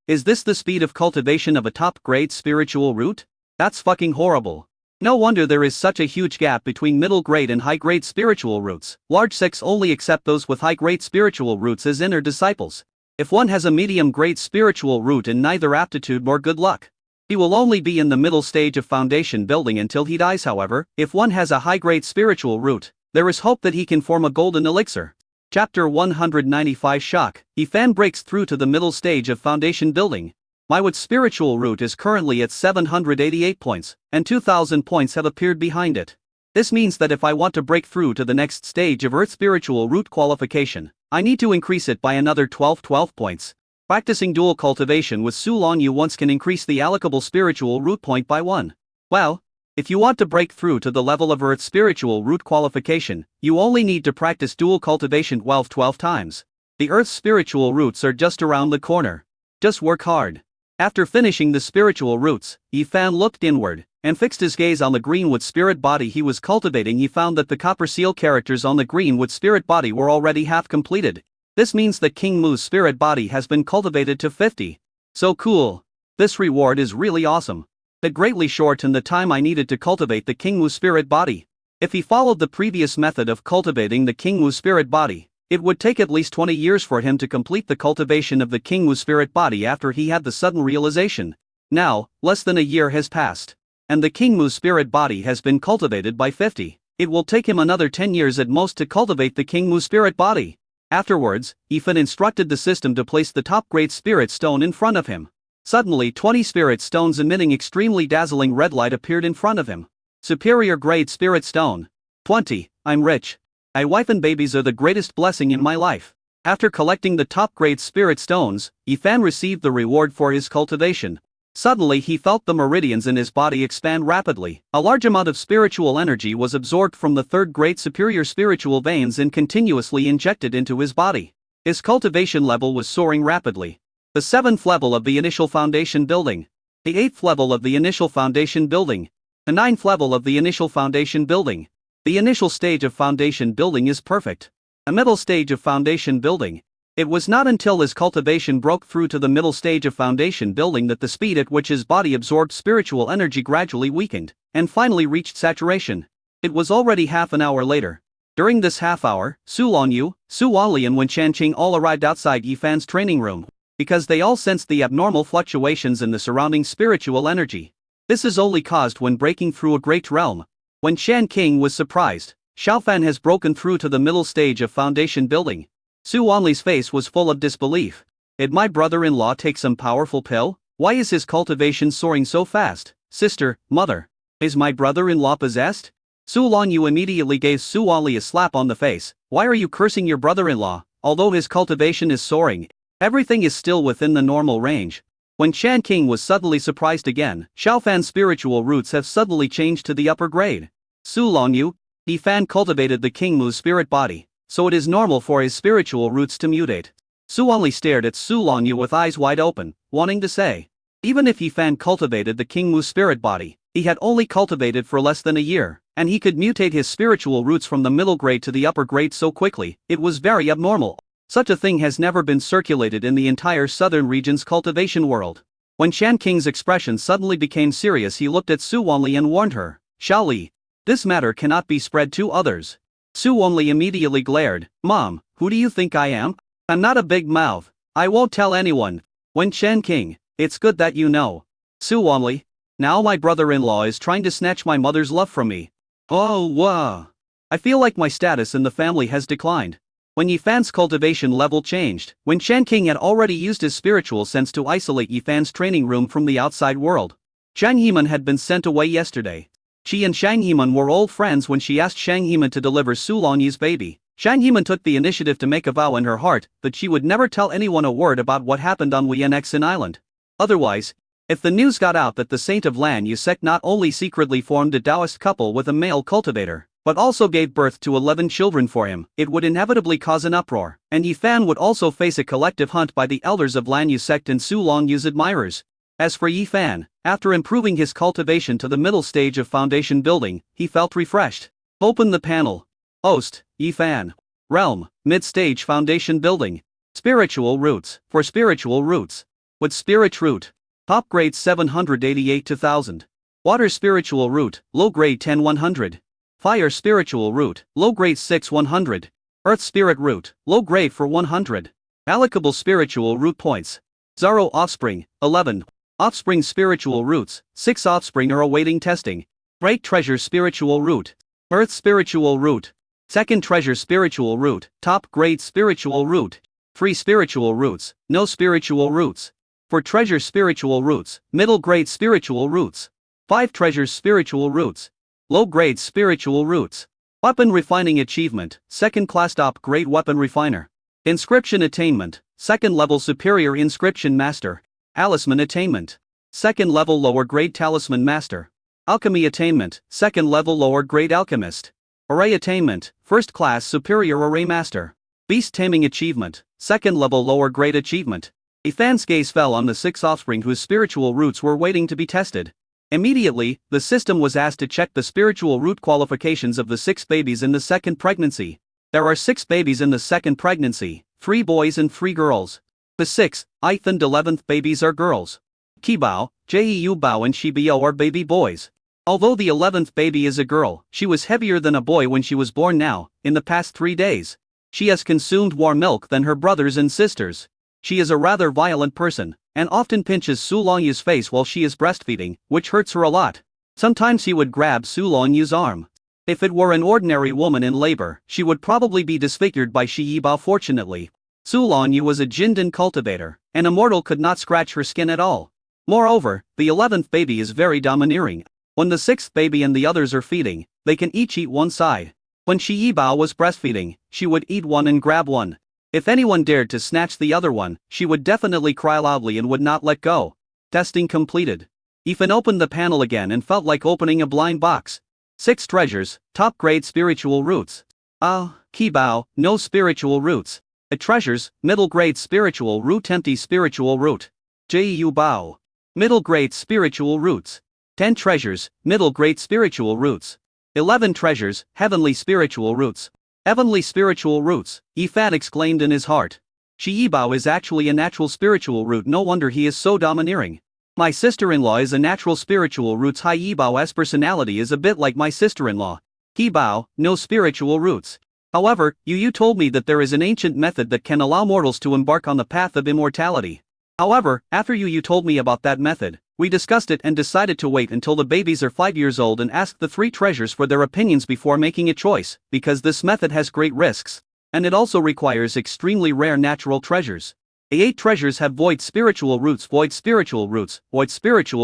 Is this the speed of cultivation of a top grade spiritual root? That's fucking horrible. No wonder there is such a huge gap between middle grade and high grade spiritual roots. Large sects only accept those with high grade spiritual roots as inner disciples. If one has a medium grade spiritual root in neither aptitude nor good luck, he will only be in the middle stage of foundation building until he dies. However, if one has a high grade spiritual root, there is hope that he can form a golden elixir. Chapter 195 Shock. Yifan breaks through to the middle stage of foundation building. My wood spiritual root is currently at 788 points, and 2000 points have appeared behind it. This means that if I want to break through to the next stage of Earth spiritual root qualification, I need to increase it by another 12 points. Practicing dual cultivation with Su Longyu once can increase the allocable spiritual root point by 1. Well, if you want to break through to the level of Earth spiritual root qualification, you only need to practice dual cultivation 12 times. The Earth spiritual roots are just around the corner. Just work hard. After finishing the spiritual roots, Yifan looked inward, and fixed his gaze on the greenwood spirit body he was cultivating. He found that the copper seal characters on the greenwood spirit body were already half completed. This means that King Mu's spirit body has been cultivated to 50. So cool. This reward is really awesome. It greatly shortened the time I needed to cultivate the King Mu spirit body. If he followed the previous method of cultivating the King Mu spirit body, it would take at least 20 years for him to complete the cultivation of the King Mu spirit body after he had the sudden realization. Now, less than a year has passed, and the King Mu spirit body has been cultivated by 50. It will take him another 10 years at most to cultivate the King Mu spirit body. Afterwards, Yifan instructed the system to place the top-grade spirit stone in front of him. Suddenly 20 spirit stones emitting extremely dazzling red light appeared in front of him. Superior grade spirit stone. 20. I'm rich. My wife and babies are the greatest blessing in my life. After collecting the top-grade spirit stones, Yifan received the reward for his cultivation. Suddenly he felt the meridians in his body expand rapidly. A large amount of spiritual energy was absorbed from the third-grade superior spiritual veins and continuously injected into his body. His cultivation level was soaring rapidly. The 7th level of the initial foundation building. The 8th level of the initial foundation building. The 9th level of the initial foundation building. The initial stage of foundation building is perfect. A middle stage of foundation building. It was not until his cultivation broke through to the middle stage of foundation building that the speed at which his body absorbed spiritual energy gradually weakened, and finally reached saturation. It was already half an hour later. During this half hour, Su Longyu, Su Wanli and Wen Chanqing all arrived outside Yifan's training room, because they all sensed the abnormal fluctuations in the surrounding spiritual energy. This is only caused when breaking through a great realm. When Shan King was surprised, Xiaofan has broken through to the middle stage of foundation building. Su Wanli's face was full of disbelief. Did my brother-in-law take some powerful pill? Why is his cultivation soaring so fast? Sister, mother, is my brother-in-law possessed? Su Longyu immediately gave Su Wanli a slap on the face. Why are you cursing your brother-in-law? Although his cultivation is soaring, everything is still within the normal range. When Shan King was suddenly surprised again, Xiaofan's spiritual roots have suddenly changed to the upper grade. Su Longyu, Yifan cultivated the King Mu's spirit body, so it is normal for his spiritual roots to mutate. Su Wanli stared at Su Longyu with eyes wide open, wanting to say. Even if Yifan cultivated the King Mu's spirit body, he had only cultivated for less than a year, and he could mutate his spiritual roots from the middle grade to the upper grade so quickly. It was very abnormal. Such a thing has never been circulated in the entire southern region's cultivation world. When Shan King's expression suddenly became serious, he looked at Su Wanli and warned her, Xiaoli, this matter cannot be spread to others. Su Wanli immediately glared, Mom, who do you think I am? I'm not a big mouth. I won't tell anyone. When Shan King, it's good that you know. Su Wanli, now my brother-in-law is trying to snatch my mother's love from me. Oh, wow. I feel like my status in the family has declined. When Yifan's cultivation level changed, when Shan King had already used his spiritual sense to isolate Yifan's training room from the outside world. Shang Heman had been sent away yesterday. She and Shang Heman were old friends when she asked Shang Heman to deliver Su Longyu's baby. Shang Yiman took the initiative to make a vow in her heart that she would never tell anyone a word about what happened on Wienxin Island. Otherwise, if the news got out that the Saint of Lan Yu sect not only secretly formed a Taoist couple with a male cultivator, but also gave birth to 11 children for him, it would inevitably cause an uproar, and Yifan would also face a collective hunt by the elders of Lan Yu sect and Su Longyu's admirers. As for Yifan, after improving his cultivation to the middle stage of foundation building, he felt refreshed. Open the panel. Host, Yifan. Realm, mid-stage foundation building. Spiritual roots, for spiritual roots. With spirit root. Top grade 788 to 1000. Water spiritual root, low grade 10 100. Fire spiritual root, low grade 6 100. Earth spirit root, low grade for 100. Allocable spiritual root points. Zaro offspring, 11. Offspring spiritual roots, 6 offspring are awaiting testing. Great treasure spiritual root. Earth spiritual root. Second treasure spiritual root, top grade spiritual root. Free spiritual roots, no spiritual roots. For treasure spiritual roots, middle grade spiritual roots. 5 treasures spiritual roots. Low grade spiritual roots. Weapon refining achievement, second class top grade weapon refiner. Inscription attainment, second level superior inscription master. Talisman attainment. Second level lower grade talisman master. Alchemy attainment, second level lower grade alchemist. Array attainment, first class superior array master. Beast taming achievement, second level lower grade achievement. Yifan's gaze fell on the 6 offspring whose spiritual roots were waiting to be tested. Immediately, the system was asked to check the spiritual root qualifications of the 6 babies in the second pregnancy. There are 6 babies in the second pregnancy, 3 boys and 3 girls. The 6th, 8th and 11th babies are girls. Qibao, Jeu Bao and Shibao are baby boys. Although the 11th baby is a girl, she was heavier than a boy when she was born now, in the past 3 days. She has consumed more milk than her brothers and sisters. She is a rather violent person, and often pinches Su Longyu's face while she is breastfeeding, which hurts her a lot. Sometimes he would grab Su Longyu's arm. If it were an ordinary woman in labor, she would probably be disfigured by Shi Yibao. Fortunately, Su Longyu was a Jindan cultivator, and a mortal could not scratch her skin at all. Moreover, the 11th baby is very domineering. When the 6th baby and the others are feeding, they can each eat one side. When Shi Yibao was breastfeeding, she would eat one and grab one. If anyone dared to snatch the other one, she would definitely cry loudly and would not let go. Testing completed. Yifan opened the panel again and felt like opening a blind box. 6 treasures, top grade spiritual roots. Qibao, no spiritual roots. Treasures, middle grade spiritual root, empty spiritual root. Jeu Bao. Middle grade spiritual roots. 10 treasures, middle grade spiritual roots. 11 treasures, heavenly spiritual roots. Heavenly spiritual roots, Yifan exclaimed in his heart. Shi Yibao is actually a natural spiritual root, no wonder he is so domineering. My sister-in-law is a natural spiritual roots. Hai Yibao's personality is a bit like my sister-in-law. Qibao, no spiritual roots. However, you told me that there is an ancient method that can allow mortals to embark on the path of immortality. However, after you told me about that method, we discussed it and decided to wait until the babies are 5 years old and ask the 3 treasures for their opinions before making a choice, because this method has great risks. And it also requires extremely rare natural treasures. The 8 treasures have void spiritual roots. Void spiritual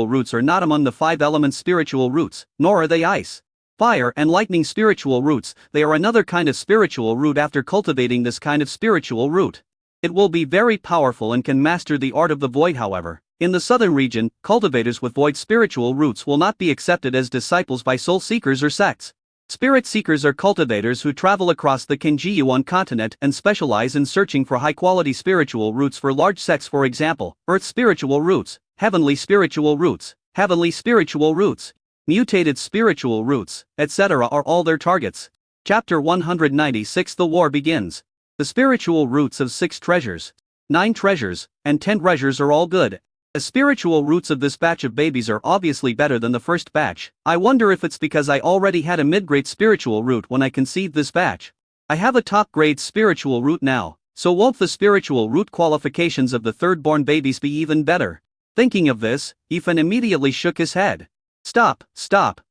roots are not among the 5 element spiritual roots, nor are they ice, fire and lightning spiritual roots. They are another kind of spiritual root. After cultivating this kind of spiritual root, it will be very powerful and can master the art of the void. However, in the southern region, cultivators with void spiritual roots will not be accepted as disciples by soul seekers or sects. Spirit seekers are cultivators who travel across the Kinji-Yuan continent and specialize in searching for high-quality spiritual roots for large sects. For example, earth spiritual roots, heavenly spiritual roots, mutated spiritual roots, etc. are all their targets. Chapter 196. The war begins. The spiritual roots of 6 treasures, 9 treasures, and 10 treasures are all good. The spiritual roots of this batch of babies are obviously better than the first batch. I wonder if it's because I already had a mid-grade spiritual root when I conceived this batch. I have a top-grade spiritual root now, so won't the spiritual root qualifications of the third-born babies be even better? Thinking of this, Yifan immediately shook his head. Stop,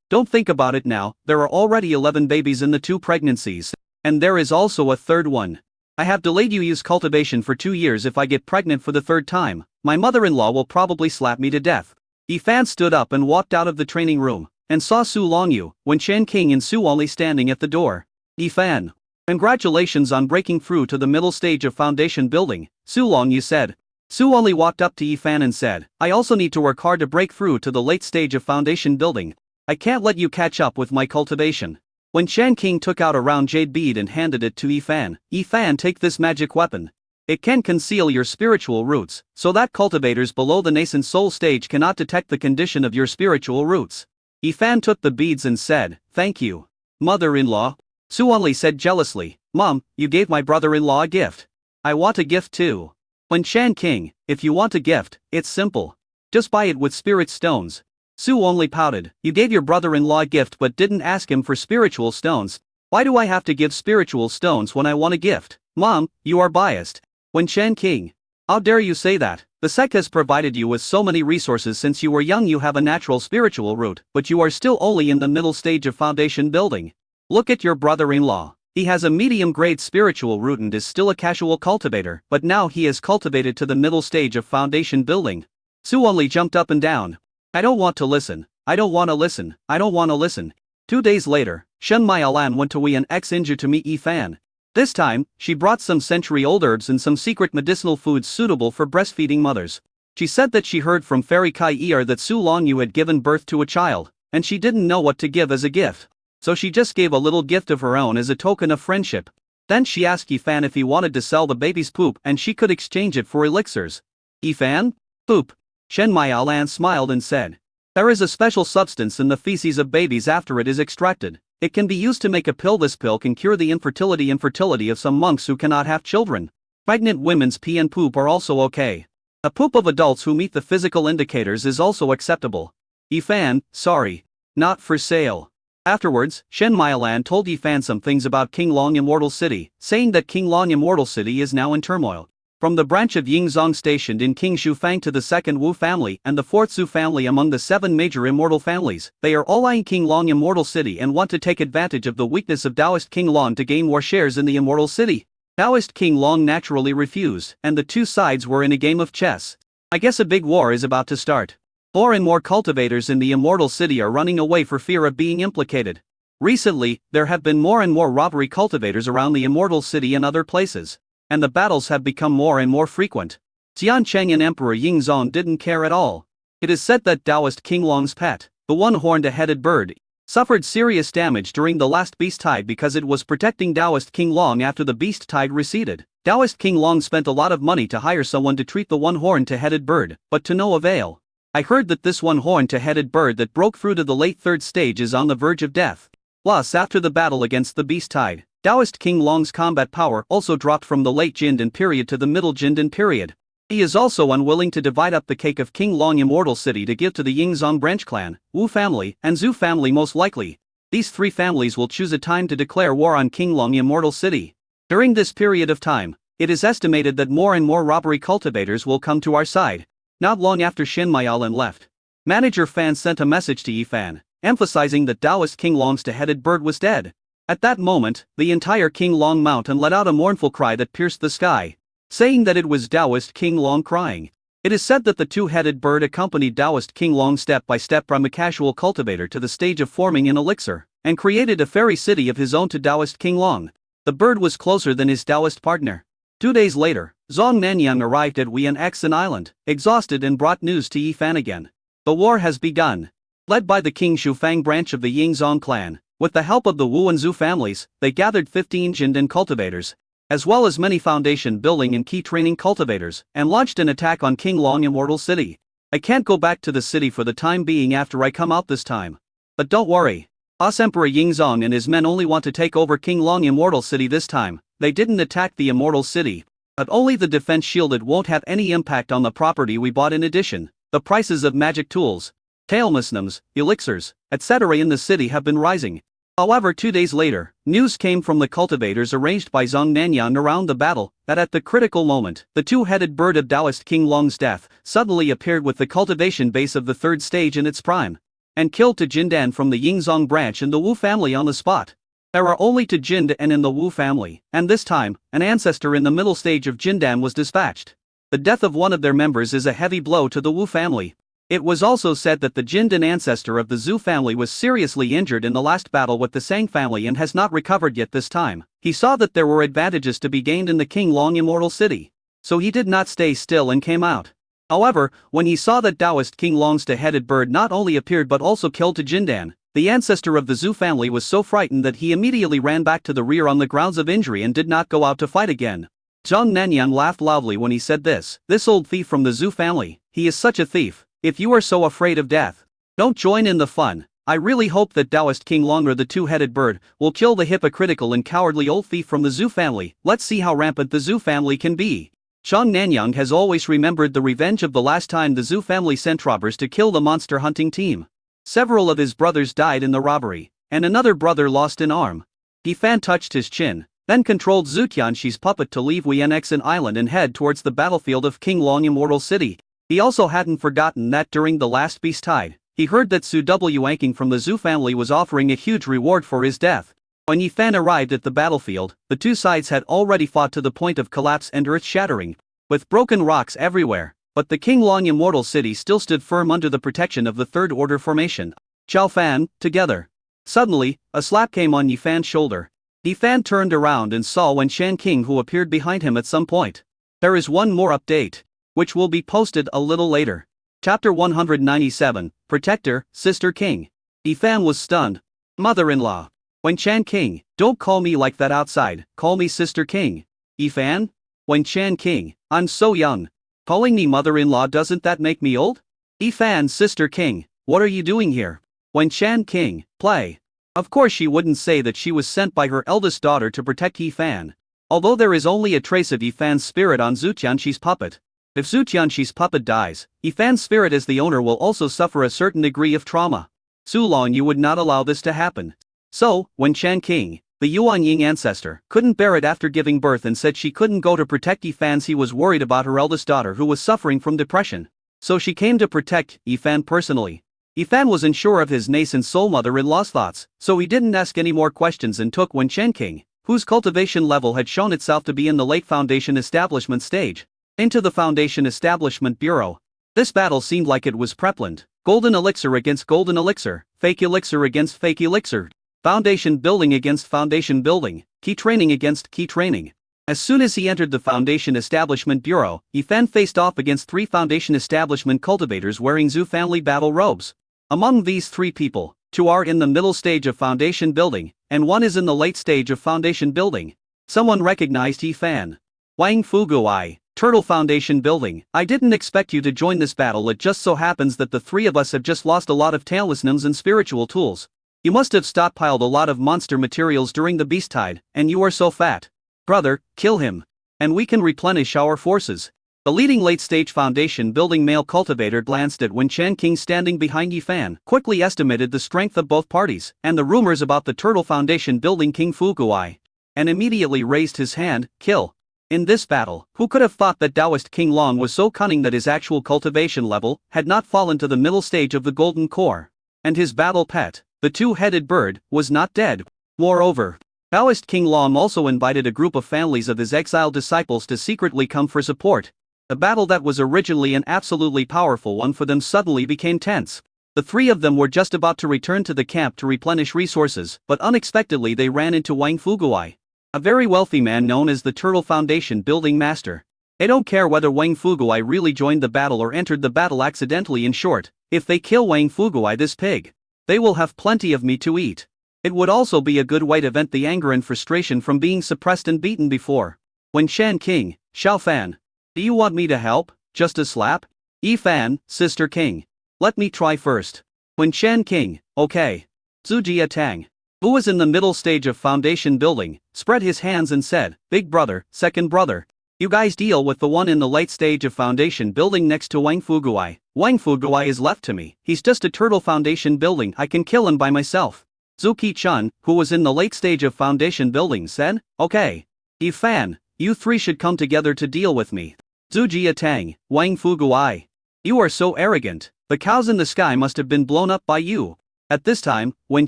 don't think about it now. There are already 11 babies in the 2 pregnancies, and there is also a third one. I have delayed use cultivation for 2 years. If I get pregnant for the 3rd time, my mother-in-law will probably slap me to death. Yifan stood up and walked out of the training room, and saw Su Longyu, Wen Chen King and Su Only standing at the door. Yifan. Congratulations on breaking through to the middle stage of foundation building, Su Longyu said. Su only walked up to Yifan and said, I also need to work hard to break through to the late stage of foundation building. I can't let you catch up with my cultivation. When Shan King took out a round jade bead and handed it to Yifan, Yifan, take this magic weapon. It can conceal your spiritual roots, so that cultivators below the nascent soul stage cannot detect the condition of your spiritual roots. Yifan took the beads and said, thank you. Mother-in-law. Su Only said jealously, Mom, you gave my brother-in-law a gift. I want a gift too. When Shan King, if you want a gift, it's simple. Just buy it with spirit stones. Su only pouted, you gave your brother-in-law a gift but didn't ask him for spiritual stones. Why do I have to give spiritual stones when I want a gift? Mom, you are biased. When Shan King. How dare you say that? The sect has provided you with so many resources since you were young. You have a natural spiritual root, but you are still only in the middle stage of foundation building. Look at your brother-in-law. He has a medium-grade spiritual root and is still a casual cultivator, but now he is cultivated to the middle stage of foundation building. Su only jumped up and down. I don't want to listen. I don't want to listen. I don't want to listen. 2 days later, Shen Maialan went to Wian X Inju to meet Yifan. This time, she brought some century-old herbs and some secret medicinal foods suitable for breastfeeding mothers. She said that she heard from Fairy Kai Er that Su Longyu had given birth to a child, and she didn't know what to give as a gift. So she just gave a little gift of her own as a token of friendship. Then she asked Yifan if he wanted to sell the baby's poop and she could exchange it for elixirs. Yifan? Poop. Shen Maialan smiled and said, there is a special substance in the feces of babies after it is extracted. It can be used to make a pill. This pill can cure the infertility of some monks who cannot have children. Pregnant women's pee and poop are also okay. A poop of adults who meet the physical indicators is also acceptable. Yifan, sorry. Not for sale. Afterwards, Shen Maialan told Yifan some things about King Long Immortal City, saying that King Long Immortal City is now in turmoil. From the branch of Yingzong stationed in King Shufang to the second Wu family and the fourth Zhu family among the 7 major immortal families, they are all eyeing King Long Immortal City and want to take advantage of the weakness of Taoist King Long to gain more shares in the Immortal City. Taoist King Long naturally refused, and the two sides were in a game of chess. I guess a big war is about to start. More and more cultivators in the Immortal City are running away for fear of being implicated. Recently, there have been more and more robbery cultivators around the Immortal City and other places, and the battles have become more and more frequent. Xian Cheng and Emperor Yingzong didn't care at all. It is said that Taoist King Long's pet, the one-horned headed bird, suffered serious damage during the last beast tide because it was protecting Taoist King Long after the beast tide receded. Taoist King Long spent a lot of money to hire someone to treat the one-horned headed bird, but to no avail. I heard that this one-horned headed bird that broke through to the late 3rd stage is on the verge of death. Plus, after the battle against the beast tide, Taoist King Long's combat power also dropped from the late Jindan period to the middle Jindan period. He is also unwilling to divide up the cake of King Long Immortal City to give to the Yingzong branch clan, Wu family, and Zhu family most likely. These 3 families will choose a time to declare war on King Long Immortal City. During this period of time, it is estimated that more and more robbery cultivators will come to our side. Not long after Shen Maialan left, Manager Fan sent a message to Yifan, emphasizing that Taoist King Long's headed bird was dead. At that moment, the entire King Long mountain let out a mournful cry that pierced the sky, saying that it was Taoist King Long crying. It is said that the 2-headed bird accompanied Taoist King Long step by step from a casual cultivator to the stage of forming an elixir, and created a fairy city of his own to Taoist King Long. The bird was closer than his Taoist partner. 2 days later, Zhong Nanyang arrived at Wian Xan Island, exhausted, and brought news to Yifan again. The war has begun. Led by the King Shufang branch of the Yingzong clan, with the help of the Wu and Zhu families, they gathered 15 Jindan cultivators, as well as many foundation building and key training cultivators, and launched an attack on King Long Immortal City. I can't go back to the city for the time being after I come out this time. But don't worry. Us Emperor Yingzong and his men only want to take over King Long Immortal City this time. They didn't attack the Immortal City, but only the defense shielded won't have any impact on the property we bought. In addition, the prices of magic tools, talismans, elixirs, etc. in the city have been rising. However, 2 days later, news came from the cultivators arranged by Zhong Nanyang around the battle, that at the critical moment, the 2-headed bird of Taoist King Long's death suddenly appeared with the cultivation base of the 3rd stage in its prime, and killed to Jindan from the Yingzong branch and the Wu family on the spot. There are only 2 Jindan in the Wu family, and this time, an ancestor in the middle stage of Jindan was dispatched. The death of one of their members is a heavy blow to the Wu family. It was also said that the Jindan ancestor of the Zhu family was seriously injured in the last battle with the Sang family and has not recovered yet this time. He saw that there were advantages to be gained in the King Long Immortal City. So he did not stay still and came out. However, when he saw that Taoist King Long's two-headed bird not only appeared but also killed to Jindan, the ancestor of the Zhu family was so frightened that he immediately ran back to the rear on the grounds of injury and did not go out to fight again. Zhang Nanyang laughed loudly when he said this. This old thief from the Zhu family, he is such a thief. If you are so afraid of death, don't join in the fun. I really hope that Taoist King Long or the two-headed bird will kill the hypocritical and cowardly old thief from the Zhu family. Let's see how rampant the Zhu family can be. Zhang Nanyang has always remembered the revenge of the last time the Zhu family sent robbers to kill the monster hunting team. Several of his brothers died in the robbery, and another brother lost an arm. He fan touched his chin, then controlled Zhu Tianxi's puppet to leave Wienexin Island and head towards the battlefield of King Long Immortal City. He also hadn't forgotten that during the last beast tide, he heard that Su Wanking from the Zhu family was offering a huge reward for his death. When Yi Fan arrived at the battlefield, the two sides had already fought to the point of collapse and earth-shattering, with broken rocks everywhere, but the King Long Immortal City still stood firm under the protection of the Third Order formation. Qiao Fan, together. Suddenly, a slap came on Yi Fan's shoulder. Yi Fan turned around and saw Wen Shan King, who appeared behind him at some point. There is one more update, which will be posted a little later. Chapter 197, Protector, Sister King. Yi Fan was stunned. Mother-in-law. Wen Shan King, don't call me like that outside, call me Sister King. Yi Fan? Wen Shan King, I'm so young. Calling me mother-in-law, doesn't that make me old? Yi Fan, Sister King, what are you doing here? Wen Shan King, play. Of course she wouldn't say that she was sent by her eldest daughter to protect Yi Fan. Although there is only a trace of Yi Fan's spirit on Zhu Tianxi's puppet. If Zhu Tianxi's puppet dies, Yi Fan's spirit as the owner will also suffer a certain degree of trauma. Su Long, you would not allow this to happen. So, Wen Shan King, the Yuan Ying ancestor, couldn't bear it after giving birth and said she couldn't go to protect Yi Fan. He was worried about her eldest daughter who was suffering from depression. So she came to protect Yi Fan personally. Yi Fan was unsure of his nascent soul mother-in-law's thoughts, so he didn't ask any more questions and took Wen Shan King, whose cultivation level had shown itself to be in the late Foundation establishment stage, into the Foundation Establishment Bureau. This battle seemed like it was Prepland. Golden elixir against golden elixir, fake elixir against fake elixir. Foundation building against foundation building, key training against key training. As soon as he entered the Foundation Establishment Bureau, Yi Fan faced off against 3 Foundation Establishment cultivators wearing Zhu family battle robes. Among these 3 people, 2 are in the middle stage of foundation building, and 1 is in the late stage of foundation building. Someone recognized Yi Fan. Wang Fuguai, Turtle Foundation building. I didn't expect you to join this battle. It just so happens that the 3 of us have just lost a lot of talismans and spiritual tools. You must have stockpiled a lot of monster materials during the beast tide, and you are so fat. Brother, kill him. And we can replenish our forces. The leading late-stage foundation building male cultivator glanced at Wen Shan King standing behind Yi Fan, quickly estimated the strength of both parties, and the rumors about the Turtle Foundation building King Fuguai, and immediately raised his hand, kill. In this battle, who could have thought that Taoist King Long was so cunning that his actual cultivation level had not fallen to the middle stage of the Golden Core, and his battle pet, the two-headed bird, was not dead. Moreover, Taoist King Long also invited a group of families of his exiled disciples to secretly come for support. The battle that was originally an absolutely powerful one for them suddenly became tense. The 3 of them were just about to return to the camp to replenish resources, but unexpectedly they ran into Wang Fuguai, a very wealthy man known as the Turtle Foundation building master. I don't care whether Wang Fuguai really joined the battle or entered the battle accidentally. In short, if they kill Wang Fuguai, this pig, they will have plenty of meat to eat. It would also be a good way to vent the anger and frustration from being suppressed and beaten before. Wen Shan King, Xiao Fan. Do you want me to help? Just a slap? Yi Fan, Sister King. Let me try first. Wen Shan King, okay. Zhu Jia Tang, who was in the middle stage of foundation building, spread his hands and said, Big brother, second brother. You guys deal with the one in the late stage of foundation building next to Wang Fuguai. Wang Fuguai is left to me. He's just a Turtle Foundation building. I can kill him by myself. Zhu Qichun, who was in the late stage of foundation building, said, okay. Yi Fan, you 3 should come together to deal with me. Zhu Jia Tang, Wang Fuguai. You are so arrogant. The cows in the sky must have been blown up by you. At this time, Wen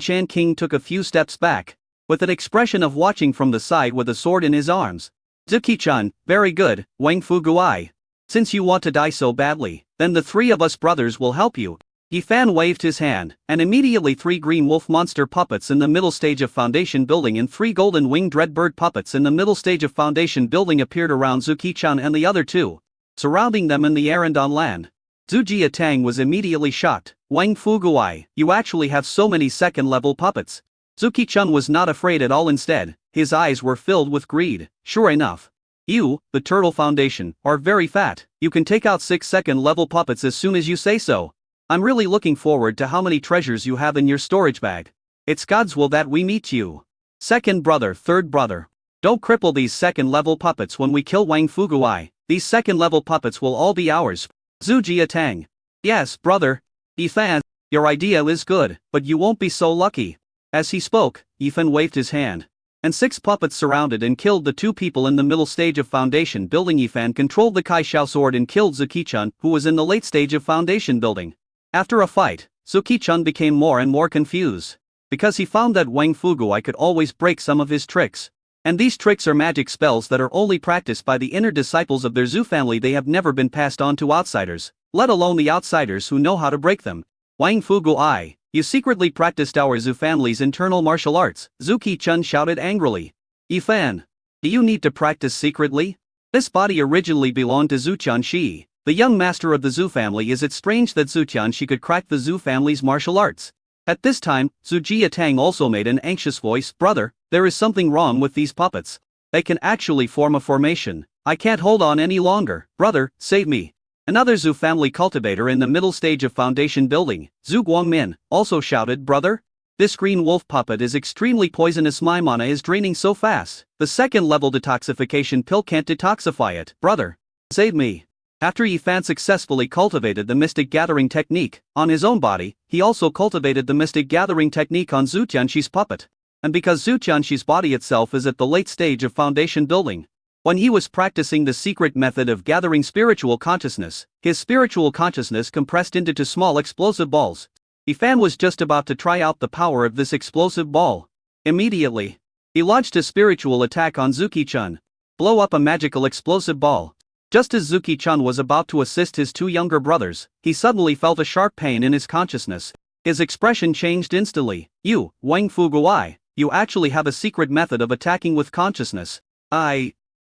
Shan King took a few steps back, with an expression of watching from the side with a sword in his arms. Zhu Qichun, very good, Wang Fuguai. Since you want to die so badly, then the three of us brothers will help you. Yifan waved his hand, and immediately 3 green wolf monster puppets in the middle stage of foundation building and 3 golden winged red bird puppets in the middle stage of foundation building appeared around Zuki-chan and the other two, surrounding them in the air and on land. Zhu Jiatang was immediately shocked. Wang Fuguai, you actually have so many second-level puppets. Zuki-chan was not afraid at all. Instead, his eyes were filled with greed. Sure enough. You, the Turtle Foundation, are very fat. You can take out 6 second-level puppets as soon as you say so. I'm really looking forward to how many treasures you have in your storage bag. It's God's will that we meet you. Second brother, third brother. Don't cripple these second-level puppets when we kill Wang Fuguai. These second-level puppets will all be ours. Zhu Jiatang. Yes, brother. Yifan, your idea is good, but you won't be so lucky. As he spoke, Yifan waved his hand, and 6 puppets surrounded and killed the 2 people in the middle stage of foundation building. Yifan controlled the Kai Shao sword and killed Zuki-chan, who was in the late stage of foundation building. After a fight, Zuki-chan became more and more confused, because he found that Wang Fuguai could always break some of his tricks. And these tricks are magic spells that are only practiced by the inner disciples of their Zhu family. They have never been passed on to outsiders, let alone the outsiders who know how to break them. Wang Fuguai, you secretly practiced our Zhu family's internal martial arts, Zuki-chan shouted angrily. Yifan, do you need to practice secretly? This body originally belonged to Zhu Qianxi, the young master of the Zhu family. Is it strange that Zhu Qianxi could crack the Zhu family's martial arts? At this time, Zhu Jiatang also made an anxious voice. Brother, there is something wrong with these puppets. They can actually form a formation. I can't hold on any longer. Brother, save me. Another Zhu family cultivator in the middle stage of foundation building, Zhu Guangmin, also shouted. Brother? This green wolf puppet is extremely poisonous. My mana is draining so fast. The second level detoxification pill can't detoxify it. Brother, save me. After Yifan successfully cultivated the mystic gathering technique on his own body, he also cultivated the mystic gathering technique on Zhu Qianxi's puppet. And because Zhu Qianxi's body itself is at the late stage of foundation building, when he was practicing the secret method of gathering spiritual consciousness, his spiritual consciousness compressed into 2 small explosive balls. Yifan was just about to try out the power of this explosive ball. Immediately, he launched a spiritual attack on Zuki-chan. Blow up a magical explosive ball. Just as Zuki-chan was about to assist his 2 younger brothers, he suddenly felt a sharp pain in his consciousness. His expression changed instantly. You, Wang Fuguai, you actually have a secret method of attacking with consciousness.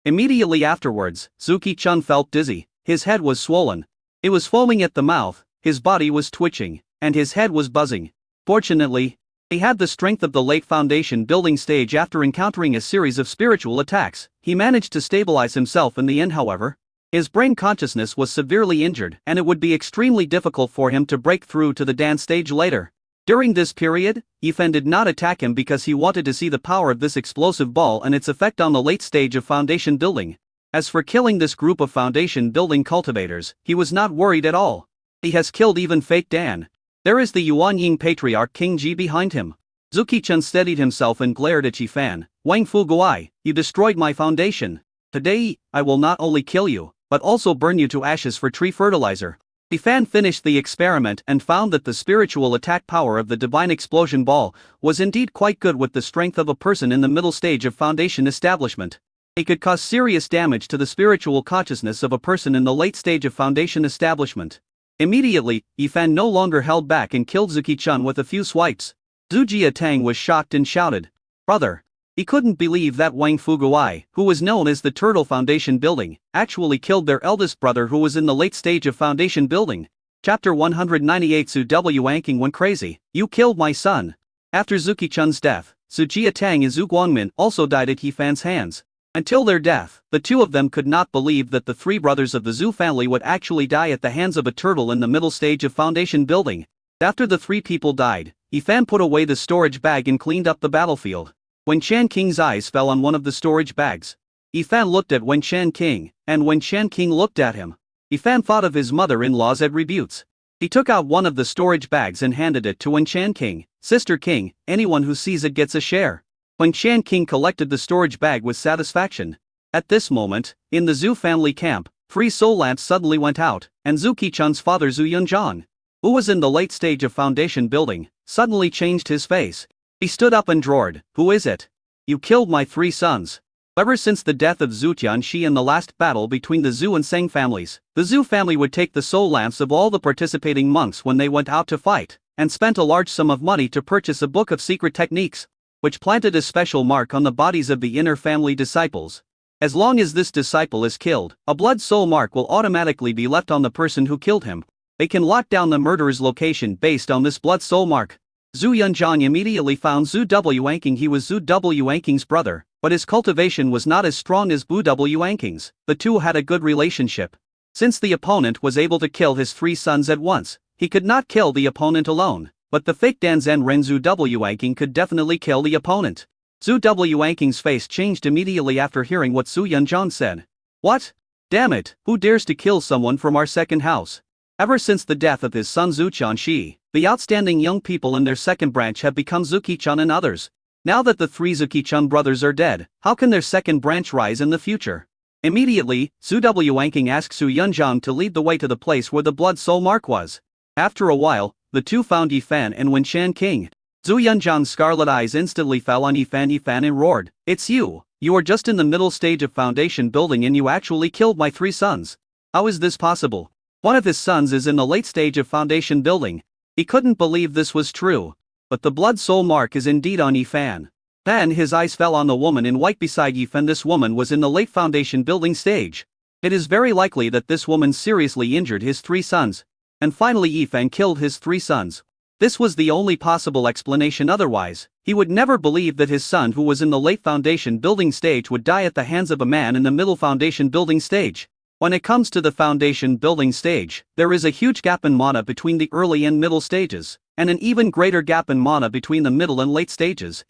Immediately afterwards, Zuki-chan felt dizzy. His head was swollen. It was foaming at the mouth, his body was twitching, and his head was buzzing. Fortunately, he had the strength of the late foundation building stage. After encountering a series of spiritual attacks, he managed to stabilize himself in the end. However, his brain consciousness was severely injured, and it would be extremely difficult for him to break through to the dance stage later. During this period, Yifan did not attack him because he wanted to see the power of this explosive ball and its effect on the late stage of foundation building. As for killing this group of foundation building cultivators, he was not worried at all. He has killed even fake Dan. There is the Yuanying patriarch King Ji behind him. Zuki-chan steadied himself and glared at Yifan. Wang Fuguai, you destroyed my foundation. Today, I will not only kill you, but also burn you to ashes for tree fertilizer. Yifan finished the experiment and found that the spiritual attack power of the divine explosion ball was indeed quite good with the strength of a person in the middle stage of foundation establishment. It could cause serious damage to the spiritual consciousness of a person in the late stage of foundation establishment. Immediately, Yifan no longer held back and killed Zuki-chan with a few swipes. Zhu Jiatang was shocked and shouted, "Brother!" He couldn't believe that Wang Fuguai, who was known as the Turtle Foundation building, actually killed their eldest brother who was in the late stage of foundation building. Chapter 198. Su Wanking went crazy. You killed my son. After Zuki-chan's death, Su Jiatang and Zhu Guangmin also died at Yifan's hands. Until their death, the 2 of them could not believe that the 3 brothers of the Zhu family would actually die at the hands of a turtle in the middle stage of foundation building. After the 3 people died, Yifan put away the storage bag and cleaned up the battlefield. Wen Shan King's eyes fell on one of the storage bags. Yifan looked at Wen Shan King, and Wen Shan King looked at him. Yifan thought of his mother-in-law's attributes. He took out one of the storage bags and handed it to Wen Shan King. Sister King, anyone who sees it gets a share. Wen Shan King collected the storage bag with satisfaction. At this moment, in the Zhu family camp, 3 soul lamps suddenly went out, and Zuki-chan's father Zhu Yunzhang, who was in the late stage of foundation building, suddenly changed his face. He stood up and roared, "Who is it? You killed my 3 sons. Ever since the death of Zhu Tianxi in the last battle between the Zhu and Seng families, the Zhu family would take the soul lamps of all the participating monks when they went out to fight, and spent a large sum of money to purchase a book of secret techniques, which planted a special mark on the bodies of the inner family disciples. As long as this disciple is killed, a blood soul mark will automatically be left on the person who killed him. They can lock down the murderer's location based on this blood soul mark. Zhu Yunzhang immediately found Zhu W. Anking. He was Zhu W. Anking's brother, but his cultivation was not as strong as Bu W. Anking's. The two had a good relationship. Since the opponent was able to kill his 3 sons at once, he could not kill the opponent alone, but the fake Danzhen Ren Zhu W. Anking could definitely kill the opponent. Zhu W. Anking's face changed immediately after hearing what Zhu Yunzhang said. What? Damn it, who dares to kill someone from our second house? Ever since the death of his son Zhu Tianxi, the outstanding young people in their second branch have become Zhu Qichun and others. Now that the 3 Zhu Qichun brothers are dead, how can their second branch rise in the future? Immediately, Zhu W. Anking asked Zhu Yunzhang to lead the way to the place where the blood soul mark was. After a while, the two found Yifan and Wenshan King. Zhu Yunzhang's scarlet eyes instantly fell on Yifan and roared, "It's you! You are just in the middle stage of foundation building and you actually killed my 3 sons. How is this possible? One of his sons is in the late stage of foundation building." He couldn't believe this was true. But the blood soul mark is indeed on Yifan. Then his eyes fell on the woman in white beside Yifan. This woman was in the late foundation building stage. It is very likely that this woman seriously injured his 3 sons. And finally Yifan killed his 3 sons. This was the only possible explanation, otherwise, he would never believe that his son who was in the late foundation building stage would die at the hands of a man in the middle foundation building stage. When it comes to the foundation building stage, there is a huge gap in mana between the early and middle stages, and an even greater gap in mana between the middle and late stages.